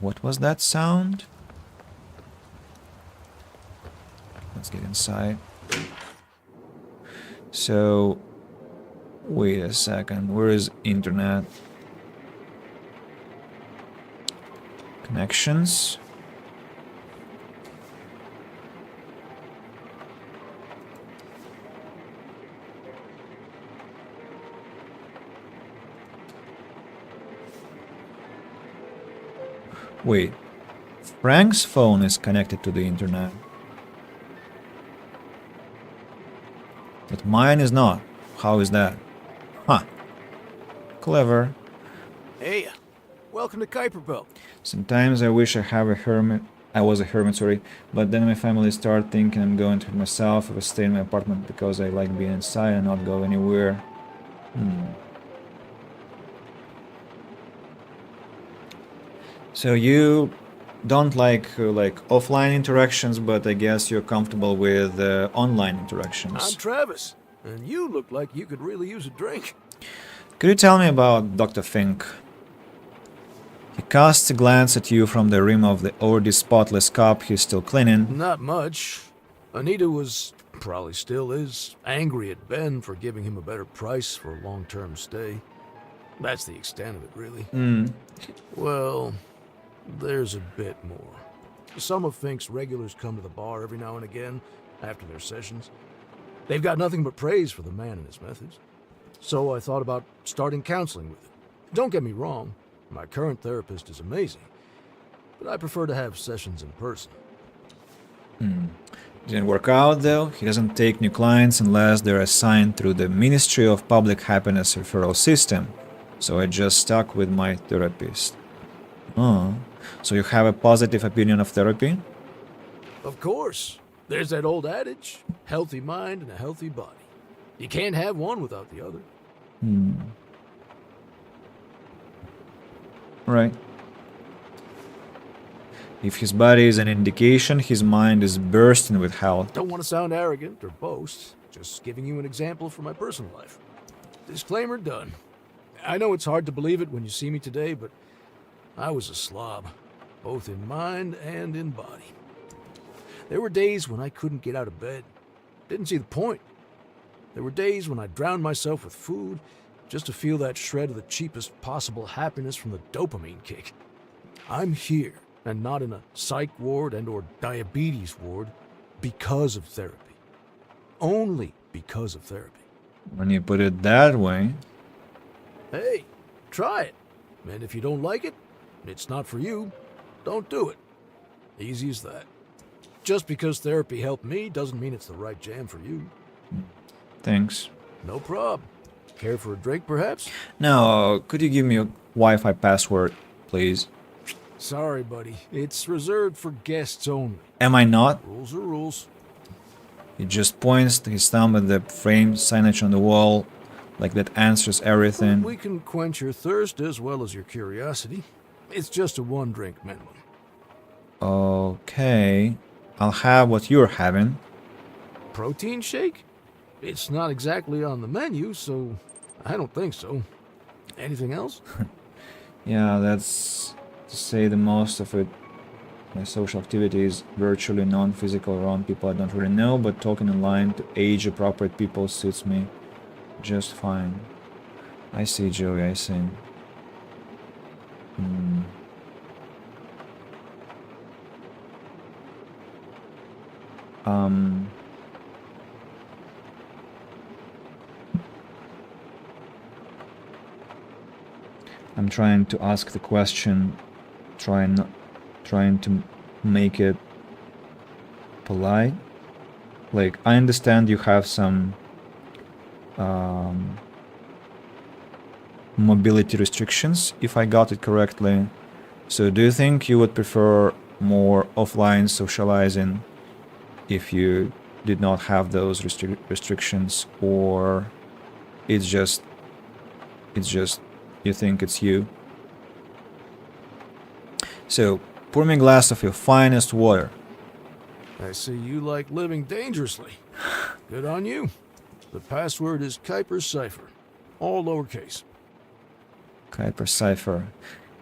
Speaker 1: What was that sound? Let's get inside. So, wait a second. Where is internet? Connections. Wait, Frank's phone is connected to the internet. But mine is not. How is that? Huh. Clever.
Speaker 9: Hey, welcome to Kuiper Belt.
Speaker 1: Sometimes I wish I was a hermit, sorry, but then my family start thinking I'm going to hurt myself if I stay in my apartment because I like being inside and not go anywhere. So you don't like offline interactions, but I guess you're comfortable with online interactions.
Speaker 9: I'm Travis, and you look like you could really use a drink.
Speaker 1: Could you tell me about Dr. Fink? He casts a glance at you from the rim of the already spotless cup he's still cleaning.
Speaker 9: Not much. Anita was, probably still is, angry at Ben for giving him a better price for a long-term stay. That's the extent of it, really.
Speaker 1: Hmm.
Speaker 9: Well, there's a bit more. Some of Fink's regulars come to the bar every now and again after their sessions. They've got nothing but praise for the man and his methods. So I thought about starting counseling with him. Don't get me wrong, my current therapist is amazing, but I prefer to have sessions in person.
Speaker 1: Didn't work out though. He doesn't take new clients unless they're assigned through the Ministry of Public Happiness referral system. So I just stuck with my therapist. Oh, so you have a positive opinion of therapy?
Speaker 9: Of course, there's that old adage, healthy mind and a healthy body. You can't have one without the other.
Speaker 1: Right. If his body is an indication, his mind is bursting with health.
Speaker 9: Don't want to sound arrogant or boast, just giving you an example from my personal life. Disclaimer done. I know it's hard to believe it when you see me today, but I was a slob, both in mind and in body. There were days when I couldn't get out of bed. Didn't see the point. There were days when I drowned myself with food just to feel that shred of the cheapest possible happiness from the dopamine kick. I'm here and not in a psych ward and or diabetes ward because of therapy. Only because of therapy.
Speaker 1: When you put it that way.
Speaker 9: Hey, try it. And if you don't like it, it's not for you, don't do it. Easy as that. Just because therapy helped me doesn't mean it's the right jam for you.
Speaker 1: Thanks.
Speaker 9: No prob. Care for a drink, perhaps?
Speaker 1: Now, could you give me a Wi-Fi password, please?
Speaker 9: Sorry, buddy. It's reserved for guests only.
Speaker 1: Am I not?
Speaker 9: Rules are rules.
Speaker 1: He just points his thumb at the framed signage on the wall, like that answers everything.
Speaker 9: We can quench your thirst as well as your curiosity. It's just a one-drink minimum.
Speaker 1: Okay. I'll have what you're having.
Speaker 9: Protein shake? It's not exactly on the menu, so I don't think so. Anything else?
Speaker 1: Yeah, that's to say the most of it. My social activity is virtually non-physical around people I don't really know, but talking online to age-appropriate people suits me just fine. I see, Joey, I see. I'm trying to ask the question, trying to make it polite. Like, I understand you have some mobility restrictions, if I got it correctly. So do you think you would prefer more offline socializing if you did not have those restrictions, or it's just you think it's you? So pour me a glass of your finest water.
Speaker 9: I see you like living dangerously. Good on you. The password is Kuiper's Cipher. All lowercase.
Speaker 1: Kuiper Cipher.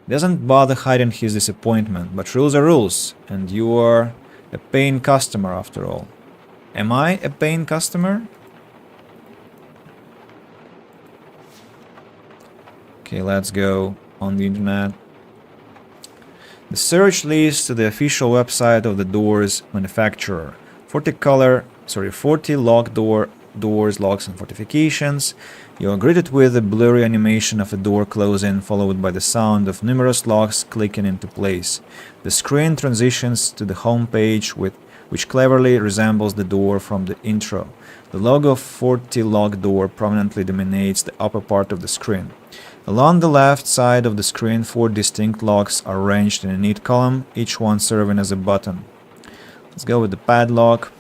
Speaker 1: Doesn't bother hiding his disappointment, but rules are rules, and you are a paying customer after all. Am I a paying customer? Okay, let's go on the internet. The search leads to the official website of the door's manufacturer. 40 lock doors, locks and fortifications. You are greeted with a blurry animation of a door closing, followed by the sound of numerous locks clicking into place. The screen transitions to the home page, which cleverly resembles the door from the intro. The logo of 40 lock door prominently dominates the upper part of the screen. Along the left side of the screen, 4 distinct locks are arranged in a neat column, each one serving as a button. Let's go with the padlock.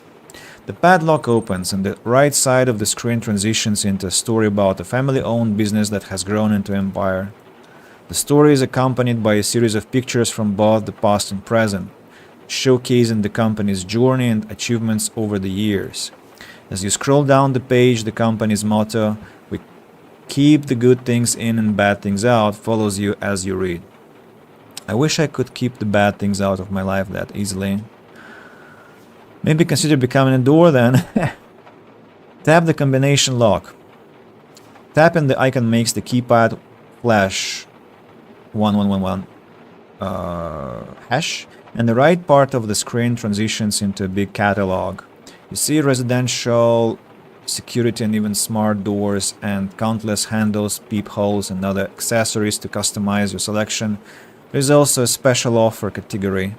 Speaker 1: The padlock opens, and the right side of the screen transitions into a story about a family-owned business that has grown into empire. The story is accompanied by a series of pictures from both the past and present, showcasing the company's journey and achievements over the years. As you scroll down the page, the company's motto, "We keep the good things in and bad things out," follows you as you read. I wish I could keep the bad things out of my life that easily. Maybe consider becoming a door then. Tap the combination lock. Tapping the icon makes the keypad flash 1111 hash, and the right part of the screen transitions into a big catalog. You see residential, security, and even smart doors, and countless handles, peepholes, and other accessories to customize your selection. There is also a special offer category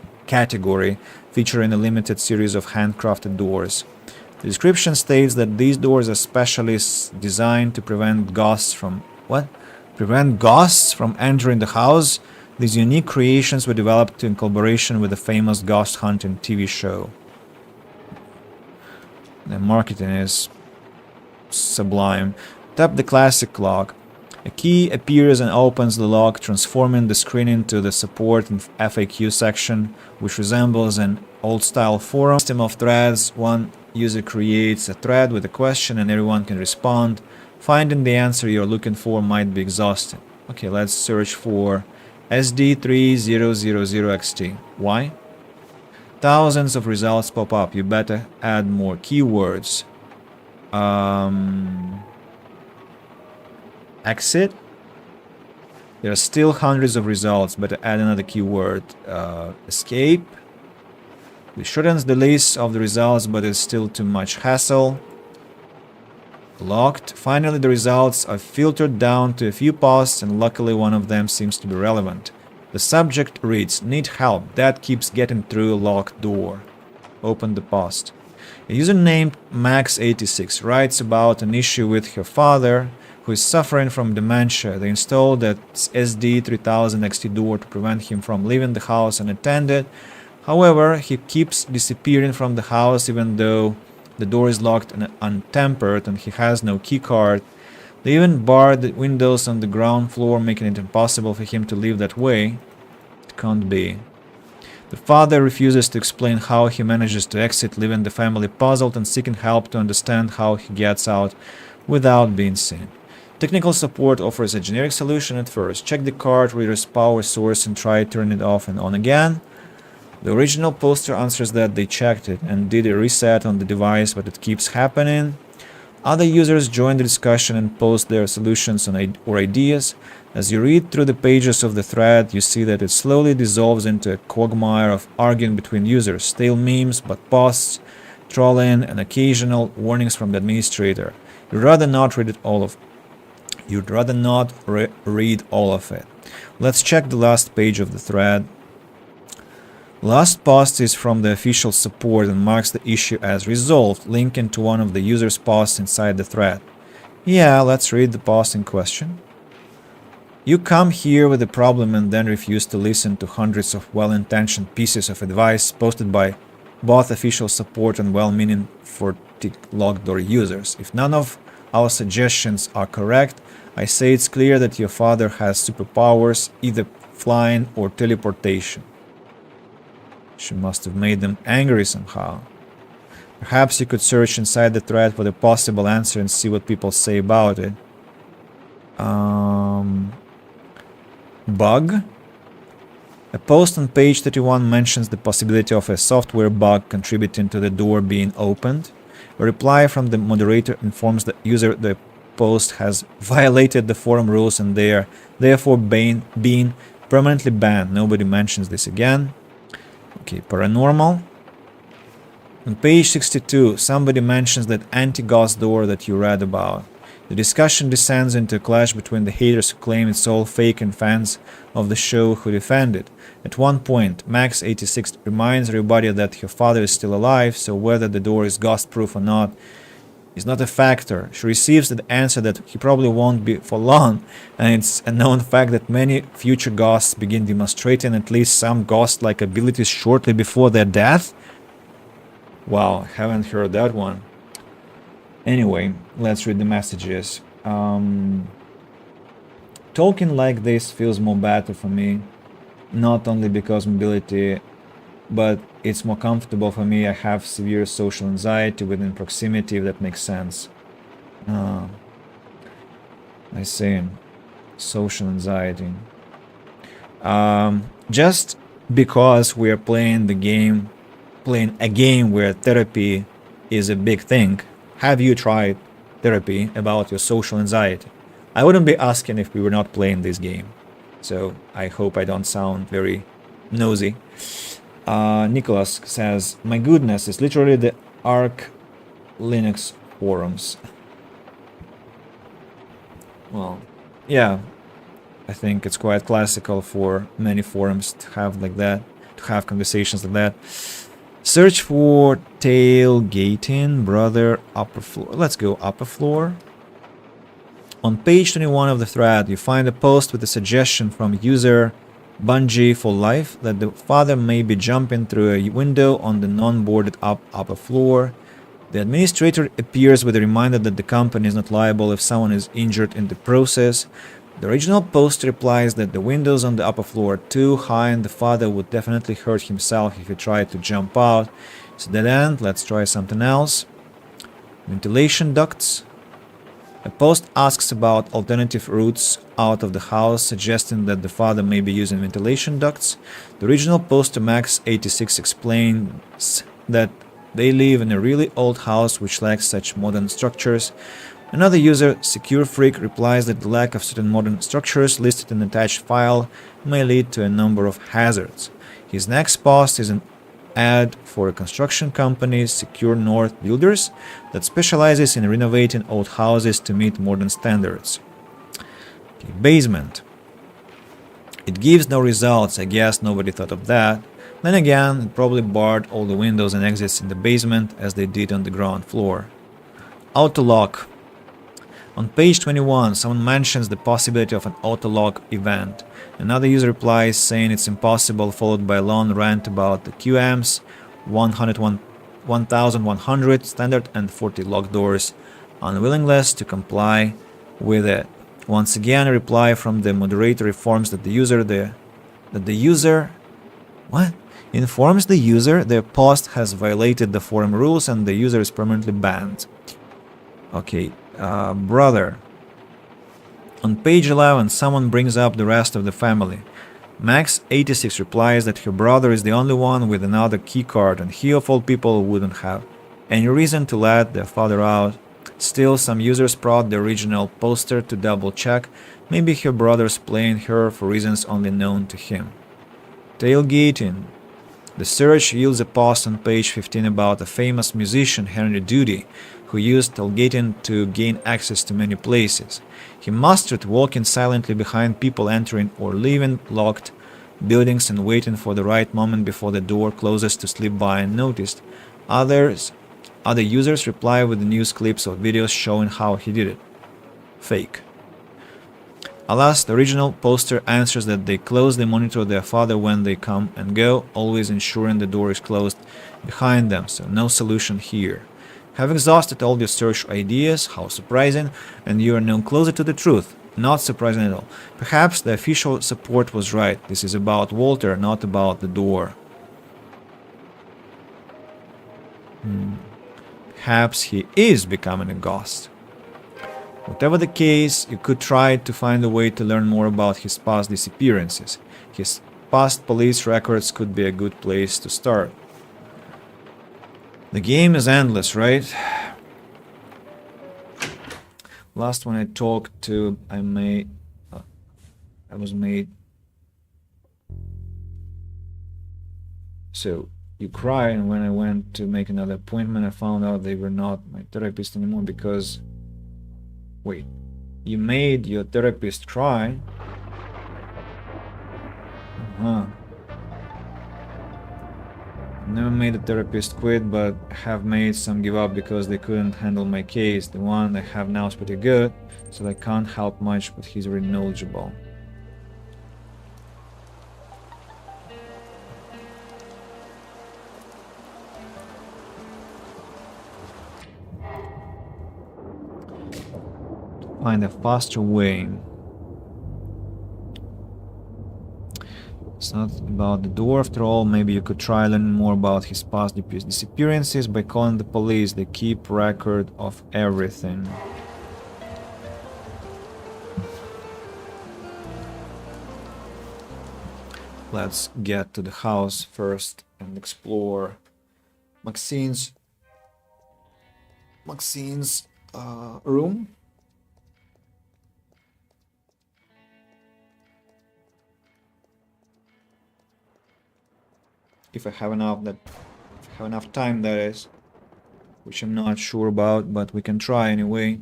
Speaker 1: featuring a limited series of handcrafted doors. The description states that these doors are specially designed to prevent ghosts from entering the house. These unique creations were developed in collaboration with the famous ghost hunting TV show. The marketing is sublime. Tap the classic lock. A key appears and opens the lock, transforming the screen into the support and FAQ section, which resembles an old-style forum system of threads. One user creates a thread with a question and everyone can respond. Finding the answer you're looking for might be exhausting. Okay, let's search for SD3000XT. Why? Thousands of results pop up. You better add more keywords. Exit. There are still hundreds of results, but add another keyword. Escape. This shortens the list of the results, but it's still too much hassle. Locked. Finally, the results are filtered down to a few posts, and luckily one of them seems to be relevant. The subject reads, "Need help. Dad keeps getting through a locked door." Open the post. A user named Max86 writes about an issue with her father, who is suffering from dementia. They installed that SD3000XT door to prevent him from leaving the house unattended. However, he keeps disappearing from the house even though the door is locked and untempered and he has no key card. They even barred the windows on the ground floor, making it impossible for him to leave that way. It can't be. The father refuses to explain how he manages to exit, leaving the family puzzled and seeking help to understand how he gets out without being seen. Technical support offers a generic solution at first. Check the card reader's power source and try turning it off and on again. The original poster answers that they checked it and did a reset on the device, but it keeps happening. Other users join the discussion and post their solutions or ideas. As you read through the pages of the thread, you see that it slowly dissolves into a quagmire of arguing between users, stale memes, but posts, trolling, and occasional warnings from the administrator. You'd rather not read all of it. Let's check the last page of the thread. Last post is from the official support and marks the issue as resolved, linking to one of the user's posts inside the thread. Yeah, let's read the post in question. You come here with a problem and then refuse to listen to hundreds of well-intentioned pieces of advice posted by both official support and well-meaning ForTIC locked door users. If none of our suggestions are correct, I say it's clear that your father has superpowers, either flying or teleportation. She must have made them angry somehow. Perhaps you could search inside the thread for the possible answer and see what people say about it. Bug? A post on page 31 mentions the possibility of a software bug contributing to the door being opened. A reply from the moderator informs the user the post has violated the forum rules and they are therefore being permanently banned. Nobody mentions this again. Okay, paranormal. On page 62, somebody mentions that anti-ghost door that you read about. The discussion descends into a clash between the haters who claim it's all fake and fans of the show who defend it. At one point, Max86 reminds everybody that her father is still alive, so whether the door is ghost-proof or not is not a factor. She receives the answer that he probably won't be for long, and it's a known fact that many future ghosts begin demonstrating at least some ghost-like abilities shortly before their death. Wow, haven't heard that one. Anyway, let's read the messages. Talking like this feels more better for me, not only because mobility, but it's more comfortable for me. I have severe social anxiety within proximity, if that makes sense. I see. Social anxiety. Just because we are playing a game where therapy is a big thing, have you tried therapy about your social anxiety? I wouldn't be asking if we were not playing this game. So I hope I don't sound very nosy. Nicholas says, my goodness, it's literally the Arch Linux forums. Well, yeah, I think it's quite classical for many forums to have like that, to have conversations like that. Search for tailgating, brother, upper floor. Let's go upper floor. On page 21 of the thread, you find a post with a suggestion from user Bungie for Life that the father may be jumping through a window on the non-boarded up upper floor. The administrator appears with a reminder that the company is not liable if someone is injured in the process. The original post replies that the windows on the upper floor are too high and the father would definitely hurt himself if he tried to jump out. It's a dead end. Let's try something else. Ventilation ducts. A post asks about alternative routes out of the house, suggesting that the father may be using ventilation ducts. The original poster Max86 explains that they live in a really old house which lacks such modern structures. Another user, Secure Freak, replies that the lack of certain modern structures listed in the attached file may lead to a number of hazards. His next post is an ad for a construction company, Secure North Builders, that specializes in renovating old houses to meet modern standards. Okay, basement. It gives no results. I guess nobody thought of that. Then again, it probably barred all the windows and exits in the basement as they did on the ground floor. Autolock. On page 21, someone mentions the possibility of an autolock event. Another user replies saying it's impossible, followed by a long rant about the QAMs, 1100 standard and 40 lock doors, unwillingness to comply with it. Once again, a reply from the moderator informs that the user informs the user their post has violated the forum rules and the user is permanently banned. Okay, brother. On page 11, someone brings up the rest of the family. Max86 replies that her brother is the only one with another keycard and he of all people wouldn't have any reason to let their father out. Still, some users prod the original poster to double check. Maybe her brother's playing her for reasons only known to him. Tailgating. The search yields a post on page 15 about a famous musician, Henry Doody, who used tailgating to gain access to many places. He mastered walking silently behind people entering or leaving locked buildings and waiting for the right moment before the door closes to slip by unnoticed. Other users reply with news clips or videos showing how he did it. Fake. Alas, the original poster answers that they closely monitor their father when they come and go, always ensuring the door is closed behind them, so no solution here. Have exhausted all your search ideas, how surprising, and you are now closer to the truth. Not surprising at all. Perhaps the official support was right. This is about Walter, not about the door. Perhaps he is becoming a ghost. Whatever the case, you could try to find a way to learn more about his past disappearances. His past police records could be a good place to start. The game is endless, right? Last one I talked to, I was made. So you cry, and when I went to make another appointment, I found out they were not my therapist anymore because. Wait, you made your therapist cry? Never made a therapist quit, but have made some give up because they couldn't handle my case. The one I have now is pretty good, so I can't help much, but he's very knowledgeable. Find a faster way. It's not about the door after all. Maybe you could try learning more about his past disappearances by calling the police. They keep record of everything. Let's get to the house first and explore Maxine's room. if I have enough time, that is, which I'm not sure about, but we can try anyway.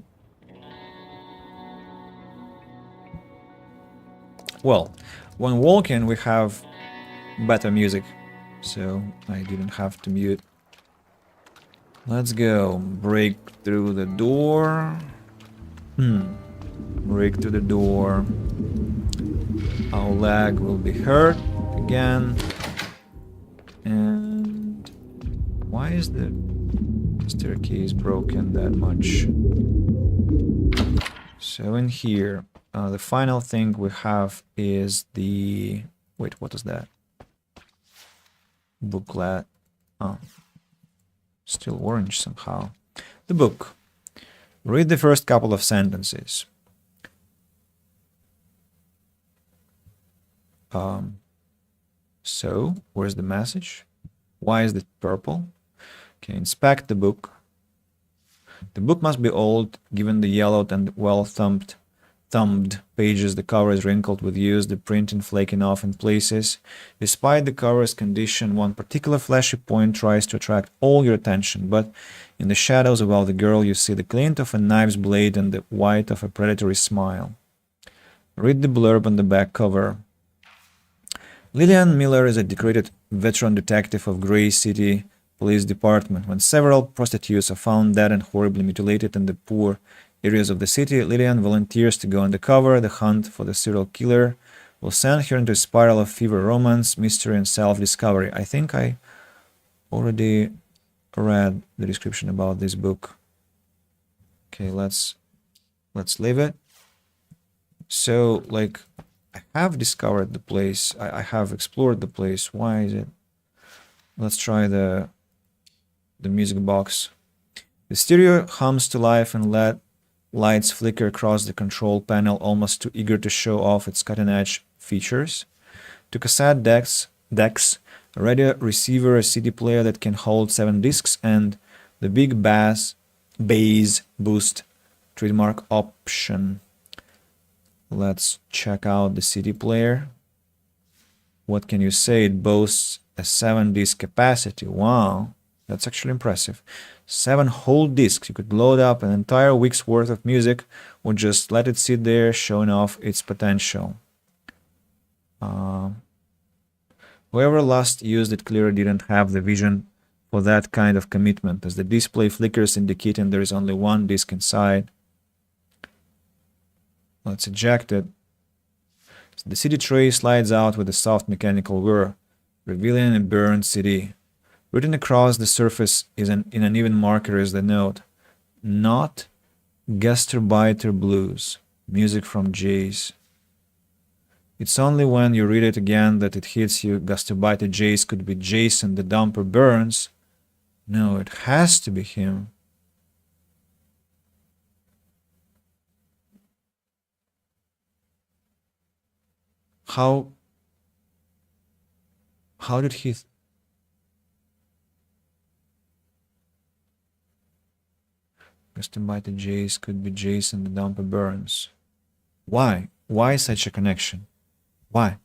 Speaker 1: Well, when walking we have better music, so I didn't have to mute. Let's go. Break through the door. Break through the door. Our leg will be hurt again. And why is the staircase broken that much? So in here, the final thing we have is the... Wait, what is that? Booklet. Oh. Still orange somehow. The book. Read the first couple of sentences. So, where's the message? Why is it purple? Okay, inspect the book. The book must be old, given the yellowed and well-thumbed pages. The cover is wrinkled with use, the printing flaking off in places. Despite the cover's condition, one particular flashy point tries to attract all your attention, but in the shadows above the girl you see the glint of a knife's blade and the white of a predatory smile. Read the blurb on the back cover. Lillian Miller is a decorated veteran detective of Gray City Police Department. When several prostitutes are found dead and horribly mutilated in the poor areas of the city, Lillian volunteers to go undercover. The hunt for the serial killer will send her into a spiral of fever, romance, mystery, and self-discovery. I think I already read the description about this book. Okay, let's leave it. So, like, I have discovered the place. I have explored the place. Why is it? Let's try the music box. The stereo hums to life and lights flicker across the control panel, almost too eager to show off its cutting-edge features. To cassette decks, a radio receiver, a CD player that can hold 7 discs, and the big bass boost trademark option. Let's check out the CD player. What can you say? It boasts a 7-disc capacity. Wow, that's actually impressive. 7 whole discs. You could load up an entire week's worth of music or just let it sit there showing off its potential. Whoever last used it clearly didn't have the vision for that kind of commitment, as the display flickers indicating there is only 1 disc inside. Let's eject it. So the CD tray slides out with a soft mechanical whir, revealing a burned CD. Written across the surface in an even marker is the note, "Not Gasterbiter Blues, music from Jace." It's only when you read it again that it hits you. Gasterbiter Jace could be Jason the Dumper Burns. No, it has to be him. How did he... Gasterbiter Jace could be Jason the Dumper Burns. Why? Why such a connection? Why?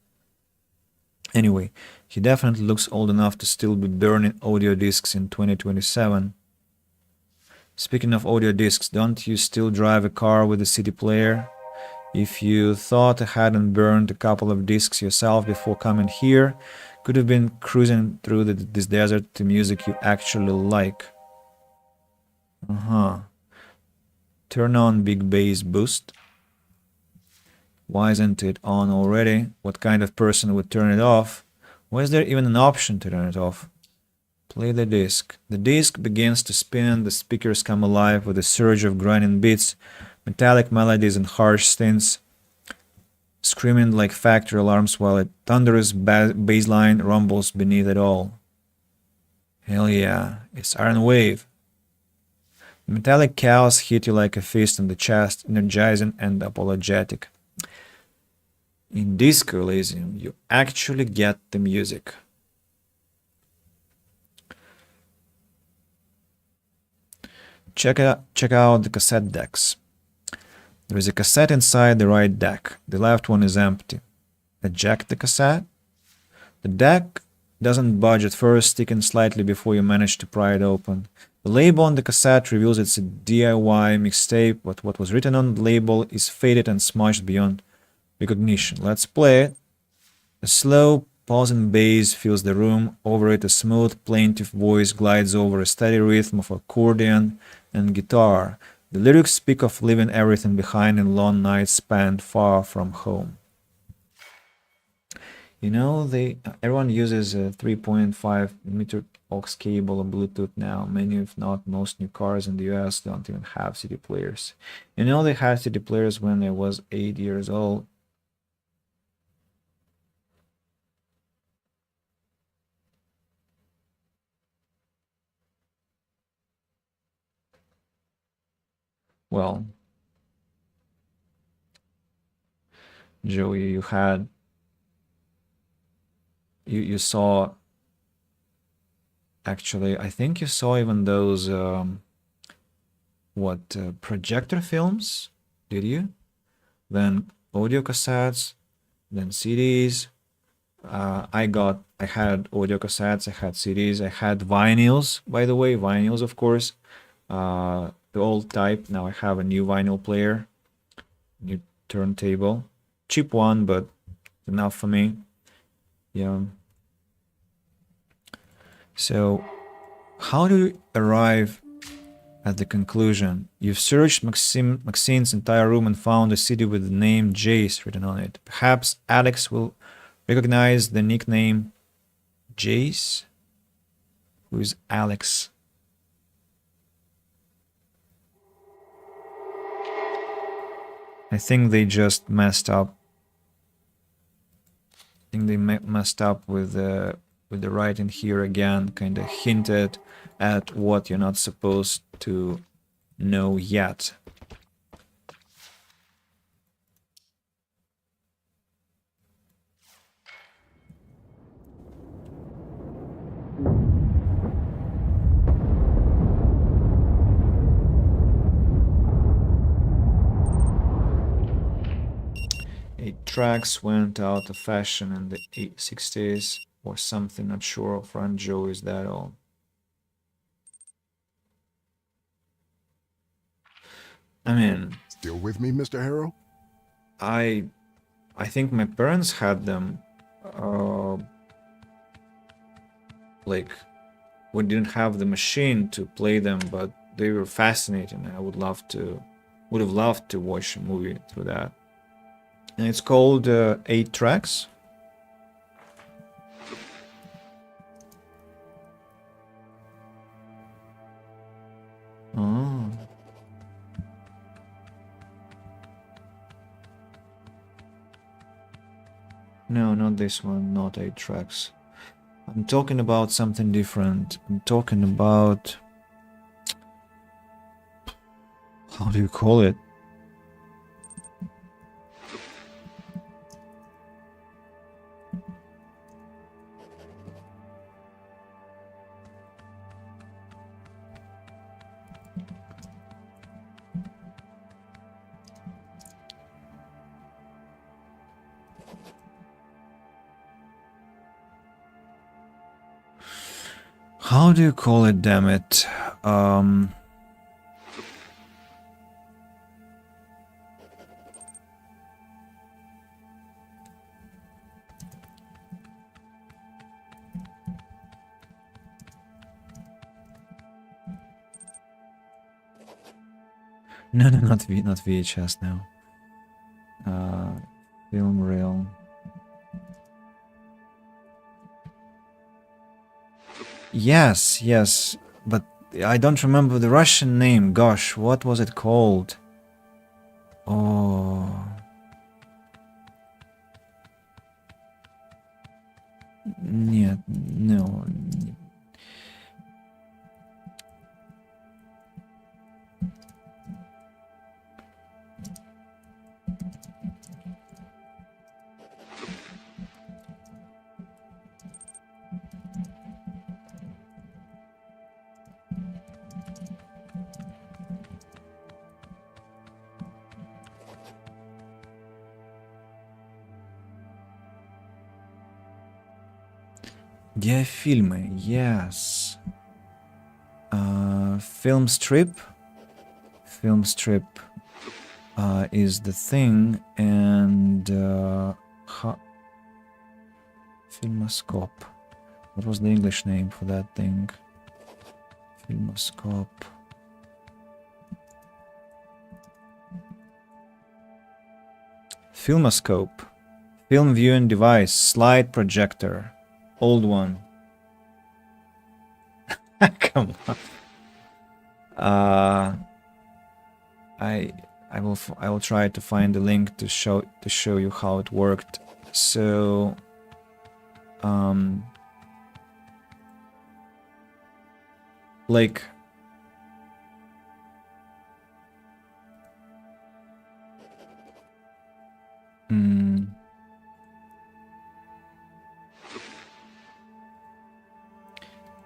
Speaker 1: Anyway, he definitely looks old enough to still be burning audio discs in 2027. Speaking of audio discs, don't you still drive a car with a CD player? If you thought I hadn't burned a couple of discs yourself before coming here, could have been cruising through this desert to music you actually like. Turn on big bass boost. Why isn't it on already? What kind of person would turn it off? Why is there even an option to turn it off? Play the disc. The disc begins to spin, the speakers come alive with a surge of grinding beats, metallic melodies and harsh stints, screaming like factory alarms while a thunderous bass line rumbles beneath it all. Hell yeah, it's Iron Wave. The metallic cows hit you like a fist in the chest, energizing and apologetic. In Disco Elysium, you actually get the music. Check out the cassette decks. There is a cassette inside the right deck. The left one is empty. Eject the cassette. The deck doesn't budge at first, sticking slightly before you manage to pry it open. The label on the cassette reveals it's a DIY mixtape, but what was written on the label is faded and smudged beyond recognition. Let's play it. A slow, pausing bass fills the room. Over it, a smooth, plaintive voice glides over a steady rhythm of accordion and guitar. The lyrics speak of leaving everything behind in long nights spent far from home. You know, everyone uses a 3.5mm aux cable or Bluetooth now. Many, if not most, new cars in the US don't even have CD players. You know, they had CD players when I was 8 years old. Well, Joey, you had you saw, actually, I think you saw even those projector films, did you? Then audio cassettes, then CDs. I had audio cassettes, I had CDs, I had vinyls, by the way, vinyls, of course. The old type. Now I have a new vinyl player, new turntable, cheap one, but enough for me. Yeah. So, how do you arrive at the conclusion? You've searched Maxine's entire room and found a CD with the name Jace written on it. Perhaps Alex will recognize the nickname Jace? Who is Alex? I think they just messed up. I think they messed up with the writing here again, kind of hinted at what you're not supposed to know yet. Tracks went out of fashion in the 60s or something, not sure. Front Joe is that all. I mean,
Speaker 3: still with me, Mr. Harrow?
Speaker 1: I think my parents had them. Like, we didn't have the machine to play them, but they were fascinating. I would have loved to watch a movie through that. And it's called 8 Tracks. Oh. No, not this one, not 8 Tracks. I'm talking about something different. I'm talking about... How do you call it? How do you call it, damn it? No, not VHS now. Film reel. Yes, but I don't remember the Russian name. Gosh, what was it called? Oh. Yeah, no. Диафильмы, yes. Film strip. Film strip is the thing, and filmoscope. What was the English name for that thing? Filmoscope. Filmoscope. Film viewing device. Slide projector. Old one. Come on. I will try to find the link to show you how it worked. So like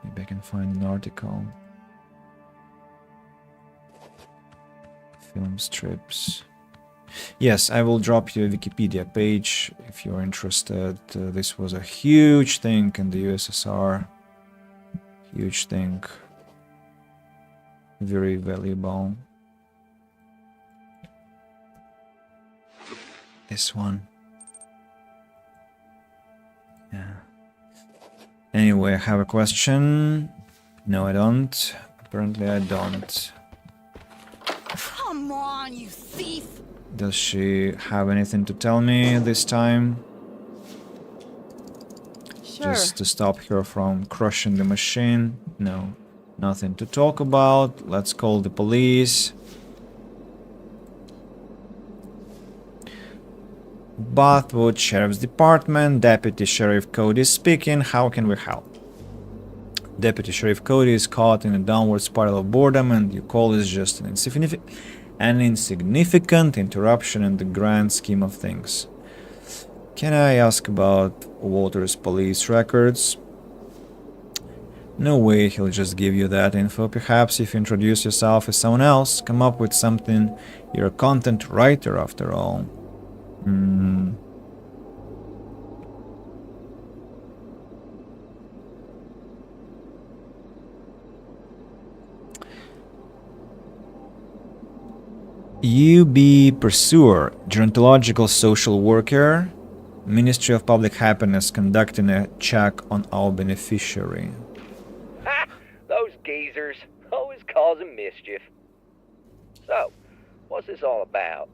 Speaker 1: maybe I can find an article. Film strips. Yes, I will drop you a Wikipedia page if you're interested. This was a huge thing in the USSR. Huge thing. Very valuable. This one. Yeah. Anyway, I have a question. No, I don't. Apparently I don't.
Speaker 4: Come on, you thief!
Speaker 1: Does she have anything to tell me this time?
Speaker 6: Sure.
Speaker 1: Just to stop her from crushing the machine? No, nothing to talk about. Let's call the police. Bathwood Sheriff's Department, Deputy Sheriff Cody speaking. How can we help? Deputy Sheriff Cody is caught in a downward spiral of boredom, and your call is just an insignificant interruption in the grand scheme of things. Can I ask about Walter's police records? No way, he'll just give you that info. Perhaps if you introduce yourself as someone else, come up with something. You're a content writer after all. UB Pursuer, gerontological social worker, Ministry of Public Happiness conducting a check on our beneficiary.
Speaker 11: Ha! Those geezers, always causing mischief. So, what's this all about?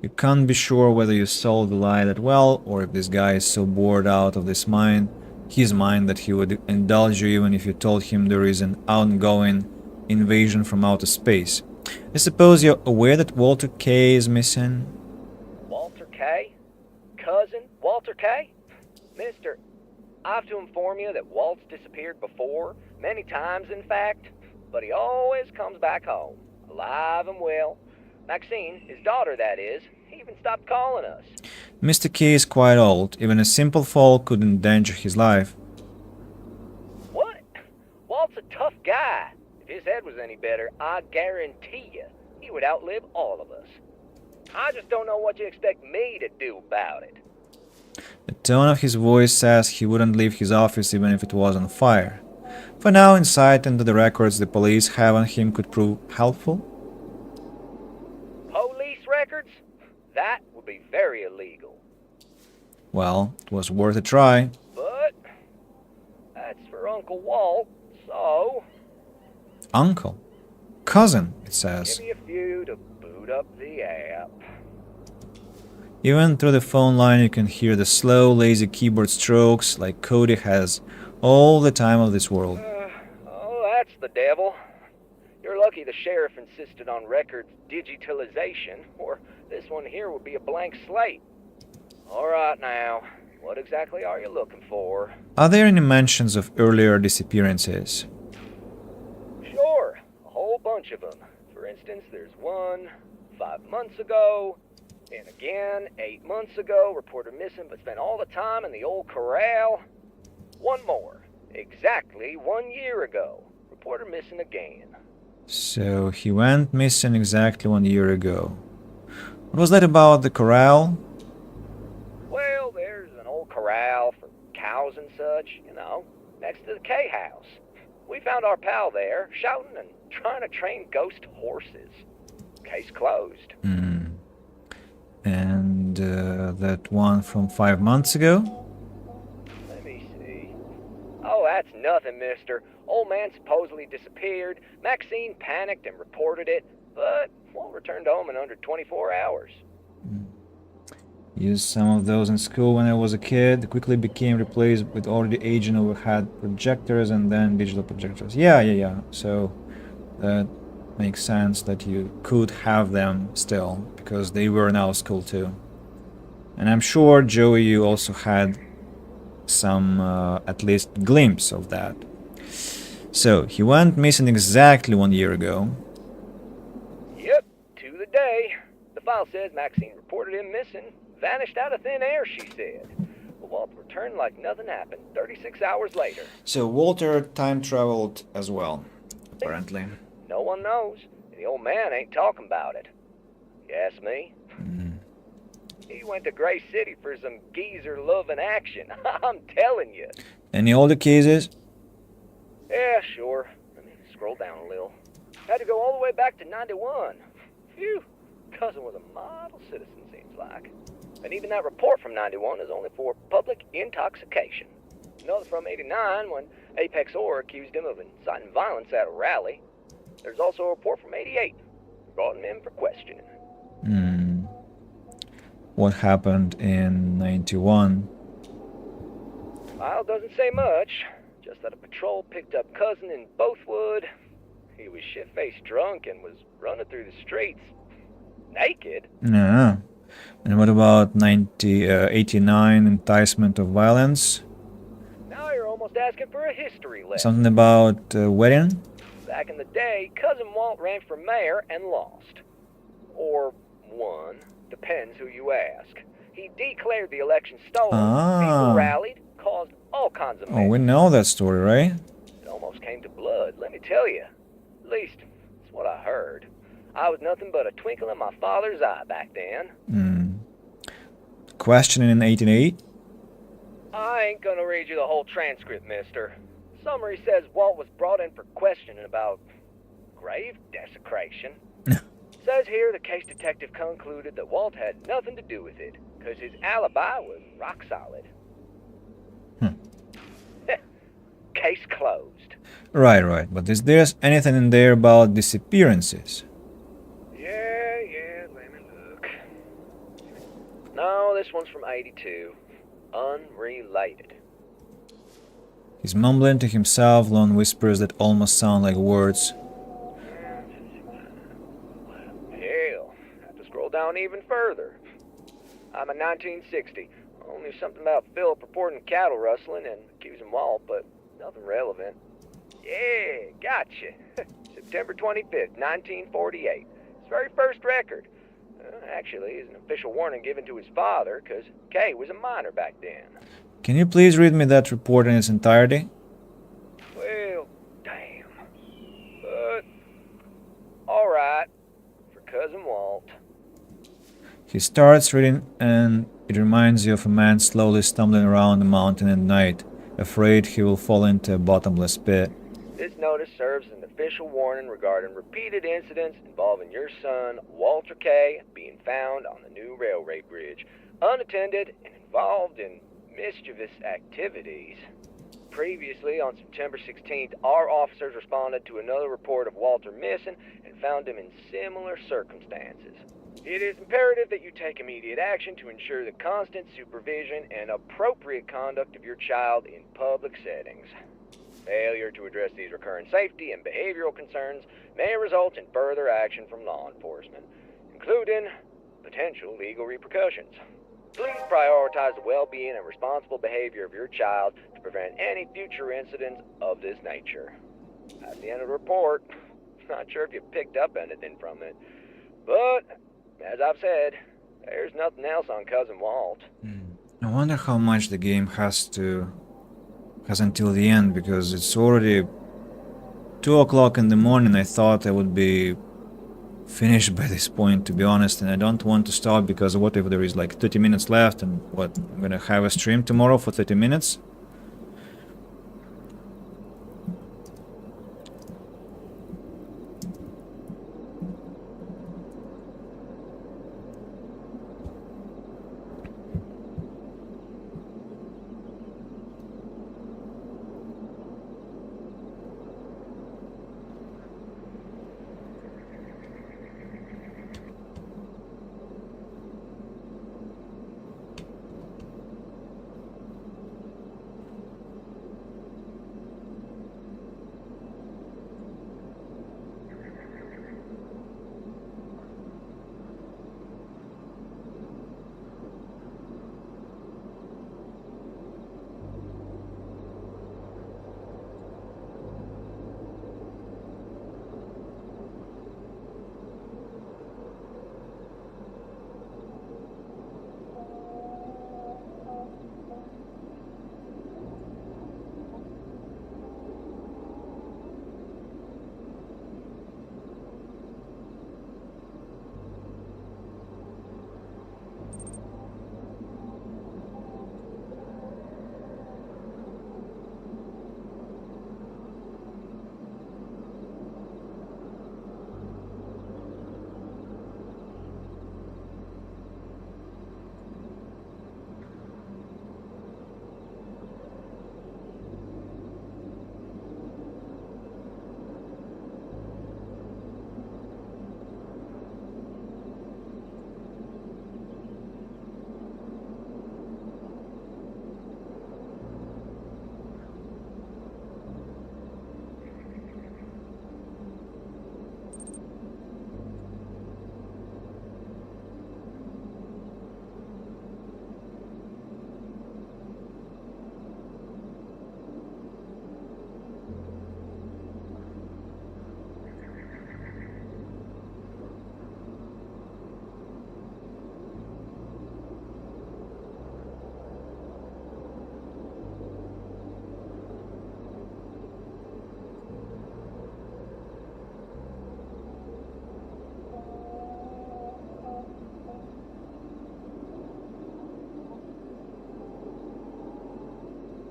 Speaker 1: You can't be sure whether you sold the lie that well, or if this guy is so bored out of his mind that he would indulge you even if you told him there is an ongoing invasion from outer space. I suppose you're aware that Walter K is missing?
Speaker 11: Walter K? Cousin Walter K? Mister, I have to inform you that Walt's disappeared before, many times in fact, but he always comes back home, alive and well. Maxine, his daughter that is, he even stopped calling us.
Speaker 1: Mr. K is quite old. Even a simple fall could endanger his life.
Speaker 11: What? Walt's a tough guy. If his head was any better, I guarantee you, he would outlive all of us. I just don't know what you expect me to do about it.
Speaker 1: The tone of his voice says he wouldn't leave his office even if it was on fire. For now, insight into the records the police have on him could prove helpful.
Speaker 11: Police records? That would be very illegal.
Speaker 1: Well, it was worth a try.
Speaker 11: But that's for Uncle Walt, so...
Speaker 1: Uncle. Cousin, it says.
Speaker 11: Give me a few to boot up the app.
Speaker 1: Even through the phone line you can hear the slow, lazy keyboard strokes like Cody has all the time of this world.
Speaker 11: Oh, that's the devil. You're lucky the sheriff insisted on records digitalization, or this one here would be a blank slate. All right now, what exactly are you looking for?
Speaker 1: Are there any mentions of earlier disappearances?
Speaker 11: Sure, a whole bunch of them. For instance, there's one 5 months ago, and again 8 months ago, reported missing but spent all the time in the old corral. One more, exactly 1 year ago, reported missing again.
Speaker 1: So he went missing exactly 1 year ago. What was that about the corral?
Speaker 11: Well, there's an old corral for such, you know, next to the K house. We found our pal there, shouting and trying to train ghost horses. Case closed.
Speaker 1: And that one from 5 months ago?
Speaker 11: Let me see. Oh, that's nothing, mister. Old man supposedly disappeared. Maxine panicked and reported it, but won't return home in under 24 hours.
Speaker 1: Used some of those in school when I was a kid. Quickly became replaced with already aging overhead projectors and then digital projectors. Yeah. So that makes sense that you could have them still, because they were in our school too. And I'm sure, Joey, you also had some, at least, glimpse of that. So, he went missing exactly 1 year ago.
Speaker 11: Yep, to the day. The file says Maxine reported him missing. Vanished out of thin air, she said. But Walt returned like nothing happened 36 hours later.
Speaker 1: So, Walter time traveled as well, apparently.
Speaker 11: No one knows. And the old man ain't talking about it. You ask me? He went to Gray City for some geezer loving action. I'm telling you.
Speaker 1: Any older cases?
Speaker 11: Yeah, sure. Let me scroll down a little. Had to go all the way back to 91. Phew. Cousin was a model citizen, seems like. And even that report from 91 is only for public intoxication. Another from 89 when Apex Orr accused him of inciting violence at a rally. There's also a report from 88. Brought him in for questioning.
Speaker 1: What happened in 91?
Speaker 11: File doesn't say much. Just that a patrol picked up Cousin in Bothwood. He was shit-faced drunk and was running through the streets. Naked?
Speaker 1: No. And what about 89, enticement of violence?
Speaker 11: Now you're almost asking for a history lesson.
Speaker 1: Something about wedding?
Speaker 11: Back in the day, Cousin Walt ran for mayor and lost. Or won. Depends who you ask. He declared the election stolen. People rallied, caused all kinds of mess.
Speaker 1: Oh, we know that story, right?
Speaker 11: It almost came to blood, let me tell you. At least, that's what I heard. I was nothing but a twinkle in my father's eye back then.
Speaker 1: Questioning in 1888?
Speaker 11: I ain't gonna read you the whole transcript, mister. Summary says Walt was brought in for questioning about grave desecration. Says here the case detective concluded that Walt had nothing to do with it, because his alibi was rock solid. Case closed.
Speaker 1: Right. But is there anything in there about disappearances?
Speaker 11: Yeah, let me look. No, this one's from 82. Unrelated.
Speaker 1: He's mumbling to himself, long whispers that almost sound like words.
Speaker 11: Hell, have to scroll down even further. I'm in 1960. Only something about Philip reporting cattle rustling and accusing Walt, but nothing relevant. Yeah, gotcha. September 25th, 1948. His very first record. Actually, is an official warning given to his father, because Kay was a minor back then.
Speaker 1: Can you please read me that report in its entirety?
Speaker 11: Well, damn. But, alright, for Cousin Walt.
Speaker 1: He starts reading, and it reminds you of a man slowly stumbling around the mountain at night, afraid he will fall into a bottomless pit.
Speaker 11: This notice serves as an official warning regarding repeated incidents involving your son, Walter Kay, being found on the new railway bridge, unattended and involved in mischievous activities. Previously, on September 16th, our officers responded to another report of Walter missing and found him in similar circumstances. It is imperative that you take immediate action to ensure the constant supervision and appropriate conduct of your child in public settings. Failure to address these recurrent safety and behavioral concerns may result in further action from law enforcement, including potential legal repercussions. Please prioritize the well-being and responsible behavior of your child to prevent any future incidents of this nature. That's the end of the report. Not sure if you picked up anything from it, but as I've said, there's nothing else on Cousin Walt.
Speaker 1: I wonder how much the game has until the end, because it's already 2 o'clock in the morning. I thought I would be finished by this point, to be honest, and I don't want to stop, because what if there is like 30 minutes left, and what, I'm gonna have a stream tomorrow for 30 minutes?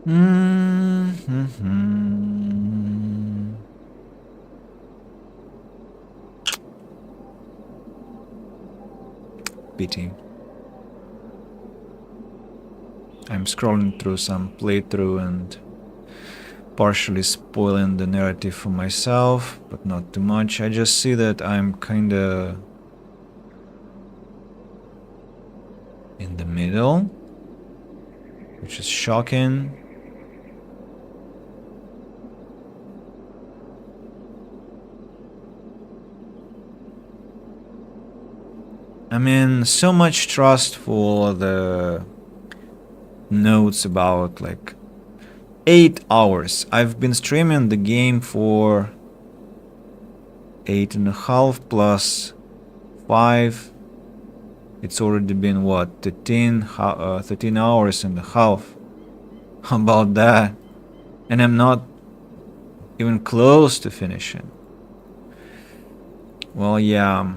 Speaker 1: Mm-hmm. Pity. I'm scrolling through some playthrough and partially spoiling the narrative for myself, but not too much. I just see that I'm kinda in the middle, which is shocking. I mean, so much trust for the notes about like 8 hours. I've been streaming the game for 8.5 plus 5. It's already been what, 13 hours and a half. How about that? And I'm not even close to finishing. Well, yeah,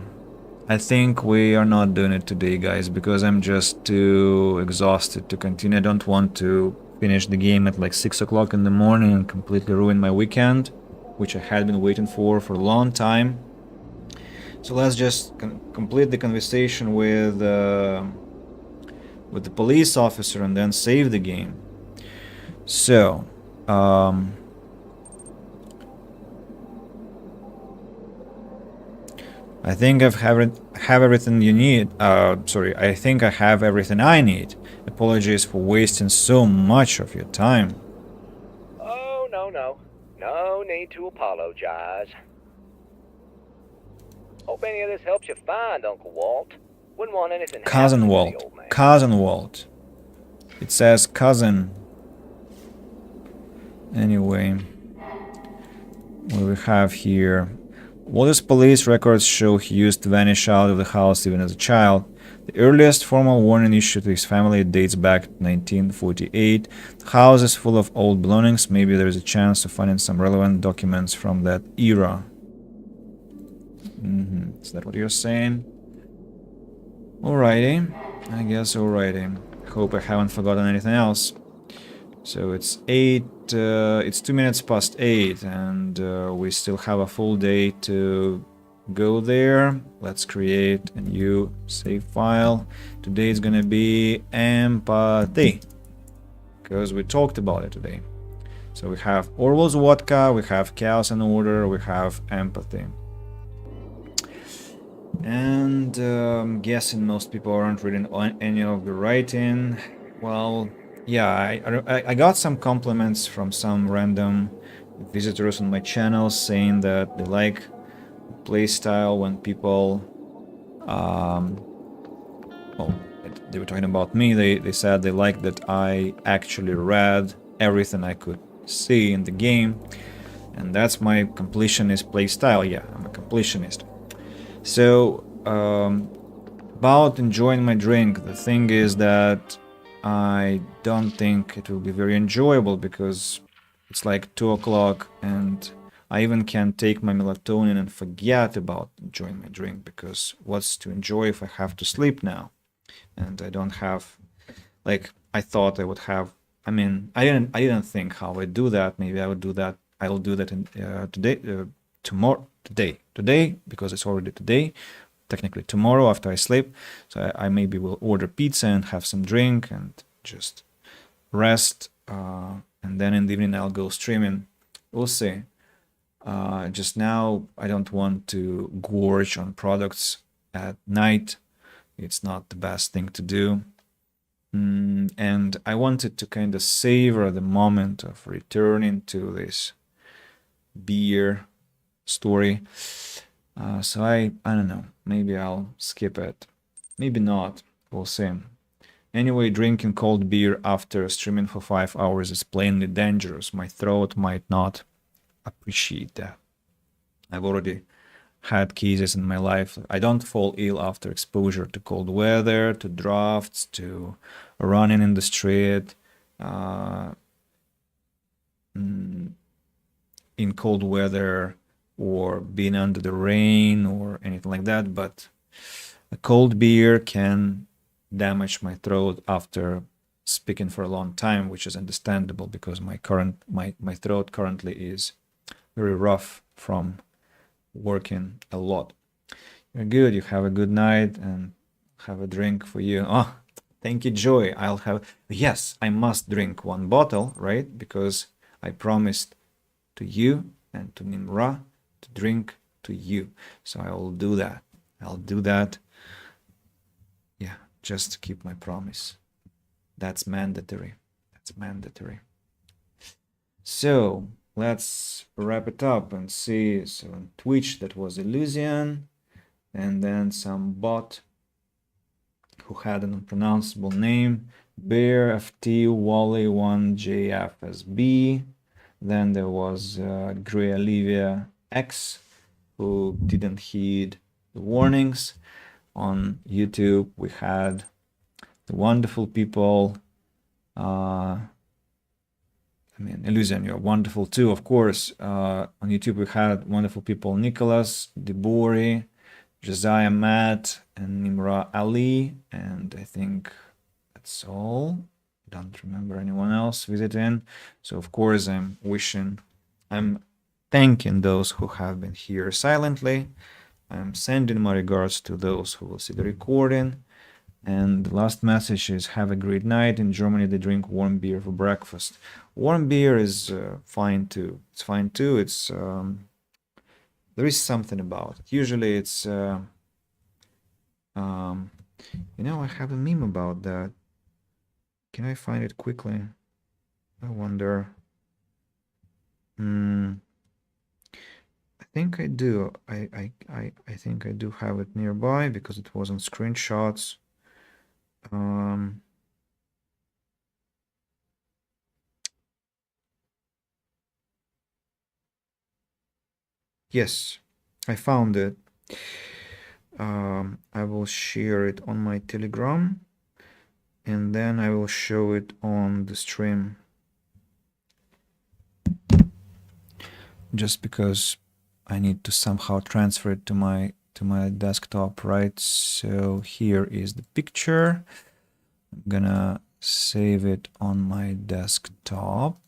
Speaker 1: I think we are not doing it today, guys, because I'm just too exhausted to continue. I don't want to finish the game at like 6 o'clock in the morning and completely ruin my weekend, which I had been waiting for a long time. So let's just complete the conversation with the police officer and then save the game. So, I think I have everything you need. Sorry, I think I have everything I need. Apologies for wasting so much of your time.
Speaker 11: Oh, no. No need to apologize. Hope any of this helps you find Uncle Walt. Wouldn't want anything
Speaker 1: Cousin
Speaker 11: happening to
Speaker 1: Walt.
Speaker 11: the old man.
Speaker 1: Cousin Walt. It says cousin. Anyway, what we have here. Walter's police records show he used to vanish out of the house even as a child. The earliest formal warning issued to his family dates back to 1948. The house is full of old belongings. Maybe there is a chance of finding some relevant documents from that era. Is that what you're saying? Alrighty. I guess alrighty. Hope I haven't forgotten anything else. So it's 2 minutes past 8 and we still have a full day to go there. Let's create a new save file. Today is gonna be empathy, because we talked about it today. So we have Orwell's vodka, we have chaos and order, we have empathy. And I'm guessing most people aren't reading any of the writing. Well, yeah, I got some compliments from some random visitors on my channel saying that they like playstyle when people, well, they were talking about me. They said they liked that I actually read everything I could see in the game, and that's my completionist playstyle. Yeah, I'm a completionist. So about enjoying my drink, the thing is that I don't think it will be very enjoyable because it's like 2 o'clock and I even can't take my melatonin and forget about enjoying my drink, because what's to enjoy if I have to sleep now? And I don't have, like, I thought I would have, I mean, I didn't think how I do that. Maybe I would do that. I will do that in today, because it's already today, technically tomorrow after I sleep. So I maybe will order pizza and have some drink and just rest, and then in the evening I'll go streaming. We'll see. Just now I don't want to gorge on products at night. It's not the best thing to do. And I wanted to kind of savor the moment of returning to this beer story. So I don't know, maybe I'll skip it, maybe not, we'll see. Anyway, drinking cold beer after streaming for 5 hours is plainly dangerous. My throat might not appreciate that. I've already had cases in my life. I don't fall ill after exposure to cold weather, to drafts, to running in the street, in cold weather, or being under the rain or anything like that, but a cold beer can damage my throat after speaking for a long time, which is understandable because my throat currently is very rough from working a lot. You're good. You have a good night and have a drink for you. Oh, thank you, Joy. I'll have. Yes, I must drink 1 bottle, right? Because I promised to you and to Nimra to drink to you. So I will do that. I'll do that. Yeah, just to keep my promise. That's mandatory. That's mandatory. So let's wrap it up and see. So on Twitch, that was Illusion, and then some bot who had an unpronounceable name, Bear FT Wally 1JFSB. Then there was Grey Olivia X, who didn't heed the warnings. On YouTube, we had the wonderful people. Illusion, you're wonderful too, of course. On YouTube, we had wonderful people: Nicholas, Debori, Josiah Matt, and Nimra Ali. And I think that's all. Don't remember anyone else visiting. So, of course, I'm thanking those who have been here silently. I'm sending my regards to those who will see the recording. And the last message is: have a great night. In Germany, they drink warm beer for breakfast. Warm beer is fine too. It's fine too. It's there is something about it. Usually, it's I have a meme about that. Can I find it quickly? I wonder. I think I do. I think I do have it nearby because it was on screenshots. Yes, I found it. I will share it on my Telegram, and then I will show it on the stream. Just because I need to somehow transfer it to my desktop, right? So here is the picture. I'm gonna save it on my desktop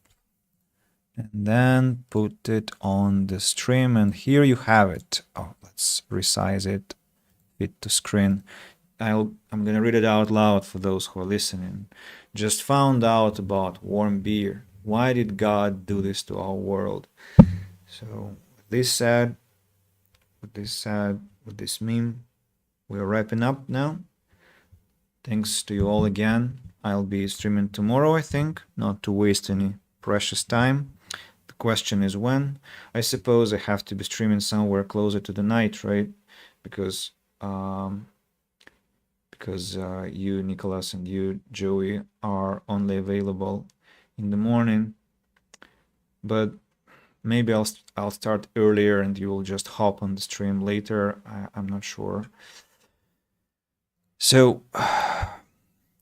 Speaker 1: and then put it on the stream, and here you have it. Oh, let's resize it, fit to screen. I'm gonna read it out loud for those who are listening. Just found out about warm beer. Why did God do this to our world? So with this meme, we're wrapping up now. Thanks to you all again. I'll be streaming tomorrow, I think, not to waste any precious time. The question is when. I suppose I have to be streaming somewhere closer to the night, right? Because you, Nicholas, and you, Joey, are only available in the morning. But maybe I'll start earlier and you will just hop on the stream later. I'm not sure. So,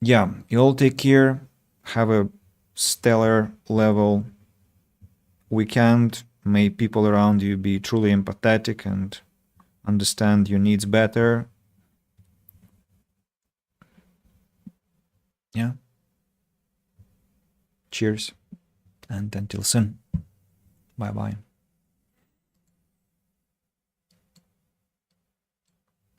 Speaker 1: yeah, you all take care. Have a stellar level weekend. May people around you be truly empathetic and understand your needs better. Yeah. Cheers. And until soon. Bye-bye.